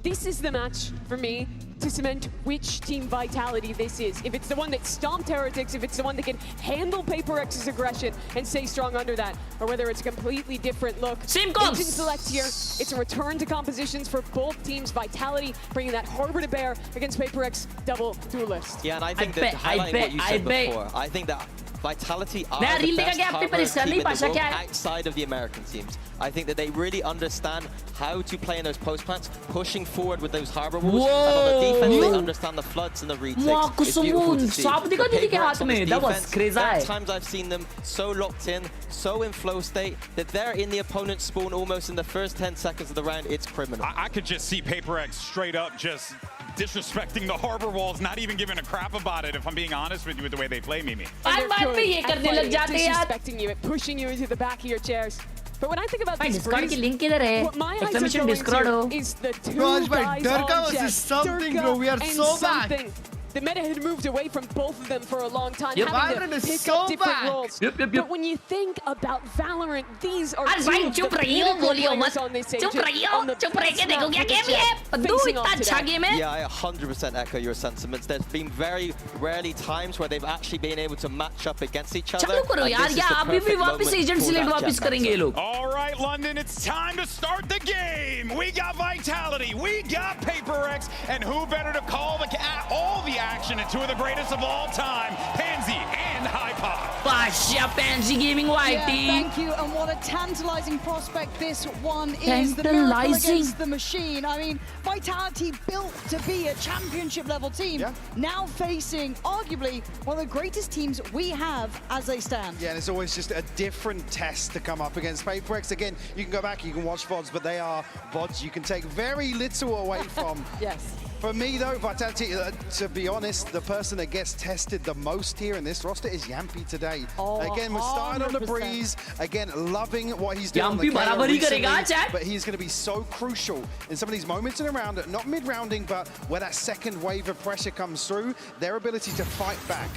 This is the match for me to cement which Team Vitality this is. If it's the one that stomped Heretics, if it's the one that can handle PaperX's aggression and stay strong under that, or whether it's a completely different look. Same comps. Agent Select here. It's a return to compositions for both teams. Vitality bringing that harbor to bear against PaperX double duelist. Yeah, and I think that highlighting what you said before, I think that Vitality are the best harbor team in the world outside of the American teams. I think that they really understand how to play in those post plants, pushing forward with those harbor walls. And on the defense, they understand the floods and the retakes. It's beautiful to see. PaperX on this defense, there are times I've seen them so locked in, so in flow state, that they're in the opponent's spawn almost in the first 10 seconds of the round. It's criminal. I could just see PaperX straight up just disrespecting the harbor walls, not even giving a crap about it, if I'm being honest with you, with the way they play, Mimi. Disrespecting you, pushing you into the back of your chairs. But when I think about this Discord की link breeze, किधर है? what my eyes are Exclamation going Discord हो. to is the two Gosh, but guys Durka on was jet. just something, Durka bro. We are and so back. something. The meta had moved away from both of them for a long time, Yep. having Valorant to is pick so up different back. roles. Yep. But when you think about Valorant, these are अरे two भाई of चुप the रहियो, pinnacle बोलियो players मत. on this stage. चुप रहियो, on the चुप रह के best देखो map क्या of the गेम jet, है. पद्दू facing इतना off अच्छा today. गेम है. Yeah, I 100% echo your sentiments. There's been very rarely times where they've actually been able to match up against each other. चालू करो and यार, this is या the अभी भी perfect वापस moment agent for select that वापस jet करेंगे ये लोग. All right, London, it's time to start the game. We got Vitality, we got PaperX, and who better to call all the action and two of the greatest of all time, Pansy and HiPop. Pasha Pansy Gaming YT. Thank you, and what a tantalizing prospect this one is. The miracle against the machine. I mean, Vitality built to be a championship level team, now facing arguably one of the greatest teams we have as they stand. Yeah, and it's always just a different test to come up against PaperX. Again, you can go back, you can watch VODs, but they are VODs you can take very little away from. Yes. For me, though, Vitality, to be honest, the person that gets tested the most here in this roster is Yampy today. Again, we're starting on the breeze. Again, loving what he's doing. Yampy बराबरी करेगा, chat. But he's going to be so crucial in some of these moments in a round, not mid-rounding, but where that second wave of pressure comes through, their ability to fight back.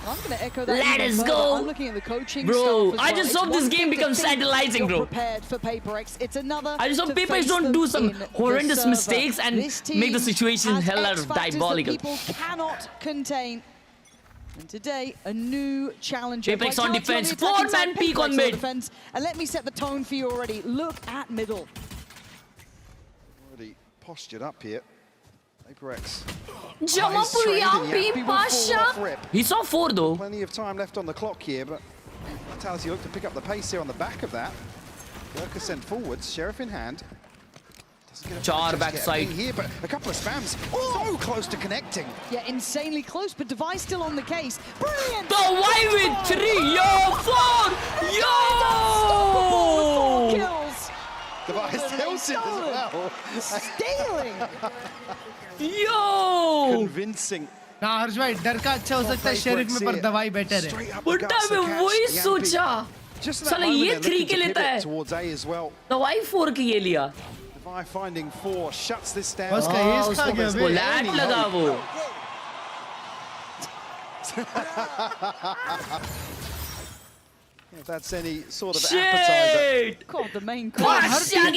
I'm going to echo that. Let us go. I'm looking at the coaching bro, staff as I well. just It's hope this one game thing to becomes think tantalizing, you're bro. prepared for PRX. It's another I just hope to PRX face don't them do some in the horrendous server. mistakes and This team make the situation has hell out X of factors that diabolical. people cannot contain. And today, a new challenger. PRX on Vitality defense, the attacking four-man side, peak PRX on mid. Defense. And let me set the tone for you already. Look at middle. Already postured up here. PRX. He saw 4 though. Plenty of time left on the clock here, but Vitality look to pick up the pace here on the back of that. Worker sent forwards, Sheriff in hand. Char backside here, but a couple of spams. So close to connecting. Yeah, insanely close, but Device still on the case. Brilliant! The Y with 3, yo, 4, yo! 4 kills. Device tilted as well. Stealing. Yo! Convincing. ना हर्ष भाई डर का अच्छा हो सकता है sheriff में पर दवाई बेटर है बुड्ढा में वही सोचा साला ये 3 के लेता है दवाई 4 के ये लिया Devi finding 4 shuts this down. बस का ये इसका गया उसको लैट लगा वो If that's any sort of appetizer. God, the main course. Four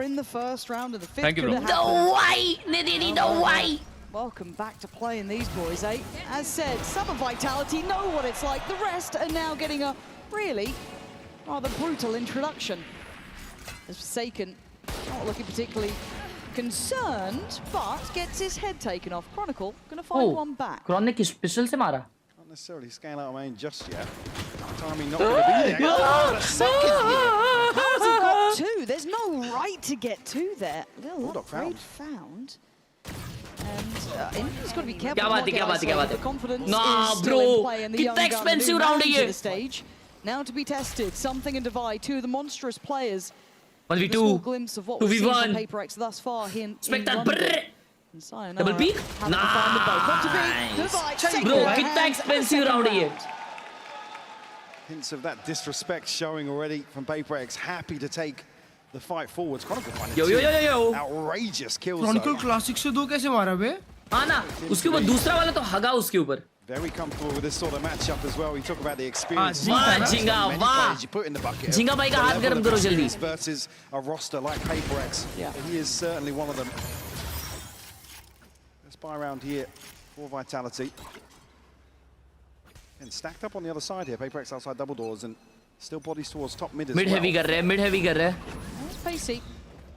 in the first round of the fifth. Thank you, bro. The Y, Nadini, the Y. Welcome back to playing these boys, eh? As said, some of Vitality know what it's like. The rest are now getting a really rather brutal introduction. As Forsaken, not looking particularly concerned, but gets his head taken off. Chronicle gonna find one back. Chronic किस pistol से मारा? Not necessarily scale out main just yet. Timing not going to be there. Oh, a second here. How has he got 2? There's no right to get 2 there. Little upgrade found. And Indy's got to be careful. The confidence is still in play, and the young gun moving round to the stage. Now to be tested, Something and Divide, 2 of the monstrous players. 1v2. A small glimpse of what we've seen from PRX thus far here in London. Double peak? Nice. Bro, कितना expensive round है ये? Hints of that disrespect showing already from PRX. Happy to take the fight forwards. Chronicle finding two outrageous kills. Chronicle Classic से 2 कैसे मारा बे? हाँ ना, उसके ऊपर दूसरा वाला तो हगा उसके ऊपर. Very comfortable with this sort of matchup as well. We talk about the experience. Jinga, you put in the bucket. Jinga भाई का हाथ गरम करो जल्दी. Versus a roster like PRX. Yeah. He is certainly one of them. Let's buy around here for Vitality. And stacked up on the other side here. PRX outside double doors and still bodies towards top mid as well. Mid heavy कर रहे हैं, mid heavy कर रहे हैं. That's pacey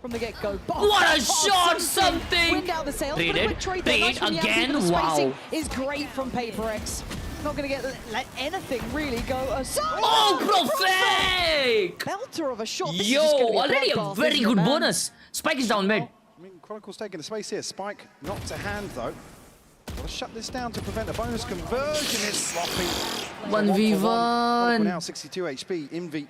from the get-go. What a shot! Something. Wind out the sails. Trade again. Wow. Is great from PRX. Not going to let anything really go aside. Oh, bro, fake! Belter of a shot. Yo, already a very good bonus. Spike is down mid. I mean, Chronicle's taking the space here. Spike not to hand though. Got to shut this down to prevent a bonus conversion. It's sloppy. 1v1. Now 62 HP. Envy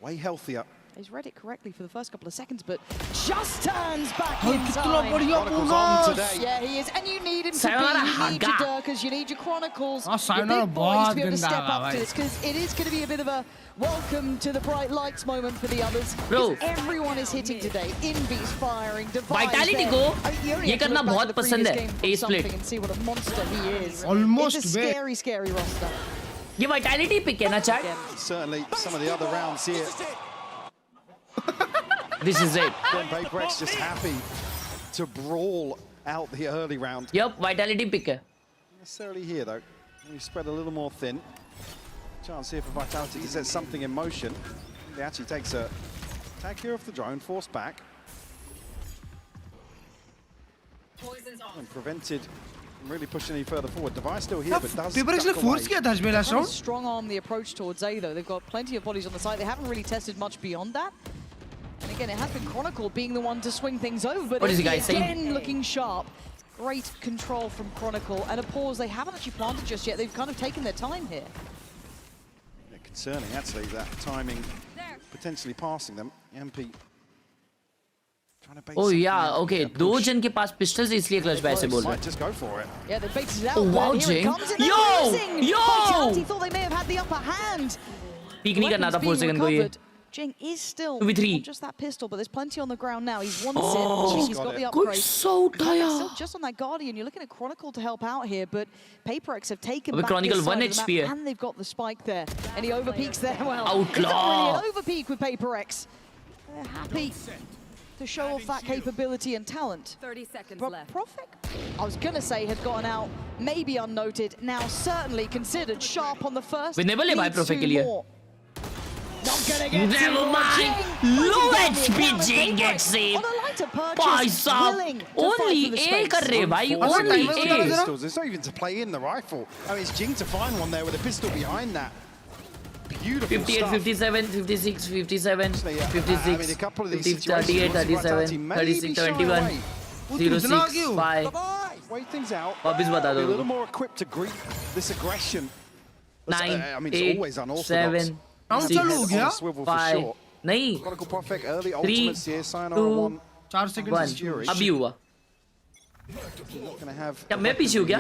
way healthier. He's read it correctly for the first couple of seconds, but just turns back in time. Chronicles on today. Yeah, he is, and you need him to be. You need your Durkas, you need your Chronicles, the big boys to be able to step up to this, because it is going to be a bit of a welcome to the bright lights moment for the others. Bro, everyone is hitting today. Envy's firing. Vitality को ये करना बहुत पसंद है. A split. And see what a monster he is. Almost. It's a scary, scary roster. ये Vitality pick है ना chat? Certainly some of the other rounds here. This is it. PRX just happy to brawl out the early round. Yep, Vitality pick है. Not necessarily here though. We spread a little more thin. Chance here for Vitality to set something in motion. He actually takes a tag here off the drone, forced back. And prevented from really pushing any further forward. Device still here, but does PRX ने force किया था इसमें last round. Strong arm the approach towards A though. They've got plenty of bodies on the side. They haven't really tested much beyond that. And again, it has been Chronicle being the one to swing things over, but what is the guy saying? Again, looking sharp. Great control from Chronicle, and a pause they haven't actually planted just yet. They've kind of taken their time here. Yeah, concerning, actually, that timing potentially passing them. MP trying to bait. Oh yeah, okay. दो जन के पास pistols इसलिए clutch by ऐसे बोल रहे हैं. Just go for it. Yeah, they baited it out. Oh wow, Jing. Yo! Vitality thought they may have had the upper hand. Peek नहीं करना था 4 second को ये. Jing is still 2v3. not just that pistol, but there's plenty on the ground now. He's one sit. He's got the upgrade. So tired. Still just on that Guardian. You're looking at Chronicle to help out here, but PRX have taken back Chronicle this 1 side of the HP map, and they've got the spike there. And he overpeaks there. Well, Outlaw. it's not really an overpeak with PRX. They're happy to show off that capability and talent. 30 seconds But left. Profik, I was gonna say, had gotten out, maybe unnoted, now certainly considered sharp on the first. Winnable है भाई Needs Profik के two लिए. more. Not gonna get Never two more. mind. Jing Low punching down the HP account, and Jing PRX gets saved. on a lighter purchase, भाई साहब, willing to only fight for the A space. कर रहे भाई, only A. Pistols. It's not even to play in the rifle. I mean, it's Jing to find one there with a pistol behind that. Beautiful 58, stuff. 57, 56, 57, I mean, 56, a couple of these 50, situations, 38, 37, 36, 21, 06, 5. Wait things out. वापिस बता Be a दो little more equipped to greet this aggression. 9, I mean, it's 8, always unorthodox. 7, Round 6, चालू हो गया? Swivel for 5, sure. नहीं, Chronicle Profik early 3, ultimates here. Sayonara 2, 1. 4 seconds. 1. अभी हुआ. Gonna have क्या मैं पीछे हूँ क्या?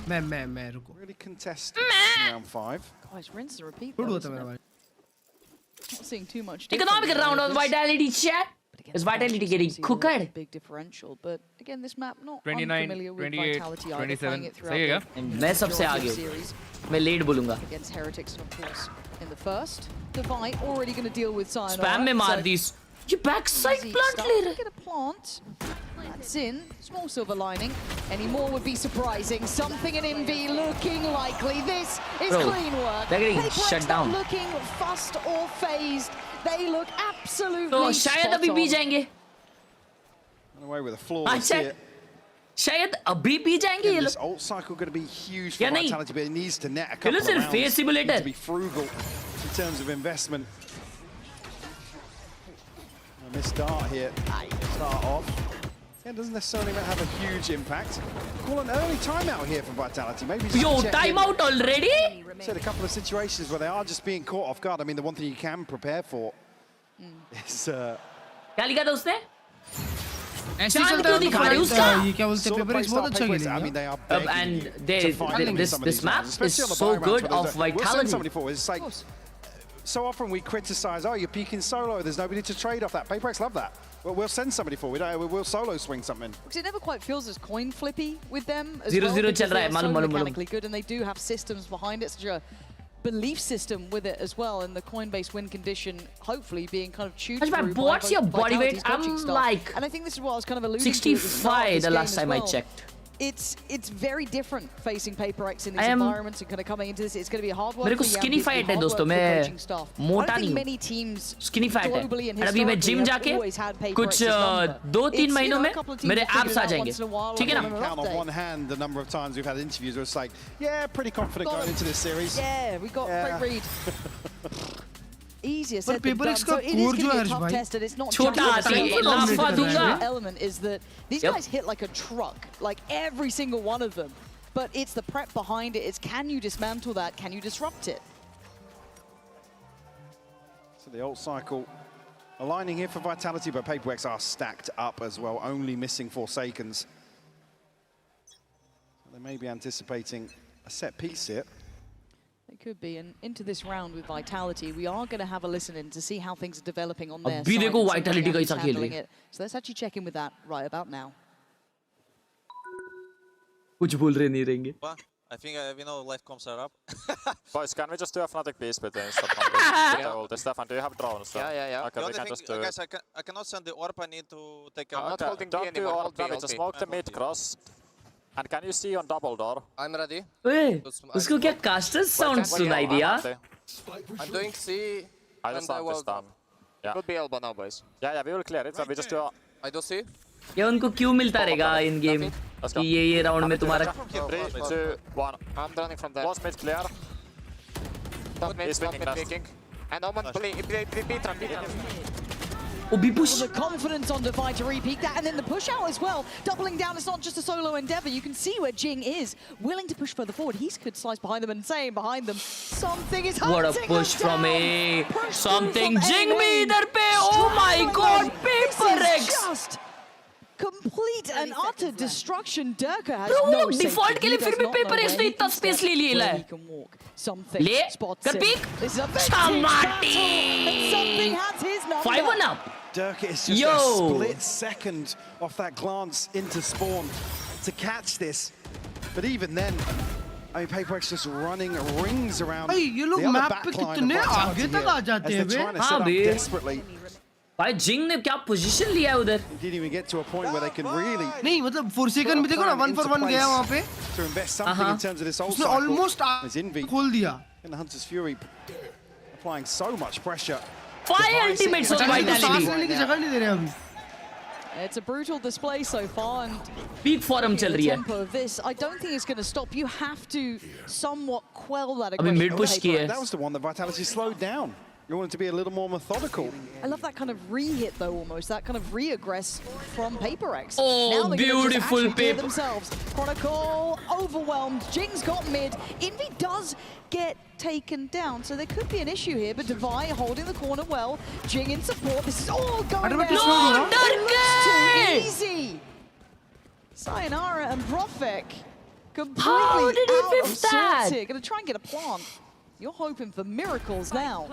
मैं रुको. Really contest in round 5. Guys, rinse and repeat. Good though, होता isn't मेरा it? भाई. Not seeing too much. Economic round on Vitality chat. Is Vitality getting cooked? Big differential, but again, this map not 29, unfamiliar with 28, Vitality either, 27. playing it throughout सही है the मैं सबसे आगे series हूँ. मैं late बोलूँगा. against Heretics, and of course, in the first, the VIT already going to deal with Sayonara. Spam में मार दी. ये backside plant ले रहा है. Get a plant. That's in. Small silver lining. Any more would be surprising. Something in MV looking likely. This is Bro, clean work. they're getting PRX shut down. not looking fussed or phased. They look absolutely तो शायद अभी P जाएंगे. Run away with a flawless अच्छा, here. शायद अभी P जाएंगे ये This लोग. ult cycle going to be huge for या नहीं? Vitality, but it needs to net a couple of Listen, rounds. face simulator. Needs to be frugal in terms of investment. A missed start here. Start off. It doesn't necessarily have a huge impact. Call an early timeout here for Vitality. Maybe just Yo, check in. timeout already? Said a couple of situations where they are just being caught off guard. I mean, the one thing you can prepare for is. क्या लिखा था उसने? ऐसे चांद चलता क्यों है दिखा तो रहे भाई, उसका? ये क्या बोलते हैं PRX बहुत अच्छा खेलेंगे. I mean, they are begging And you they, to find them in this some of this these map rounds, is especially on the so buy rounds good where of there's We'll send Vitality. somebody forward. It's like so often we criticize, oh, you're peeking solo. There's nobody to trade off that. PRX love that. Well, we'll send somebody forward. We'll solo swing something. Because it never quite feels as coin flippy with them as 0-0 well, because चल रहा है, they are so मालूम, मालूम, mechanically good, and they do have systems behind it, such a belief system with it as well, and the coin-based win condition hopefully being kind of chewed Ajman, through by what's your body Vitality's weight? coaching I'm staff. like and I think this is what I was kind of alluding to at the start of 65 this the game last as time I well. checked. It's very different facing PRX in I these am- environments and kind of coming into this. It's going to be a hard work मेरे को for skinny Yampis, fat है hard दोस्तों, work for मैं coaching staff. I मोटा don't नहीं think हूँ. many teams Skinny fat है. globally and और अभी मैं historically जिम have जाके always had PRX's कुछ number. 2-3 It's, महीनों you know, में a couple of teams मेरे have figured abs it uh out जाएंगे. once in a while, ठीक है like ना? on a Count rough on day. one hand the number of times we've had interviews where it's like, yeah, pretty confident going into this series. Yeah, we got Yeah. Craig Reed. Easier पर said than done. PRX So का it is core going जो to be है a Harsh tough भाई, test, and it's not छोटा just हाथी, the लाफा दूंगा. element is that these Yep. guys hit like a truck, like every single one of them. But it's the prep behind it. It's can you dismantle that? Can you disrupt it? So the ult cycle aligning here for Vitality, but PRX are stacked up as well, only missing Forsakens. So they may be anticipating a set piece here. It could be. And into this round with Vitality, we are going to have a listen in to see how things are developing on their अभी side. देखो and see how Vitality Yampis कैसा खेल handling रही है. it. So let's actually check in with that right about now. कुछ बोल रहे नहीं रहेंगे. I think we know life comes are up. Boys, can we just do a Fnatic beast with the insta-combo? Stefan, do you have drones? Yeah. Okay, The we only can thing, just do guys, I cannot send the orb. I need to take a... Okay, don't do all damage, just smoke the mid cross. And can you see on double door? I'm ready. ओए, उसको क्या caster sound सुनाई दिया? I'm doing C. I just and I want this will... done. Yeah. Could be elbow now, boys. Yeah, we will clear it. So we just do... I do C. ये उनको क्यों मिलता रहेगा इन game कि ये round में तुम्हारा 3, 2, 1. I'm running from there. Close mid clear. Top mid, He's top winning mid last. picking. And Omen play trap. The confidence on Divide to repeat that, and then the push out as well. Doubling down, it's not just a solo endeavor. You can see where Jing is willing to push further forward. He could slice behind them and saying behind them, something is hunting What a them push from down. A. Push Something through from Jing A भी wing. इधर पे. Oh my Straddling God, them. This is PRX. just complete and utter destruction. Durka has Bro, no default safety. के लिए He फिर does भी not know PRX where ने he इतना can space step, ले लिया where है. he can walk. Something ले, spots कर him. peek. This is a vintage Chamati. battle, and something has his number. 5-1 up. Durka is just a split second off that glance into spawn to catch this. But even then, I mean, PRX just running rings around भाई ये लोग the other map पे backline of कितने Vitality आगे तक here आ जाते as हैं they're bay? trying to set up desperately. भाई जिंग ने क्या पोजीशन लिया है उधर? Didn't even get to a point where they can really. नहीं मतलब 4 सेकंड में देखो ना 1 for 1 गया वहाँ पे. To invest something in terms of this old उसने cycle. almost As Envy खोल दिया. and the Hunter's Fury applying so much pressure. 5 ultimates of Vitality. सांस लेने की जगह नहीं दे रहे अभी. It's a brutal display so far, and peak forum चल रही है. tempo of this, I don't think it's going to stop. You have to somewhat quell that अभी aggression. mid push की है. That was the one that Vitality slowed down. You wanted to be a little more methodical. I love that kind of re-hit though, almost that kind of re-aggress from PRX. Oh, now they're gonna just beautiful actually do it Paper. themselves. Chronicle overwhelmed. Jing's got mid. Envy does get taken down, so there could be an issue here. But Divide holding the corner well. Jing in support. This is all going down. No, It's too easy. Sayonara and Profek completely How did he out whiff of sorts that? here. Gonna try and get a plant. You're hoping for miracles now.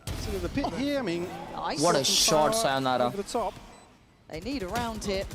Consider the pit here. I mean, Nice. What a shot, Sayonara. over the top. They need a round hit.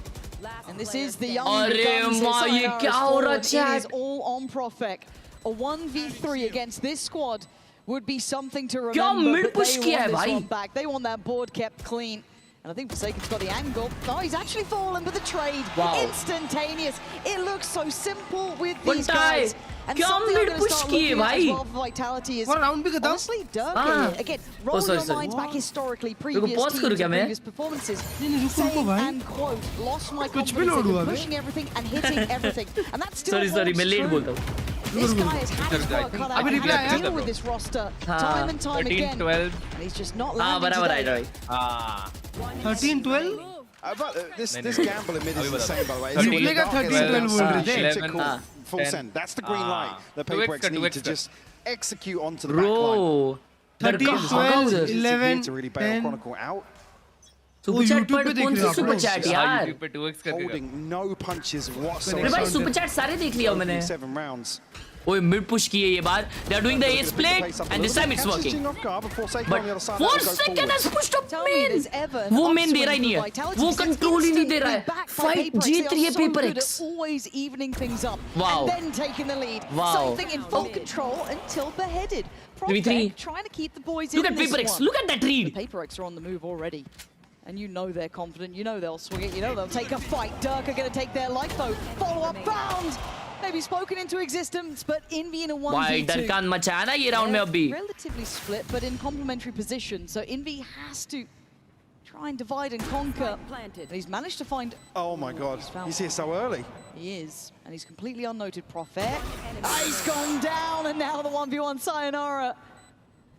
And this is the young अरे माँ, ये क्या हो रहा है, It chat? is all on Profek. A 1v3 against this squad would be something to क्या remember. mid But push they किया है want this भाई? one back. They want that board kept clean. And I think Forsaken's got the angle. Oh, he's actually fallen, but the trade Wow. instantaneous. It looks so simple with One these die. guys. And क्या something mid I'm going push to start किए looking at as भाई? well for Vitality is और round भी खत्म. honestly Durka. Ah. Again, roll sorry, your sorry. minds back historically, रुको, previous pause teams करूँ क्या and मैं? previous performances. नहीं रुको रुको Saying भाई. and quote, lost my कुछ भी confidence लोड in हुआ बे. pushing everything and hitting everything. And that's still Sorry, sorry, holds मैं late true. बोलता हूँ. This guy has had his work cut out. अभी He's reply had to आया? deal with this roster हाँ, time and time 13, again. 12. And he's just not हाँ landing बराबर today. आया 13 12 But this gamble in mid is the same, by the way. Replay का 13-12 बोल रहे थे. Shoot it cool, full send. That's the green light that 2x PRX का, need 2x to का. just execute onto the backline. Bro 13 12 11 To really bail 10 Chronicle out. Super chat YouTube पर पे देख कौन रहे सी हो आप सुपर लोग? चैट हाँ, यार? YouTube पे 2x करके Holding no punches अरे whatsoever. भाई सुपर चैट सारे देख लिया मैंने. 7 rounds. ओए मिड पुश किए ये बार. They are doing the ace split and this time it's working. But 4 seconds has pushed up main. वो main दे रहा ही नहीं है. वो control ही नहीं दे रहा है. Fight जीत रही है PRX. Always evening things up Wow. and then taking the lead. Wow. Something in full control until beheaded. Dimitri, Profek trying to keep the boys look in at this PRX. one. Look at that read. The PRX are on the move already. And you know they're confident, you know they'll swing it, you know they'll take a fight. Dirk are going to take their life though. Follow up found! Maybe spoken into existence, but Envy in a 1v2. भाई डरकान मचाया ना ये round में अभी. Relatively split, but in complementary position. So Envy has to try and divide and conquer. But he's managed to find... Oh my god, he's here so early. He is, and he's completely unnoted. Profek. He's gone down, and now the 1v1 Sayonara.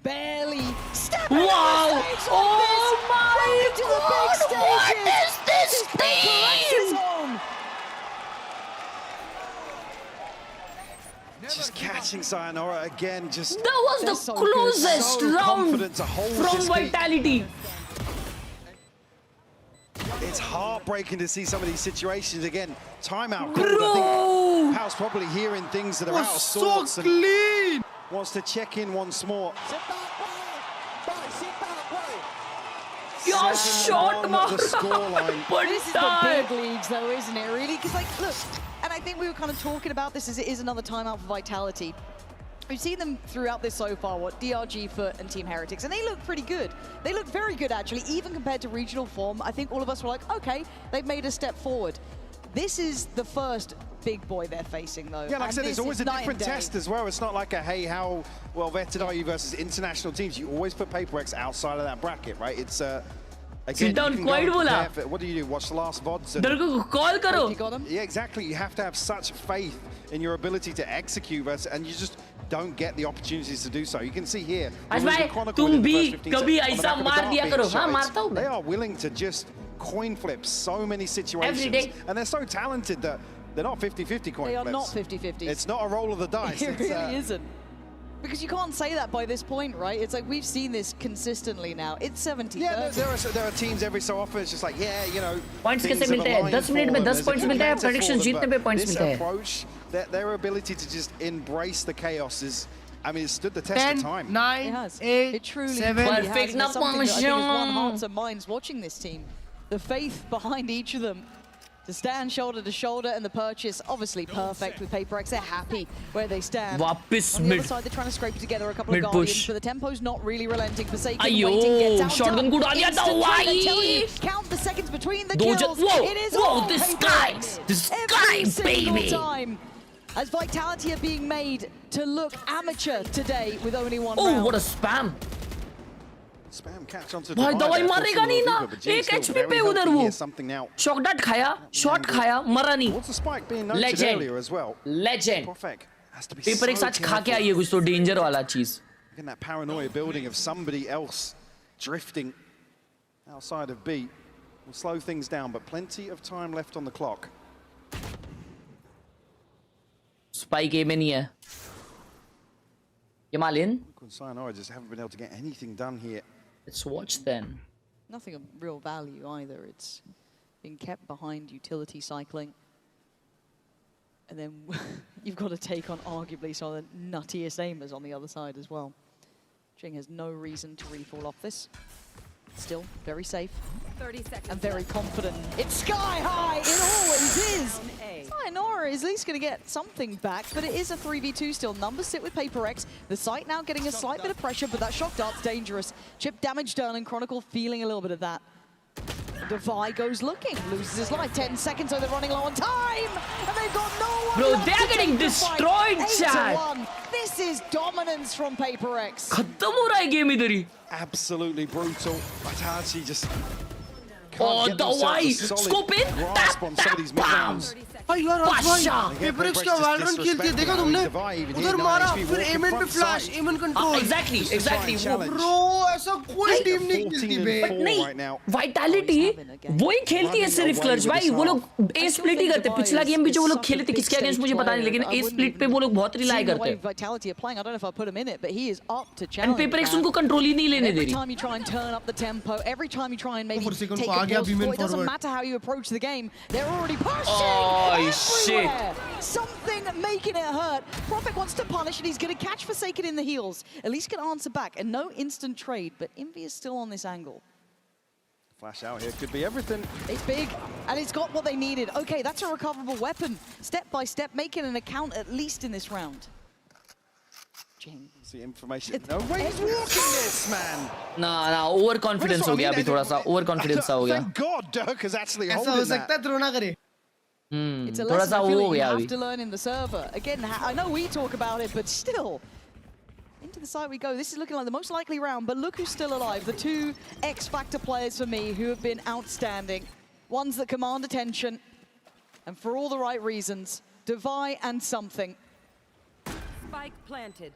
Barely stepping Wow! Oh my to the big god! stages. What is this PRX's team? home. Just catching Sayonara again. Just That was the so good. closest So round confident to hold from this beat. Vitality. It's heartbreaking to see some of these situations again. Timeout. Bro! I think House probably hearing things that are out of so sorts and clean. wants to check in once more. Your shot, on the scoreline. But This is the big leagues, though, isn't it, really? Because, like, look, and I think we were kind of talking about this as it is another timeout for Vitality. We've seen them throughout this so far, DRG, Foot, and Team Heretics, and they look pretty good. They look very good, actually, even compared to regional form. I think all of us were like, okay, they've made a step forward. This is the first big boy they're facing, though. Yeah, like I and said, there's this always is a night different and day. test as well. It's not like a, hey, how well vetted are you versus international teams. You always put PRX outside of that bracket, right? It's, again, Sit down, you can quiet go and bola. prepare for- What do you do? Watch the last VODs? and- Dal ko call karo. You got him? Yeah, exactly. You have to have such faith in your ability to execute, and you just don't get the opportunities to do so. You can see here. आज we're losing भाई Chronicle तुम within the भी first 15 कभी seconds. ऐसा On the back of the मार dart दिया being करो. हाँ shot, मारता हूँ They मैं. are willing to just coin flip so many situations. Every day. And they're so talented that they're not 50-50 coin They are flips. not 50-50s. It's not a roll of the dice. It It's, really isn't. Because you can't say that by this point, right? It's like we've seen this consistently now. It's 70. Yeah, there are teams every so often. It's just like, yeah, you know. Points कैसे मिलते हैं? 10 minute में 10 points मिलते हैं. Predictions जीतने पे points मिलते हैं. This approach, their ability to just embrace the chaos is, I mean, it stood the test of time. 9, 8, 7. Perfect. Something that I think is one hearts and minds watching this team. The faith behind each of them. To stand shoulder to shoulder, and the purchase obviously perfect with PRX. They're happy where they stand. Wapis On the mid. other side, they're trying to scrape together a couple Mid of Guardians, push. but the tempo's not really relenting. Forsaken Ayo, waiting, gets out. shotgun good idea, Instant though, trade, I why? tell you, count the seconds between the Whoa, kills. It is whoa, all this PRX. guy, Every single baby. time. As Vitality are being made to look amateur today with only one Oh, round. what a spam. Spam catch onto भाई दवाई मारेगा नहीं ना. एक HP पे उधर वो. Shock dart खाया, shot खाया, मरा नहीं. Legend. PRX आज खा के आई है कुछ तो danger वाला चीज. Again, that paranoia building of somebody else drifting outside of B will slow things down, but plenty of time left on the clock. Spike A में नहीं है. Yamalin. Sayonara just haven't been able to get anything done here. Let's watch then. Nothing of real value either. It's been kept behind utility cycling. And then you've got to take on arguably some of the nuttiest aimers on the other side as well. Jing has no reason to really fall off this. Still very safe 30 seconds and very confident. It's sky high, it always is. Sayonara is at least going to get something back, but it is a 3v2 still. Numbers sit with PRX. The site now getting a slight bit of pressure, but that shock dart's dangerous. Chip damage done, and Chronicle feeling a little bit of that. Devi goes looking, loses his life. 10 seconds, so they're running low on time, and they've got no one. Bro, left they're to getting take the destroyed, fight. 8 Chad. to 1. This is dominance from PRX. खत्म हो रहा है game इधर ही. Absolutely brutal. Vitality just Oh, दवाई. Scope in. Tap, tap, bam. यार भाई PRX का Valorant खेल के देखा तुमने उधर मारा फिर एमएन पे फ्लैश एमएन कंट्रोल एग्जैक्टली ब्रो ऐसा कोई टीम नहीं खेलती बे बट नहीं वाइटैलिटी वही खेलती है सिर्फ क्लच भाई वो लोग ए स्प्लिट ही करते पिछला गेम भी जो वो लोग खेले थे किसके अगेंस्ट मुझे पता नहीं लेकिन ए स्प्लिट पे वो लोग बहुत रिलाई करते हैं Vitality are playing. I don't know if I put him in it, but he is up to and challenge. PRX उनको कंट्रोल ही नहीं लेने दे Every रही time you try and turn up the tempo, every time you try and maybe second take को आ a गया pause Beeman before, it doesn't forward. matter how you approach the game. They're already pushing Oh, everywhere. Something making it hurt. Prophet wants to punish and he's going to catch Forsaken in the heels. At least can answer back and no instant trade, but Envy is still on this angle. Flash out here could be everything. It's big, and it's got what they needed. Okay, that's a recoverable weapon. Step by step, making an account at least in this round. Jing. See information. No way he's walking this, man. ना over confidence हो गया अभी थोड़ा सा over confidence सा हो गया Thank God Dirk is actually ऐसा holding हो that. सकता है थ्रो ना करे It's a थोड़ा lesson सा I वो feel हो like you गया have अभी to learn in the server. Again, I know we talk about it, but still. Into the side we go. This is looking like the most likely round, but look who's still alive. The two X-Factor players for me who have been outstanding. Ones that command attention, and for all the right reasons. Devi and something. Spike planted.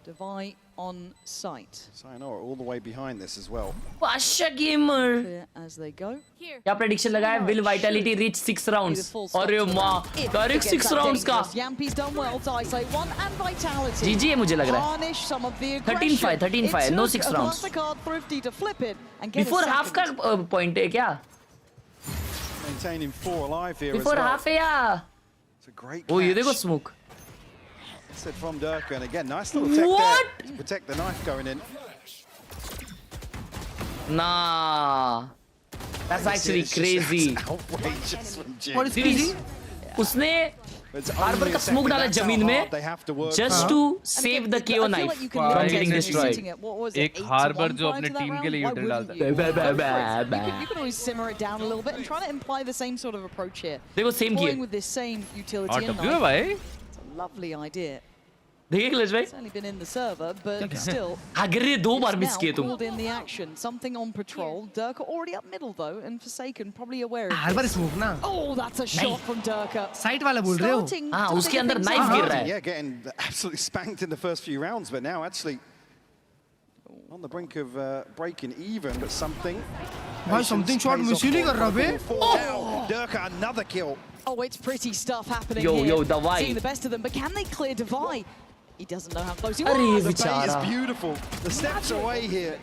Devi on site. Sayonara all the way behind this as well. Pasha gamer Clear as they go. क्या prediction लगाया will vitality reach 6 rounds अरे मां direct 6 rounds का Yampy's done well to isolate one and Vitality. GG है मुझे लग रहा है Harness some of the 13-5 13-5 no 6 rounds Mastercard Thrifty to flip it and get before a half का point है क्या Maintaining 4 alive here before as well. half है या It's a great ओ ये catch. देखो smoke Said from Dirk, and again, nice little tech What? there to protect the knife going in. Nah, that's actually It's just crazy. outrageous from Jim. What is crazy? उसने harbour का smoke डाला जमीन में just to save the KO knife from getting destroyed. एक harbour जो अपने team के लिए यूटिल डालता है You can always simmer it down a little bit and try to imply the same sort of approach here. देखो same Deploying किए with this same utility and W है knife. भाई It's a lovely idea. देखिए clutch भाई It's only been in the server, but still. अगर दो बार miss Now किए तुम pulled in the action. Something on patrol. Durka already up middle though, and Forsaken probably aware of Harbor this. Smoke ना Oh, that's a shot from Durka. Site वाला बोल रहे हो हाँ उसके अंदर नाइफ गिर रहा है Yeah, getting absolutely spanked in the first few rounds, but now actually on the brink of breaking even, but something. भाई समथिंग शॉट मिस ही नहीं कर रहा बे Dirk another kill. Oh, it's pretty stuff happening Yo, here. yo, Devi. Seeing the best of them, but can they clear Devi? He doesn't know how close he Arey, was. The bait is bichara. beautiful. The steps away here.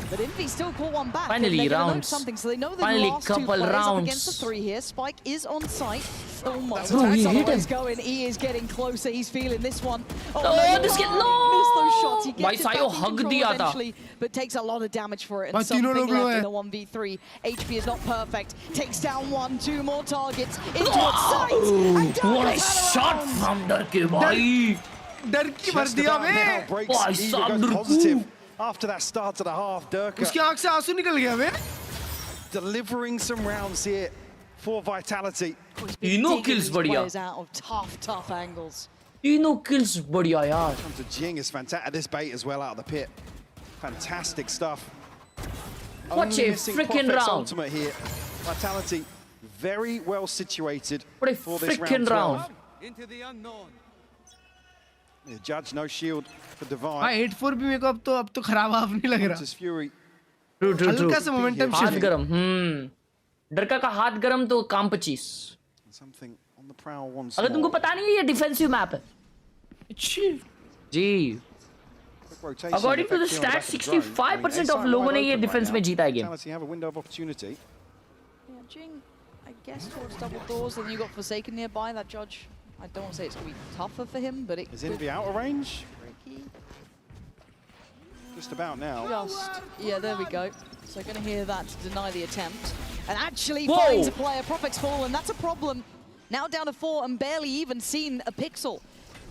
But Envy still caught one back. Finally, They're gonna know rounds. something, so they know the Finally, last two couple players rounds. up against the 3 here. Spike is on site. Almost. Bro, he hit him. Going. He is getting closer. He's feeling this one. Oh, this kid, no! Missed those shots. He Bhai gets it Sayo back in hug control diya tha. eventually, but takes a lot of damage for it. Bhai, And तीनों something लोग लो left है. in a 1v3. HP is not perfect. Takes down 1, 2 more targets into its sight. And What a Dark shot around. from Darke, bhai. डर की भर Just दिया about now bay. breaks Bhai even, sahab, goes Durku. positive after that start of the half. Durka उसकी आंख से आंसू निकल गया बे. delivering some rounds here for Vitality. तीनों kills बढ़िया. Players out of tough angles. तीनों kills बढ़िया यार. Comes to Jing is fantastic. This bait as well out of the pit. Fantastic stuff. What Only a missing freaking Prophet's round. ultimate here. Vitality very well situated What a for this freaking round 12. round. Into the unknown. The judge no shield for Divine. हाँ 8-4 भी मेरे को अब तो खराब half नहीं लग रहा. Hunter's Fury. True. हल्का सा momentum हाथ shift. गरम. डरका का हाथ गरम तो काम 25. Something on the prowl once अगर तुमको more. पता नहीं है ये डिफेंसिव मैप है. जी. Quick rotation According to the effect here on back stats, of the drone. 65% of A-side लोगों wide ने ये open डिफेंस right में now. जीता है game. Vitality have a window of opportunity. Yeah, Jing, I guess towards double doors. Then you got Forsaken nearby. That judge, I don't want to say it's going to be tougher for him, but it Is Envy out of range? tricky. Just about now. Just, yeah, there we go. So going to hear that to deny the attempt. And actually Whoa. finds a player. Prophet's fallen. That's a problem. Now down to 4 and barely even seen a pixel.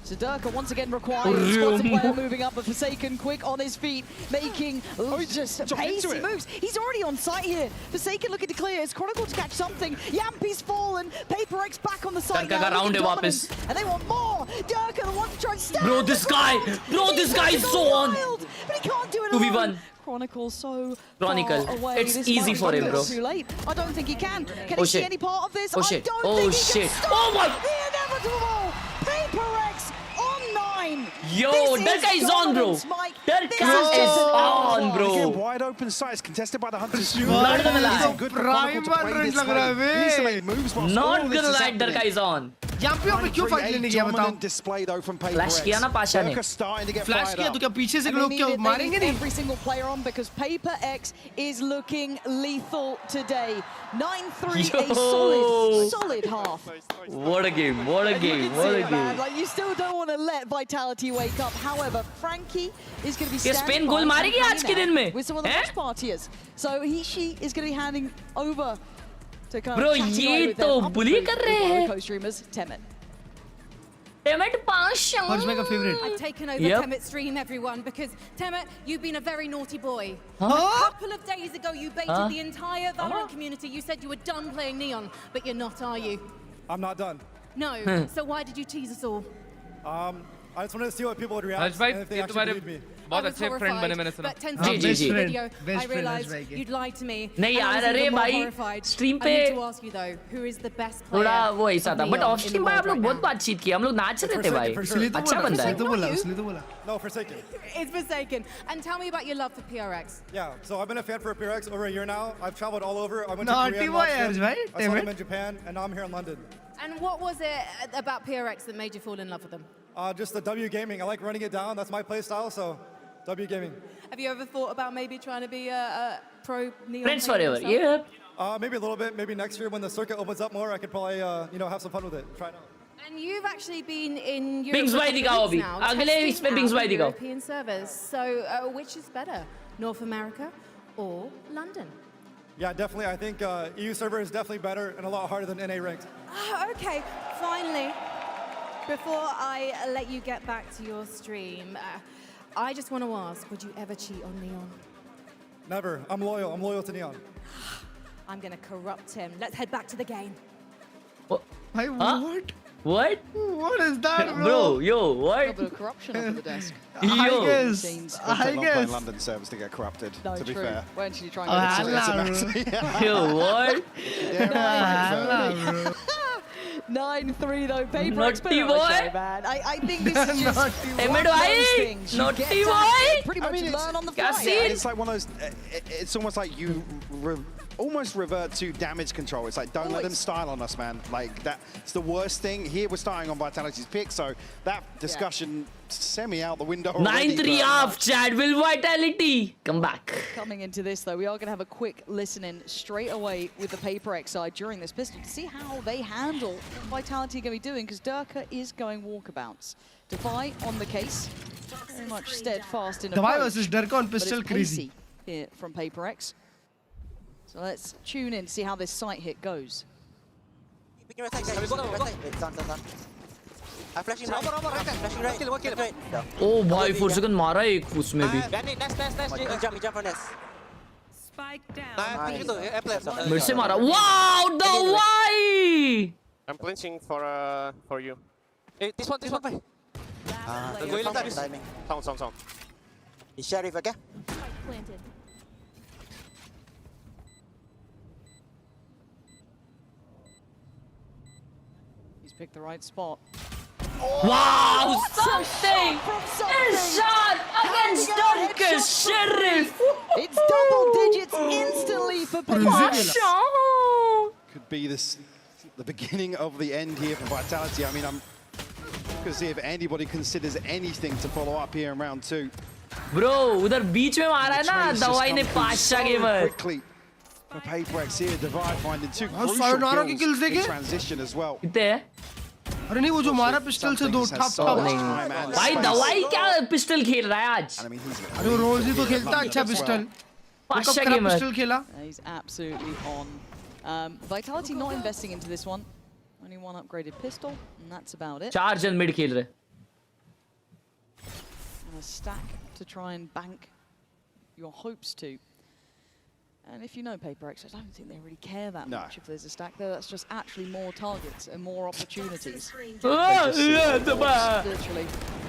So Durka once again required. Spots a player moving up, but Forsaken quick on his feet, making just jumped into pacey it. moves. He's already on site here. Forsaken looking to clear. It's Chronicle to catch something. Yampi's fallen. PRX back on the site Durka now. का round looking है dominant. वापस. And they want more. Durka the one to try and stab. Bro, this guy. Bro, this guy is so on. Wild, but he can't do it 2v1. alone. Chronicle so Chronicle. far away. It's This easy might for be him, bro. Too late. I don't think he can. Can Oh, he see shit. any part of this? Oh, I shit. don't Oh, think he shit. can stop Oh, my- the inevitable. PRX on 9. Yo, This Durka is on, bro. dominance, Mike. Durka This is is just on, another bro. Again, wide open sights contested by the Hunter's Fury. Not gonna lie. It's good for Chronicle to Prime play this lag raha lane. hai, He needs to bhai. make moves whilst all Not of this gonna is lie, happening. Durka is on. यहाँ पे क्यों fight लेने गया बताओ? Dominant display though from PRX. Flash किया ना पाशा ने. Durka starting to get flash fired किया up. तो क्या पीछे से And they लोग need क्या it, they मारेंगे need नहीं? every single player on because PRX is looking lethal today. 9-3, a Yo. solid half. What a game. What a And you game. can What see a it, man. game. Like, you still don't want to let Vitality wake up. However, Frankie is going to be ये standing Spain goal by मारेगी and आज के hanging दिन में? out with some of the हैं? watch partiers. So she is going to be handing over to kind Bro, of chatting ये away with तो them. bully कर रहे हैं. Co-streamers, Temet. Temet Pasha. Karizma का favorite. I've taken over Yep. Temet's stream, everyone, because Temet, you've been a very naughty boy. Huh? A couple of days ago, you baited Huh? the entire Valorant community. You said you were done playing Neon, but you're not, are you? I'm not done. No. So why did you tease us all? I just wanted to see what people would react Raj bhai, and if they ये actually तुम्हारे believed me. बहुत I was अच्छे friend बने मैंने horrified, सुना. but 10 ji, seconds ji, into ji. the video, Best I friend, realized Raj bhai. you'd lied to me. नहीं and I यार, was अरे even more भाई, horrified. stream I need पे to ask you though, who is the best player थोड़ा वो ऐसा of था but Neon of in the stream में आप world लोग right बहुत now? बातचीत की हम लोग नाच रहे थे भाई इसलिए तो अच्छा बोला, बंदा इसलिए है तो बोला, you? इसलिए तो बोला. No, Forsaken. It's Forsaken. And tell me about your love for PRX. Yeah, so I've been a fan for PRX over a year now. I've traveled all over. I went to Naughty Korea and boy, watched them. Raj bhai, I saw damn them it. in Japan, and now I'm here in London. And what was it about PRX that made you fall in love with them? Just the W gaming. I like running it down. That's my play style, so W gaming. Have you ever thought about maybe trying to be a pro Neon Friends player forever yourself? yeah Maybe a little bit. Maybe next year when the circuit opens up more, I could probably have some fun with it. Try it out. And you've actually been in Europe Bings for a भाई couple दिखाओ of weeks अभी. now, अगले testing इसमें out Bings the भाई दिखाओ. European servers. So which is better, North America or London? Yeah, definitely. I think EU server is definitely better and a lot harder than NA ranked. Okay, finally, before I let you get back to your stream, I just want to ask, would you ever cheat on Neon? Never. I'm loyal. I'm loyal to Neon. I'm going to corrupt him. Let's head back to the game. भाई what? What? What is that, bro? Bro, yo, A what? bit of corruption under the desk. Yo. It'll take long playing London servers to get corrupted, No, to be true. fair. Why don't you try and get it sorted? Yo, what? Yeah, 9-3 though, PRX Naughty been on a boy. show, man. I think this is just Naughty one Emmet of those भाई, things. You naughty get to boy. pretty much learn on the क्या fly. scene? It's like one of those. It's almost like you almost revert to damage control. It's like, don't let them style on us, man. Like, that's the worst thing. Here we're starting on Vitality's pick, so that discussion semi out the window already. 9-3 off, Chad. Will Vitality come back? Coming into this, though, we are going to have a quick listen-in straight away with the PRX side during this pistol to see how they handle what Vitality are going to be doing, because Durka is going walkabouts. Defy on the case, very much steadfast in Defy approach, versus Durka on pistol, but it's crazy. Here from PRX. So let's tune in to see how this sight hit goes. Oh भाई 4 second मारा एक उसमें भी मेरे से मारा wow the why I'm clinching for you. Hey, this one. Sound. Is Sheriff okay? Planted. He's picked the right spot. Wow, something! A shot against Durka Sheriff! It's double digits instantly for PRX. Could be the beginning of the end here for Vitality. I mean, I'm going to see if anybody considers anything to follow up here in round 2. Bro, उधर बीच में मारा है ना दवाई ने 5 gamer. Quickly for PRX here, Divide finding 2 crucial kills in transition as well. कितने हैं? अरे नहीं वो जो मारा पिस्टल से 2 ठप भाई दवाई क्या पिस्टल खेल रहा है आज? अरे वो रोज ही तो खेलता अच्छा पिस्टल. 5 गेमर. पिस्टल खेला. He's absolutely on. Vitality not investing into this one. Only one upgraded pistol, and that's about it. 4 जन मिड खेल रहे. And a stack to try and bank your hopes to. And if you know PRX, I don't think they really care that much if there's a stack there. That's just actually more targets and more opportunities. Literally,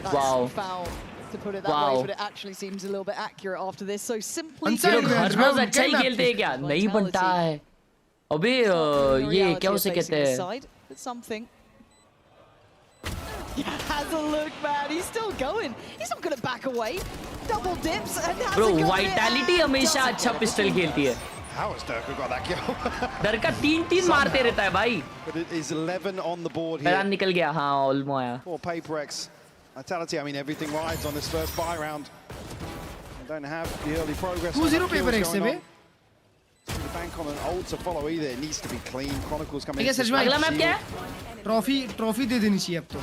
that's foul to put it that way, but it actually seems a little bit accurate after this. So simply घर में अच्छा ही खेलते हैं क्या? नहीं बनता है. अबे ये क्या उसे कहते हैं? But something. Has a look, man. He's still going. He's not going to back away. Double dips and has Bro, a go. Vitality हमेशा अच्छा पिस्टल खेलती है. How has Durka got that kill? Durka 3-3 मारते रहता है भाई. But it is 11 on the board here. पैरान निकल गया हाँ ऑलमो आया. For PRX, Vitality, I mean everything rides on this first buy round. They don't have the early progress. 2-0 PRX से बे. The bank on an ult to follow either. It needs to be clean. Chronicles coming. ठीक है सच में. अगला map क्या है? Trophy दे देनी चाहिए अब तो.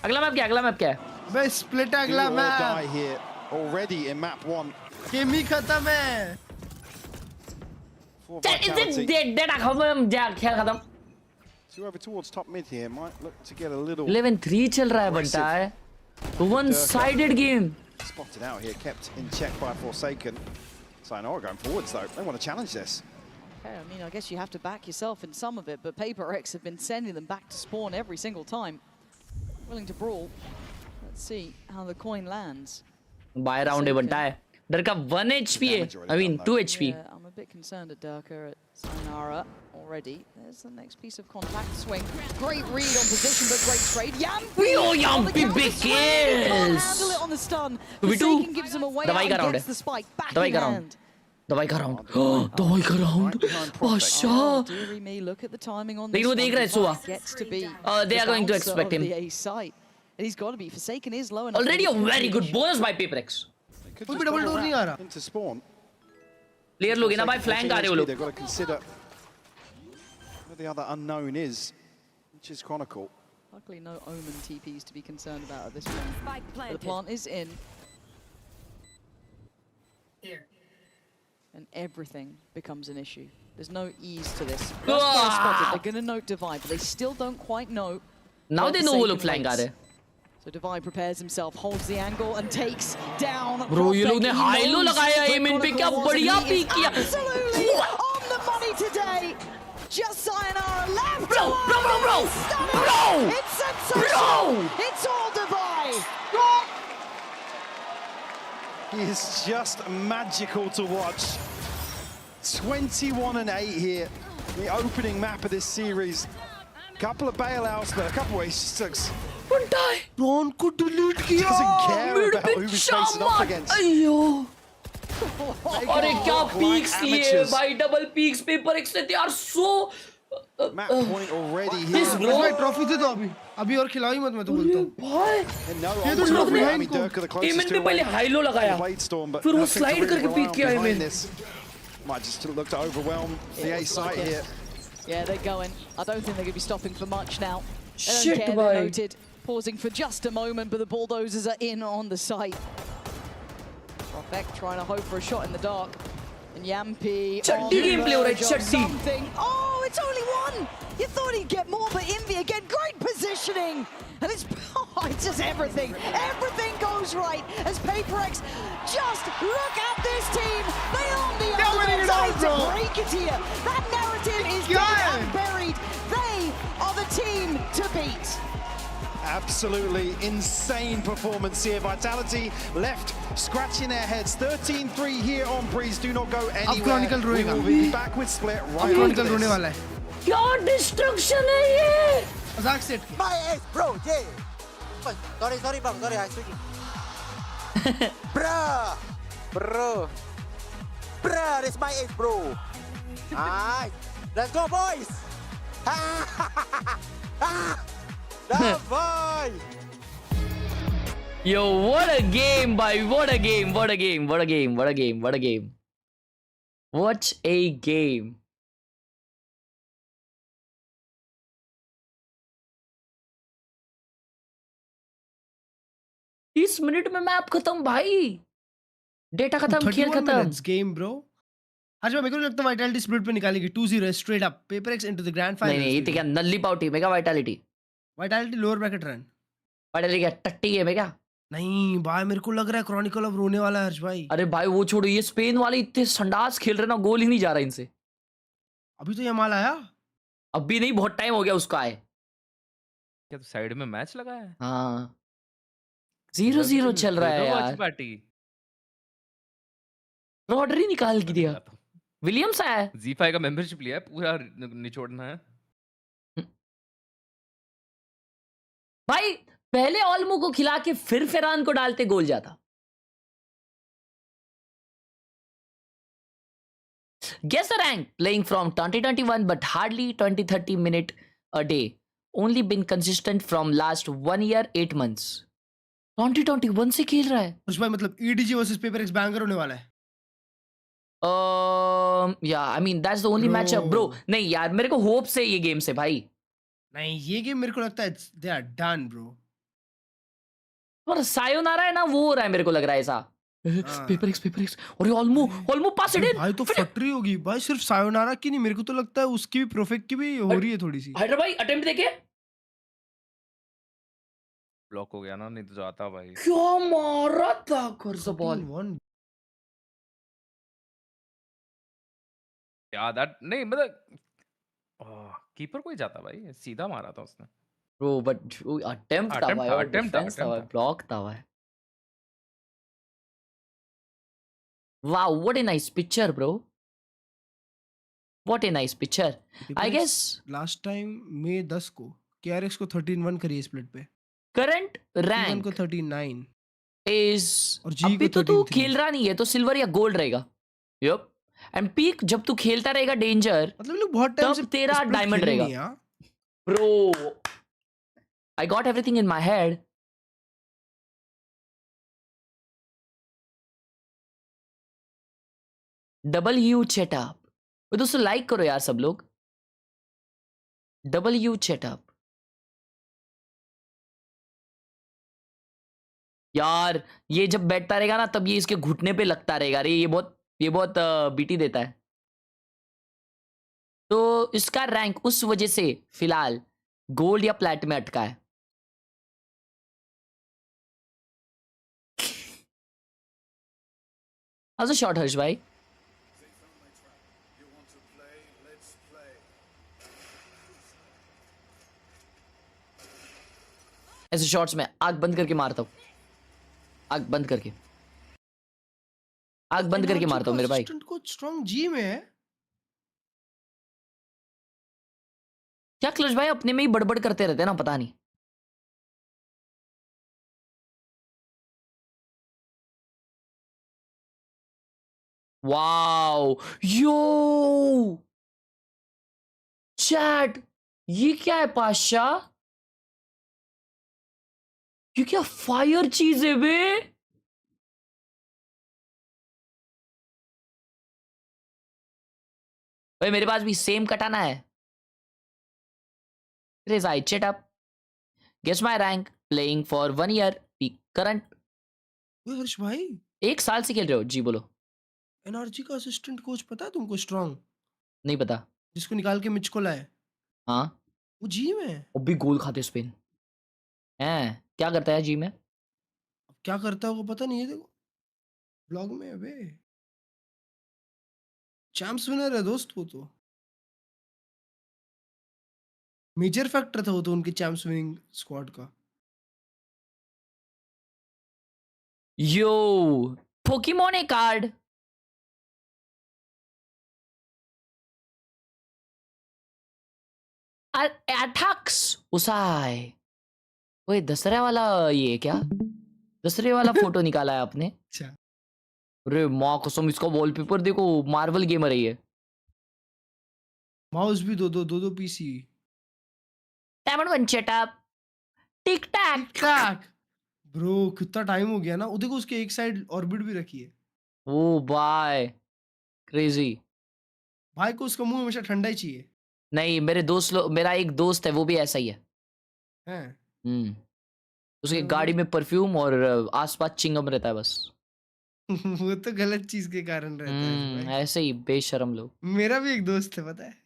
अगला मैप क्या है? बे स्प्लिट अगला map. Here already in map 1. Game ही खत्म है. खेल खत्म. 2 over towards top mid here. Might look to get a little. 11-3 चल रहा है बनता है. One-sided game. Spotted out here, kept in check by Forsaken. Sayonara going forwards though. They want to challenge this. Okay, I mean, I guess you have to back yourself in some of it, but PRX have been sending them back to spawn every single time. Willing to brawl. Let's see how the coin lands. Buy round बनता है. Durka 1 HP है. I mean 2 HP. Yeah, I'm a bit concerned at Durka at Sayonara already. There's the next piece of contact swing. Great read on position, but great trade. Yampi! Yo, Yampi big kills! Can't handle it on the stun. Forsaken gives him away out and gets the spike back in hand. दवाई का round. दवाई का round. बादशाह. Deary me, look at the timing on They this know they one. Suwa. Gets to be They are going to the expect bouncer him. of the A site. He's got to be. Forsaken is low enough. Already a very good bonus by PRX. कोई भी double door नहीं आ रहा. Into spawn. Clear लोगे ना भाई flank आ रहे हो लोग. They've got to consider where the other unknown is, which is Chronicle. Luckily, no Omen TPs to be concerned about at this point. But the plant is in. Here. And everything becomes an issue. There's no ease to this. They're going to note Divide, but they still don't quite know. Now they know वो लोग flank आ रहे. So Divide prepares himself, holds the angle, and takes down. Bro, ये लोग ने high low लगाया aim in पे क्या बढ़िया pick किया. Absolutely on the money today. Just Sayonara left. Bro. It's sensational. It's all Divide. He is just magical to watch. 21 and 8 here. The opening map of this series. Couple of bailouts, but a couple of ace-sticks. Prawn को delete किया. Doesn't care about who he's facing off against. अयो. अरे क्या peaks लिए भाई, double peaks paper x ने, they are so Map point already here. this bro भाई trophy दे दो अभी और खिलाओ ही मत, मैं तो बोलता हूँ भाई। ये तो ट्रॉफी है इनको। एमन पे पहले हाइलो लगाया, फिर वो स्लाइड करके पीक किया एमन। Might just look to overwhelm the A site here. Yeah, they're going. I don't think they're going to be stopping for much now. They don't Shit, care, boy. they're noted. Pausing for just a moment, but the bulldozers are in on the site. Perfect, trying to hope for a shot in the dark. And Yampi Chaddi gameplay हो रहा है, chaddi. something. Oh, it's only one! You thought he'd get more, but Envy again, great positioning! And it's just everything. Everything goes right as PRX just look at this team. They are the underdogs to break it here. That narrative is dead and buried. They are the team to beat. Absolutely insane performance here. Vitality left scratching their heads. 13-3 here on Breeze. Do not go anywhere. Chronicle We रोएगा। will be back with split right after Chronicle this. रोने वाला है। क्या destruction है ये? मजाक set की। My ace, bro, yeah. Sorry, bro, sorry, I'm speaking. Bro, this is my ace, bro. Alright, let's go, boys. Boy. Yo, what a game, boy! What a game! What a game! What a game! What a game! What a game! What a game! इस minute में map खत्म भाई, data खत्म, खेल खत्म। Game bro. आज मेरे को लगता है वाइटैलिटी स्प्लिट पे निकालेगी 2-0 straight up paper x into the grand final. नहीं, ये क्या नल्ली पाउटी में क्या vitality lower bracket run. Vitality क्या टट्टी है में क्या? नहीं भाई, मेरे को लग रहा है क्रॉनिकल अब रोने वाला है हर्ष भाई। अरे भाई वो छोड़ो, ये स्पेन वाले इतने संडास खेल रहे ना, गोल ही नहीं जा रहा इनसे। अभी तो ये माल आया, अभी नहीं, बहुत टाइम हो गया उसका आए। क्या तो साइड में मैच लगा है? हाँ 0-0 चल रहा है यार। रॉडरी निकाल के दिया, विलियम्स आया है। Z5 का मेंबरशिप लिया है, पूरा निचोड़ना है भाई। पहले ऑल्मो को खिला के फिर फेरान को डालते, गोल जाता। Guess the rank, playing from 2021 but hardly 20-30 minute a day. Only been consistent from last 1 year 8 months. 2021 से खेल रहा है। हर्ष भाई मतलब EDG versus paper x banger होने वाला है। Yeah, I mean that's the only matchup, bro. नहीं यार, मेरे को होप से ये गेम से भाई। नहीं, ये गेम मेरे को लगता है they are done, bro. और सायोनारा है ना, वो हो रहा है मेरे को लग रहा है ऐसा। पेपर एक्स और ये ऑल्मो पास इट इन भाई तो फटरी होगी भाई। सिर्फ सायोनारा की नहीं, मेरे को तो लगता है उसकी भी परफेक्ट की भी हो रही है थोड़ी सी। हाइड्रा भाई अटेम्प्ट देखे, ब्लॉक हो गया ना, नहीं तो जाता भाई। क्या मारा था कर्ज बॉल। क्या दैट नहीं, मतलब कीपर को ही जाता भाई, सीधा मारा था उसने। Bro, but attempt था भाई, और defense था भाई, block था भाई। Wow, what a nice picture, bro. What a nice picture. I guess last time May 10 को KRX को 13-1 करी स्प्लिट पे। Current rank को 39 is और G अभी को तो तू खेल रहा नहीं है, तो सिल्वर या गोल्ड रहेगा। Yup. And peak जब तू खेलता रहेगा डेंजर, मतलब लोग बहुत टाइम से तेरा डायमंड रहेगा। Bro, I got everything in my head. W चेटअप, तो दोस्तों लाइक करो यार सब लोग। W चेटअप यार, ये जब बैठता रहेगा ना, तब ये इसके घुटने पे लगता रहेगा। अरे ये बहुत बीटी देता है। तो इसका रैंक उस वजह से फिलहाल गोल्ड या प्लैट में अटका है। How's the shot, हर्ष भाई? ऐसे शॉट्स में आग बंद करके मारता हूँ, आग बंद करके मारता हूँ मेरे भाई। कुछ स्ट्रॉन्ग जी में है क्या क्लच भाई अपने में ही बड़बड़ करते रहते हैं ना, पता नहीं। वाओ यो चैट, ये क्या है पाशा? ये क्या फायर चीज है बे? भाई मेरे पास भी सेम कटाना है। Chris, I chat up. Guess my rank. Playing for 1 year. Peak current. हर्ष भाई 1 साल से खेल रहे हो? जी बोलो। एनआरजी का असिस्टेंट कोच पता है तुमको? स्ट्रॉन्ग, नहीं पता। जिसको निकाल के मिच को लाए, हाँ वो जी में। अब भी गोल खाते स्पेन हैं। क्या करता है जी में? अब क्या करता है वो पता नहीं है, देखो ब्लॉग में है बे। चैंप्स विनर है दोस्त वो तो। मेजर फैक्टर था वो तो उनके चैंप्स विनिंग स्क्वाड का। यो पोकेमोन कार्ड। अटैक्स उसाई। ओए दसरे वाला ये क्या? दसरे वाला फोटो निकाला है आपने? अच्छा। अरे माँ कसम, इसका वॉलपेपर देखो, मार्वल गेमर है ये। माउस भी दो पीसी। डायमंड वन चेटअप टिक टैक। ब्रो कितना टाइम हो गया ना। वो देखो उसके एक साइड ऑर्बिट भी रखी है। ओ बाय क्रेजी। भाई को उसका मुंह हमेशा ठंडा ही चाहिए। नहीं मेरा एक दोस्त है वो भी ऐसा ही है। हैं? उसके गाड़ी में परफ्यूम और आसपास चिंगम रहता है बस। वो तो गलत चीज के कारण रहता है भाई। ऐसे ही बेशरम लोग। मेरा भी एक दोस्त है पता है।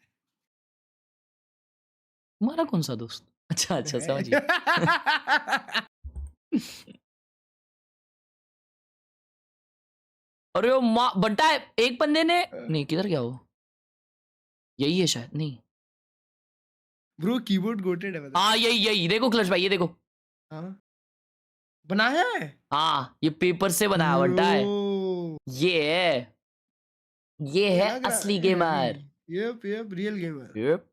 तुम्हारा कौन सा दोस्त? अच्छा समझ गया। अरे वो माँ बंटा है, एक बंदे ने नहीं, किधर गया वो? यही है शायद, नहीं ब्रो कीबोर्ड गोटेड है पता है। हाँ यही देखो क्लच भाई, ये देखो। हाँ बनाया है। हाँ ये पेपर से बनाया बंटा है। ये है असली gamer. Yup real gamer.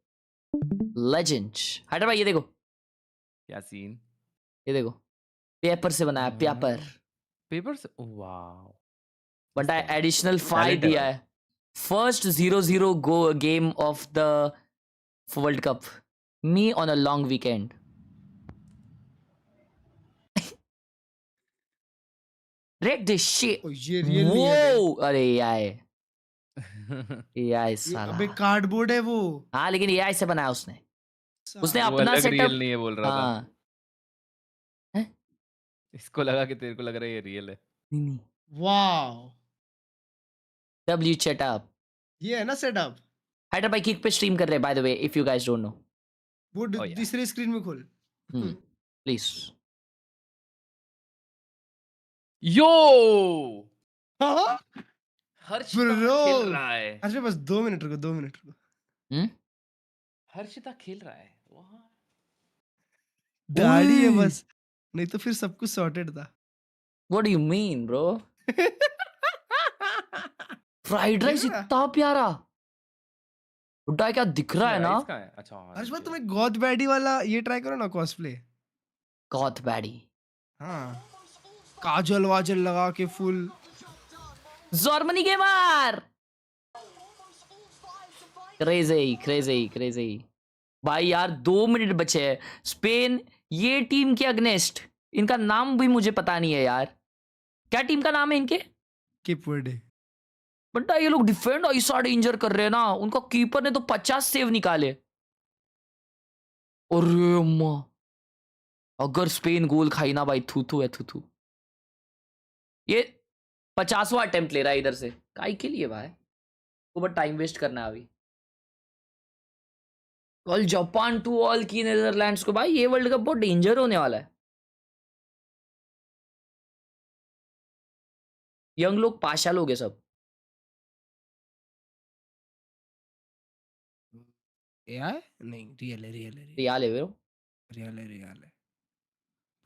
Legend. हटा भाई ये देखो, क्या सीन? ये देखो पेपर से बनाया, पेपर से, वाओ। बट एडिशनल 5 दिया है। First 0-0 go game of the world cup, me on a long weekend. Read this shit. वो अरे यार साला अबे कार्डबोर्ड है वो। हाँ लेकिन एआई से बनाया उसने वो अपना अलग सेटअप। रियल नहीं है बोल रहा था। हाँ इसको लगा कि तेरे को लग रहा है ये रियल है। नहीं वाओ डब्ल्यू सेटअप। ये है ना सेटअप। हाइडर भाई किक पे स्ट्रीम कर रहे हैं bye the way, if you guys don't know. वो तीसरे स्क्रीन में खोल प्लीज। यो हाँ हर्षिता खेल रहा है। अच्छा बस 2 मिनट रुको। हर्षिता खेल रहा है। दाढ़ी है बस, नहीं तो फिर सब कुछ सॉर्टेड था। What do you mean bro? Fried rice इतना प्यारा बुड्ढा, क्या दिख रहा है ना। अच्छा हर्ष भाई तुम्हें गॉथ बैडी वाला ये ट्राई करो ना, कॉस्प्ले। गॉथ बैडी, हाँ काजल वाजल लगा के फुल। जर्मनी गेमर क्रेजी भाई यार 2 मिनट बचे हैं। स्पेन ये टीम के अगेंस्ट, इनका नाम भी मुझे पता नहीं है यार, क्या टीम का नाम है इनके? Cape Verde. बंटा ये लोग डिफेंड ऐसा डेंजर कर रहे हैं ना, उनका कीपर ने तो 50 सेव निकाले। अरे अम्मा अगर स्पेन गोल खाई ना भाई, थू है थू। ये 50वां अटेम्प्ट ले रहा है इधर से, काई के लिए भाई, तो बस टाइम वेस्ट करना है अभी। कल जापान 2 ऑल की नीदरलैंड्स को। भाई ये वर्ल्ड कप बहुत डेंजर होने वाला है। यंग लोग पाशा लोग है सब। एआई नहीं, रियल है रियल है ब्रो।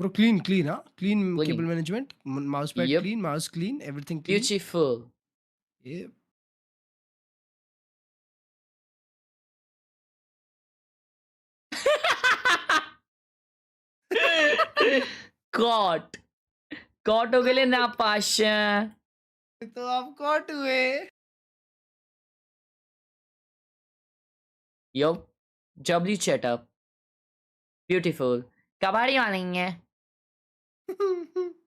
क्लीन हाँ, clean cable management, mouse pad clean, mouse clean, everything clean, beautiful. ये कॉट हो गए ना पाशा। तो आप कॉट हुए। Yo, W setup. Beautiful. कबाड़ी वाली है।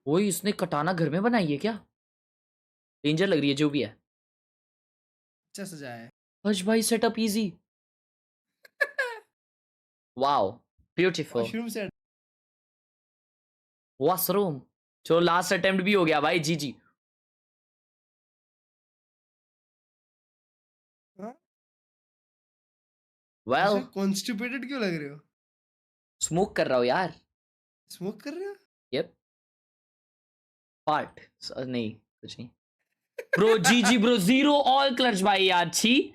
वो इसने कटाना घर में बनाई है क्या? डेंजर लग रही है जो भी है। अच्छा सजाया है। हर्ष भाई setup easy. Wow, beautiful. Washroom set. Washroom. चलो लास्ट अटेम्प्ट भी हो गया भाई, जी जी। वेल, कॉन्स्टिपेटेड क्यों लग रहे हो? स्मोक कर रहा हो यार। स्मोक कर रहे हो? यप। पार्ट नहीं, कुछ नहीं। ब्रो जी ब्रो, 0 ऑल क्लच भाई यार, छी।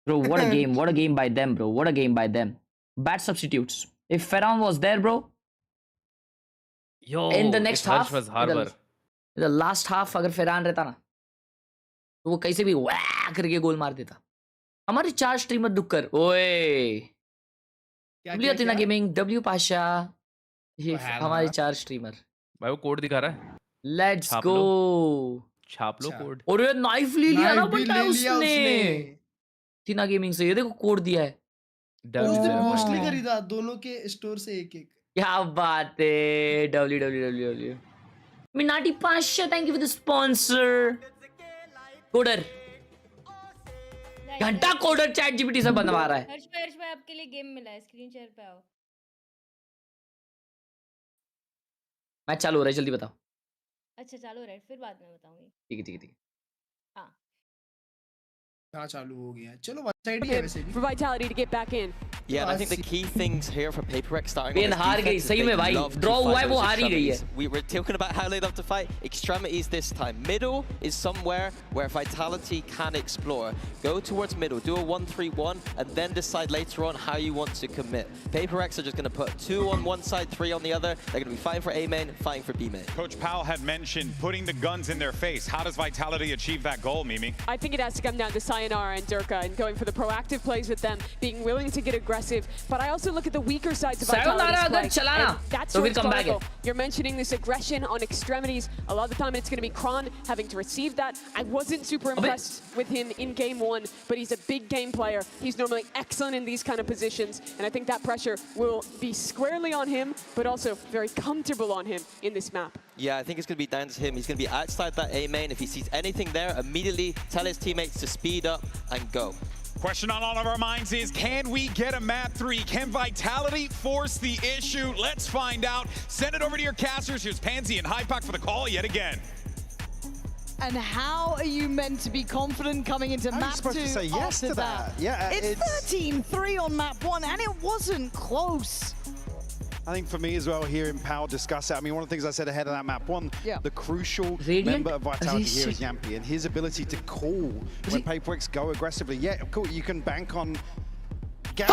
Bro, what a game by them, bro. What a game by them. Bad substitutes. If Ferran was there, bro. Yo, in the next half, was harbor. In the last half, अगर Ferran रहता ना, तो वो कैसे भी वैक करके गोल मार देता। हमारे 4 स्ट्रीमर डुक्कर, ओए। W अतिना गेमिंग, W पाशा, ये हमारे 4 स्ट्रीमर। भाई वो कोड दिखा रहा है। Let's go. छाप लो कोड। और ये नाइफ ले लिया ना बंदा उसने। टीना गेमिंग से ये देखो कोड दिया है। उसने मोस्टली खरीदा दोनों के स्टोर से एक। क्या बात है। www Minati Pasha, thank you for the sponsor. Coder घंटा कोडर चैट जीपीटी से बनवा रहा है। हर्ष भाई आपके लिए गेम मिला है, स्क्रीन शेयर पे आओ। मैच चालू हो रहा है, जल्दी बताओ। अच्छा चालू हो रहा है, फिर बाद में बताऊंगी। ठीक है। हाँ हाँ चालू हो गया। चलो वन साइड ही है वैसे भी। For Vitality to get back in. Yeah, and I think the key things here for PRX starting on हार गई सही में भाई। ड्रॉ हुआ है, वो हार ही गई है। We were talking about how they love to fight. Extremities this time. Middle is somewhere where Vitality can explore. Go towards middle, do a 1-3-1, and then decide later on how you want to commit. PRX are just going to put 2 on one side, 3 on the other. They're going to be fighting for A main, fighting for B main. Coach Powell had mentioned putting the guns in their face. How does Vitality achieve that goal, Mimi? I think it has to come down to Sayonara and Durka and going for the proactive plays with them, being willing to get aggressive. But I also look at the weaker sides of Vitality's play. And that's where it's vulnerable. You're mentioning this aggression on extremities. A lot of the time it's going to be Kron having to receive that. I wasn't super impressed with him in game 1, but he's a big game player. He's normally excellent in these kind of positions. And I think that pressure will be squarely on him, but also very comfortable on him in this map. Yeah, I think it's going to be down to him. He's going to be outside that A main. If he sees anything there, immediately tell his teammates to speed up and go. Question on all of our minds is, can we get a map 3? Can Vitality force the issue? Let's find out. Send it over to your casters. Here's Pansy and Hypak for the call yet again. And how are you meant to be confident coming into map 2 supposed to say yes to that? Yeah, it's 13-3 on map 1, and it wasn't close. I think for me as well, hearing Powell discuss it, I mean, one of the things I said ahead of that map 1, the crucial member of Vitality here is Yampi, and his ability to call when PRX go aggressively. Yeah, cool, you can bank on to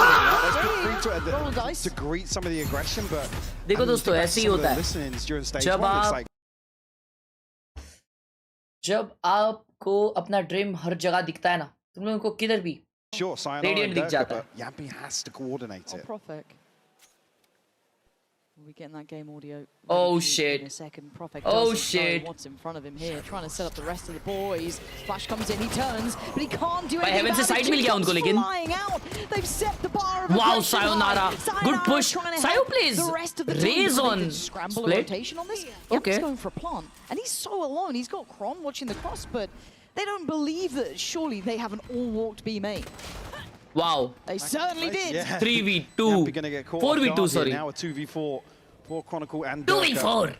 greet some of the aggression, but देखो दोस्तों ऐसे ही होता है जब आपको अपना dream हर जगह दिखता है ना, तुम लोगों को किधर भी रेडिएंट दिख जाता है। Yampi has to coordinate it. We getting that game audio. Oh shit. In a second. Prophet oh shit. Shit. What's in front of him here? Trying to set up the rest of the boys. Flash comes in, he turns, but he can't do anything. Heaven से side मिल गया उनको लेकिन. Flying out. They've set the bar of wow, Sayonara. Good push. Sayo plays. The rest of the Raise on scramble split. rotation on this. Okay. He's going for a plant, and he's so alone. He's got Kron watching the cross, but they don't believe that surely they haven't all walked B main. Wow. They certainly did. Yeah. 3v2. 4v2, sorry. Now a 2v4 for Chronicle and 2v4.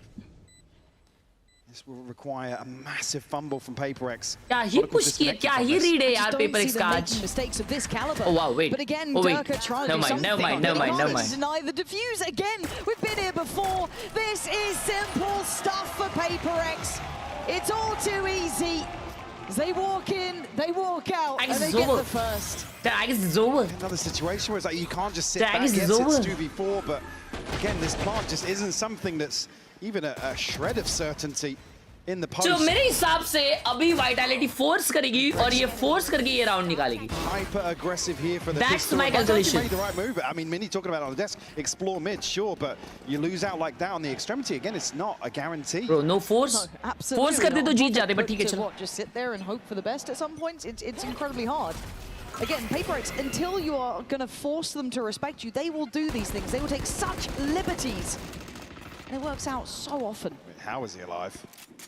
This will require a massive fumble from PRX. क्या ही push किया, क्या ही read है यार PRX का आज. Mistakes of this caliber. Oh wow, wait. But again, oh, wait. Durka trying to do something. Never mind. Deny the defuse again. We've been here before. This is simple stuff for PRX. It's all too easy. They walk in, they walk out, and they get the first. Tag is over. Another situation where it's like you can't just sit back. Yes, it's 2v4, but again, this plant just isn't something that's even a shred of certainty. in the post. तो मेरे हिसाब से अभी Vitality force करेगी और ये force करके ये round निकालेगी. Hyper aggressive here for the That's pistol. my calculation. Made the right move. I mean, Mini talking about it on the desk. Explore mid, sure, but you lose out like that on the extremity. Again, it's not a guarantee. Bro, no force. No, absolutely Force करते तो जीत जाते, but ठीक है चलो. Just sit there and hope for the best at some points. It's incredibly hard. Again, PRX, until you are going to force them to respect you, they will do these things. They will take such liberties. And it works out so often. How is he alive?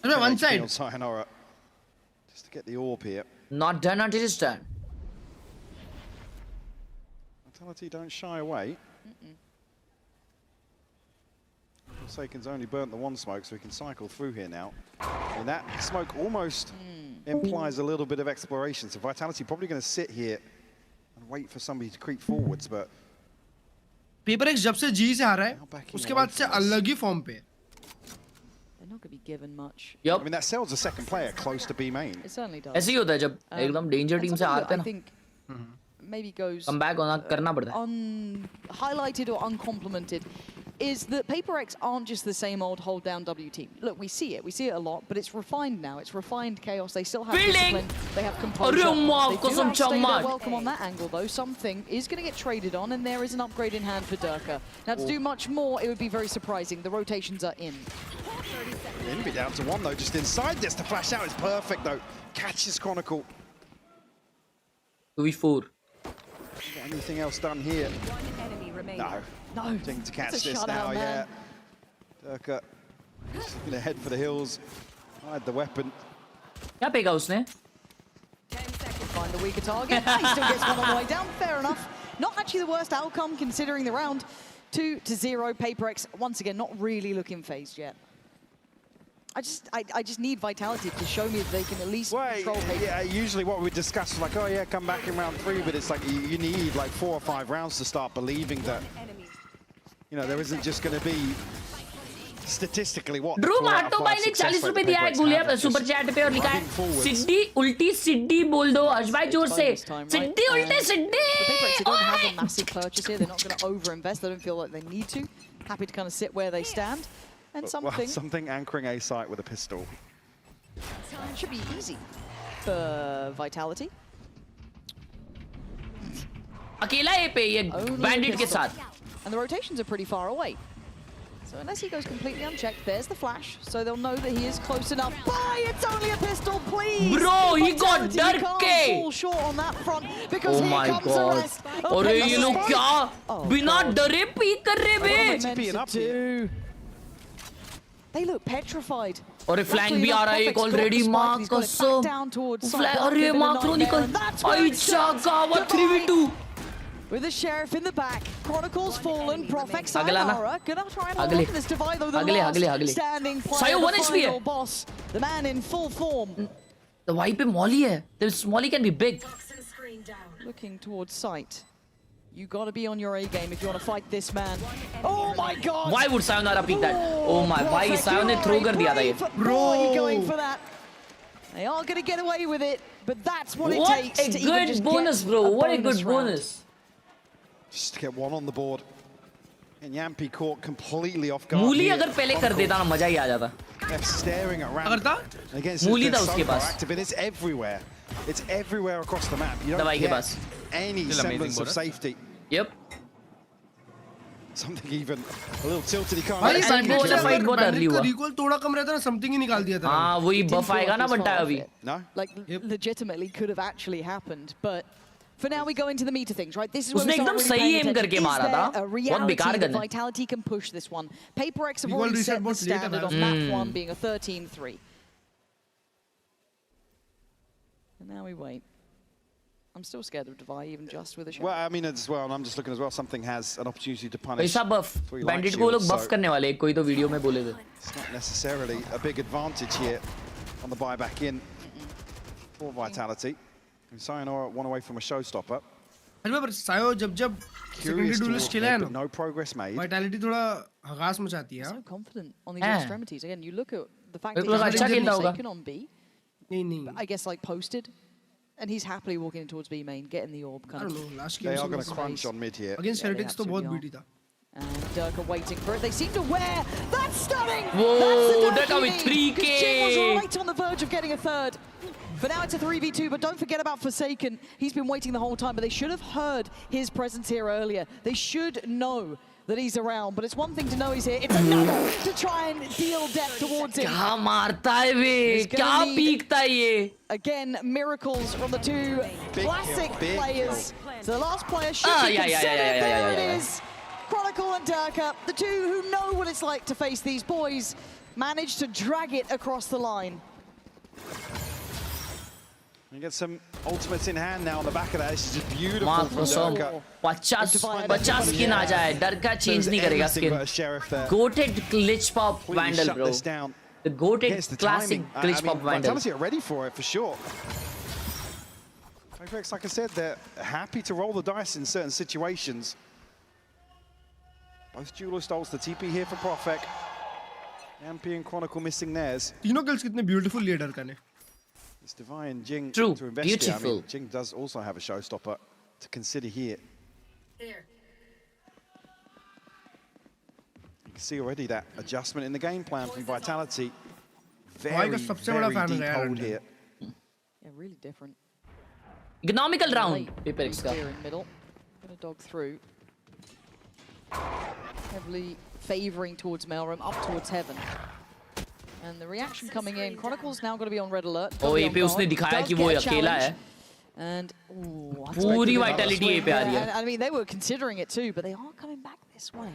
One side. Sayonara. Just to get the orb here. Not done until it's done. Vitality don't shy away. Forsaken's only burnt the one smoke, so we can cycle through here now. And that smoke almost implies a little bit of exploration. So Vitality probably going to sit here and wait for somebody to creep forwards, but PRX जब से G से आ रहा है, उसके बाद से अलग ही form पे. They're not going to be given much. I mean, that sells a second player close to B main. It certainly does. ऐसे ही होता है जब एकदम danger team से आते हैं I think maybe goes comeback होना करना पड़ता है. Highlighted or uncomplimented is that PRX aren't just the same old hold down W team. Look, we see it a lot, but it's refined now. It's refined chaos. They still have discipline. They have composure. They do outstay their welcome on that angle, though. Something is going to get traded on, and there is an upgrade in hand for Durka. Now, to do much more, it would be very surprising. The rotations are in. Envy down to one, though, just inside this. The flash out is perfect, though. Catches Chronicle. 2v4. Anything else done here? No. No. Thing to catch this now, yeah. Durka just going to head for the hills. Hide the weapon. क्या पेगा उसने? Find the weaker target. He still gets one on the way down. Fair enough. Not actually the worst outcome considering the round. 2-0. PRX once again not really looking phased yet. I just need Vitality to show me that they can at least control PRX. Yeah, usually what we discuss is like, oh yeah, come back in round 3, but it's like you need like 4 or 5 rounds to start believing that, you know, there isn't just going to be statistically what. Drew मार्टो भाई ने 40 रुपए दिया है गुलिया पे super chat पे और लिखा है सिड्डी उल्टी सिड्डी बोल दो हर्ष भाई जोर से सिड्डी उल्टे सिड्डी. They don't have a massive purchase here. They're not going to over-invest. They don't feel like they need to. Happy to kind of sit where they stand. And something anchoring A site with a pistol. Should be easy for Vitality. अकेला ए पे ये bandit के साथ. And the rotations are pretty far away. So unless he goes completely unchecked, there's the flash. So they'll know that he is close enough. Bye! It's only a pistol, please! Bro, he got Vitality dark. can't fall short on that front because here comes the rest. अरे ये लोग क्या बिना डरे peak कर रहे बे. They look petrified. और flank भी आ रहा है एक already मार्क कसम. अरे मार्क थ्रो निकल. आई चाका 3v2. With the sheriff in the back, Chronicles fallen, Prophet Sayonara gonna try and unlock this divide though. The last standing player, the final boss, the man in full form. The why पे Molly है. This Molly can be big. Looking towards sight. You gotta be on your A game if you want to fight this man. Oh my God! Why would Sayonara pick that? Oh my, why Sayonara ने throw कर दिया था ये? Bro, are you going for that? They are gonna get away with it, but that's what it takes to even just good bonus, bro. What a good bonus. Just to get one on the board. And Yampi caught completely off guard. मूली अगर पहले कर देता ना मजा ही आ जाता. They're staring around. Against मूली था उसके पास. Proactive, and it's everywhere. It's everywhere across the map. You don't दवाई के get pass. any semblance of safety. Yep. Something even a little tilted. He can't. भाई सैंडो वाला फाइट बहुत अर्ली हुआ. Recall थोड़ा कम रहता ना समथिंग ही निकाल दिया था. हाँ वही बफ आएगा ना बनता है अभी. No. Like legitimately could have actually happened, but. For now, we go into the meat of things, right? This is where उसने we start एकदम really सही paying aim attention. करके मारा था. Is there a reality that Vitality can push this one? PRX have already set the standard on map 1 being a 13-3. And now we wait. I'm still scared of Devi, even just with a shot. Well, I mean, as well, and I'm just looking as well, something has an opportunity to punish. ऐसा buff. Bandit को लोग buff करने वाले कोई तो video में बोले थे. It's not necessarily a big advantage here on the buyback in for Vitality. And Sayonara one away from a showstopper. पर सायो जब secondary duelist खेला है ना. No progress made. Vitality थोड़ा हगास मचाती है. So confident on these extremities. Again, you look at the fact that he's taken on B. I guess like posted. And he's happily walking in towards B main, getting the orb kind of. Last game they are going to crunch on mid here. Against Heretics तो बहुत beaty था. And Durka waiting for it. They seem to wear. That's stunning! Whoa, that's the Durka with 3K! Jing was right on the verge of getting a third. For now, it's a 3v2, but don't forget about Forsaken. He's been waiting the whole time, but they should have heard his presence here earlier. They should know that he's around, but it's one thing to know he's here. It's another to try and deal depth towards him. क्या मारता है वे? क्या पीकता है ये? Again, miracles from the two classic players. So the last player should be considered. There it is. Chronicle and Durka, the two who know what it's like to face these boys, managed to drag it across the line. You get some ultimates in hand now on the back of that. This is just beautiful from Durka. 50 skin आ जाए, Durka change नहीं करेगा skin. Goated glitch pop Vandal, bro. The goated classic glitch pop Vandal. VITALITY are ready for it, for sure. PRX, like I said, they're happy to roll the dice in certain situations. Both duelist ults, the TP here for Profek. Yampy and Chronicle missing theirs. तीनों kills कितने beautiful लिए Durka ने. It's Divine Jing True, to invest beautiful. Here. I mean, Jing does also have a showstopper to consider here. There. You can see already that adjustment in the game plan from VITALITY. Very, very deep hold here. Yeah, really different. Economical round. PRX का. Here in middle. Gonna dog through. Heavily favouring towards Maelstrom, up towards Heaven. And the reaction coming in. Chronicle's now going to be on red alert. Oh, ये पे उसने दिखाया कि वो अकेला है. And पूरी vitality ये पे आ रही है. I mean, they were considering it too, but they are coming back this way.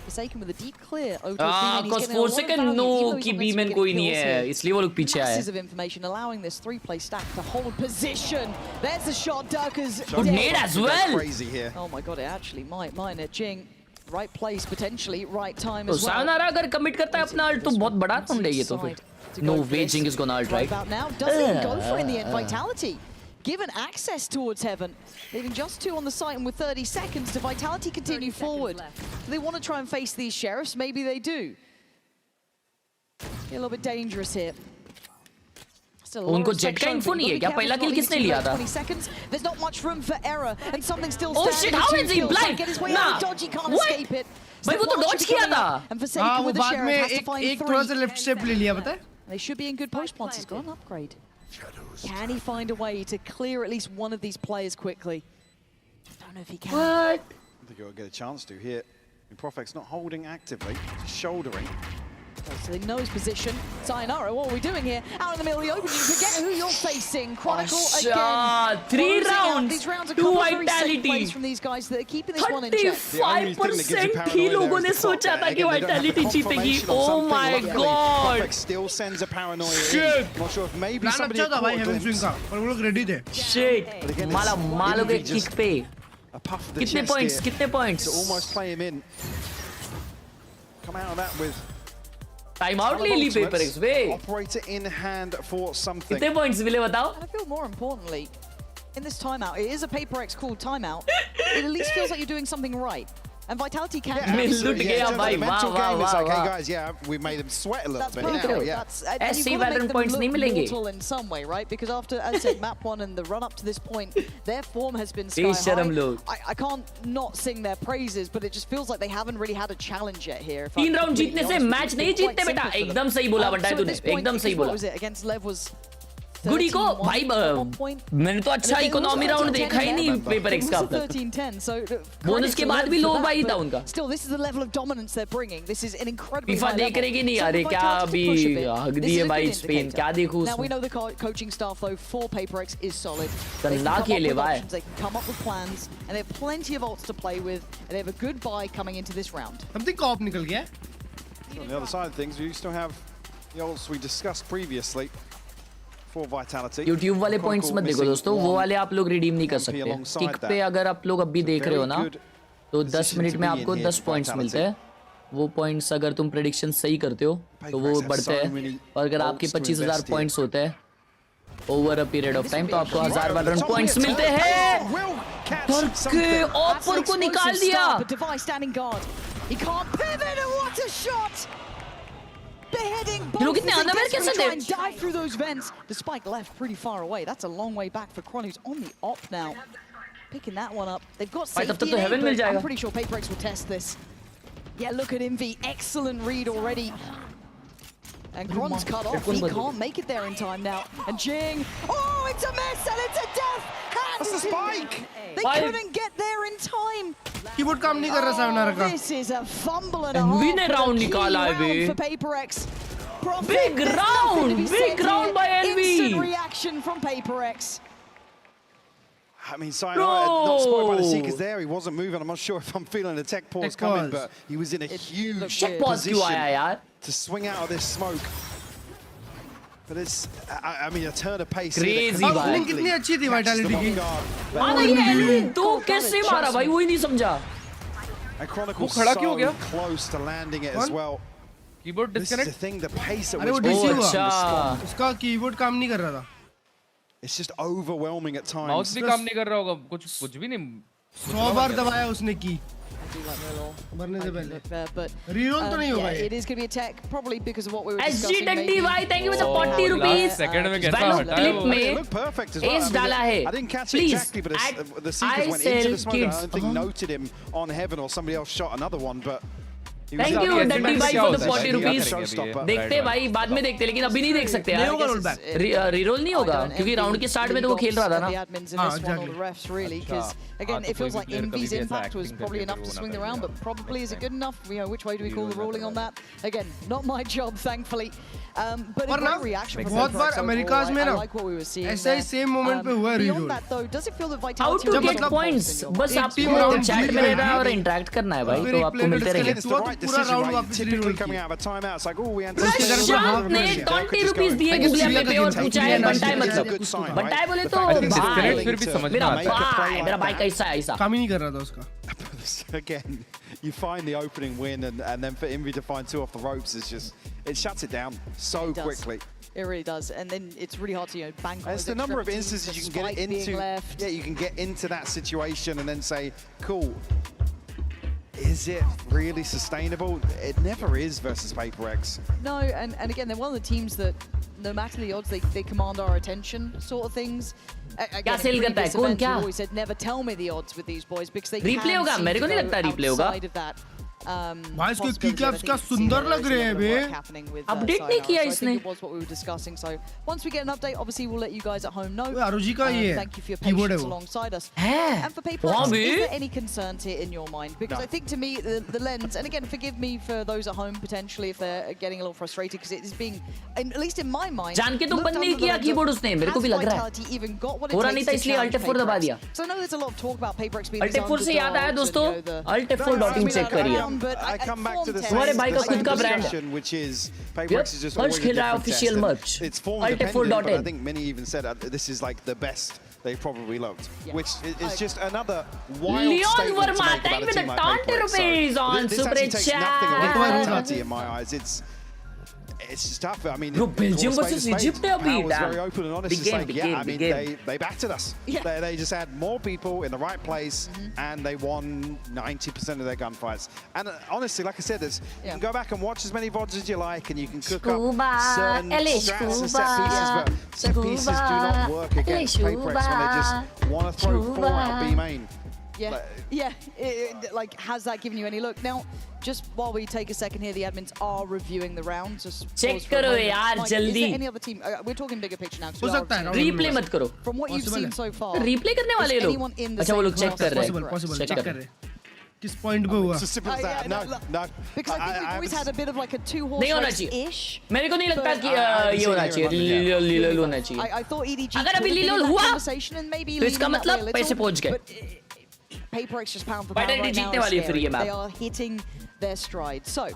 Forsaken with a deep clear. Because Forsaken know कि B-man कोई नहीं है, इसलिए वो लोग पीछे आए. Masses of information allowing this three-play stack to hold position. There's the shot. Durka's good nade as well. Crazy here. Oh my god, it actually might mine it. Jing. Right place potentially, right time as well. Sayonara अगर commit करता है अपना ult तो बहुत बड़ा तुम ले ये तो फिर. No way, Jing is gonna ult, right? About now, doesn't go for it in the end. VITALITY given access towards Heaven, leaving just 2 on the site, and with 30 seconds to VITALITY continue forward. They want to try and face these sheriffs. Maybe they do. A little bit dangerous here. उनको jet का info नहीं है क्या? पहला किल किसने लिया था? There's not much room for error, and something still Oh shit, how is he blind? Nah, what? भाई वो तो dodge किया था. हाँ वो बाद में एक थोड़ा सा left step ले लिया पता है? They should be in good post once he's got an upgrade. Can he find a way to clear at least one of these players quickly? Don't know if he can. What? I think he'll get a chance to here. Profek's not holding actively, just shouldering. So they know his position. Sayonara, what are we doing here? Out in the middle of the open, you forget who you're facing. Chronicle again. 3 rounds. These rounds are 2 vitality. from these guys that are keeping this one in check. 35% ही लोगों ने सोचा था कि vitality जीतेगी. Oh my god. Profek still sends a paranoia Shit. in. Not sure if maybe Plan somebody अच्छा था भाई Heaven Swing का, पर वो लोग ready थे. Shit. माला मालो के kick पे. कितने points? कितने points? To almost play him in. Come out of that with time out ले ली PRX way. Operator in hand for something. कितने points मिले बताओ? I feel more importantly, in this timeout, it is a PRX called timeout. It at least feels like you're doing something right. And VITALIty can absolutely. Yeah, the mental game is like, hey wow. guys, yeah, we made them sweat a little That's bit perfect. now. Yeah. You've got to make them points नहीं look मिलेंगे. mortal in some way, right? Because after, as I said, map 1 and the run up to this point, their form has been sky high. I can't not sing their praises, but it just feels like they haven't really had a challenge yet here. 3 round जीतने से match नहीं जीतते बेटा. एकदम सही बोला बंटाई तूने. एकदम सही बोला. What was it against Lev was गुडी को भाई मैंने तो अच्छा इकोनॉमी राउंड देखा ही नहीं PRX का अब तक. 13-10, so बोनस के बाद भी लो भाई था उनका. Still, this is the level of dominance they're bringing. This is an incredibly FIFA देख रहे कि नहीं? अरे क्या अभी हक दिए भाई स्पेन. क्या देखूं Now we know the coaching staff though for PRX is solid. गंदा खेले भाई. They can come up with plans, and they have plenty of ults to play with, and they have a good buy coming into this round. Something co-op निकल गया. On the other side of things, we still have the ults we discussed previously. YouTube वाले points मत देखो दोस्तों, वो वाले आप लोग रिडीम नहीं कर सकते. किक पे अगर आप लोग अभी देख रहे हो ना, तो 10 मिनट में आपको 10 पॉइंट्स मिलते हैं. वो पॉइंट्स अगर तुम प्रेडिक्शन सही करते हो तो वो बढ़ते हैं. और अगर आपके 25,000 पॉइंट्स होते हैं over a period of time तो आपको 1000 वैलोरेंट पॉइंट्स मिलते हैं. के ऑफर को निकाल दिया. Look at now, try and dive through those vents. The spike left pretty far away. That's a long way back for Kron, who's on the op now. picking that one up. They've got भाई तब तक safety तो in heaven A, mill but I'm जाएगा. pretty sure PRX will test this. Yeah, look at Envy. Excellent read already. And Gron's cut off. He can't make it there in time now. And Jing. Oh, it's a miss and it's a death. That's the spike. They couldn't get there in time. Keyboard काम नहीं कर रहा 7R का. This is a fumble and a Envy half. ने but a round key निकाला है बे. round for PRX. Big round, big round by Envy. Instant reaction from PRX. I mean, Sayonara, not spoiled by the Seekers there. He wasn't moving. I'm not sure if I'm feeling a tech pause coming, but he was in a huge position to swing out of this smoke. But it's, I mean, a turn of pace. Crazy Opening कितनी अच्छी थी vitality की. हाँ ये Envy दो कैसे मारा भाई वही नहीं समझा. And Chronicle's so close to landing it as well. Keyboard This is the thing, the pace at अरे वो which DC people हुआ. respond. उसका कीबोर्ड काम नहीं कर रहा था. It's just overwhelming at times. Mouse भी काम नहीं कर रहा होगा कुछ भी नहीं. 100 बार दबाया उसने की. मरने से पहले. But Reroll तो नहीं होगा ये. it is going to be a tech, probably because of what we were SG discussing. Dundee भाई, thank you for the 40 rupees. Value clip में ace डाला है. I didn't catch it Please, exactly, but the Seekers went into the smoke. I don't think noted him on Heaven, or somebody else shot another one, but. Thank you Dundee भाई for the 40 rupees. देखते भाई बाद में देखते लेकिन अभी नहीं देख सकते यार. नहीं होगा roll back. Reroll नहीं होगा क्योंकि राउंड के स्टार्ट में तो वो खेल रहा था ना. Again, it feels like Envy's impact was probably enough to swing the round, but probably is it good enough? You know, which way do we call the ruling on that? Again, not my job, thankfully. But a great reaction from बहुत बार America's में ना like what we were seeing ऐसा ही same moment पे हुआ reroll. Beyond that though, does it feel that How vitality to get points? बस आपको chat में रहना है और इंटरेक्ट करना है भाई तो आपको मिलते रहेंगे. It's the right decision, right? Typically coming out of a timeout, it's like, oh, we anticipate. प्रशांत ने 20 रुपीस दिए गूगल पे पे और पूछा है बंटाई मतलब. बंटाई बोले तो भाई मेरा भाई कैसा है ऐसा. काम ही नहीं कर रहा था उसका. Again, you find the opening win, and then for Envy to find two off the ropes is just, it shuts it down so quickly. It really does, and then it's really hard to bank on It's the number of instances you can get into. Yeah, you can get into that situation and then say, cool. Is it really sustainable? It never is versus PRX. No, and again, they're one of the teams that, no matter the odds, they command our attention, sort of things. क्या cell करता है कौन क्या? Always said never tell me the odds with these boys because they replay होगा मेरे को नहीं लगता replay होगा. भाई इसको keycaps क्या सुंदर लग रहे हैं बे. अपडेट नहीं किया इसने. was what we were discussing. So once we get an update, obviously we'll let you guys at home know. आरुजी का ये है. Thank you for your patience alongside us. And for PRX, is there any concerns here in your mind? Because I think to me the lens, and again forgive me for those at home potentially if they're getting a little frustrated because it is being, at least in my mind. जान के तो बंद नहीं किया keyboard उसने मेरे को भी लग रहा है. हो रहा नहीं था इसलिए Alt F4 दबा दिया. So I know there's a lot of talk about PRX being Alt F4 से याद आया दोस्तों Alt F4.in चेक करिए. I come back to the हमारे भाई का खुद का ब्रांड है, which is PRX is just always Khelraay official merch. It's form dependent, but I think many even said this is like the best they probably looked, which is just another wild statement to make about a team like PRX. So this actually takes nothing away from mentality in my eyes. It's just tough. I mean, Belgium versus Egypt was very open and honest. It's like, yeah, I mean, they battered us. They just had more people in the right place, and they won 90% of their gunfights. And honestly, like I said, you can go back and watch as many VODs as you like, and you can cook up certain strats and set pieces, but set pieces do not work against PRX when they just want to throw 4 out B main. Like, has that given you any look? Now, just while we take a second here, the admins are reviewing the rounds. Just check करो यार जल्दी. Is there any other team? We're talking bigger picture now. हो सकता है. Replay मत करो. From what you've seen so far. Replay करने वाले लोग. अच्छा वो लोग check कर रहे हैं. Possible check कर रहे हैं. किस point पे हुआ? It's as simple as that. No. Because I think we've always had a bit of like a 2-horse नहीं होना चाहिए. मेरे को नहीं लगता कि ये होना चाहिए. लीलोल होना चाहिए. I thought EDG. अगर अभी लीलोल हुआ तो इसका मतलब पैसे पहुंच गए. PRX just pound for pound right now is scary. They are hitting their stride. So,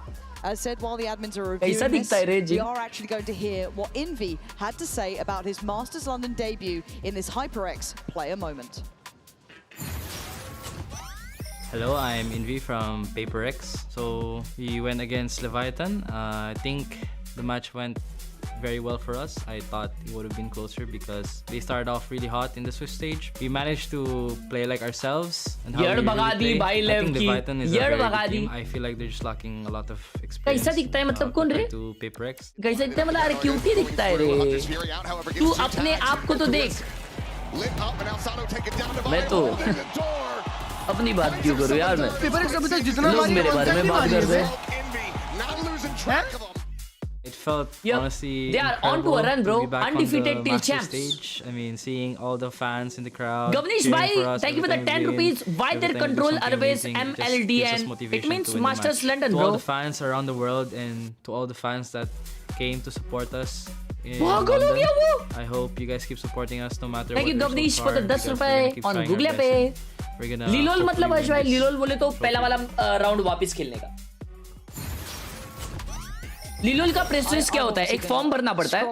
as said, while the admins are reviewing this, we are actually going to hear what Envy had to say about his Masters London debut in this HyperX player moment. Hello, I'm Envy from PRX. So we went against Leviathan. I think the match went very well for us. I thought it would have been closer because they started off really hot in the Swiss stage. We managed to play like ourselves and how we really play. I think Leviathan is a very good team. I feel like they're just lacking a lot of experience compared to PRX. कैसा दिखता है मतलब अरे cute ही दिखता है रे. तू अपने आप को तो देख. मैं तो अपनी बात क्यों करूं यार मैं लोग मेरे बारे में बात कर रहे हैं It felt honestly they are on to a run, bro. Undefeated till champs. Stage. I mean, seeing all the fans in the crowd. Gavnish bhai, thank you for the 10 rupees. Why their control always MLDN? It means Masters London, bro. To all the fans around the world and to all the fans that came to support us in Pagal ho gaya wo. I hope you guys keep supporting us no matter Thank what. you Gavnish for the 10 रुपए on Google पे. Lilol मतलब हर्ष भाई, Lilol बोले तो पहला वाला round वापस खेलने का. लिलोल का प्रेसिडेंस क्या होता है? एक फॉर्म भरना पड़ता है,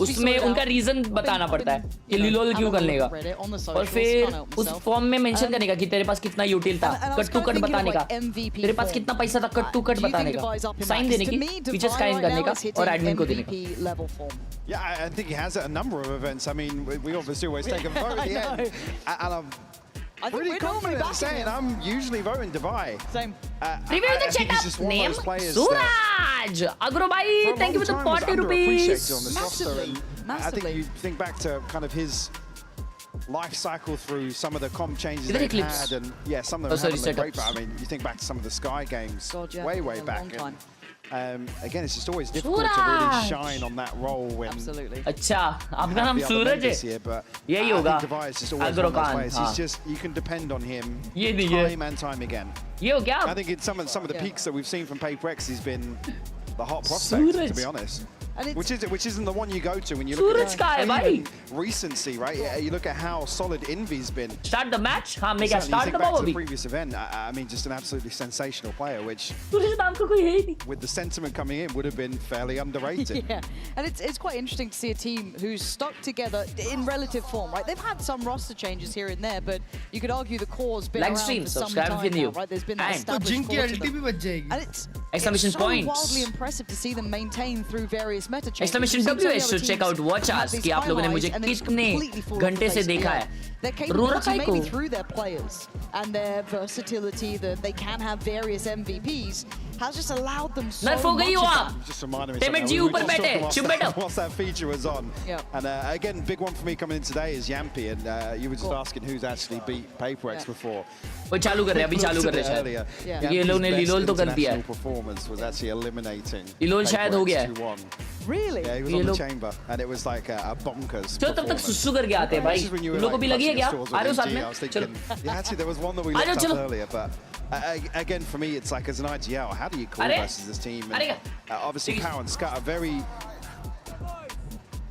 उसमें उनका रीजन बताना पड़ता है कि लिलोल क्यों करने का, और फिर उस फॉर्म में मेंशन करने का कि तेरे पास कितना यूटिल था, कट टू कट बताने का, तेरे पास कितना पैसा था, कट टू कट बताने का, साइन देने की, फीचर्स साइन करने का और एडमिन को देने का. Yeah, I think he has a number of events. I mean, we obviously always take a vote at the end, and I'm pretty confident in saying I'm usually voting Dubai. Same. Review the chat up. Name Suraj. Agrobhai, thank you for the 40 rupees. Massively. I think you think back to kind of his life cycle through some of the comp changes they've had, and yeah, some of them haven't been great. But I mean, you think back to some of the Sky games way back. Again, it's just always difficult to really shine on that role when. Absolutely. अच्छा, आपका नाम सूरज है. यही होगा. Agrokan. He's just, you can depend on him time and time again. ये हो क्या? I think in some of the peaks that we've seen from PRX, he's been the hot prospect, to be honest. Which isn't the one you go to when you look at even recency, right? Yeah, you look at how solid Envy's been. Start the match. हाँ, मैं क्या start back to the previous event. I mean, just an absolutely sensational player, which with the sentiment coming in would have been fairly underrated. Yeah, and it's quite interesting to see a team who's stuck together in relative form, right? They've had some roster changes here and there, but you could argue the core's been around for some time now, right? There's been that established core to them. And it's exclamation so points. wildly impressive to see them maintain through various meta changes. Exclamation WS to check out watch us कि आप लोगों ने मुझे कितने घंटे से देखा है. Their capability maybe through their players and their versatility that they can have various MVPs has just allowed them so much. Just reminded me whilst that feature was on. And again, big one for me coming in today is Yampy, and you were just asking who's actually beat PRX before. वो चालू कर रहे हैं, अभी चालू कर रहे हैं शायद. ये लोग ने लिलोल तो कर दिया है. Performance was actually eliminating. लिलोल शायद हो गया है. Really? Yeah, he was on the chamber, and it was like a bonkers. चलो तब तक सुसु करके आते हैं भाई. लोगों को भी लगी है क्या? आ रहे हो साथ में? चलो. Yeah, actually there was one that we looked up earlier, but again for me it's like as an IGL, how do you call versus this team? And, obviously Power and Scut are very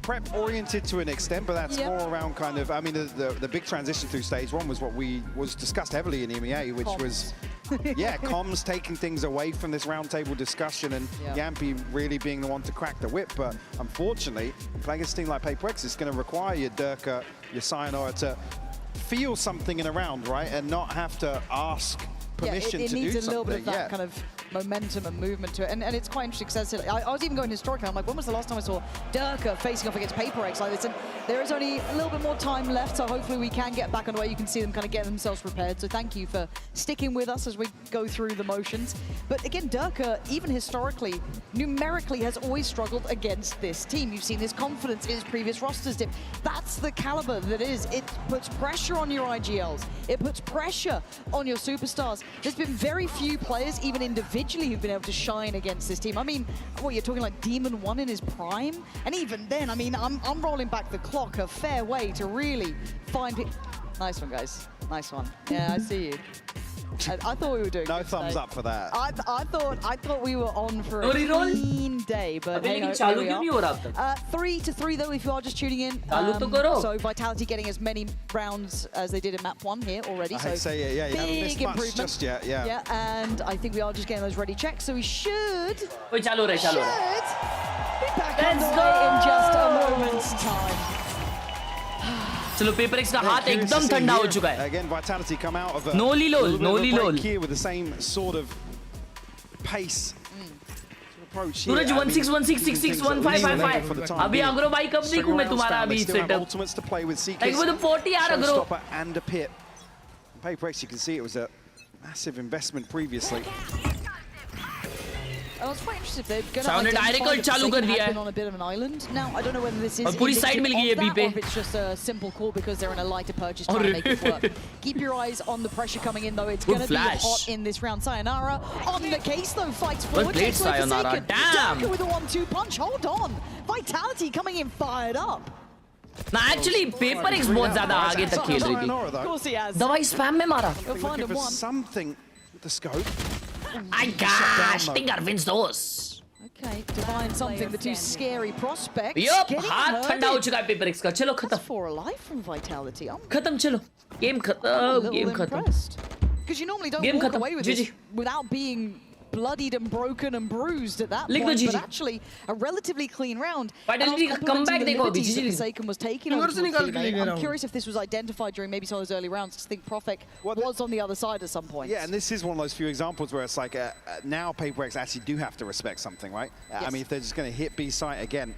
prep oriented to an extent, but that's more around kind of, I mean, the big transition through stage one was what was discussed heavily in EMEA, which was comms taking things away from this roundtable discussion, and Yampy really being the one to crack the whip. But unfortunately, playing against a team like PRX is going to require your Durka, your Sayonara to feel something in a round, right, and not have to ask permission it to do something. It needs a little bit of that kind of momentum and movement to it, and it's quite interesting because I was even going historically. I'm like, when was the last time I saw Durka facing off against PRX like this? And there is only a little bit more time left, so hopefully we can get back on the way. You can see them kind of getting themselves prepared. So thank you for sticking with us as we go through the motions. But again, Durka, even historically, numerically has always struggled against this team. You've seen his confidence in his previous rosters dip. That's the caliber that is. It puts pressure on your IGLs. It puts pressure on your superstars. There's been very few players, even individually, who've been able to shine against this team. I mean, what, you're talking like Demon 1 in his prime? And even then, I mean, I'm rolling back the clock a fair way to really find it. Nice one, guys. Nice one. Yeah, I see you. I thought we were doing no thumbs up for that. I thought we were on for a clean day, but hey, here we are. 3-3 though, if you are just tuning in. So Vitality getting as many rounds as they did in map 1 here already. So you haven't missed much just yet. Yeah, and I think we are just getting those ready checks, so we should be back on the way in just a moment's time. चलो PRX का हाथ एकदम ठंडा हो चुका है. Again, Vitality come out of a no lilol here with the same sort of pace. सूरज 1616661555. अभी agro भाई कब देखूं मैं तुम्हारा अभी सेटअप. Like with the 40 यार agro. And a pit. PRX, you can see it was a massive investment previously. I was quite interested if they're going to सामने direct call चालू कर दिया है. on a bit of an island. Now, I don't know whether this is और पूरी side मिल गई है B पे. or if it's just a simple call because they're in a lighter purchase trying to make it work. Keep your eyes on the pressure coming in, though. It's going to be hot in this round. Sayonara on the case, though, fights forward. Well played, Sayonara. Damn! With a 1-2 punch. Hold on. Vitality coming in fired up. ना actually PRX बहुत ज़्यादा आगे तक खेल रही थी. Of course he has. दवाई spam में मारा. He'll find him one. Something with the scope. I gosh, Stinger wins those. Okay, Divine something, the two scary prospects. Yup, हाथ ठंडा हो चुका है PRX का. चलो खत्म. 4 alive from Vitality. खत्म चलो. Game खत्म. Game खत्म. Because you normally don't walk away with this without being bloodied and broken and bruised at that point, but actually a relatively clean round. Finally, comeback देखो अभी GG Forsaken was taking over. I'm curious if this was identified during maybe some of those early rounds. I think Profek was on the other side at some point. Yeah, and this is one of those few examples where it's like now PRX actually do have to respect something, right? Yes. I mean, if they're just going to hit B site again,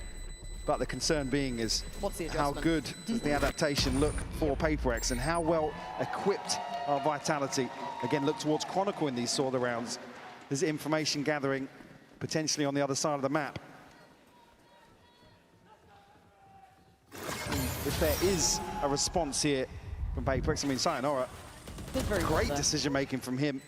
but the concern being is how good does the adaptation look for PRX and how well equipped are Vitality? Again, look towards Chronicle in these sort of rounds. There's information gathering potentially on the other side of the map. If there is a response here from PRX, I mean, Sayonara, great decision making from him.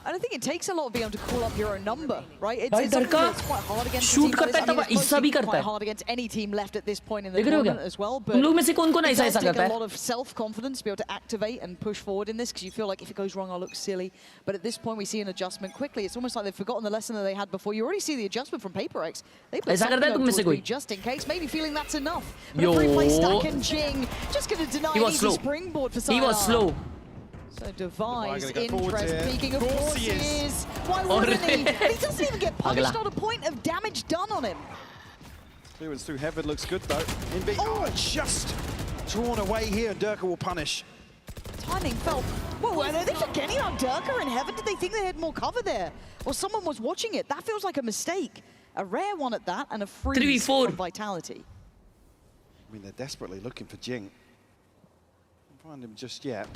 I don't think it takes a lot of being able to call up your own number, right? It's भाई something डरका that's quite hard against shoot करता है तब ऐसा भी करता quite है. hard against any team left at this point in the देख रहे हो tournament क्या? as well. But तुम लोग में से कौन-कौन it ऐसा does ऐसा take करता a है? lot of self-confidence to be able to activate and push forward in this because you feel like if it goes wrong, I'll look silly. But at this point, we see an adjustment quickly. It's almost like they've forgotten the lesson that they had before. You already see the adjustment from PRX. They put ऐसा करता है तुम में से कोई? just in case, maybe feeling that's enough. But a free play stack and Jing just going to deny He was easy slow. springboard for He was Sayonara. slow. So Devi's Gonna go forward interest here. peaking, of course he is. Why wouldn't he? He doesn't even get punished, Agla. not a point of damage done on him. Clearance through Heaven looks good though. In B, just drawn away here, and Durka will punish. Timing felt... Whoa, are they forgetting about Durka in Heaven? Did they think they had more cover there? Or someone was watching it? That feels like a mistake. A rare one at that, and a freeze from Vitality. I mean, they're desperately looking for Jing. Can't find him just yet.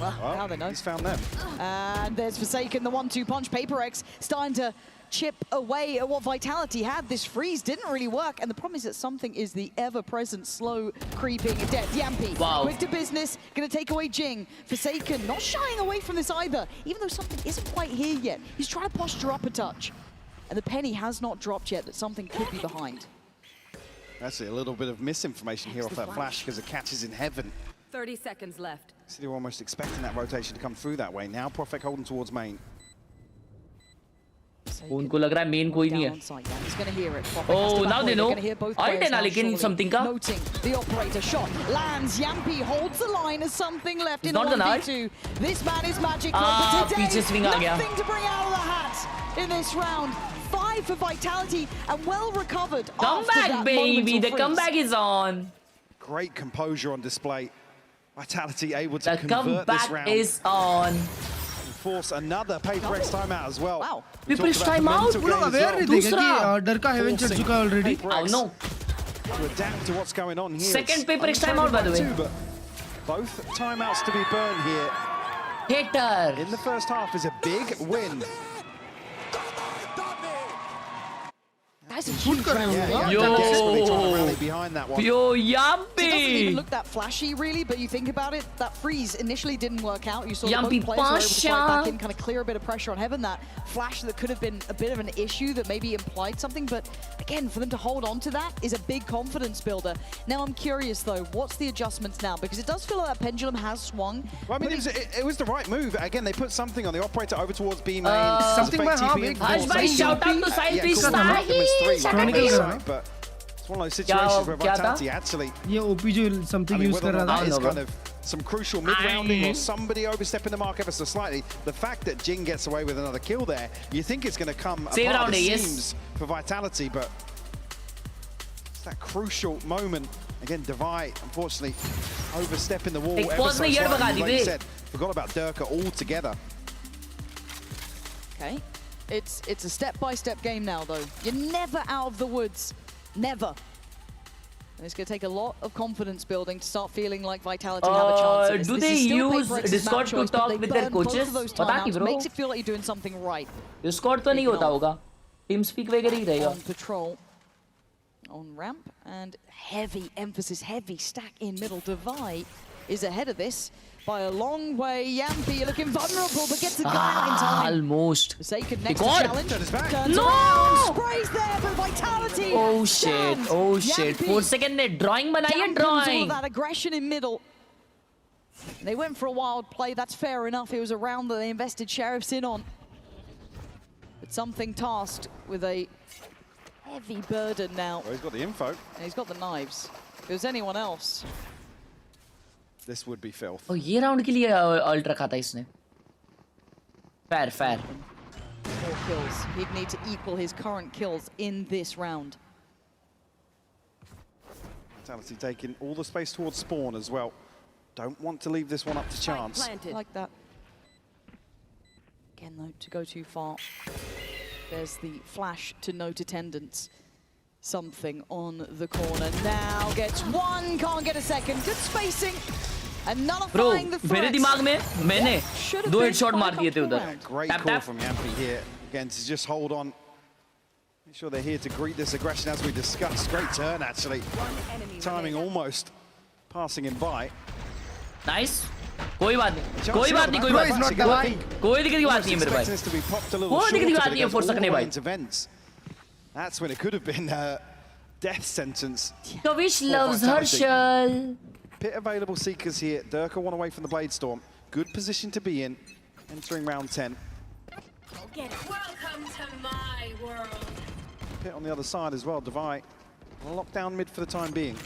Well, now they know. He's found them. And there's Forsaken, the 1-2 punch. PRX starting to chip away at what Vitality had. This freeze didn't really work, and the problem is that something is the ever-present slow creeping death. Yampi, quick to business, gonna take away Jing. Forsaken not shying away from this either, even though something isn't quite here yet. He's trying to posture up a touch, and the penny has not dropped yet that something could be behind. Actually, a little bit of misinformation here off that flash because it catches in Heaven. 30 seconds left. So they were almost expecting that rotation to come through that way. Now Profek holding towards main. उनको लग रहा है main कोई नहीं है. Oh, now they know. Alt है ना लेकिन something का. Noting the operator shot lands. Yampi holds the line as something left in 1v2. This man is magical, but today nothing to bring out of the hat in this round. 5 for Vitality and well recovered. Comeback, baby. The comeback is on. Great composure on display. Vitality able to convert this round. The comeback is on. Force another PRX timeout as well. Wow. PRX timeout? वो लोग aware नहीं थे कि डर का heaven चढ़ चुका already. Oh no. To adapt to what's going on here. Second PRX timeout by the way. But both timeouts to be burned here. Hitter. In the first half is a big win. That's a huge round. Behind that one. Yo, It doesn't Yampi. even look that flashy, really, but you think about it, that freeze initially didn't work out. You saw that Yampi both players were able to fight back Pasha. in, kind of clear a bit of pressure on Heaven. That flash that could have been a bit of an issue that maybe implied something, but again, for them to hold on to that is a big confidence builder. Now, I'm curious, though, what's the adjustments now? Because it does feel like that pendulum has swung. Well, I mean, it was the right move. Again, they put something on the operator over towards B main. Something by half. Harsh bhai, shout out to Sahil Sahi. But it's one of those situations where Vitality actually... ये OP जो something use कर रहा था. That is kind of some crucial mid-rounding or somebody overstepping the mark ever so slightly. The fact that Jing gets away with another kill there, you think it's going to come apart the seams for Vitality, but it's that crucial moment. Again, Devi, unfortunately, overstepping the wall ever so slightly. Like you said, forgot about Durka altogether. Okay. It's a step-by-step game now, though. You're never out of the woods. Never. And it's going to take a lot of confidence building to start feeling like Vitality have a chance at this. Do This they is still use PRX's Discord map to choice, but talk they with their burn both coaches? of those पता नहीं timeouts. bro. Makes it feel like you're doing something right. Discord तो नहीं होता होगा. TeamSpeak वगैरह ही रहेगा. On patrol, on ramp, and heavy emphasis, heavy stack in middle. Divide is ahead of this by a long way. Yampi looking vulnerable, but gets a guy out in time. Almost. Forsaken next to God. challenge. Turns No! around, sprays there, but Vitality. Oh shit! stands. Oh shit! Yampi 4 second ने drawing बनाई है dampens all of drawing. that aggression in middle. They went for a wild play. That's fair enough. It was a round that they invested Sheriffs in on. But something tasked with a heavy burden now. Well, he's got the info. And he's got the knives. If it was anyone else, this would be filth. Oh, ये round के लिए ult रखा था इसने. Fair, fair. 4 kills. He'd need to equal his current kills in this round. Vitality taking all the space towards spawn as well. Don't want to leave this one up to chance. Like that. Again, though, to go too far. There's the flash to note attendance. Something on the corner now. Gets one, can't get a second. Good spacing. And nullifying the मेरे threats. दिमाग में मैंने Should've 2 been headshot मार दिए थे उधर. Great Tap, call tap. from Yampi here. Again, to just hold on. Make sure they're here to greet this aggression as we discussed. Great turn, actually. Timing almost passing him by. Nice. कोई बात नहीं. कोई बात नहीं. कोई बात नहीं. कोई दिक्कत की बात नहीं है मेरे भाई. कोई दिक्कत की बात नहीं है for सकने भाई. That's when it could have been a death sentence. Kavish loves Herschel. Pit available Seekers here. Durka one away from the Blade Storm. Good position to be in. Entering round 10. Welcome to my world. Pit on the other side as well. Devi locked down mid for the time being.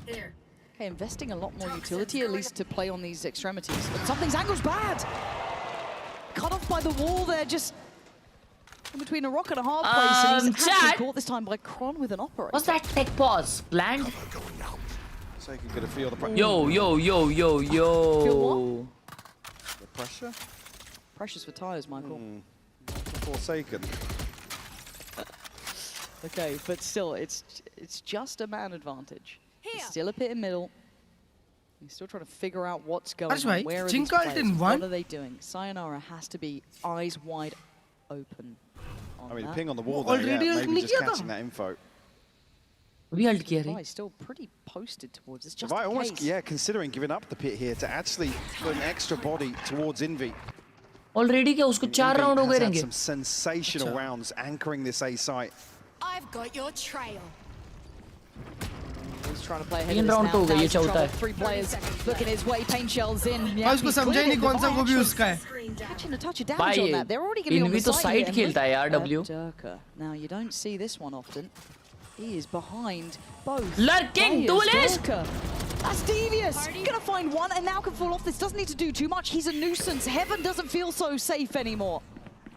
Here. Okay, investing a lot more utility, at least to play on these extremities. But something's angle's bad. Cut off by the wall there, just in between a rock and a hard place. And he's actually caught this time by Kron with an operator. What's that tech pause? Planned? So you can get a feel of the pressure. Yo. Feel what? The pressure? Precious for tires, Michael. Forsaken. Okay, but still, it's just a man advantage. It's still a pit in middle. He's still trying to figure out what's going on. Where are these players? What are they doing? Sayonara has to be eyes wide open. I mean, ping on the wall there, yeah, maybe just catching that info. He's still pretty posted towards this. Just in almost, case. yeah, considering giving up the pit here to actually put an extra body towards Envy. Already क्या उसको 4 round हो गए रहेंगे. Some sensational rounds anchoring this A site. I've got your trail. He's trying to play ahead of this now. Now he's in trouble. 3 players looking his way. Paint shells in. उसको समझा ही नहीं कौन सा वो भी उसका है. Catching a touch of damage on that. They're already going to be on the तो side side खेलता है यार W. Durka. Now you don't see this one often. He is behind both. Lurking, duelist! That's devious. Gonna find one and now can fall off. This doesn't need to do too much. He's a nuisance. Heaven doesn't feel so safe anymore.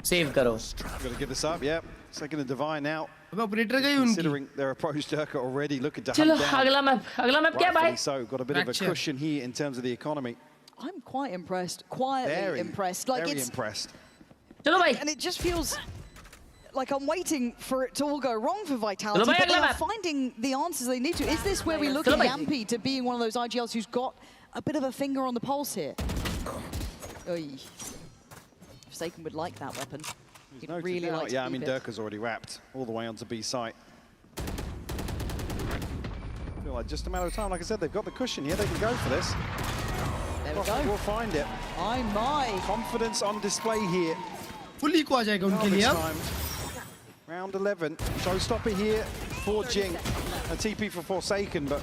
Save करो. Gotta give this up, yeah. Second and Divine now. Operator गई उनकी. Considering their approach, Durka already looking to चलो hunt down. अगला map क्या भाई? So got a bit of a cushion here in terms of the economy. I'm quite impressed. Quietly impressed. Like very it's impressed. चलो भाई. And it just feels like I'm waiting for it to all go wrong for Vitality, but they are finding the answers they need to. Is this where we look at Yampi to being one of those IGLs who's got a bit of a finger on the pulse here? Oy. Forsaken would like that weapon. He'd really like to yeah, I mean, keep it. Durka's already wrapped all the way onto B site. I feel like just a matter of time. Like I said, they've got the cushion here. They can go for this. There we go. We'll find it. My. Confidence on display here. Fully को आ जाएगा उनके लिए अब. Round 11. Showstopper here for Jing. A TP for Forsaken, but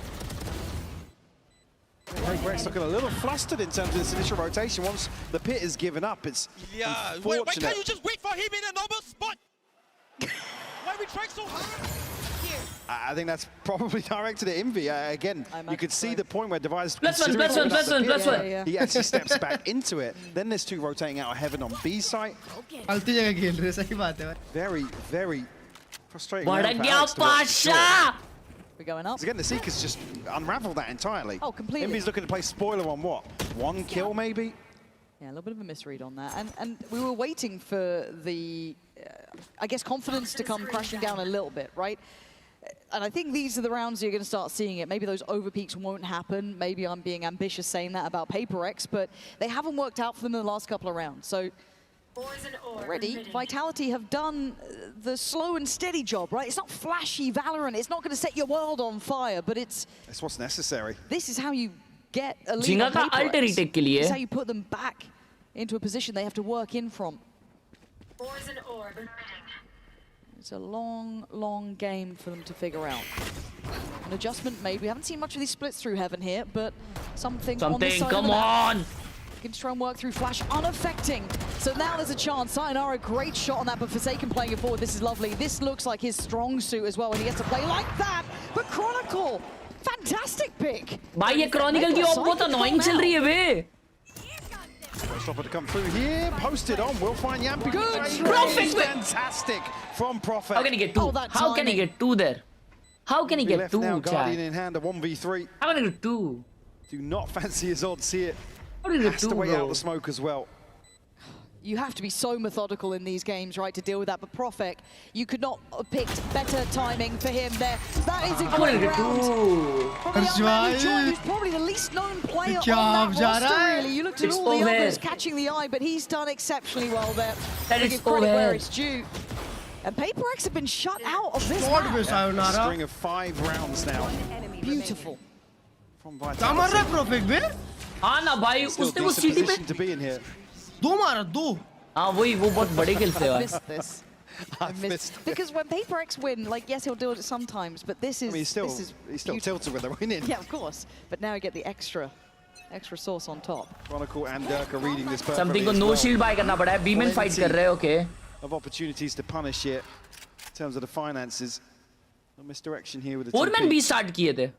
Brett's looking a little flustered in terms of this initial rotation. Once the pit is given up, it's unfortunate. Why can't you just wait for him in a normal spot? Why are we trying so hard? I think that's probably directed at Envy. Again, you could see the point where Device... Plus one. He actually steps back into it. Then there's 2 rotating out of Heaven on B site. फालतू जगह खेल रहे हैं, सही बात है भाई. Very, very frustrating. बढ़ गया Pasha. We're going up. Again, the Seekers just unraveled that entirely. Oh, completely. Envy's looking to play spoiler on what? 1 kill, maybe? Yeah, a little bit of a misread on that. And we were waiting for the, I guess, confidence to come crashing down a little bit, right? And I think these are the rounds you're going to start seeing it. Maybe those overpeaks won't happen. Maybe I'm being ambitious saying that about PRX, but they haven't worked out for them in the last couple of rounds. So already, Vitality have done the slow and steady job, right? It's not flashy Valorant. It's not going to set your world on fire, but it's what's necessary. This is how you get a lead on PRX. This is how you put them back into a position they have to work in from. It's a long, long game for them to figure out. An adjustment made. We haven't seen much of these splits through Heaven here, but something on this side come of the map. on! Can try and work through Flash, unaffecting. So now there's a chance. Sayonara, great shot on that, but Forsaken playing it forward. This is lovely. This looks like his strong suit as well when he gets to play like that. But Chronicle, fantastic pick. भाई ये Chronicle की op बहुत annoying चल रही है बे. Stopper to come through here, posted on. We'll find Yampi. Good. Prophet, fantastic from Prophet. How can he get two? How can he get two there? How can he get two, now, Guardian Chad? in hand, a 1v3. How can he get two? Do not fancy his odds here. How did he get Has two, to wait bro? out the smoke as well. You have to be so methodical in these games, right, to deal with that. But Prophet, you could not have picked better timing for him there. That is a great round. From the young man who joined, who's probably the least known player on that roster, really. You looked at all the others catching the eye, but he's done exceptionally well there. That is give credit overhead. where it's due. And PRX have been shut out of this map. A string of 5 rounds now. Beautiful. From क्या मार रहा है Prophet बे? हाँ ना भाई उसने वो decent सीटी पे position to be in here. दो मारा दो. हाँ वही वो बहुत बड़े खेलते हैं I भाई. missed this. I missed because when PRX win, like yes, he'll do it sometimes, but this is I mean, he's still tilted when they're winning. Yeah, of course. But now you get the extra sauce on top. Chronicle and Dirk are reading this perfectly. Something को no shield buy करना पड़ा है. B-man fight कर रहे हैं, okay. Of opportunities to punish here in terms of the finances. A misdirection here with the 4-man B start किए थे.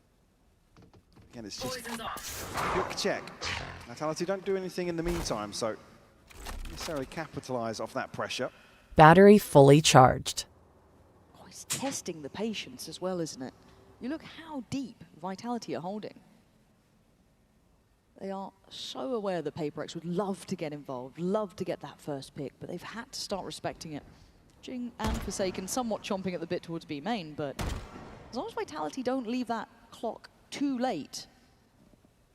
Again, it's just quick check. Vitality don't do anything in the meantime, so necessarily capitalize off that pressure. Battery fully charged. Oh, it's testing the patience as well, isn't it? You look how deep Vitality are holding. They are so aware that PRX would love to get involved, love to get that first pick, but they've had to start respecting it. Jing and Forsaken somewhat chomping at the bit towards B main, but as long as Vitality don't leave that clock too late,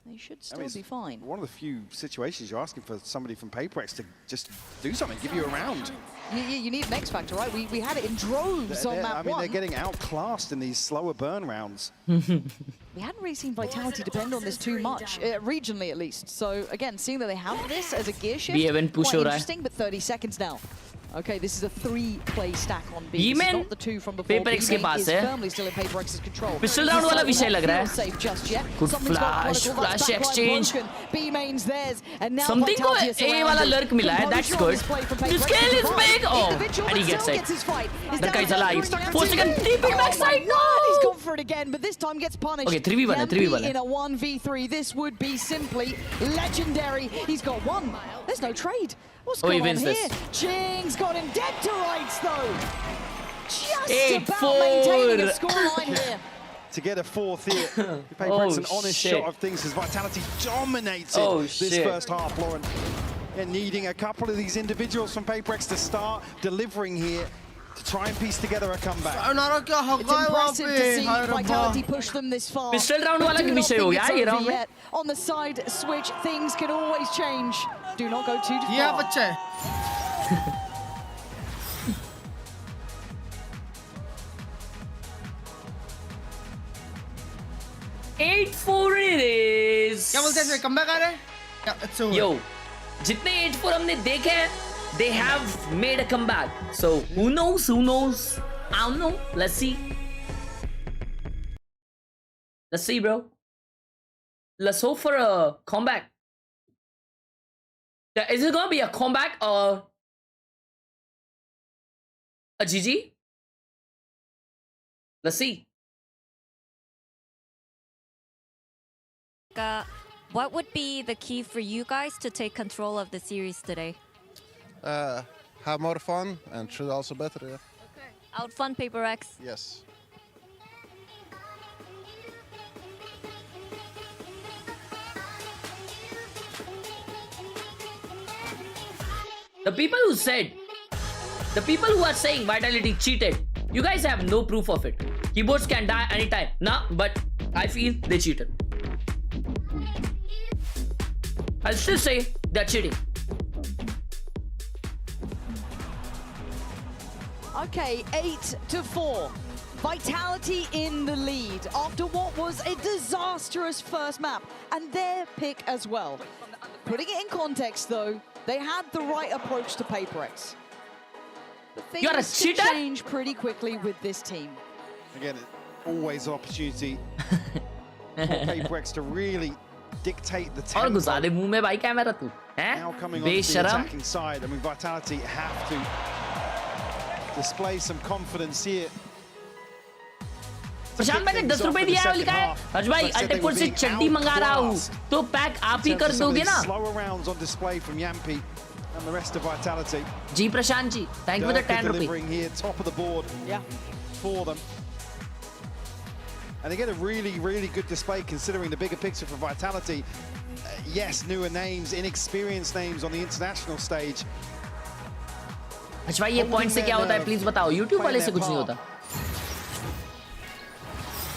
they should still be fine. One of the few situations you're asking for somebody from PRX to just do something, give you a round. You need an X factor, right? We had it in droves on map 1. I mean, they're getting outclassed in these slower burn rounds. We hadn't really seen Vitality depend on this too much, regionally at least. So again, seeing that they have this as a gear shift, quite interesting, but 30 seconds now. Okay, this is a 3-play stack on B. This is not the 2 from before. PRX के पास है. Firmly still in PRX's control. Pistol round वाला विषय लग रहा है. Safe just yet. Good flash exchange. B main's theirs, and now Something को A वाला lurk मिला है. That's good. The scale is big. Oh, and he gets it. The guy's alive. 4 seconds. 3-pick backside. No. He's gone for it again, but this time gets punished. Okay, 3v1 है. 3v1 in a 1v3, this would be simply legendary. He's got one. There's no trade. What's going on here? Jing's got him dead to rights, though. Just about maintaining a scoreline here. To get a 4th here. PRX an honest shot of things as Vitality dominated this first half, Lauren. And needing a couple of these individuals from PRX to start delivering here to try and piece together a comeback. It's impressive to see Vitality push them this far. Pistol round वाला की विषय हो गया ये round में. On the side switch, things can always change. Do not go too far. Yeah, बच्चा है. 8-4 it is. क्या बोलते हैं इसमें comeback आ रहा है? It's over. Yo, जितने 8-4 हमने देखे हैं, they have made a comeback. So who knows? Who knows? I don't know. Let's see. Let's see, bro. Let's hope for a comeback. Is it gonna be a comeback or a GG? Let's see. What would be the key for you guys to take control of the series today? Have more fun and should also better. Yeah. Okay. Outfun PRX. Yes. The people who are saying Vitality cheated, You guys have no proof of it. Keyboards can die anytime. Nah, but I feel they cheated. I'll still say they're cheating. Okay, 8-4. Vitality in the lead after what was a disastrous first map, and their pick as well. Putting it in context though, they had the right approach to PRX. But You're a things cheater? can change pretty quickly with this team. Again, always an opportunity for PRX to really dictate the tempo. और घुसा दे मुंह में भाई camera तू हैं? Now coming on the बेशरम. attacking side, I mean, Vitality have to display some confidence here. प्रशांत मैंने 10 रुपए दिया है लिखा है हर्ष भाई अल्टेपुर से चड्डी मंगा रहा हूँ तो पैक आप ही कर दोगे ना Slower rounds on display from Yampi and the rest of Vitality. Ji Prashant ji thank you for the 10 रुपए delivering here, top of the board for them. And they get a really good display considering the bigger picture for Vitality. Yes, newer names, inexperienced names on the international stage. हर्ष भाई ये point से क्या होता है please बताओ YouTube वाले से कुछ नहीं होता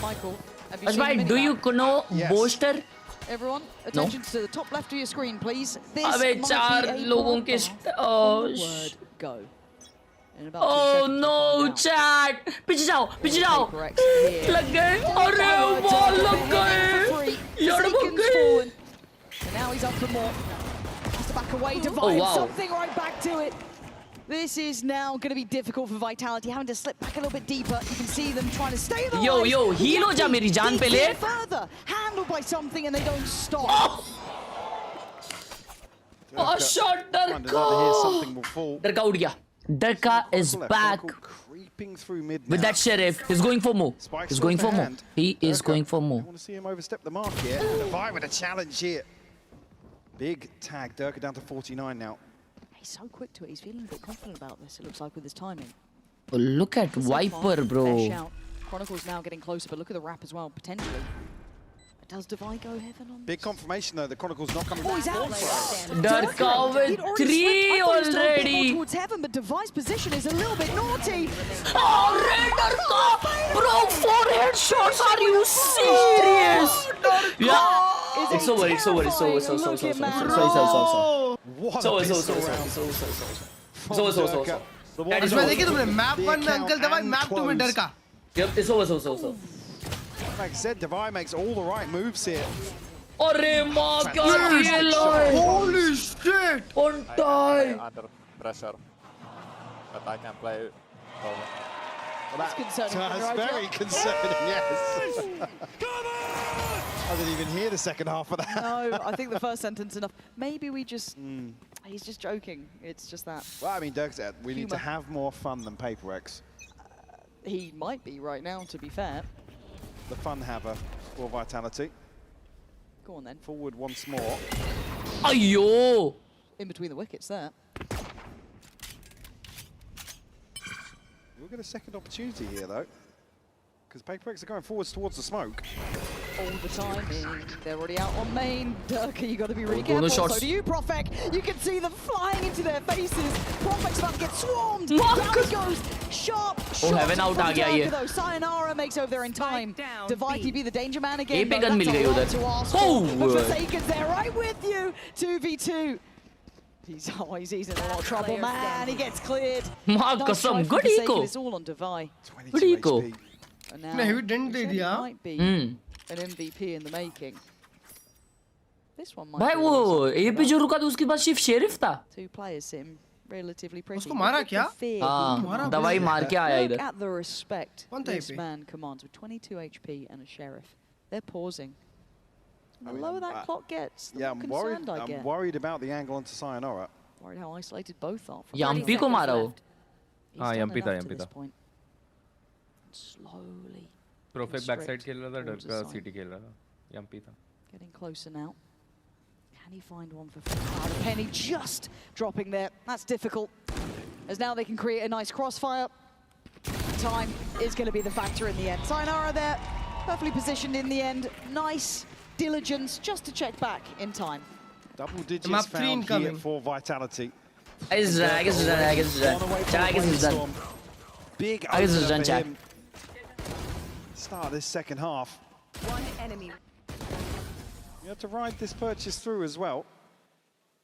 Michael, have you Harsh seen भाई the do you minimap? know Boaster? Everyone, attention to the top left of your screen, please. This अबे might चार be a लोगों के word go. In about 2 Oh seconds, no, chat! पीछे जाओ! लग गए! अरे बॉल लग गए! यार लग गए! And now he's up for more. Has to back away, divide Oh, wow. something right back to it. This is now going to be difficult for Vitality, having to slip back a little bit deeper. You can see them trying to stay alive. Yo, heal हो जा मेरी जान पे ले! Further, handled by something and they don't stop. Oh, shot डरका उड़ गया. Darka is back with that sheriff. He's going for more. He's going for more. He is going for more. I want to see him overstep the mark here. Divide with a challenge here. Big tag. Durka down to 49 now. He's so quick to it. He's feeling a bit confident about this, it looks like, with his timing. Oh, look at Viper, Fair bro. shout. Chronicle's now getting closer, but look at the wrap as well, potentially. Does Divide go heaven on Big confirmation though, the Chronicle's not coming Oh, back. he's out. Darka with 3 already. Towards heaven, but Divide's position is a little bit naughty. Oh, Darka! Bro, 4 headshots, are you serious? Yeah. It's over. देखिए तुमने map 1 में uncle दवाई map 2 में डर का Yep, it's over. Like I said, Divide makes all the right moves here. अरे माँ क्या खेल है? Holy shit! On time. Under pressure, but I can play. That's concerning. That's very concerning, yes. I didn't even hear the second half of that. No, I think the first sentence enough. Maybe we just... He's just joking. It's just that. Well, I mean, Dirk said we need to have more fun than PRX. He might be right now, to be fair. The fun haver for Vitality. Go on then. Forward once more. Ayo! In between the wickets there. We'll get a second opportunity here, though. Because PRX are going forwards towards the smoke. All the time. They're already out on main. Durka, you got to be really careful. So do you, Profek. You can see them flying into their faces. Profek's about to get swarmed. Down he goes. Sharp shot heaven out from aa gaya ye. Durka, though. Sayonara makes over there in time. Divide TB, the danger man again. पे gun मिल गई उधर. But Forsaken's there, right with you. 2v2. He's easing a lot of trouble, man. He gets cleared. माँ कसम, good eco. It's all on Divide. Good eco. And now, नहीं didn't दे दिया. might be an MVP in the making. This one might भाई be वो ये पे जो रुका था उसके बाद सिर्फ शेरिफ था. 2 players sitting relatively pretty. उसको मारा क्या? हाँ, दवाई मार के आया Look इधर. at the respect कौन था this ये पे? man commands with 22 HP and a sheriff. They're pausing. The lower that clock gets, the more concerned I get. I'm worried about the angle onto Sayonara. Worried how isolated both are. यम्पी को मारा वो. हाँ, यम्पी था. Slowly. Profek backside खेल रहा था, डरका CT खेल रहा था. यम्पी था. Getting closer now. Can he find one for Khelraay? Penny just dropping there. That's difficult. As now they can create a nice crossfire. Time is going to be the factor in the end. Sayonara there, perfectly positioned in the end. Nice diligence just to check back in time. Double digits found here for Vitality. I guess it's done. big I guess it's opener done, for chat. him. Start this second half. One enemy. You have to ride this purchase through as well.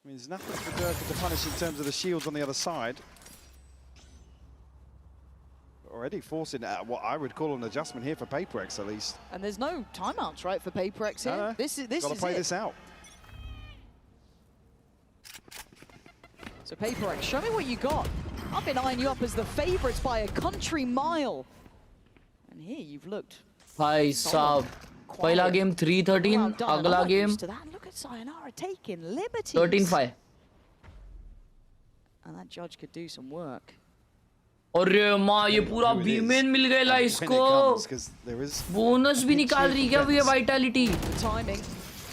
I mean, there's nothing for Durka to punish in terms of the shields on the other side. Already forcing what I would call an adjustment here for PaperX at least. And there's no timeouts, right, for PaperX here. No. This is Gotta play this out. So PaperX, show me what you got. I've been eyeing you up as the favourites by a country mile. And here you've looked. भाई साहब, पहला game 3-13, अगला game Look at Sayonara taking liberties. 13-5. And that judge could do some work. अरे माँ ये पूरा B-main मिल गया इसको. बोनस भी निकाल रही क्या ये vitality? Timing.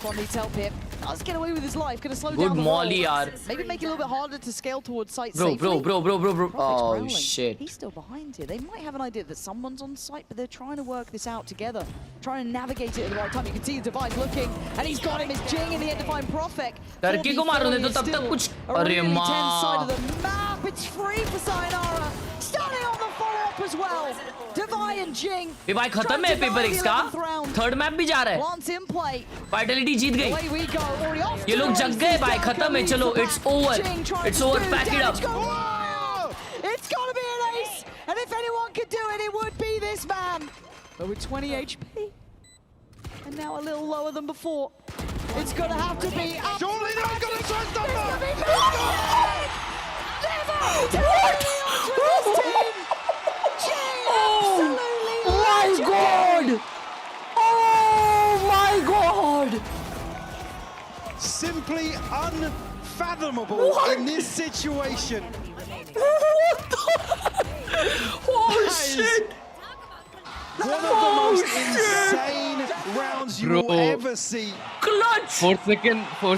Quantity's help here. Does get away with his life. Gonna slow Good down the molly, roll. yaar. Maybe make it a little bit harder to scale towards site Bro. safely. Oh growling. shit. He's still behind here. They might have an idea that someone's on site, but they're trying to work this out together. Trying to navigate it at the right time. You can see the device looking, and he's got him. It's Jing in the end to find Profek. लड़के को मारो नहीं तो तब तक कुछ. अरे Side of माँ. the map. It's free for Sayonara. Starting on the follow-up as well. Devi and Jing. ये भाई खत्म है PaperX का. Third map भी जा रहा है. Once in play. Vitality जीत गई. Away we go. Already off. ये लोग जग गए भाई, खत्म है, चलो, it's over. It's over, pack it up. It's gotta be an ace, and if anyone could do it, it would be this man. But with 20 HP, and now a little lower than before, it's gonna have to be. Surely they're gonna try Oh my god! Oh my god! Simply unfathomable in this situation. Oh shit! One of the most insane rounds you will ever see. Clutch! 4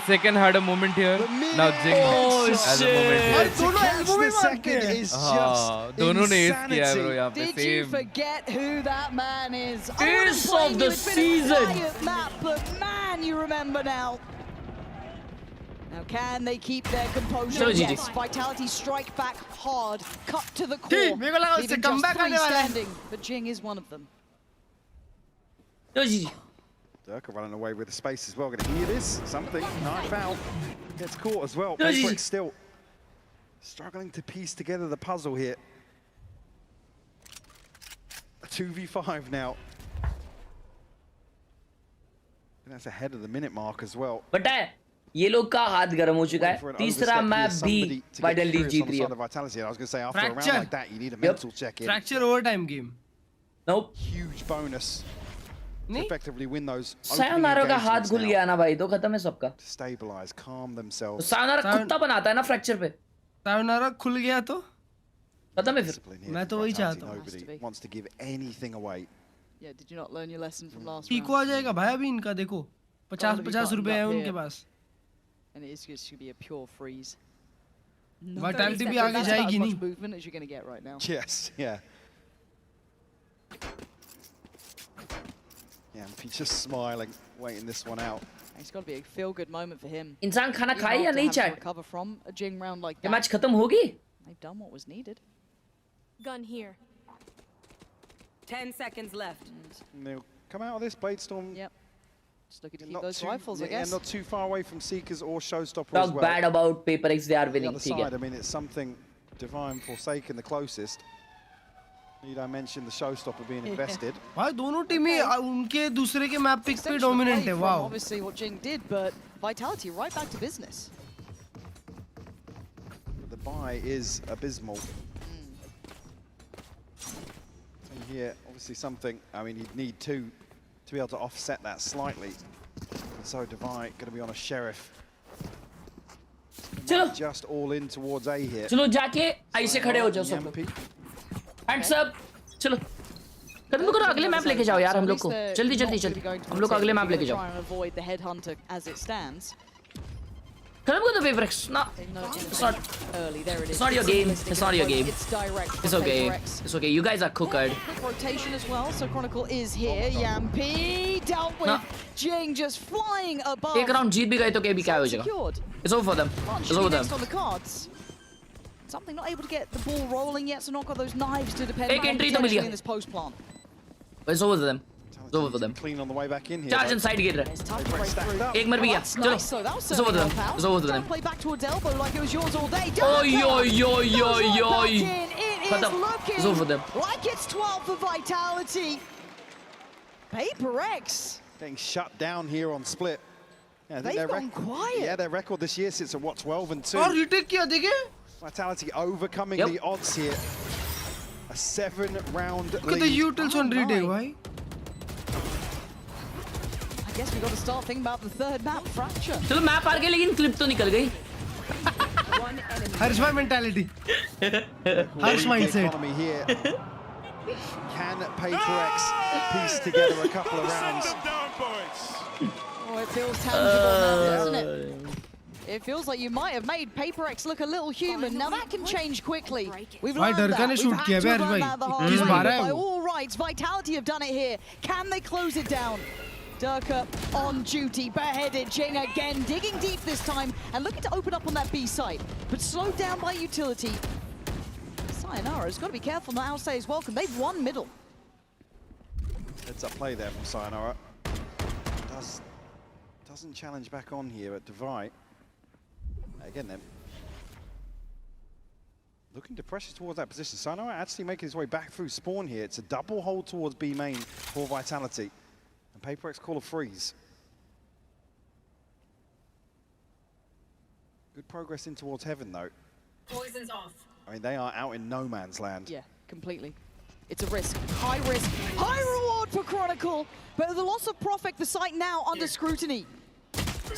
second had a moment here. Now Jing has a moment here. To catch the second is just दोनों ने ace किया है bro insanity. यहाँ पे. Did you Same. forget who that man is? Ace of the season. Map, but man, you remember now. Now, can they keep their composure? चलो जीजी. Yes, Vitality strike back hard, cut to the core. ठीक, मेरे को लगा उससे Leaving just comeback 3 आने वाला है. standing, but Jing is one of them. चलो जीजी. Durka running away with the space as well. Going to hear this. Something. Knife out. Gets caught as well. Yes. PaperX still struggling to piece together the puzzle here. A 2v5 now. And that's ahead of the minute mark as well. But है ये लोग का हाथ गर्म हो चुका है. तीसरा मैप भी Vitality जीत रही है. Vitality. I was going to say after a round Fracture. like that, you need a mental check in. Fracture overtime game. Nope. Huge bonus to नहीं? effectively win those. सायोनारा का हाथ खुल गया ना भाई, तो खत्म है सबका. To stabilize, calm तो themselves. सायोनारा कुत्ता बनाता है ना फ्रैक्चर पे. सायोनारा खुल गया तो खत्म है फिर. Discipline here मैं for तो वही Vitality. चाहता हूँ. Nobody wants to give anything away. Yeah, did you not learn your lesson from last पीको round? आ जाएगा भाई अभी इनका देखो. 50 रुपए है उनके पास. And it is just going to be a pure freeze. Vitality भी आगे That's about जाएगी as much नहीं. movement as you're going to get right now. Yes, yeah. Yeah, he's just smiling, waiting this one out. It's got to be a feel-good moment for him. इंसान खाना Even खाए या after नहीं having to चाहे? recover from a Jing round like ये that. Match खत्म होगी? They've done what was needed. Gun here. 10 seconds left. And they'll come out of this Blade Storm. Yep. Just looking to keep Not those too, rifles, I yeah, guess. not too far away from Seekers or Showstopper as Talk well. bad about PaperX, they are The winning. other ठीक side, है. I mean, it's something Divine Forsaken the closest. Need I mention the Showstopper being invested? भाई दोनों टीमें उनके दूसरे के map pick पे Extension dominant away है. from wow. obviously what Jing did, but Vitality right back to business. The buy is abysmal. And here, obviously something, I mean, you'd need two to be able to offset that slightly. And so Divine going to be on a Sheriff. चलो. Just all in towards A here. चलो जाके ऐसे खड़े हो जाओ सब लोग. Hands up. चलो. खत्म करो, अगले मैप लेके जाओ यार हम लोग को. जल्दी जल्दी जल्दी. हम लोग को अगले मैप लेके जाओ. Try and avoid the headhunter as it stands. खत्म करो PaperX. No. It's not. Early, there it is. It's not your game. It's not your game. It's direct. It's from okay. PaperX. It's okay. You guys are cookered. Quick rotation as well, so Chronicle is here. Yampi dealt with No. Jing just flying above. एक round जीत भी गए तो क्या भी क्या हो जाएगा. Secured. It's over for them. Lunch It's over next them. on the cards. Something not able to get the ball rolling yet, so not got those knives to depend Ek on entry to potentially mill in this post plant. It's over for them. It's over for them. Clean on the way back in here. Charge inside गिर रहा है. एक मर भी गया. चलो. Nice, though. That was It's over for certainly them. help out. It's over for them. Don't play back towards elbow like it was yours all day. Oi, oi, oi, oi, oi. It is Khatam. looking It's over for them. like it's 12 for Vitality. PRX. Getting shut down here on split. Yeah, I think They've gone quiet. Yeah, their record this year sits at what, 12 and 2. और retake किया देखे? Vitality overcoming the odds here. A 7-round lead. Look at the utils on retake, why? I guess we got to start thinking about the third map, Fracture. चलो map हार गए लेकिन clip तो निकल गई. Harsh mentality. Harsh mindset. Economy here. Can PRX piece together a couple of rounds? Oh, it feels tangible now, doesn't it? It feels like you might have made PRX look a little human. Now that can change quickly. We've learned that. We've had to learn that the hard way. By all rights, Vitality have done it here. Can they close it down? Durka on duty, bareheaded, Jing again, digging deep this time and looking to open up on that B site, but slowed down by Utility. Sayonara's got to be careful not to say is welcome. They've won middle. Heads up play there from Sayonara. Doesn't challenge back on here at Divide. Again then. Looking to pressure towards that position. Sayonara actually making his way back through spawn here. It's a double hold towards B main for Vitality. And PRX call a freeze. Good progress in towards heaven though. Poison's off. I mean, they are out in no man's land. Yeah, completely. It's a risk, high reward for Chronicle, but the loss of Prophet, the site now under scrutiny. You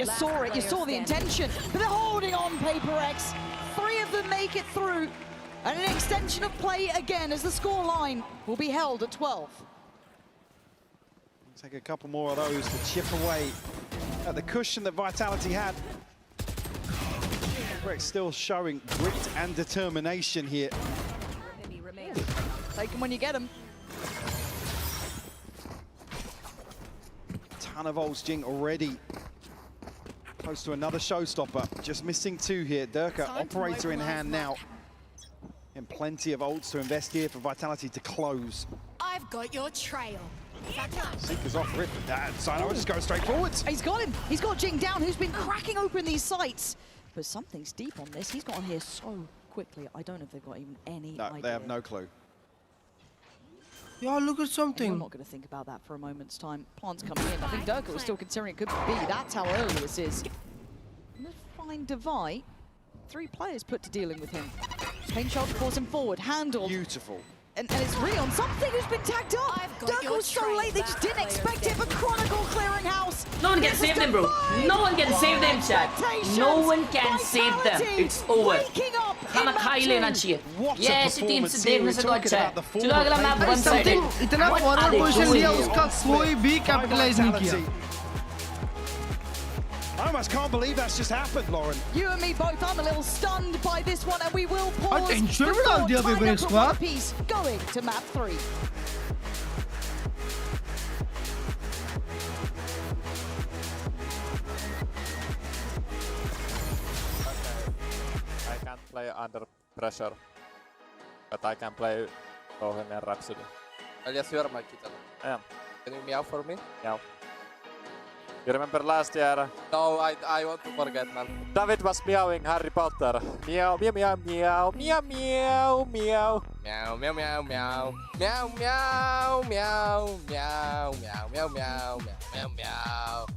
saw it, you saw the intention, but they're holding on, PRX. 3 of them make it through, and an extension of play again as the score line will be held at 12. Take a couple more of those to chip away at the cushion that Vitality had. PRX still showing grit and determination here. Take them when you get them. Ton of ults, Jing already close to another showstopper. Just missing 2 here. Durka, operator in hand now. And plenty of ults to invest here for Vitality to close. I've got your trail. Seekers off rip. Sayonara just goes straight forwards. He's got him. He's got Jing down, who's been cracking open these sites. But something's deep on this. He's gotten here so quickly. I don't know if they've got even any idea. They have no clue. Yeah, look at something. I'm not going to think about that for a moment's time. Plant's coming in. I think Durka was still considering it could be. That's how early this is. Let's find Divide. 3 players put to dealing with him. Pain Child to force him forward. Handled. Beautiful. And it's really on something who's been tagged up. Durka was so late, they just didn't expect it, but Chronicle clearing house. No one can save them, bro. No one can save them, chat. No one can save them. It's over. हमें खा ही लेना चाहिए. ये ऐसी team से देखने से तो अच्छा है. चलो अगला मैप वन साइडेड. इतना फॉरवर्ड पोजीशन लिया उसका कोई भी कैपिटलाइज नहीं किया. I almost can't believe that's just happened, Lauren. You and me both. I'm a little stunned by this one, and we will pause Attention before डाल दिया PRX को. One Piece going to map 3. I can't play under pressure, but I can play Bohemian Rhapsody. Alias, you are my kitten. I am. Can you meow for me? Meow. You remember last year? No, I want to forget, man. David was meowing Harry Potter. Meow, meow, meow, meow, meow, meow, meow. Meow, meow, meow, meow. Meow, meow, meow, meow, meow, meow, meow, meow, meow.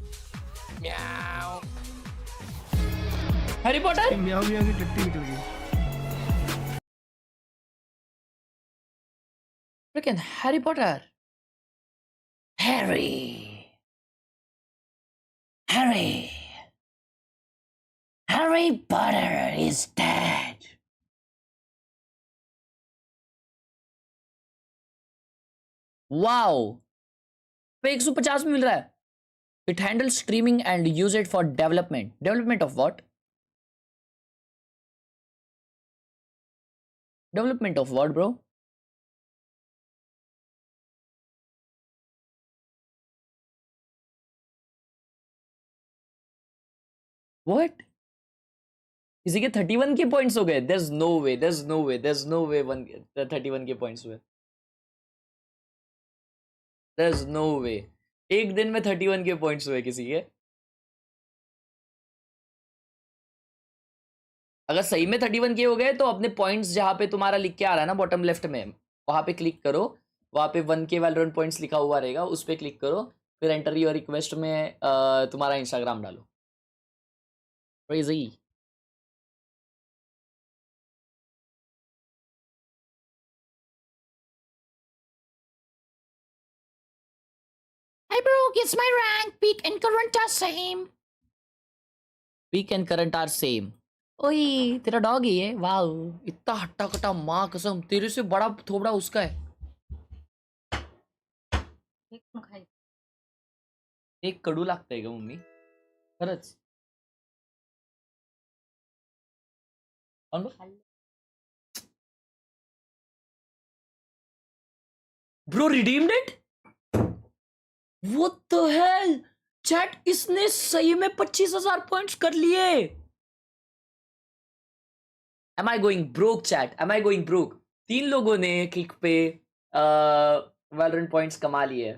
Meow. Harry Potter? meow meow की टट्टी निकल गई. Freaking Harry Potter. Harry. Harry Potter is dead. Wow. पे 150 में मिल रहा है. It handles streaming and use it for development. Development of what? Development of what, bro? What? किसी के 31 के पॉइंट्स हो गए. There's no way 31 के पॉइंट्स हुए. There's no way. एक दिन में 31 के पॉइंट्स हुए किसी के. अगर सही में 31 के हो गए तो अपने पॉइंट्स जहां पे तुम्हारा लिख के आ रहा है ना बॉटम लेफ्ट में, वहां पे क्लिक करो. वहां पे 1 के वैलोरेंट पॉइंट्स लिखा हुआ रहेगा, उस पे क्लिक करो. फिर एंटर योर रिक्वेस्ट में तुम्हारा इंस्टाग्राम डालो. Crazy. Hi bro, guess my rank. Peak and current are same. Peak and current are same. ओए तेरा डॉग ही है. वाओ, इतना हट्टा कट्टा, माँ कसम तेरे से बड़ा थोबड़ा उसका है. एक कडू लागतंय का मम्मी खरंच. Bro redeemed it? What the hell? Chat इसने सही में 25,000 पॉइंट्स कर लिए. Am I going broke chat? Am I going broke? 3 लोगों ने किक पे वैलोरेंट पॉइंट्स कमा लिए.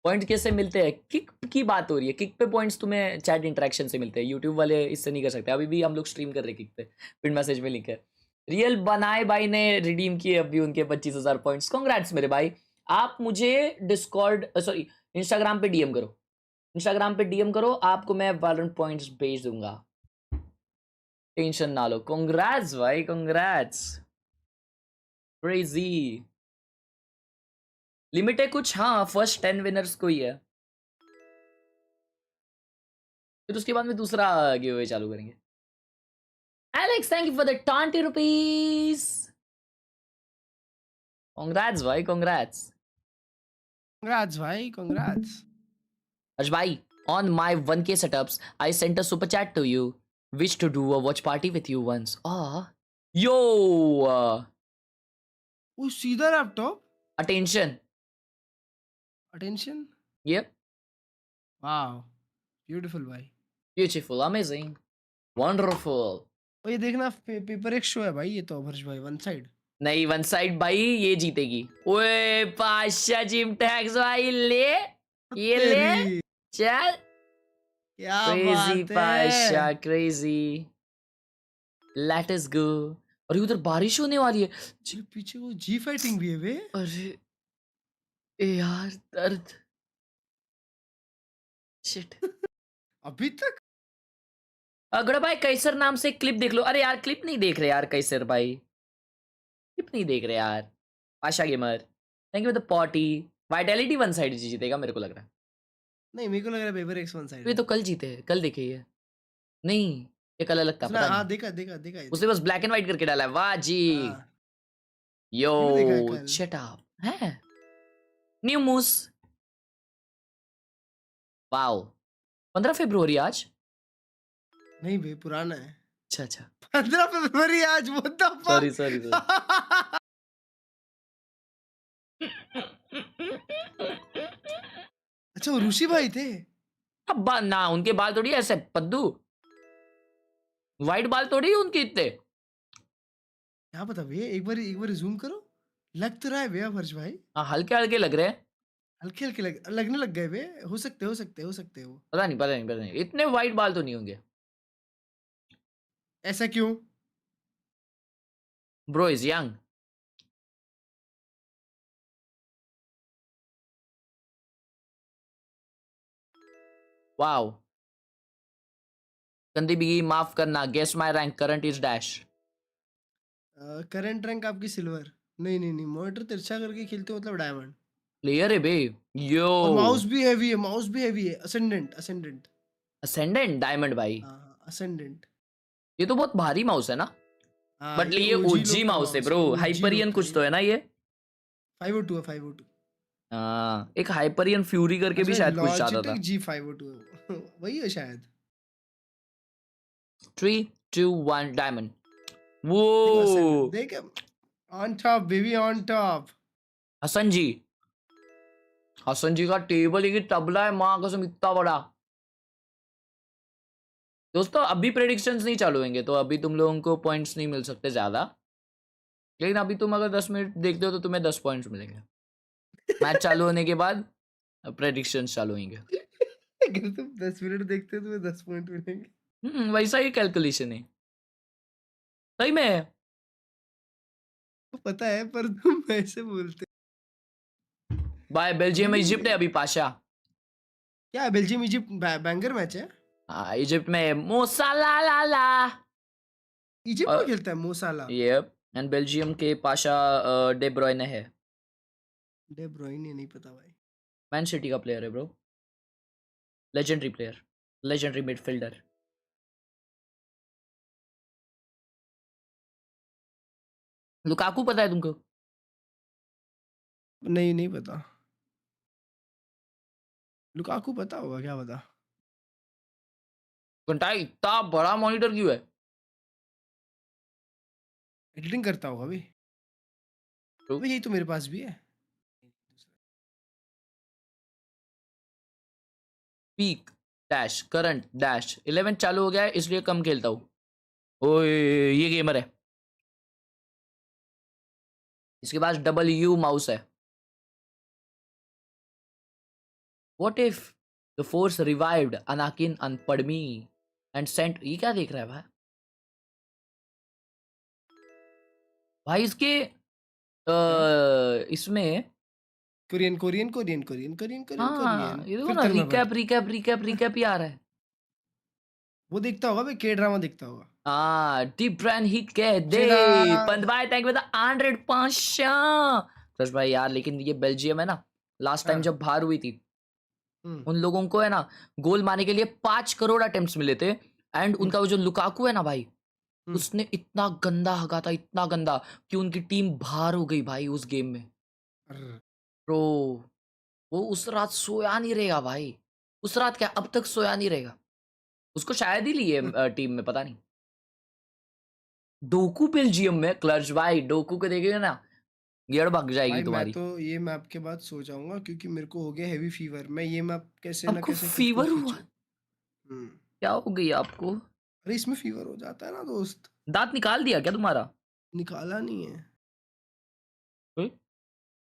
पॉइंट कैसे मिलते हैं? किक की बात हो रही है. किक पे पॉइंट्स तुम्हें चैट इंटरेक्शन से मिलते हैं. यूट्यूब वाले इससे नहीं कर सकते. अभी भी हम लोग स्ट्रीम कर रहे हैं किक पे. पिन मैसेज में लिंक है. रियल बनाए भाई ने रिडीम किए अभी उनके 25,000 पॉइंट्स. कांग्रेट्स मेरे भाई. आप मुझे डिस्कॉर्ड सॉरी इंस्टाग्राम पे डीएम करो. इंस्टाग्राम पे डीएम करो, आपको मैं वैलोरेंट पॉइंट्स भेज दूंगा. टेंशन ना लो. कांग्रेट्स भाई, कांग्रेट्स. क्रेजी. लिमिट है कुछ? हाँ, फर्स्ट 10 विनर्स को ही है. फिर उसके बाद में दूसरा गिव अवे चालू करेंगे. Alex, thank you for the 20 rupees. Congrats भाई, congrats. Congrats, bhai. Congrats. Harsh bhai, on my 1K setups, I sent a super chat to you. Wish to do a watch party with you once. Ah, yo. Oh, सीधा laptop. Attention. Attention. Yep. Wow. Beautiful, bhai. Beautiful, amazing, wonderful. और ये देखना paper एक show है भाई. ये तो हर्ष भाई वन साइड नहीं, वन साइड भाई ये जीतेगी. ओए पाशा जिम टैक्स भाई, ले ये ले चल. क्या क्रेजी बात है. पाशा, क्रेजी. लेट अस गो. अरे उधर बारिश होने वाली है. चल पीछे वो जी फाइटिंग भी है बे. अरे ए यार दर्द. शिट. अभी तक अगड़ा भाई कैसर नाम से क्लिप देख लो. अरे यार क्लिप नहीं देख रहे यार कैसर भाई, क्लिप नहीं देख रहे यार. Pasha gamer, thank you for the potty. Vitality one side जीतेगा मेरे को लग रहा है. नहीं, मेरे को लग रहा है पेपर एक्स वन साइड. ये तो कल जीते हैं, कल देखे ये. नहीं, ये कल अलग था. पता हाँ, नहीं. देखा देखा देखा. उसने बस ब्लैक एंड व्हाइट करके डाला है. वाह जी. यो शट अप. है न्यू मूस. वाओ, 15 फरवरी आज. नहीं बे, पुराना है. अच्छा अच्छा, 15 फरवरी आज. वो तो सॉरी सॉरी. अच्छा, वो ऋषि भाई थे. अब ना उनके बाल थोड़ी ऐसे पद्दू, वाइट बाल थोड़ी उनके इतने. क्या पता भैया, एक बार जूम करो. लग तो रहा है भैया हर्ष भाई. हाँ, हल्के हल्के लग रहे हैं. हल्के हल्के लगने लग गए बे. हो सकते वो. पता नहीं इतने वाइट बाल तो नहीं होंगे. ऐसा क्यों? Bro is young. वाओ. कंदी बिगी माफ करना. Guess my rank current is dash. Current rank आपकी सिल्वर. नहीं, मॉनिटर तिरछा करके खेलते हो मतलब डायमंड. प्लेयर है बे. यो, माउस भी हैवी है. असेंडेंट डायमंड भाई. असेंडेंट. ये तो बहुत भारी माउस है ना. बट ये ओजी माउस है ब्रो. हाइपरियन कुछ तो है ना ये. 502 है. 502. हाँ, एक हाइपरियन फ्यूरी करके भी शायद कुछ आता था. G502 वही है शायद. 3 2 1 डायमंड. वो देख, on top baby, on top. Hasan ji का टेबल एक तबला है. माँ कसम इतना बड़ा. दोस्तों अभी प्रेडिक्शंस नहीं चालू होंगे तो अभी तुम लोगों को पॉइंट्स नहीं मिल सकते ज़्यादा, लेकिन अभी तुम अगर 10 मिनट देखते हो तो तुम्हें 10 पॉइंट्स मिलेंगे। मैच चालू होने के बाद प्रेडिक्शंस चालू होंगे। अगर तुम 10 मिनट देखते हो तो तुम्हें 10 पॉइंट मिलेंगे। वैसा ही कैलकुलेशन है सही में। तो पता है पर तुम ऐसे बोलते। बाय बेल्जियम इजिप्ट है अभी पाशा। क्या बेल्जियम इजिप्ट बैंगर मैच है? हाँ इजिप्ट में मोसाला ला ला। इजिप्ट में खेलता है मोसाला। यप एंड बेल्जियम के पाशा डे ब्रुयने है। डे ब्रुयने नहीं पता भाई। मैन सिटी का प्लेयर है bro, legendary player, legendary midfielder. Lukaku पता है तुमको? नहीं पता। लुकाकू पता होगा, क्या पता। घंटा इतना बड़ा मॉनिटर क्यों है? एडिटिंग करता होगा अभी। तो यही तो मेरे पास भी है। पीक डैश करंट डैश 11 चालू हो गया है इसलिए कम खेलता हूँ। ओए ये गेमर है, इसके पास W माउस है। What if the force revived Anakin and Padme and sent? ये क्या देख रहा है भाई? भाई इसके इसमें कोरियन हाँ ये देखो ना रिकैप ही आ रहा है। वो देखता होगा भाई, के ड्रामा देखता होगा। हाँ डीप ब्रेन ही कह दे पंत भाई थैंक यू 100 पाशा। सच भाई यार लेकिन ये बेल्जियम है ना, लास्ट टाइम जब बाहर हुई थी उन लोगों को है ना गोल मारने के लिए 5 करोड़ अटेम्प्ट्स मिले थे। एंड उनका वो जो लुकाकू है ना भाई, उसने इतना गंदा हगा था, इतना गंदा कि उनकी टीम बाहर हो गई भाई उस गेम में। ब्रो वो उस रात सोया नहीं रहेगा भाई, उस रात क्या अब तक सोया नहीं रहेगा। उसको शायद ही लिए टीम में, पता नहीं। डोकू बेल्जियम में क्लच भाई, डोकू को देखेगा ना गियर भाग जाएगी तुम्हारी। मैं तो ये मैप के बाद सो जाऊंगा क्योंकि मेरे को हो गया हेवी फीवर। मैं ये मैप कैसे ना कैसे फीवर हुआ? क्या हो गई आपको? अरे इसमें फीवर हो जाता है ना दोस्त। दांत निकाल दिया क्या तुम्हारा? निकाला नहीं है,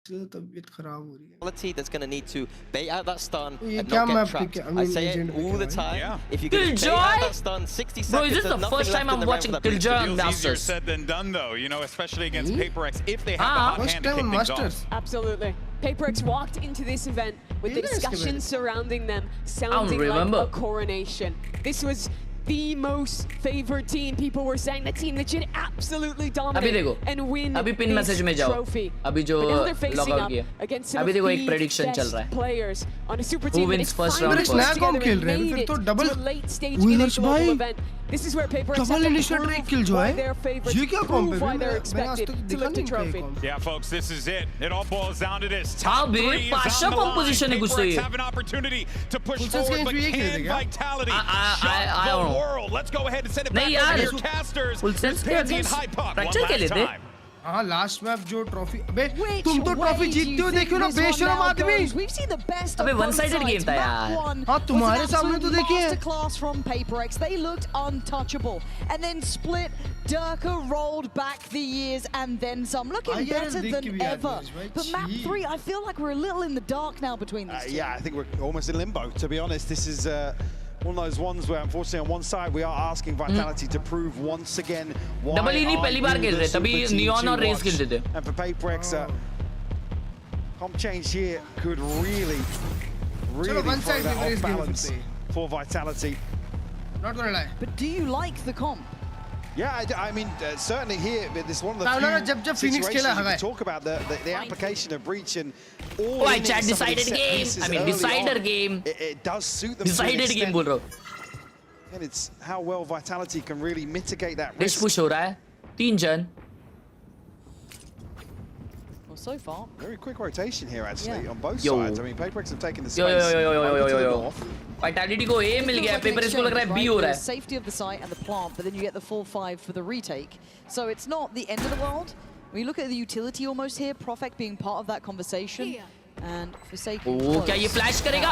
तबीयत खराब हो रही है। Quality that's going to need to bait out that stun ये and क्या not get map trapped. I I say it all the time. If you can bait out that stun, 60 seconds. Bro, is this the first time I'm watching Khelraay Feels easier Masters? said than done, though. You know, especially against PRX, if they have the hot hand to kick things off. Absolutely. PRX walked into this event with the discussions surrounding them sounding like a coronation. This was the most favored team. People were saying the team that should absolutely dominate and win this trophy. अभी जो But now they're facing log out up किया, against some अभी of देखो एक the prediction चल रहा best है। players on a super Who team that wins is first finally round put first? together and made it to a late stage in a global event. This is where PRX have to prove why they're favorites, prove why they're expected to lift a trophy. Yeah, folks, this is it. It all boils down to this. हाँ Top बे 3 is पाशा on the line. Composition है कुछ तो PRX ये। have an opportunity to push forward, but can Vitality shock the world? Let's go ahead and send it back over here, casters. Full sense के against fracture के लिए थे। हाँ last map जो ट्रॉफी, अबे तुम तो ट्रॉफी जीतते हो, देखो ना बेशरम आदमी। अबे वन साइडेड गेम था यार। हाँ तुम्हारे सामने तो देखिए। Masterclass from PRX. They looked untouchable, and then split. Durka rolled back the years and then some, looking better than ever. But map 3, I feel like we're a little in the dark now between these two. Yeah, I think we're almost in limbo. To be honest, this is one of those ones where unfortunately on one side we are asking Vitality to prove once again why double ही नहीं पहली बार खेल रहे, तभी neon और race खेलते थे। And for PRX, comp change here could really throw that off balance for Vitality. Not gonna lie. But do you like the comp? Yeah, I mean, certainly here, this is one of the few situations you can talk about the application of breach and all. Oh, I chat decided game. I mean, decider game. It does suit them. Decided game बोल रहा हूँ. And it's how well Vitality can really mitigate that risk. Push हो रहा है, 3 जन. Well, so far. Very quick rotation here, actually, on both Yo. sides. I mean, PRX have taken the space. Yo. Vitality को A मिल गया, PRX को लग रहा है B हो रहा है. Safety of the site and the plant, but then you get the 4-5 for the retake. So it's not the end of the world. When you look at the utility almost here, Profect being part of that conversation, And Forsaken. Oh, क्या ये flash करेगा?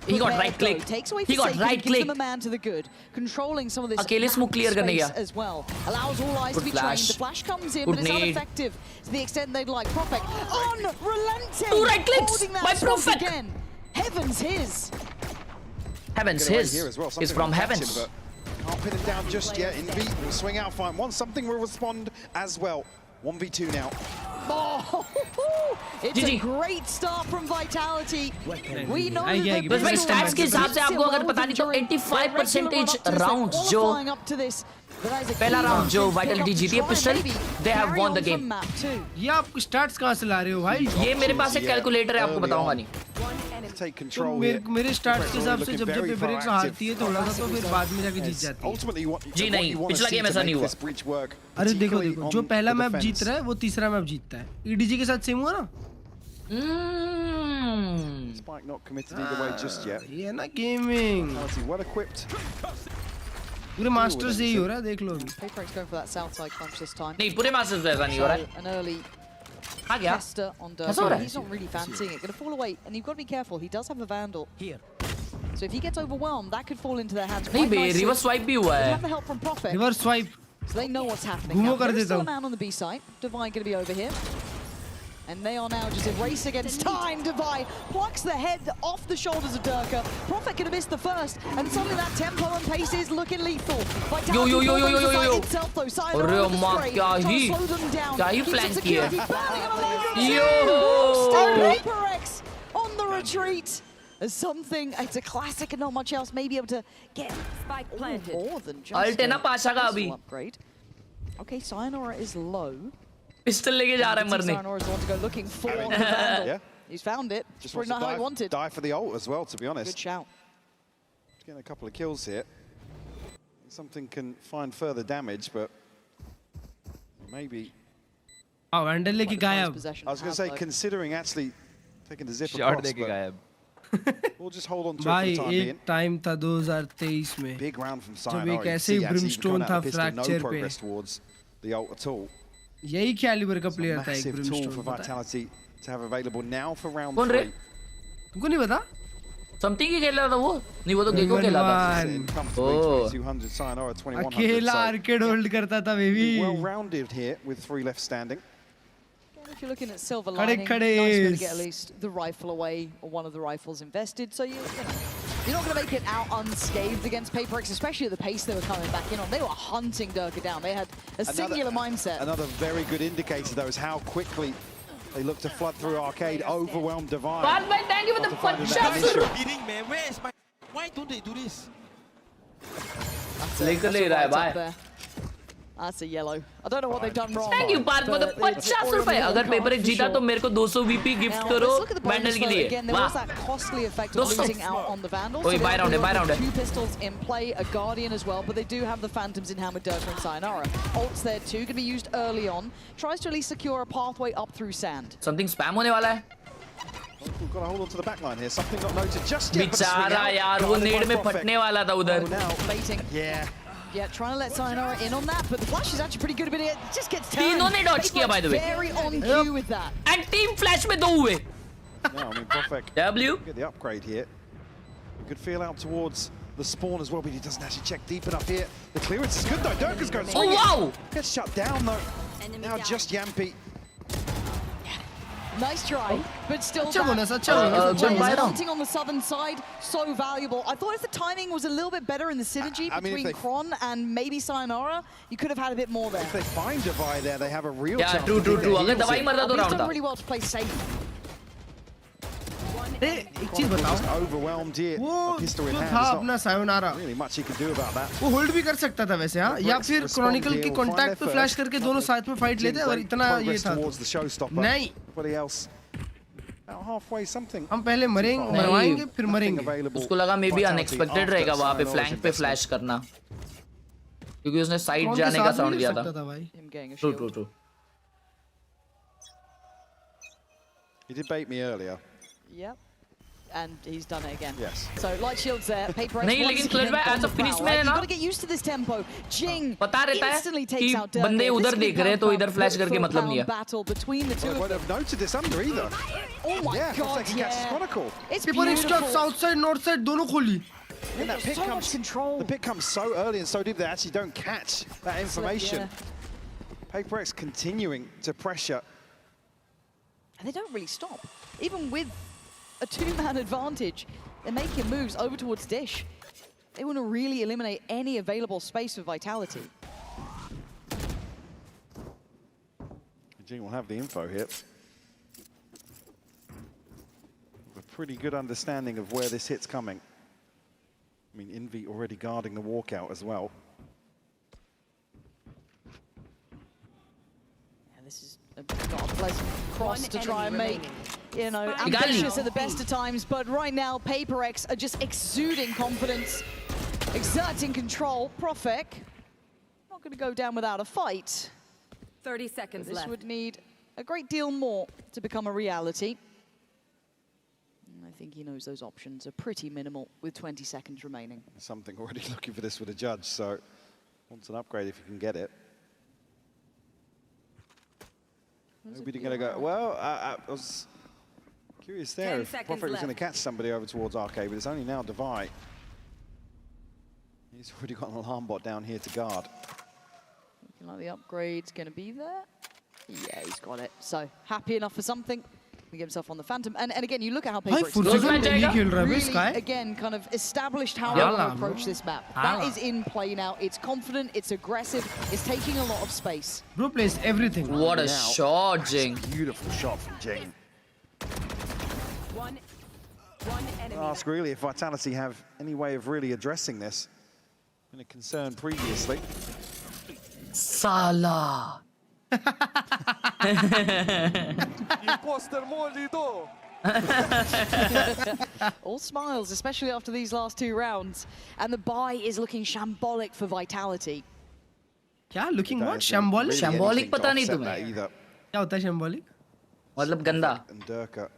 He got right click. Takes away He got Forsaken, right gives click. them a man to the good, controlling some of this अकेले smoke clear करने space गया. as well. Allows all eyes to be trained. The flash comes in, but it's ineffective to the extent they'd like. Prophet unrelenting. 2 right clicks by Prophet. Again. Heaven's his. Heaven's his is from heavens. Can't pin him down just yet. Envy will swing out fine. Once something will respond as well. 1v2 now. Oh, it's a great start from Vitality. We know that बस भाई stats के हिसाब से आपको अगर पता नहीं तो 85% rounds जो पहला राउंड जो Vitality जीती है pistol, they have won the game. ये आप स्टार्ट्स कहाँ से ला रहे हो भाई? ये मेरे पास एक कैलकुलेटर है, आपको बताऊंगा नहीं. मेरे स्टार्ट्स के हिसाब से जब PRX हारती है थोड़ा सा तो फिर बाद में जाके जीत जाती है. जी नहीं, पिछला गेम ऐसा नहीं हुआ. अरे देखो जो पहला मैप जीत रहा है वो तीसरा मैप जीतता है. EDG के साथ सेम हुआ ना? Spike not committed either way just yet. ये ना गेमिंग. Well equipped. पूरे मास्टर्स यही हो रहा है, देख लो. PRX going for that south side punch this time. नहीं, पूरे मास्टर्स ऐसा नहीं हो रहा है. An early आ गया. tester on Durka. He's not really fancying it. Going to fall away, and you've got to be careful. He does have a Vandal. Here. So if he gets overwhelmed, that could fall into their hands. नहीं बे, reverse swipe भी हुआ है. Have the help from Prophet. Reverse swipe. So they know what's happening. Now, there's still a man on the B side. Divine going to be over here. And they are now just a race against time. Divine plucks the head off the shoulders of Durka. Prophet could have missed the first, and suddenly that tempo and pace is looking lethal. Yo. Itself, though, अरे माँ क्या ही flank किया. Yo. PRX on the retreat. As something, it's a classic and not much else. Maybe able to get spike planted. More than just Alt है ना पाशा का अभी. Upgrade. Okay, Sayonara is low. Pistol लेके जा रहा है मरने. Sayonara's want to go looking for the Vandal. Yeah. He's found it. Just probably not how he wanted. Die for the ult as well, to be honest. Good shout. Getting a couple of kills here. Something can find further damage, but maybe. Oh, Vandal लेके गायब. I was going to say, considering actually taking the zip across, but we'll just hold on to it for भाई the time being. एक time था 2023 में. Big round from जब Sayonara. एक ऐसे ही Brimstone था फ्रैक्चर पे. No progress towards the ult at all. यही कैलिबर का प्लेयर था एक Massive tool for Brimstone. Vitality to have available now for round कौन 3. रे? तुमको नहीं पता? समथिंग ही खेल रहा था वो. नहीं वो तो गेको खेला था. Oh. 200 Sayonara 2100. अकेला आर्केड होल्ड करता था baby. Well rounded here with 3 left standing. If you're looking at Silver Lining, nice to be able to get at least the rifle away or one of the rifles invested. So you're not going to make it out unscathed against PRX, especially at the pace they were coming back in on. They were hunting Durka down. They had a singular mindset. Another very good indicator, though, is how quickly they look to flood through Arcade, overwhelm Divine. Bad man, thank you for the Beating, man. Where is my... Why don't they do this? लेकर ले रहा है भाई. That's a yellow. I don't know what they've done wrong. Thank you Partha for the 50 रुपए. अगर PRX जीता तो मेरे को 200 VP गिफ्ट करो Vandal के लिए. Again, there was that costly effect of losing out on the Vandal. ओए buy round है. 2 pistols in play, a Guardian as well, but they do have the Phantoms in hand with Durka and Sayonara. Ults there too, going to be used early on. Tries to at least secure a pathway up through sand. Something spam होने वाला है. We've got to hold on to the back line here. Something not noted just yet. बेचारा यार वो नेड में फटने वाला था उधर. Yeah. Yeah, trying to let Sayonara in on that, but the flash is actually pretty good. But it just gets turned. तीनों ने dodge किया by the way. Very on cue with that. And team flash में 2 हुए. No, I mean perfect. W. Get the upgrade here. A good feel out towards the spawn as well, but he doesn't actually check deep enough here. The clearance is good though. Durka's going. Oh wow! Gets shut down though. Now just Yampy. Nice try, but still hunting on the southern side, so valuable. I thought if the timing was a little bit better in the synergy between Kron and maybe Sayonara, you could have had a bit more there. If they find Divai there, they have a real chance. Yeah, true. अगर दवाई मरता तो He's round done था. really well to play safe. एक चीज बताओ. Overwhelmed here. वो जो था अपना Sayonara. Really much he can do about that. वो होल्ड भी कर सकता था वैसे हाँ. या फिर Chronicle की कॉन्टैक्ट पे फ्लैश करके दोनों साथ में फाइट लेते और इतना ये था. नहीं. Everybody else about halfway something. हम पहले मरवाएंगे फिर मरेंगे. उसको लगा मे बी अनएक्सपेक्टेड रहेगा वहाँ पे फ्लैंक पे फ्लैश करना. क्योंकि उसने साइड जाने का साउंड दिया था. True. He did bait me earlier. Yep. and he's done it again. Yes. So light shields there. PaperX नहीं लेकिन Khelraay as a finish में है ना. You got to get used to this tempo. Jing पता रहता instantly है takes कि out Durka. बंदे उधर देख रहे हैं तो इधर फ्लैश करके Foot मतलब नहीं pound है. battle between the two I of wouldn't them. have noted this under either. Oh my Yeah, god, he catches Chronicle. It's PRX beautiful. south side, north side, दोनों खोली. And that pick so comes, much control. The pick comes so early and so deep they actually don't catch that information. PaperX continuing to pressure. And they don't really stop. Even with a two-man advantage, they're making moves over towards Dish. They want to really eliminate any available space for Vitality. Jing will have the info here. A pretty good understanding of where this hit's coming. I mean, Envy already guarding the walkout as well. And this is not a pleasant cross to try and make, you know, ambitious at the best of times, but right now, PaperX are just exuding confidence, exerting control. Profek, not going to go down without a fight. 30 seconds This left. would need a great deal more to become a reality. I think he knows those options are pretty minimal with 20 seconds remaining. Something already looking for this with a judge, so wants an upgrade if you can get it. Nobody going to go, well, I was curious there if Profek was going to catch somebody over towards Arcade, but it's only now Devi. He's already got an alarm bot down here to guard. Looking like the upgrade's going to be there. Yeah, he's got it. So happy enough for something. He get himself on the Phantom. And again, you look at how PaperX really, again, kind of established how they want to approach this map. That is in play now. It's confident, it's aggressive, it's taking a lot of space. Bro plays everything. What a shot, Jing. Beautiful shot from Jing. One enemy. Ask really if Vitality have any way of really addressing this. Been a concern previously. Salah. Imposter Molido. All smiles, especially after these last two rounds. And the buy is looking shambolic for Vitality. क्या looking what? Shambolic? Shambolic पता नहीं तुम्हें. क्या होता है shambolic? मतलब गंदा. And Durka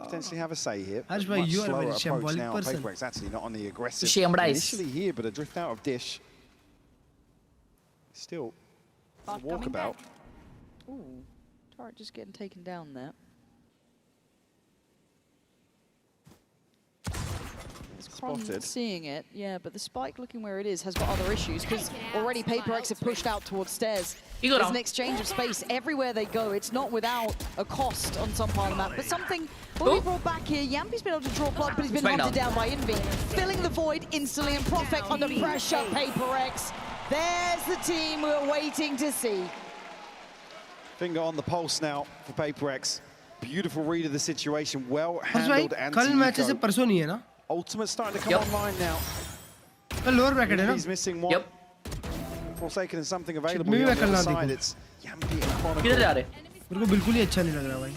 potentially have a say here. Harsh bhai, you are a very shambolic person. PaperX actually not on the aggressive Shambrice. initially here, but a drift out of Dish. Still a walkabout. Ooh, turret just getting taken down there. Spotted. Seeing it, yeah, but the spike looking where it is has got other issues because already PaperX have pushed out towards stairs. There's an exchange of space everywhere they go. It's not without a cost on some part of the map, but something will be brought back here. Yampi's been able to draw blood, but he's been hunted down by Envy. Filling the void instantly, and Profek under pressure. PaperX. There's the team we're waiting to see. Finger on the pulse now for PaperX. Beautiful read of the situation. Well handled. कल matches से परसों नहीं है ना? Ultimate starting to come online now. कल lower bracket है ना? He's missing one. Yep. Forsaken is something available मैं on भी the कल other ना side. देखूं. It's Yampi and Chronicle. किधर जा रहे? मेरे को बिल्कुल ही अच्छा नहीं लग रहा भाई.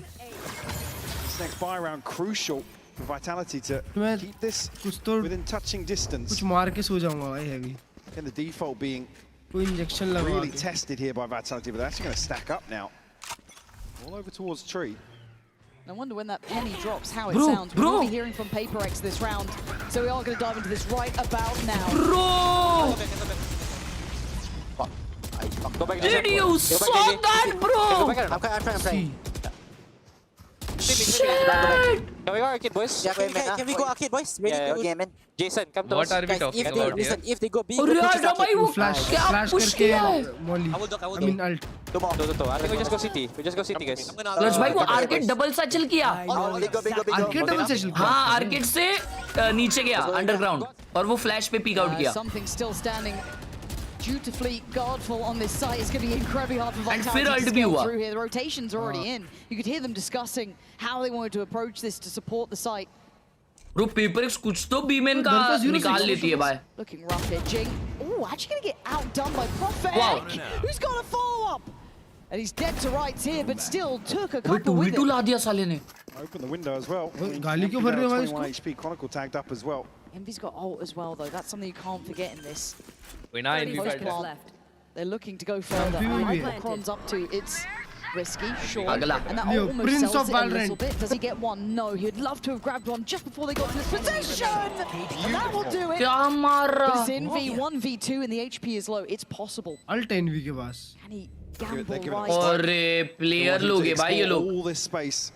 This next buy round crucial for Vitality to keep this within touching distance. कुछ मार के सो जाऊंगा भाई heavy. And the default being कोई injection लगा really के. tested here by Vitality, but they're actually going to stack up now. All over towards Tree. I wonder when that penny drops, how it sounds. We'll be hearing from PaperX this round, so we are going to dive into this right about now. Bro! Did you saw that, bro? I'm trying. Shit! Can we go arcade, boys? Yeah, can we go arcade, boys? Ready to game, man. Jason, come to What us. are we Guys, talking if about they, listen, here? if they go big, अरे यार भाई वो Flash क्या push करके किया है? molly. I mean ult. I think we just go city. We just go city, guys. लक्ष्य भाई वो आर्केड डबल सैचल किया. Arcade double session. हाँ आर्केड से नीचे गया अंडरग्राउंड और वो फ्लैश पे पीक आउट किया. Something still standing dutifully guardful on this site. It's going to be incredibly hard for Vitality फिर to ult भी scale हुआ. through here. The rotations are already in. You could hear them discussing how they wanted to approach this to support the site. Bro PaperX कुछ तो बीमेन का निकाल लेती है भाई. Looking rough here, Jing. Oh, actually going to get outdone by Profek. Wow. Who's got a follow-up? And he's dead to rights here, but still took a couple V2 with V2 it. ला दिया साले ने. Open the window as well. गाली क्यों भर रहे हो भाई 21 HP Chronicle tagged up as well. Envy's got ult as well, though. That's something you can't forget in this. Wait, now Envy Post fight. plant. They're looking to go further. I like what Kron's up to. It's risky, sure. Agla. And that Leo, almost Prince sells of it a little Valorant. bit. Does he get one? No, he'd love to have grabbed one just before they got to this position. And that will do it. क्या मारा? But it's in V1v2 and the HP is low. It's possible. Alt NV के पास. Can he gamble right? अरे player लोग हैं भाई ये लोग. All this space.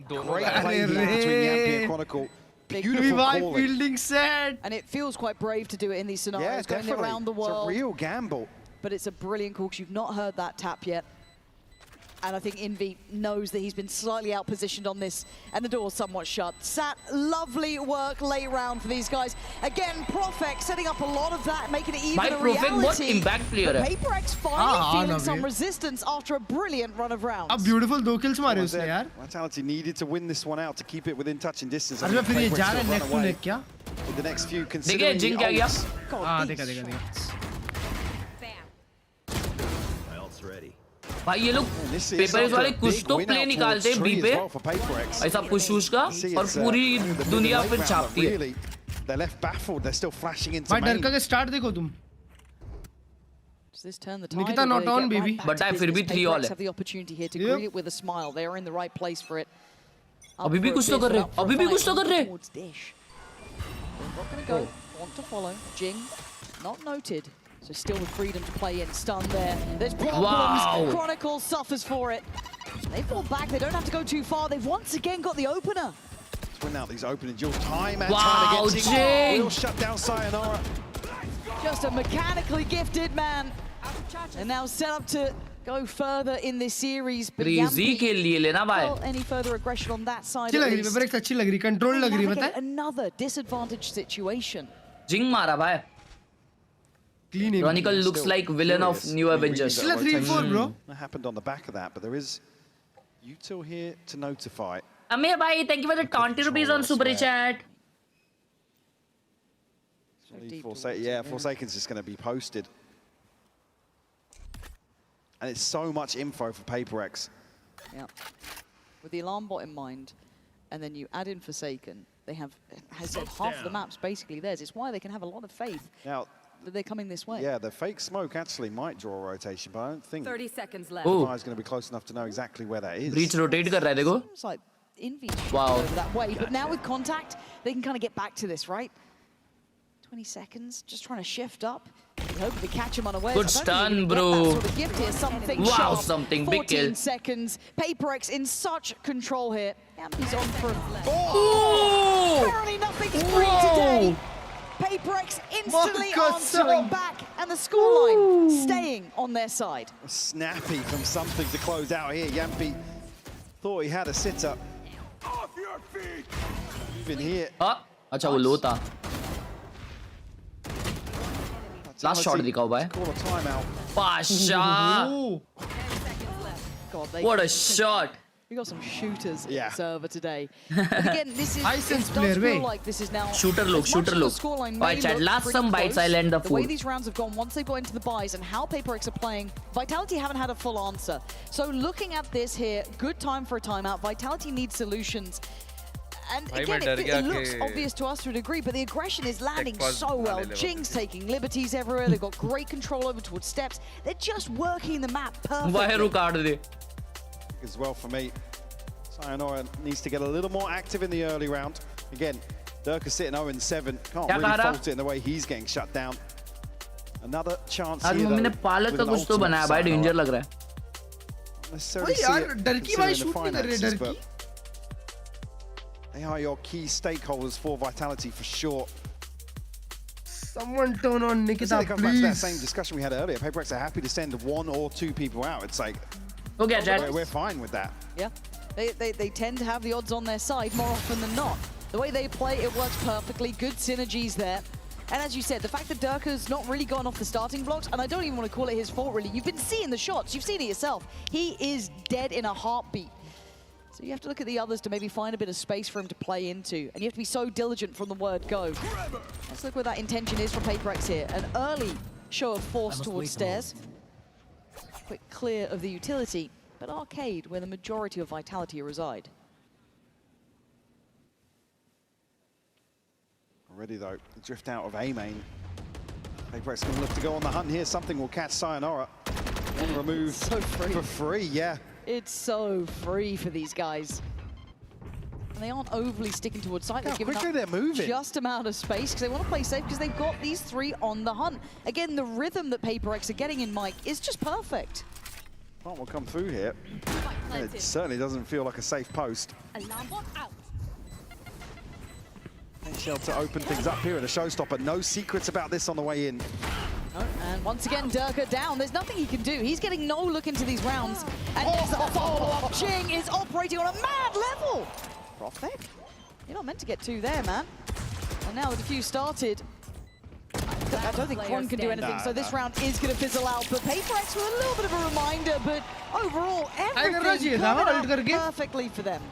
दोनों Great guys. play here between Yampy and Chronicle. Beautiful calling. Fielding set. And it feels quite brave to do it in these scenarios, Yeah, going definitely. around the world. It's a real gamble. But it's a brilliant call because you've not heard that tap yet. And I think Envy knows that he's been slightly out-positioned on this, and the door's somewhat shut. Sat, lovely work late round for these guys. Again, PRX setting up a lot of that, making it even a reality. बहुत impact player है. PRX finally feeling some resistance after a brilliant run of rounds. अब beautiful 2 kills मारे उसने यार. Vitality needed to win this one out to keep it within touching distance. अरे फिर ये जा रहा है neck to neck क्या? In the next few, देखिए considering जिंग the क्या ults. गया? हाँ देखा. भाई ये लोग पेपर वाले कुछ तो प्ले निकालते हैं बी पे ऐसा पुश उश का और पूरी दुनिया फिर छापती है. They're left baffled. They're still flashing into भाई main. डरका के start देखो तुम. Does this turn the tide? Nikita not on, baby. But I फिर भी 3 all है. have the opportunity here to greet it with a smile. They are in the right place for it. अभी भी कुछ तो कर रहे. अभी भी कुछ तो कर रहे. Not going to go. Want to follow. Jing, not noted. So still with freedom to play in. Stun there. There's problems. Wow. Chronicle suffers for it. They fall back. They don't have to go too far. They've once again got the opener. Let's win out these opening duels. Time and Wow, time again. Jing. Will shut down Sayonara. Just a mechanically gifted man. And now set up to go further in this series. But Crazy के लिए लेना भाई. well, any further aggression on that side अच्छी at लग रही least. Paper अच्छी लग रही कंट्रोल लग रही Navigate पता है. another disadvantaged situation. जिंग मारा भाई. Clean aim. Chronicle looks like villain of New Avengers. Still a 3-4 bro. That happened on the back of that, but there is util here to notify. Amir bhai, thank you for the 20 rupees on super chat. Forsaken's just going to be posted. And it's so much info for PRX. Yeah. With the alarm bot in mind, and then you add in Forsaken, they have, has said, half the map's basically theirs. It's why they can have a lot of faith Now, that they're coming this way. yeah, the fake smoke actually might draw a rotation, but I don't think 30 seconds left. Oh. is going to be close enough to know exactly where that is. Breach rotate कर रहा है देखो. It's like Envy Wow. over that way, but now with contact, they can kind of get back to this, right? 20 seconds, just trying to shift up. You hope to catch him unaware. Good stun, bro. That sort of gift here, something Wow, sharp. something big 14 kill. seconds. PRX in such control here. Yampy's on for Oh! apparently nothing's free today. PRX instantly answering back, and the scoreline staying on their side. Snappy from something to close out here. Yampy thought he had a sitter. Off your feet! Even here. हाँ, अच्छा वो लो था. Last shot दिखाओ भाई. Call a timeout. Pasha! God, What a shot! We got some shooters in Yeah. the server today. But again, this is High it sense does player, feel way. like this is now Shooter look, as much shooter as the look. scoreline Alright, may chat, look last pretty some bites, close, I'll end the way food. these rounds have gone, once they've got into the buys and how PRX are playing, Vitality haven't had a full answer. So looking at this here, good time for a timeout. Vitality needs solutions. And again, it looks obvious to us to a degree, but the aggression is landing so well. Jing's taking liberties everywhere. They've got great control over towards steps. They're just working the map perfectly. As well for me. Sayonara needs to get a little more active in the early round. Again, Durka sitting 0-7. Can't really fault it in the way he's getting shut down. Another chance आज here, mummy ने though, पालक with का an कुछ तो ultimate बनाया भाई, Sayonara. Danger लग रहा है. Necessarily see यार, it, डरकी भाई considering the shoot नहीं कर रहे, finances, डरकी. but they are your key stakeholders for Vitality for sure. Someone turn on Let's Nikita, say they come back to that please. same discussion we had earlier. PRX are happy to send 1 or 2 people out. It's like, Okay, chat. we're fine with that. Yeah, they tend to have the odds on their side more often than not. The way they play, it works perfectly. Good synergies there. And as you said, the fact that Durka's not really gone off the starting blocks, and I don't even want to call it his fault, really. You've been seeing the shots. You've seen it yourself. He is dead in a heartbeat. So you have to look at the others to maybe find a bit of space for him to play into. And you have to be so diligent from the word go. Let's look where that intention is from PRX here. An early show of force towards stairs. Quick clear of the utility, but arcade where the majority of Vitality reside. Already though, the drift out of A main. PRX going to look to go on the hunt here. Something will catch Sayonara. Removed so free. for free, yeah. It's so free for these guys. And they aren't overly sticking towards site. Look how They've given quickly up they're moving. just amount of space because they want to play safe because they've got these three on the hunt. Again, the rhythm that PRX are getting in Mike is just perfect. Plant will come through here. And it certainly doesn't feel like a safe post. XL to open things up here at a showstopper. No secrets about this on the way in. And once again, Durka down. There's nothing he can do. He's getting no look into these rounds. And there's the follow-up. Jing is operating on a mad level. Profek, you're not meant to get two there, man. And now the defuse started. I don't think Quan can do anything, so this round is going to fizzle out. But PRX with a little bit of a reminder, but overall, everything coming out perfectly for them.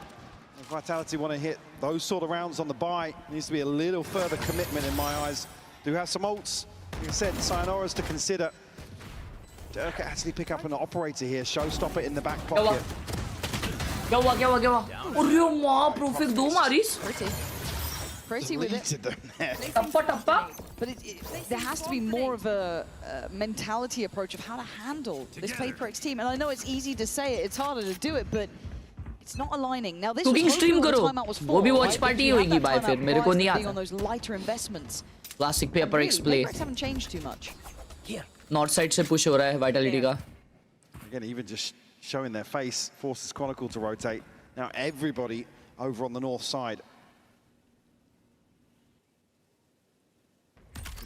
If Vitality want to hit those sort of rounds on the buy, needs to be a little further commitment in my eyes. Do have some ults. Like I said, Sayonara's to consider. Durka actually pick up an operator here. Showstopper in the back pocket. क्या हुआ अरे माँ perfect दो मारिस Pretty with it. Tappa tappa But there has to be more of a mentality approach of how to handle this PRX team. And I know it's easy to say it, it's harder to do it, but it's not aligning. Now this Cooking stream करो वो भी watch party होगी भाई फिर मेरे को नहीं आता on those lighter investments. Classic PRX play PRX haven't changed too much. North side से push हो रहा है Vitality का Again, even just showing their face forces Chronicle to rotate. Now everybody over on the north side.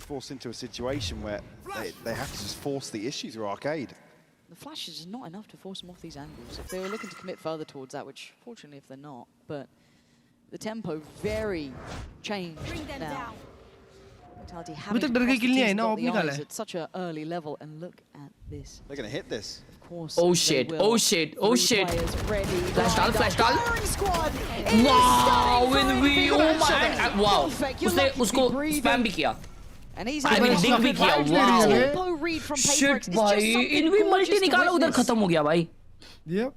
Forced into a situation where they have to just force the issue through Arcade. The flash is not enough to force them off these angles. If they were looking to commit further towards that, which fortunately if they're not, but the tempo very changed now. Vitality having to cross the T's, dot the I's at such an early level, and look at this. They're going to hit this. Of course. Oh shit, oh shit, oh shit. Flash down, flash down. Wow, when we, oh my, wow. उसको spam भी किया. And he's I mean, dig भी किया, wow. Tempo read from Shit भाई, env multi निकाला उधर खत्म हो गया भाई. Yep.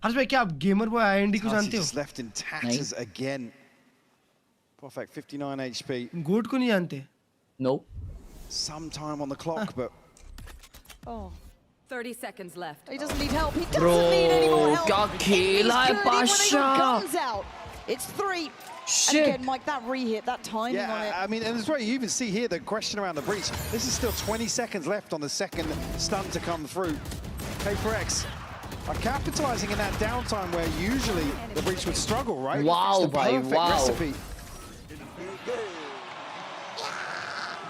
हर्ष भाई क्या आप गेमर बॉय आईएनडी को जानते हो? Left in tatters again. Perfect, 59 HP. गोट को नहीं जानते? No. Some time on the clock, but. Oh. 30 seconds left. He doesn't need help. He doesn't need any more help. क्या खेला है Pasha? Guns out. It's 3. Shit. And again, Mike, that re-hit, that timing on it. Yeah, I mean, and that's why you even see here the question around the breach. This is still 20 seconds left on the second stun to come through. PRX are capitalizing in that downtime where usually the breach would struggle, right? Wow, it's the perfect wow. recipe.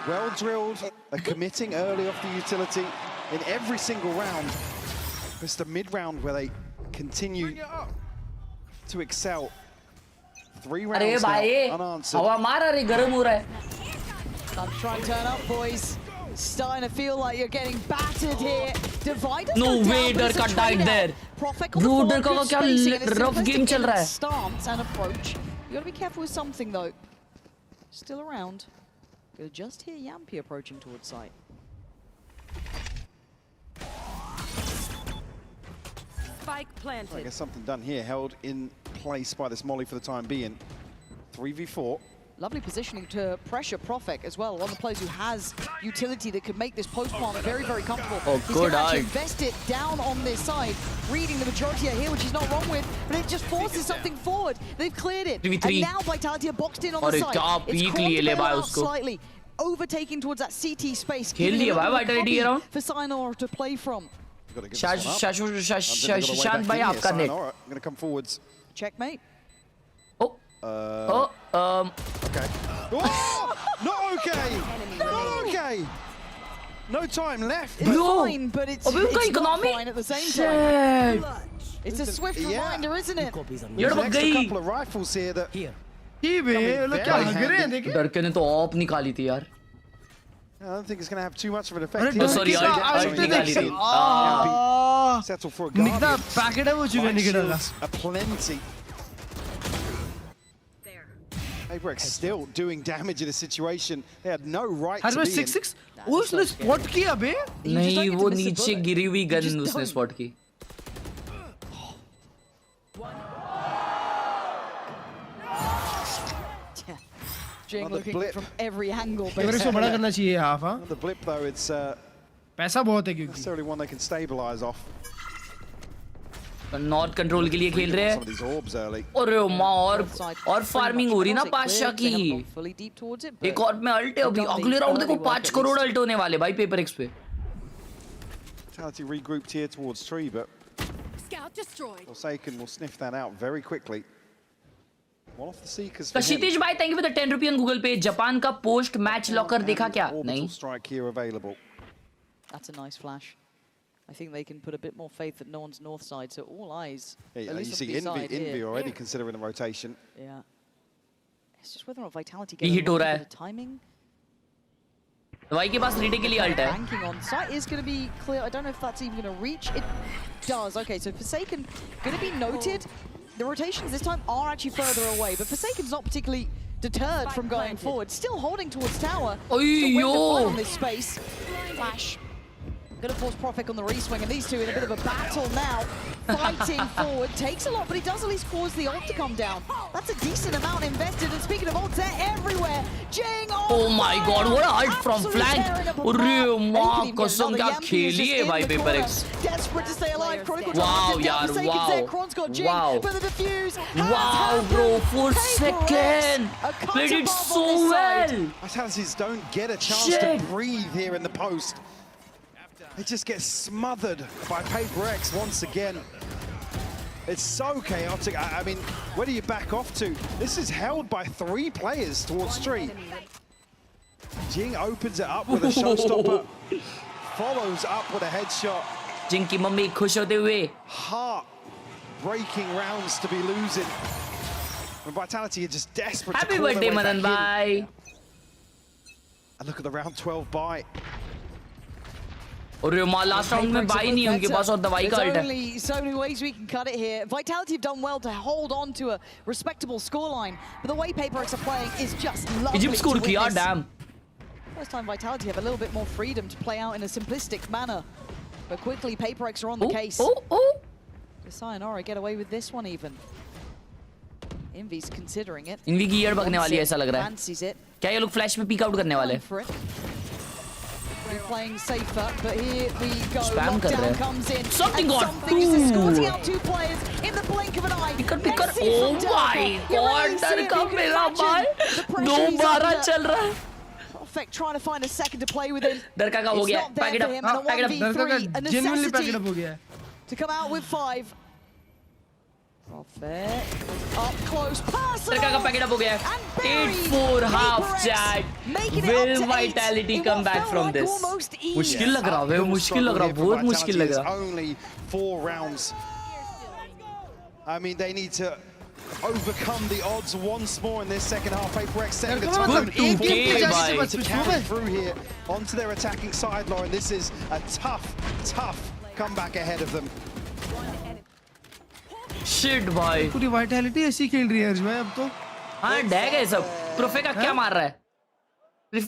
Well drilled, they're committing early off the utility in every single round. It's the mid-round where they continue to excel. 3 rounds now, unanswered. हवा मार रही गरम हो रहा है. Time to try and turn up, boys. Starting to feel like you're getting battered here. Dividers No go way, down, but it's a Durka died trade there. out. Profek on the Bro, floor, Durka good का क्या spacing, and it's rough simplistic game चल in रहा है. its stance and approach. You gotta be careful with something though. Still around. Could just hear Yampi approaching towards site. Spike planted. I guess something done here, held in place by this molly for the time being. 3v4. Lovely positioning to pressure Profek as well, one of the players who has utility that could make this post plant very, very comfortable. Oh, he's good going to actually eye. invest it down on this side, reading the majority here, which he's not wrong with, but it just forces something forward. They've cleared it. 3v3. And now Vitality are boxed in on the side. It's caught the bail out slightly, overtaking towards that CT space. खेल लिया भाई Vitality ये round. For Sayonara to play from. शांत भाई आपका net. Going to come forwards. Checkmate. Okay. Oh, not okay. Not okay. No time left. It's fine, but it's not fine at the same time. It's a swift reminder, isn't it? There's an extra couple of rifles here that. डरके ने तो op निकाली थी यार. I don't think it's going to have too much of an effect. Oh, sorry, I निकाली थी. Settle for a guard. निकला packet है वो चुके निकला. A plenty. PRX still doing damage in a situation they had no right to be in. 6-6. वो उसने spot किया बे? नहीं वो नीचे गिरी हुई गन उसने spot की. Jing looking from every angle. PRX को बड़ा करना चाहिए half हाँ. The blip though, it's पैसा बहुत है क्योंकि necessarily one they can stabilize off. North control के लिए खेल रहे Some of these orbs early. हैं। और और फार्मिंग हो रही ना पाशा की। एक और में अल्ट है अभी, अगले राउंड देखो 5 करोड़ अल्ट होने वाले भाई पेपर एक्स पे। Vitality regrouped here towards tree, but Scout destroyed. Forsaken will sniff that out very quickly. One off the seekers. कशितिश भाई थैंक यू फॉर द 10 रुपए ऑन गूगल पे। जापान का पोस्ट मैच लॉकर देखा क्या? नहीं। Strike here available. That's a nice flash. I think they can put a bit more faith that no one's north side, so all eyes. Yeah, at least you on see B side Envy here. already considering the rotation. Yeah. It's just whether or not Vitality ये get hit हो रहा a है। bit of timing. भाई के पास रीडे के लिए alt है। Banking on site is going to be clear. I don't know if that's even going to reach. It does. Okay, so Forsaken going to be noted. The rotations this time are actually further away, but Forsaken's not particularly deterred from going forward. Still holding towards tower. So when to fight on this space. Flash. Going to force Profik on the re-swing, and these two in a bit of a battle now. Fighting forward. Takes a lot, but he does at least cause the ult to come down. That's a decent amount invested, and speaking of ults, they're everywhere. Jing! Oh my god, what a ult from flank! अरे माँ कसम क्या खेली है भाई paper x. Desperate to stay alive. Chronicle Wow यार, wow. Wow bro, 4 seconds. Played it so well. Vitalities don't get a chance to breathe here in the post. They just get smothered by Paper X once again. It's so chaotic. I mean, where do you back off to? This is held by 3 players towards street. Jing opens it up with a showstopper. Follows up with a headshot. Jing की mummy खुश होते हुए। Heart-breaking rounds to be losing. When Vitality are just desperate Happy to call birthday, their way Madan back bhai. in. And look at the round 12 buy. और माँ last round में by नहीं है उनके पास और दवाई का अल्ट है। There's so many ways we can cut it here. Vitality have done well to hold on to a respectable scoreline, but the way Paper X are playing is just lovely. Egypt score किया, damn. First time Vitality have a little bit more freedom to play out in a simplistic manner, but quickly Paper X are on the case. Does Sayonara get away with this one even? Envy's considering it. Env की year बगने वाली है ऐसा लग रहा है। Fancies it. क्या ये लोग फ्लैश में पीक आउट करने वाले हैं? We're playing safer, but here we go. Spam कर रहे Lockdown हैं। comes in. Something and got something is escorting out 2 players in the blink of an eye. Picker Let's see oh from Delta. my You god really डर see it. का You can मेरा imagine भाई the pressure he's 2-12 under. चल रहा है। Perfect, trying to find a second to play with him. डर का हो It's गया not there packet for him, and a up packet 1v3, a genuinely packed up हो necessity गया है। to come out with 5. Profit up close, personal. का packet up हो गया है। 8-4 half chat. Will Vitality come back from this? मुश्किल लग रहा है, मुश्किल लग रहा है, बहुत मुश्किल लग रहा है। Only 4 rounds. I mean, they need to overcome the odds once more in this second half. Paper X setting the tone to carry through here onto their attacking side, Lauren. This is a tough comeback ahead of them. Shit भाई। पूरी Vitality ऐसी खेल रही है हर्ष भाई अब तो। हाँ डैग है सब। प्रोफे का क्या मार रहा है?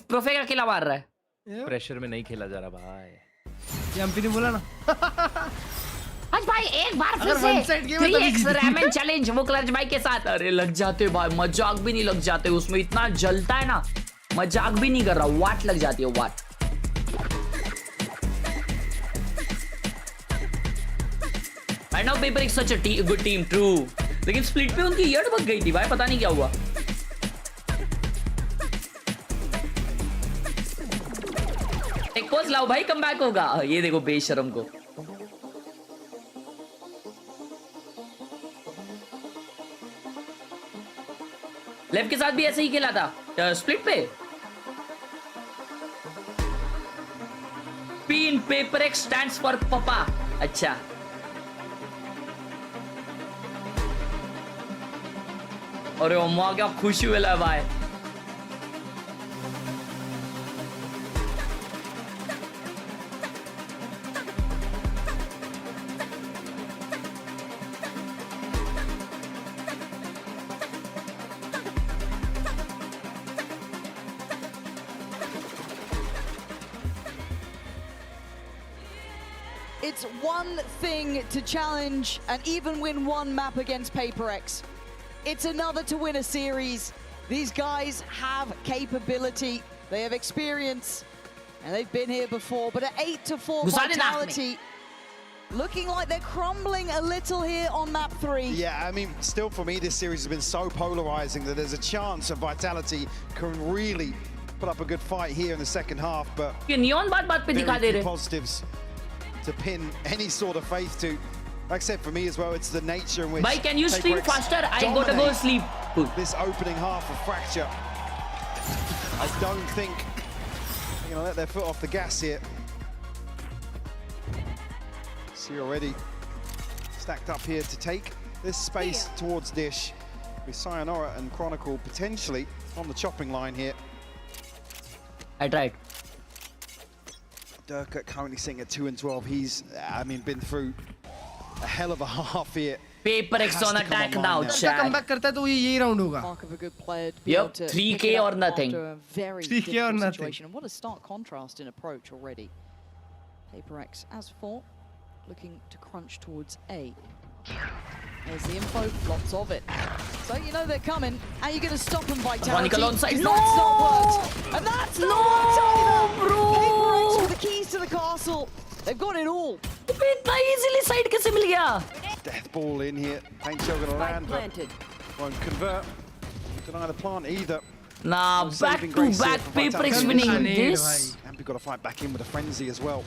प्रोफे का अकेला मार रहा है। प्रेशर में नहीं खेला जा रहा भाई। एमपी ने बोला ना। आज भाई एक बार फिर से 3x रैमन चैलेंज वो क्लच भाई के साथ। अरे लग जाते भाई, मजाक भी नहीं लग जाते उसमें, इतना जलता है ना, मजाक भी नहीं कर रहा, वाट लग जाती है वाट। I know Paper X such a good team, true. लेकिन स्प्लिट पे उनकी ईयर बग गई थी भाई, पता नहीं क्या हुआ। एक पोज लाओ भाई, कम बैक होगा। ये देखो बेशरम को। लेफ्ट के साथ भी ऐसे ही खेला था स्प्लिट पे। P in Paper X stands for पापा। अच्छा अरे अम्मा क्या खुशी हुआ भाई। It's one thing to challenge and even win one map against Paper X. It's another to win a series. These guys have capability, they have experience, And they've been here before, but at 8-4 vitality, looking like they're crumbling a little here on map 3. Yeah, I mean, still for me, this series has been so polarizing that there's a chance of Vitality can really put up a good fight here in the second half, but very few positives to pin any sort of faith to. Like I said, for me as well, it's the nature in which Bhai, can you stream faster? I gotta go sleep. This opening half of Fracture. I don't think they're gonna let their foot off the gas here. See already stacked up here to take this space towards Dish with Sayonara and Chronicle potentially on the chopping line here. I tried. Durka currently sitting at 2-12. He's, I mean, been through a hell of a half here. PRX on attack now, chat. Comeback करता है तो ये round होगा. Mark of a good player to be Yep, able to 3K or nothing. after a very 3K or difficult nothing. situation. And what a stark contrast in approach already. PRX as 4, looking to crunch towards A. There's the info, lots of it. So you know they're coming. How are you going to stop them, Vitality? Chronicle on side. That's No! not worked. And that's not worked either. Bro! PRX with the keys to the castle. They've got it all. इतना easily side कैसे मिल गया? Death ball in here. Paint shell gonna land, but won't convert. Deny the plant either. Nah, back to back PRX winning this. And we've got to fight back in with a frenzy as well.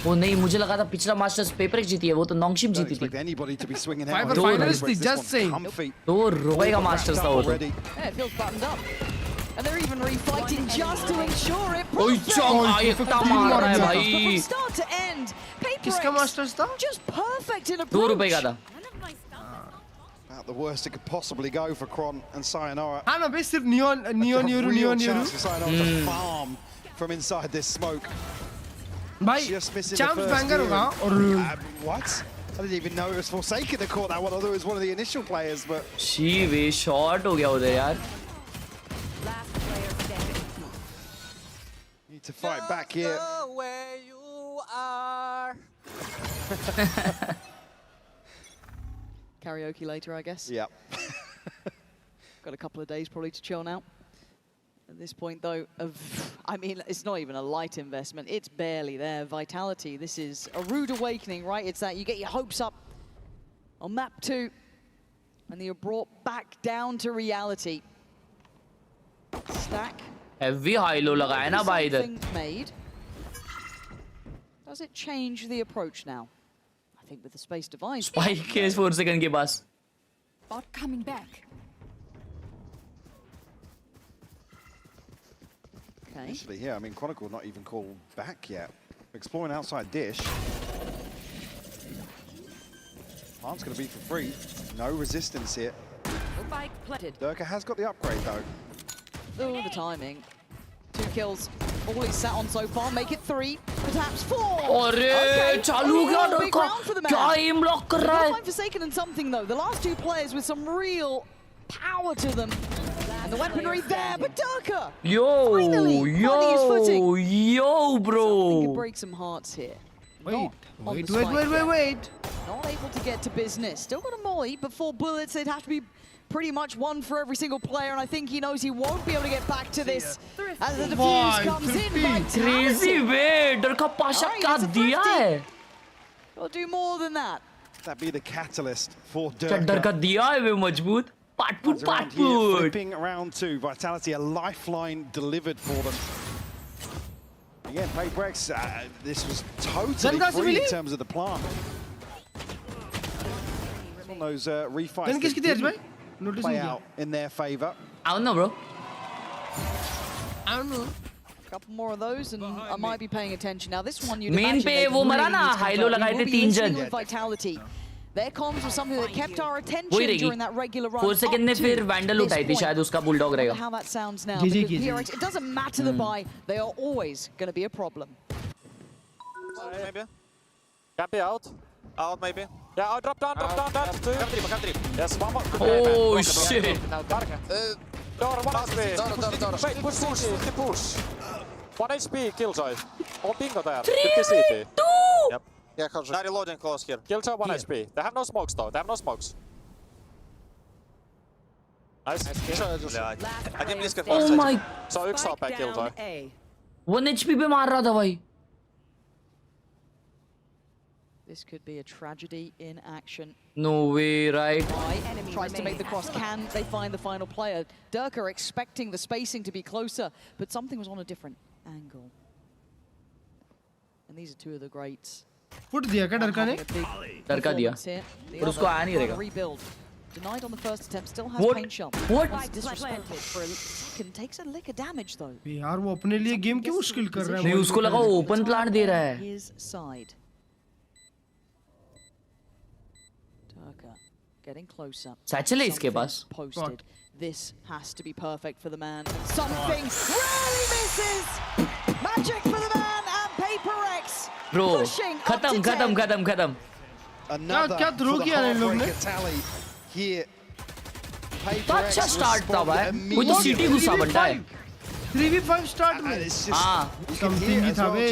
वो नहीं, मुझे लगा था पिछला masters PRX जीती है, वो तो नॉन्गशिप जीती थी. Anybody to be swinging out. Five finalists, just saying. तो रोएगा मास्टर्स था वो तो. Yeah, it feels buttoned up. And they're even refighting just to ensure it. ओए चौंग आयता मार रहा है भाई. From start to end, किसका मास्टर्स था? just perfect in approach. 2 रुपए का था. About the worst it could possibly go for Kron and Sayonara. हाँ ना भाई सिर्फ neon chance for Sayonara to farm from inside this smoke. भाई Just missing champs the first banger gear. होगा और What? I didn't even know it was Forsaken that caught that one, although it was one of the initial players, but... she way shot हो गया उधर यार. Need to fight back here. The way you are. Karaoke later, I guess. Yep. Got a couple of days probably to chill now. At this point, though, I mean, it's not even a light investment. It's barely there. Vitality, this is a rude awakening, right? It's that you get your hopes up on map 2, and you're brought back down to reality. Stack. Heavy high low लगा है ना भाई इधर. Made. Does it change the approach now? I think with the space device. Spike के 4 second के पास. Bot coming back. Okay. Actually, yeah, I mean, Chronicle not even called back yet. Exploring outside Dish. Plant's going to be for free. No resistance here. Spike planted. Durka has got the upgrade, though. Oh, the timing. 2 kills. All he's sat on so far. Make it 3. Perhaps 4. अरे चालू क्या Big डरका? round for the man. क्या aim lock कर रहा है? Not Forsaken and something though. The last 2 players with some real power to them. And the weaponry there, but Durka! Yo, finally finding his footing. yo, Something bro. could break some hearts here. Wait. Not able to get to business. Still got a molly, but 4 bullets. They'd have to be pretty much one for every single player, and I think he knows he won't be able to get back to this as the defuse comes in. Crazy way, डर का पाशा क्या दिया है? We'll do more than that. That'd be the catalyst for डर Durka. का दिया है वे मजबूत. As around here, flipping round 2. Vitality, a lifeline delivered for them. Again, PRX, this was totally free in terms of the plant. On those refights that didn't play out in their favor. I don't know, bro. I don't know. A couple more of those, and I might be paying attention. Now, this one, you'd Main imagine पे they वो really मरा ना, need to high convert. low We लगाए will थे be 3 listening जन. with Vitality. Their comms was something that kept our वही attention रहेगी. during that regular run. 4 second ने फिर Vandal उठाई थी, शायद उसका bulldog I wonder रहेगा. how that sounds now. GG, Because GG. PRX, it doesn't matter the buy, they are always going to be a problem. Maybe. Can be out. Out maybe. Yeah, I'll drop down. Come three. Yes, one more. Oh shit. Door, 1 HP. Wait, push. 1 HP, Killjoy. Oh, bingo there. 50 CT. Yep. Yeah, they're reloading close here. Killjoy 1 HP. They have no smokes though. They have no smokes. Nice. I think this can Oh my. So üks saab back Khelraay. 1 HP पे मार रहा था भाई. This could be a tragedy in action. No way, right? Tries to make the cross. Can they find the final player? Durka expecting the spacing to be closer, but something was on a different angle. And these are two of the greats. Foot दिया क्या डरका ने? डरका दिया. और उसको आया नहीं रहेगा. Rebuild. Denied on the first attempt, still has paint shot. What? Disrespected for a second, takes a lick of damage though. यार वो अपने लिए गेम क्यों मुश्किल कर रहा है? नहीं उसको लगा वो ओपन प्लांट दे रहा है. His side. Durka getting closer. Satchel है इसके पास. Posted. This has to be perfect for the man. Something really misses. Magic for the man and PRX. Bro, खत्म. क्या थ्रो किया इन लोग ने? अच्छा स्टार्ट था भाई. कोई तो सीटी घुसा बनता है. 3v5 स्टार्ट में. हाँ. समथिंग ही था बे.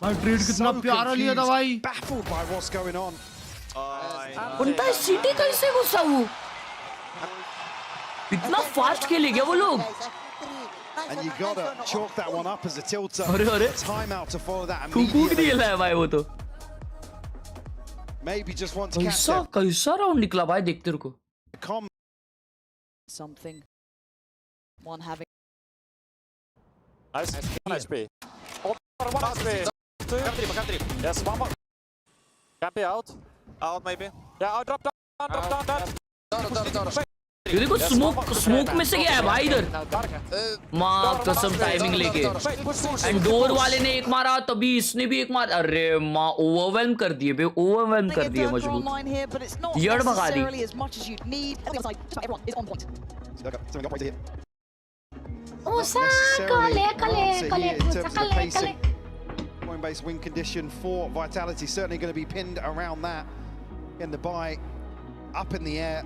भाई ट्रेड कितना प्यारा लिया था भाई. उनका सीटी कैसे घुसा वो? इतना फास्ट खेले गया वो लोग. And you gotta chalk that one up as a tilter. Timeout to follow that immediately. खेला है भाई वो तो. Maybe just want to catch them. कैसा राउंड निकला भाई देखते रुको. Something. One having. Nice. Nice B. One HP. Two. Yes, one more. Can be out. Out maybe. Yeah, I'll drop down. ये देखो स्मोक में से गया है भाई इधर. माँ कसम टाइमिंग लेके. एंड डोर वाले ने एक मारा तभी इसने भी एक मारा. अरे माँ ओवरवेल्म कर दिए बे. ओवरवेल्म कर दिए मजबूत. यड़ भगा दी. Point-based win condition for Vitality. Certainly going to be pinned around that. In the buy up in the air.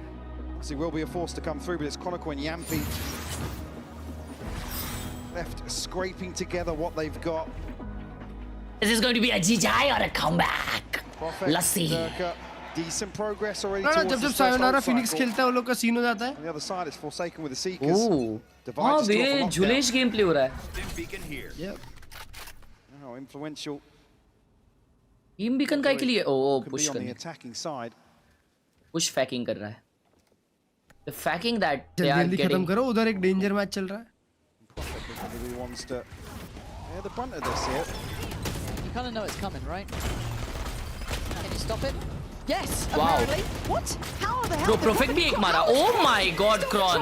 So he will be a force to come through, but it's Konako and Yampi left scraping together what they've got. This is going to be a GG or a comeback. Let's see. Decent progress already. जब sayonara Phoenix खेलता है वो लोग का scene हो जाता है. On the other side, it's Forsaken with the Seekers. हाँ बे झुलेश गेम प्ले हो रहा है. Yep. Oh, influential. Team beacon का के लिए push on the attacking side. Push faking कर रहा है. The faking that they are getting. खत्म करो उधर एक डेंजर मैच चल रहा है. He wants to the brunt of this here. You kind of know it's coming, right? Can you stop it? Yes. Wow. Apparently. What? How the hell? Bro, perfect भी एक मारा. Oh my God, Kron.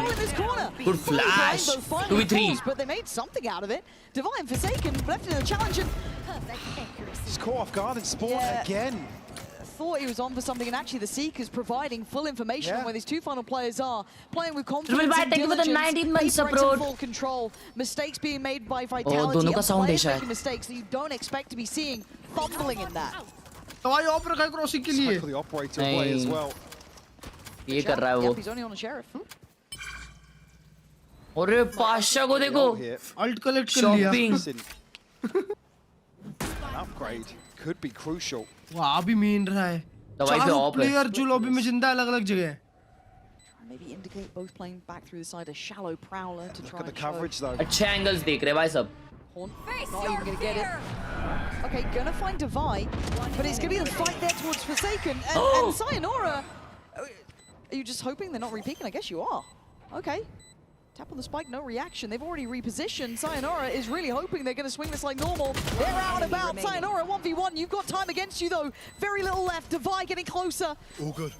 Good flash. 2v3. But they made something out of it. Divine Forsaken left in the challenge and he's caught off guard and spawned again. Thought he was on for something, and actually the Seekers providing full information on where these two final players are, playing with confidence and diligence, in full control, mistakes being made by Vitality, and players making mistakes that you don't expect to be seeing, fumbling in that. The operator play as well. ये कर रहा है वो. He's only on a sheriff. अरे पाशा को देखो. Alt collect कर लिया. An upgrade could be crucial. वाह अभी मीन रहा है. चार प्लेयर जो लॉबी में जिंदा अलग-अलग जगह है. Maybe indicate both playing back through the side, a shallow prowler to try and the coverage though. अच्छे angles देख रहे भाई सब. Not even gonna get it. Okay, gonna find Divide, but it's gonna be the fight there towards Forsaken and Sayonara. Are you just hoping they're not re-peeking? I guess you are. Okay. Tap on the spike, no reaction. They've already repositioned. Sayonara is really hoping they're going to swing this like normal. They're out and about. Sayonara 1v1. You've got time against you though. Very little left. Divide getting closer. All good.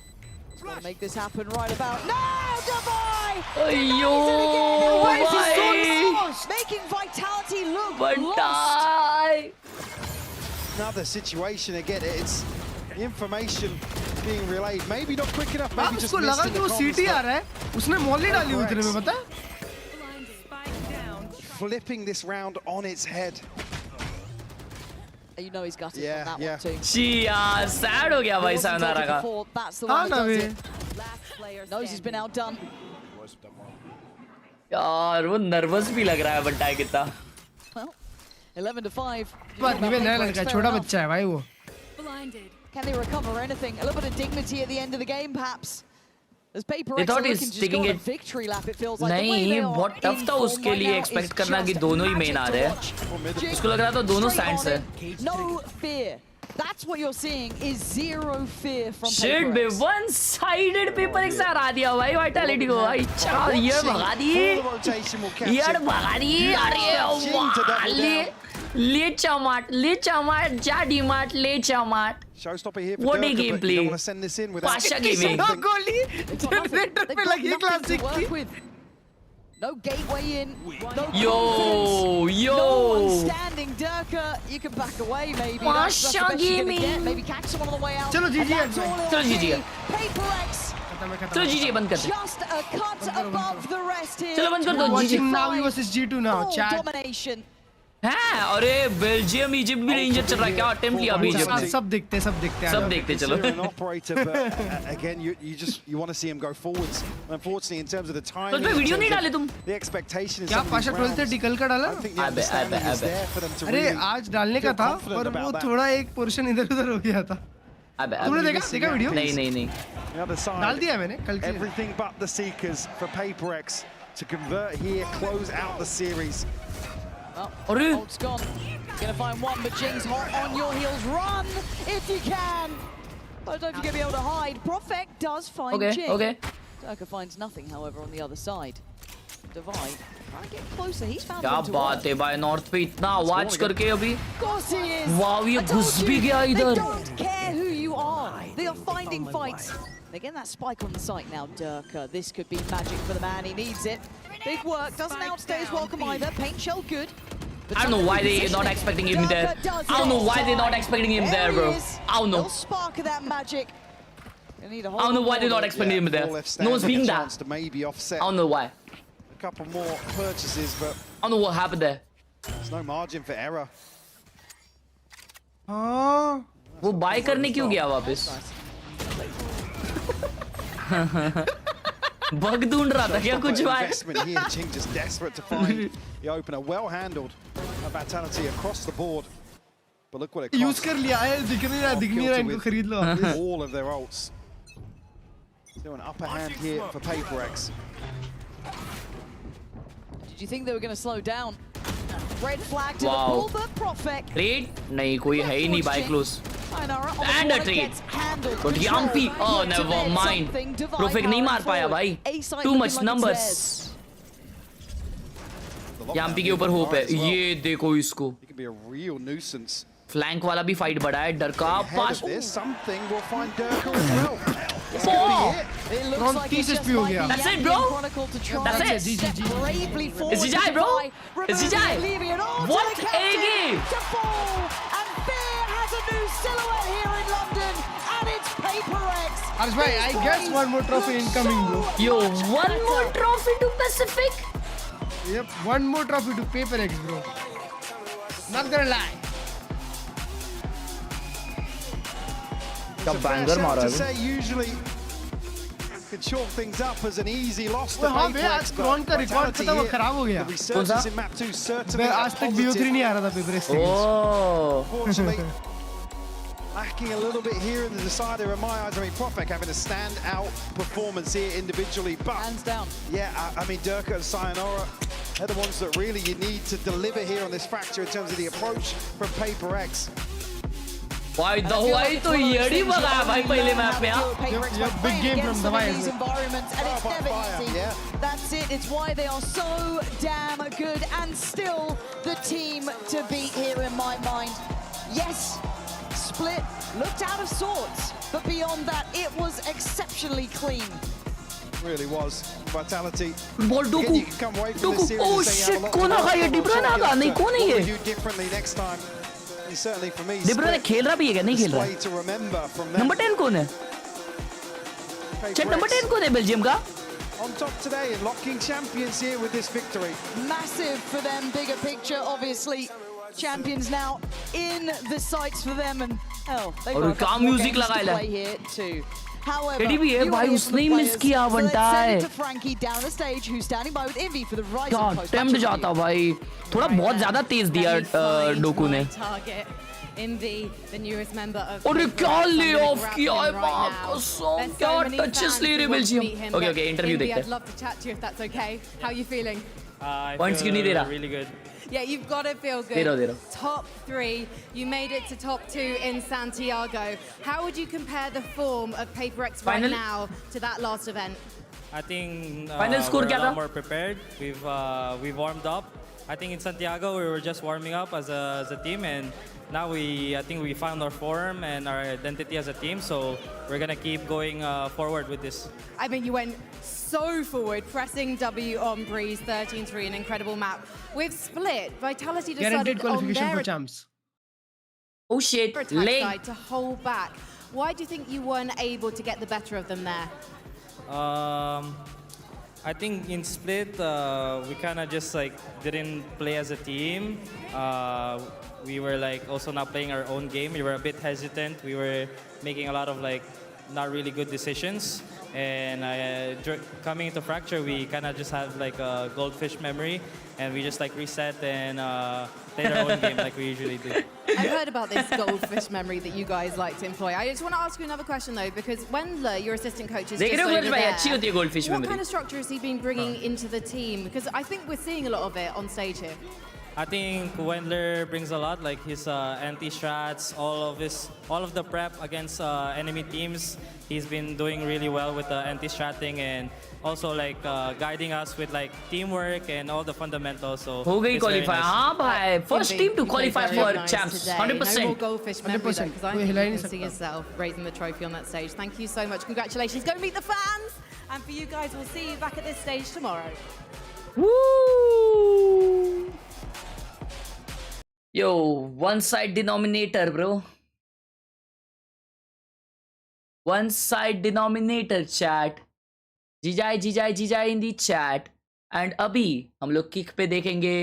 Got to make this happen right about now. Divide! Making Vitality look lost. Another situation again. It's information being relayed. Maybe not quick enough. Maybe just missed in the CT आ रहा है. उसने Molly डाली हुई तेरे में पता है? Flipping this round on its head. You know he's got it from that one too. sad हो गया भाई सायोनारा का. That's the one that does it. Knows he's been outdone. यार वो nervous भी लग रहा है बंटा है कितना. Well, 11-5. बात नहीं नया लड़का छोटा बच्चा है भाई वो. Can they recover anything? A little bit of dignity at the end of the game, perhaps. As Paper They X thought are he's looking to just taking go on a it. victory lap, it feels like. The way नहीं they are बहुत in tough था form उसके right लिए now expect is करना कि just दोनों ही magic main uh to रहे watch. हैं उसको लग रहा था दोनों Straight साइड्स on है in, no fear. That's what you're seeing is zero fear from shit Paper बे X. वन साइडेड पेपर एक से हरा दिया भाई वाइटलिटी को भाई चार ये भगा दिए यार भगा दिए अरे वाह ले चमाट जा डीमार्ट ले चमाट Showstopper here for What a Durka, but you gameplay. don't want to send this in without Pasha gaming. गोली जनरेटर पे लगी क्लासिक की No gateway in, no Yo, confidence, yo. no one standing. Durka, you can back away maybe. That's the best you're gonna get. Maybe catch someone on the way out. चलो GG And that's all चलो it'll GG be. Paper X चलो जीजी बंद कर दे just a cut above the rest here. चलो बंद कर दो जीजी watching Navi versus G2 now Full chat domination. हैं अरे बेल्जियम इजिप्ट भी रेंजर चल रहा है क्या अटेम्प्ट लिया अभी इजिप्ट ने सब देखते सब देखते चलो Consider an operator, but again, you want to see him go forwards. Unfortunately, in terms of the timing, तो वीडियो नहीं डाले तुम the expectation is क्या some of these पाशा 12:30 कल का डाला I think the understanding is there for them to अरे really आज डालने का feel था confident पर about वो that. थोड़ा एक पोर्शन इधर-उधर हो गया था तुमने देखा वीडियो नहीं The other side, डाल दिया मैंने कल के everything but the Seekers for Paper X to convert here, close out the series. Holt's gone. Gonna find one, but Jing's hot on your heels. Run if you can. I don't know if you're gonna be able to hide. Profek does find Jing. okay. Durka finds nothing, however, on the other side. Divide. Trying to get closer. He's found क्या one to बात है भाई north पे इतना आवाज करके अभी Of course he is. वाव ये I told घुस भी you, गया They इधर don't care who you are. They are finding fights. They're getting that spike on the site now, Durka. This could be magic for the man. He needs it. Big work. Doesn't outstay his welcome either. Paint shell good. I don't know why they're not expecting him there. I don't know why they're not expecting him there, bro. I don't know. Little spark of that magic. I don't know why they're not expecting him there. No one's being that. To maybe offset I don't know why. a couple more purchases, but I don't know what happened there. there's no margin for error. हाँ वो bye करने क्यों गया वापस bug ढूंढ रहा था क्या कुछ bye Investment here, Jing just desperate to find the opener. Well handled, a vitality across the board. But look what it use costs. कर लिया है दिख नहीं रहा इनको खरीद लो All of their ults. Still an upper hand here for Paper X. Did you think they were going to slow down? Red flag to Wow. the pull, but Profek. Trade नहीं कोई है ही नहीं by close Sayonara on the And a corner trade. gets handled. But Control Yampi, oh yet to never bed mind. something. Divide Profek नहीं power मार पाया forward. भाई A-side Too looking much like it's numbers theirs. याम्पी के ऊपर hope है ये देखो इसको He can be a real nuisance. Flank वाला भी फाइट बढ़ा है डर का Ahead pass of this, something will find Durka as well. It looks like it 30 just HP हो might गया be That's it, Yampi bro. and Chronicle to try That's and it. step bravely forward. It's GG, bro. Divide, It's removing GG. it, leaving it all to What the a captain game. to fall. And Fear has a new silhouette here in London, and it's Paper X. Harsh bhai I guess one more trophy incoming bro Yo, one more trophy to Pacific. yep one more trophy to Paper X bro not gonna lie क्या banger मारा to है say usually could chalk things up as an easy loss to हाँ बे Paper आज X, Crohn का but record vitality था वो here, खराब हो गया the resurgence in map 2 certainly मैं आज तक BO3 positive. नहीं आ रहा था Paper X Oh. Unfortunately, lacking a little bit here in the decider in my eyes. I mean, Profek having a stand-out performance here individually, but Hands down. yeah, I mean, Durka and Sayonara, they're the ones that really you need to deliver here on this fracture in terms of the approach from Paper X. भाई दवाई तो येड़ी बगा भाई पहले map में Big game from some of Davai, these isn't it? environments, and it's Trial by never fire, easy. yeah. That's it. It's why they are so damn good, and still the team to beat here in my mind. Yes, Split looked out of sorts, but beyond that, it was exceptionally clean. Really was. Vitality. Ball Again, Docu you can come away from Docu this series oh and say you have a shit lot कौन to आगा ये work on. डिब्रन We'll Agha try नहीं to कौन है what ये we do differently next time. And certainly for me, डिब्रन Split, खेल रहा भी है क्या नहीं खेल रहा way to remember from them. Number 10 कौन है Paper चेक नंबर X 10 कौन है बेल्जियम का on top today and locking champions here with this victory. Massive for them, bigger picture, obviously. Champions now in the sights for them, and hell, they've और got a क्या couple more music games लगा to है play here too. However, KDB है you भाई, are उसने ही the miss players. किया So let's बनता send है। it to Frankie down the stage, who's standing by with Envy for the rising क्या post. Tempt जाता भाई, थोड़ा बहुत ज्यादा तेज दिया डोकू ने। Target. Envy, the newest member of अरे PRX, क्या I'm ले gonna ऑफ grab किया him है, right बाप now. कसम, There's क्या so many टचेस fans ले रहे who want to Belgium. meet him, okay but okay, interview Envy, देखते I'd हैं। love to chat to you if that's okay. How are you feeling? Points क्यों नहीं दे रहा? Really good. Yeah, you've got to feel दे रहा good. हूँ। Top 3, you made it to top 2 in Santiago. How would you compare the form of PRX right Final? now to that last event? I think Final score we're a क्या था? lot more prepared. We've warmed up. I think in Santiago we were just warming up as a team, and now I think we found our form and our identity as a team. So we're gonna keep going forward with this. I mean, you went so forward, pressing W on Breeze 13-3, an incredible map. With Split, Vitality Guaranteed decided on qualification their for champs. Oh shit, attack late. side to hold back. Why do you think you weren't able to get the better of them there? I think in Split we kind of just like didn't play as a team. We were like also not playing our own game. We were a bit hesitant. We were making a lot of like not really good decisions. And coming into Fracture, we kind of just had like a goldfish memory, and we just like reset and played our own game like we usually do. I've heard about this goldfish memory that you guys like to employ. I just want to ask you another question though, because Wendler, your assistant coach, is देख just रहे हो over gold भाई, अच्छी होती है there. Goldfish What memory. kind of structure has he been bringing into the team? Because I think we're seeing a lot of it on stage here. I think Wendler brings a lot, like his anti-strats, all of the prep against enemy teams. He's been doing really well with the anti-stratting and also like guiding us with like teamwork and all the fundamentals. So हो गई it's very qualify, nice. हाँ भाई, first team to You played qualify very for nice champs, today. No more 100%. goldfish memory though, 100%. because I कोई think हिला ही you नहीं can see सकता। yourself raising the trophy on that stage. Thank you so much. Congratulations. Go meet the fans. And for you guys, we'll see you back at this stage tomorrow. Woo! Yo, one side denominator, bro. One side denominator, chat. जीजाई in the chat. And अभी हम लोग kick पे देखेंगे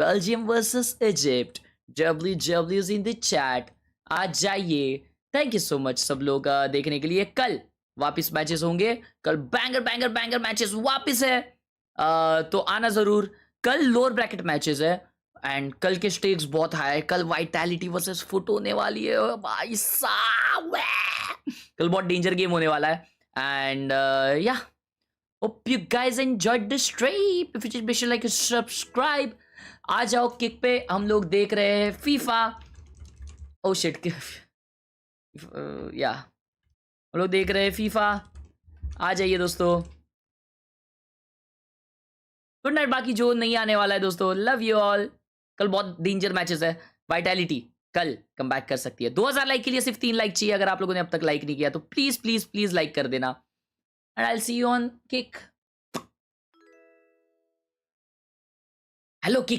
Belgium versus Egypt. WW's in the chat. आ जाइए. Thank you so much सब लोग देखने के लिए। कल वापस मैचेस होंगे। कल बैंगर मैचेस वापस है। तो आना जरूर। कल लोअर ब्रैकेट मैचेस है एंड कल के स्टेक्स बहुत हाई है। कल वाइटैलिटी वर्सेस फुट होने वाली है भाई साहब। कल बहुत डेंजर गेम होने वाला है and I hope you guys enjoyed the stream. If you wish like subscribe. आ जाओ किक पे, हम लोग देख रहे हैं फीफा। ओ शिट, या हम लोग देख रहे हैं फीफा। आ जाइए दोस्तों। Good night. बाकी जो नहीं आने वाला है दोस्तों, लव यू ऑल। कल बहुत डेंजर मैचेस है। वाइटैलिटी कल कम बैक कर सकती है। 2000 लाइक के लिए सिर्फ 3 लाइक चाहिए। अगर आप लोगों ने अब तक लाइक नहीं किया तो प्लीज प्लीज प्लीज लाइक कर देना and I will see you on kick. Hello kick.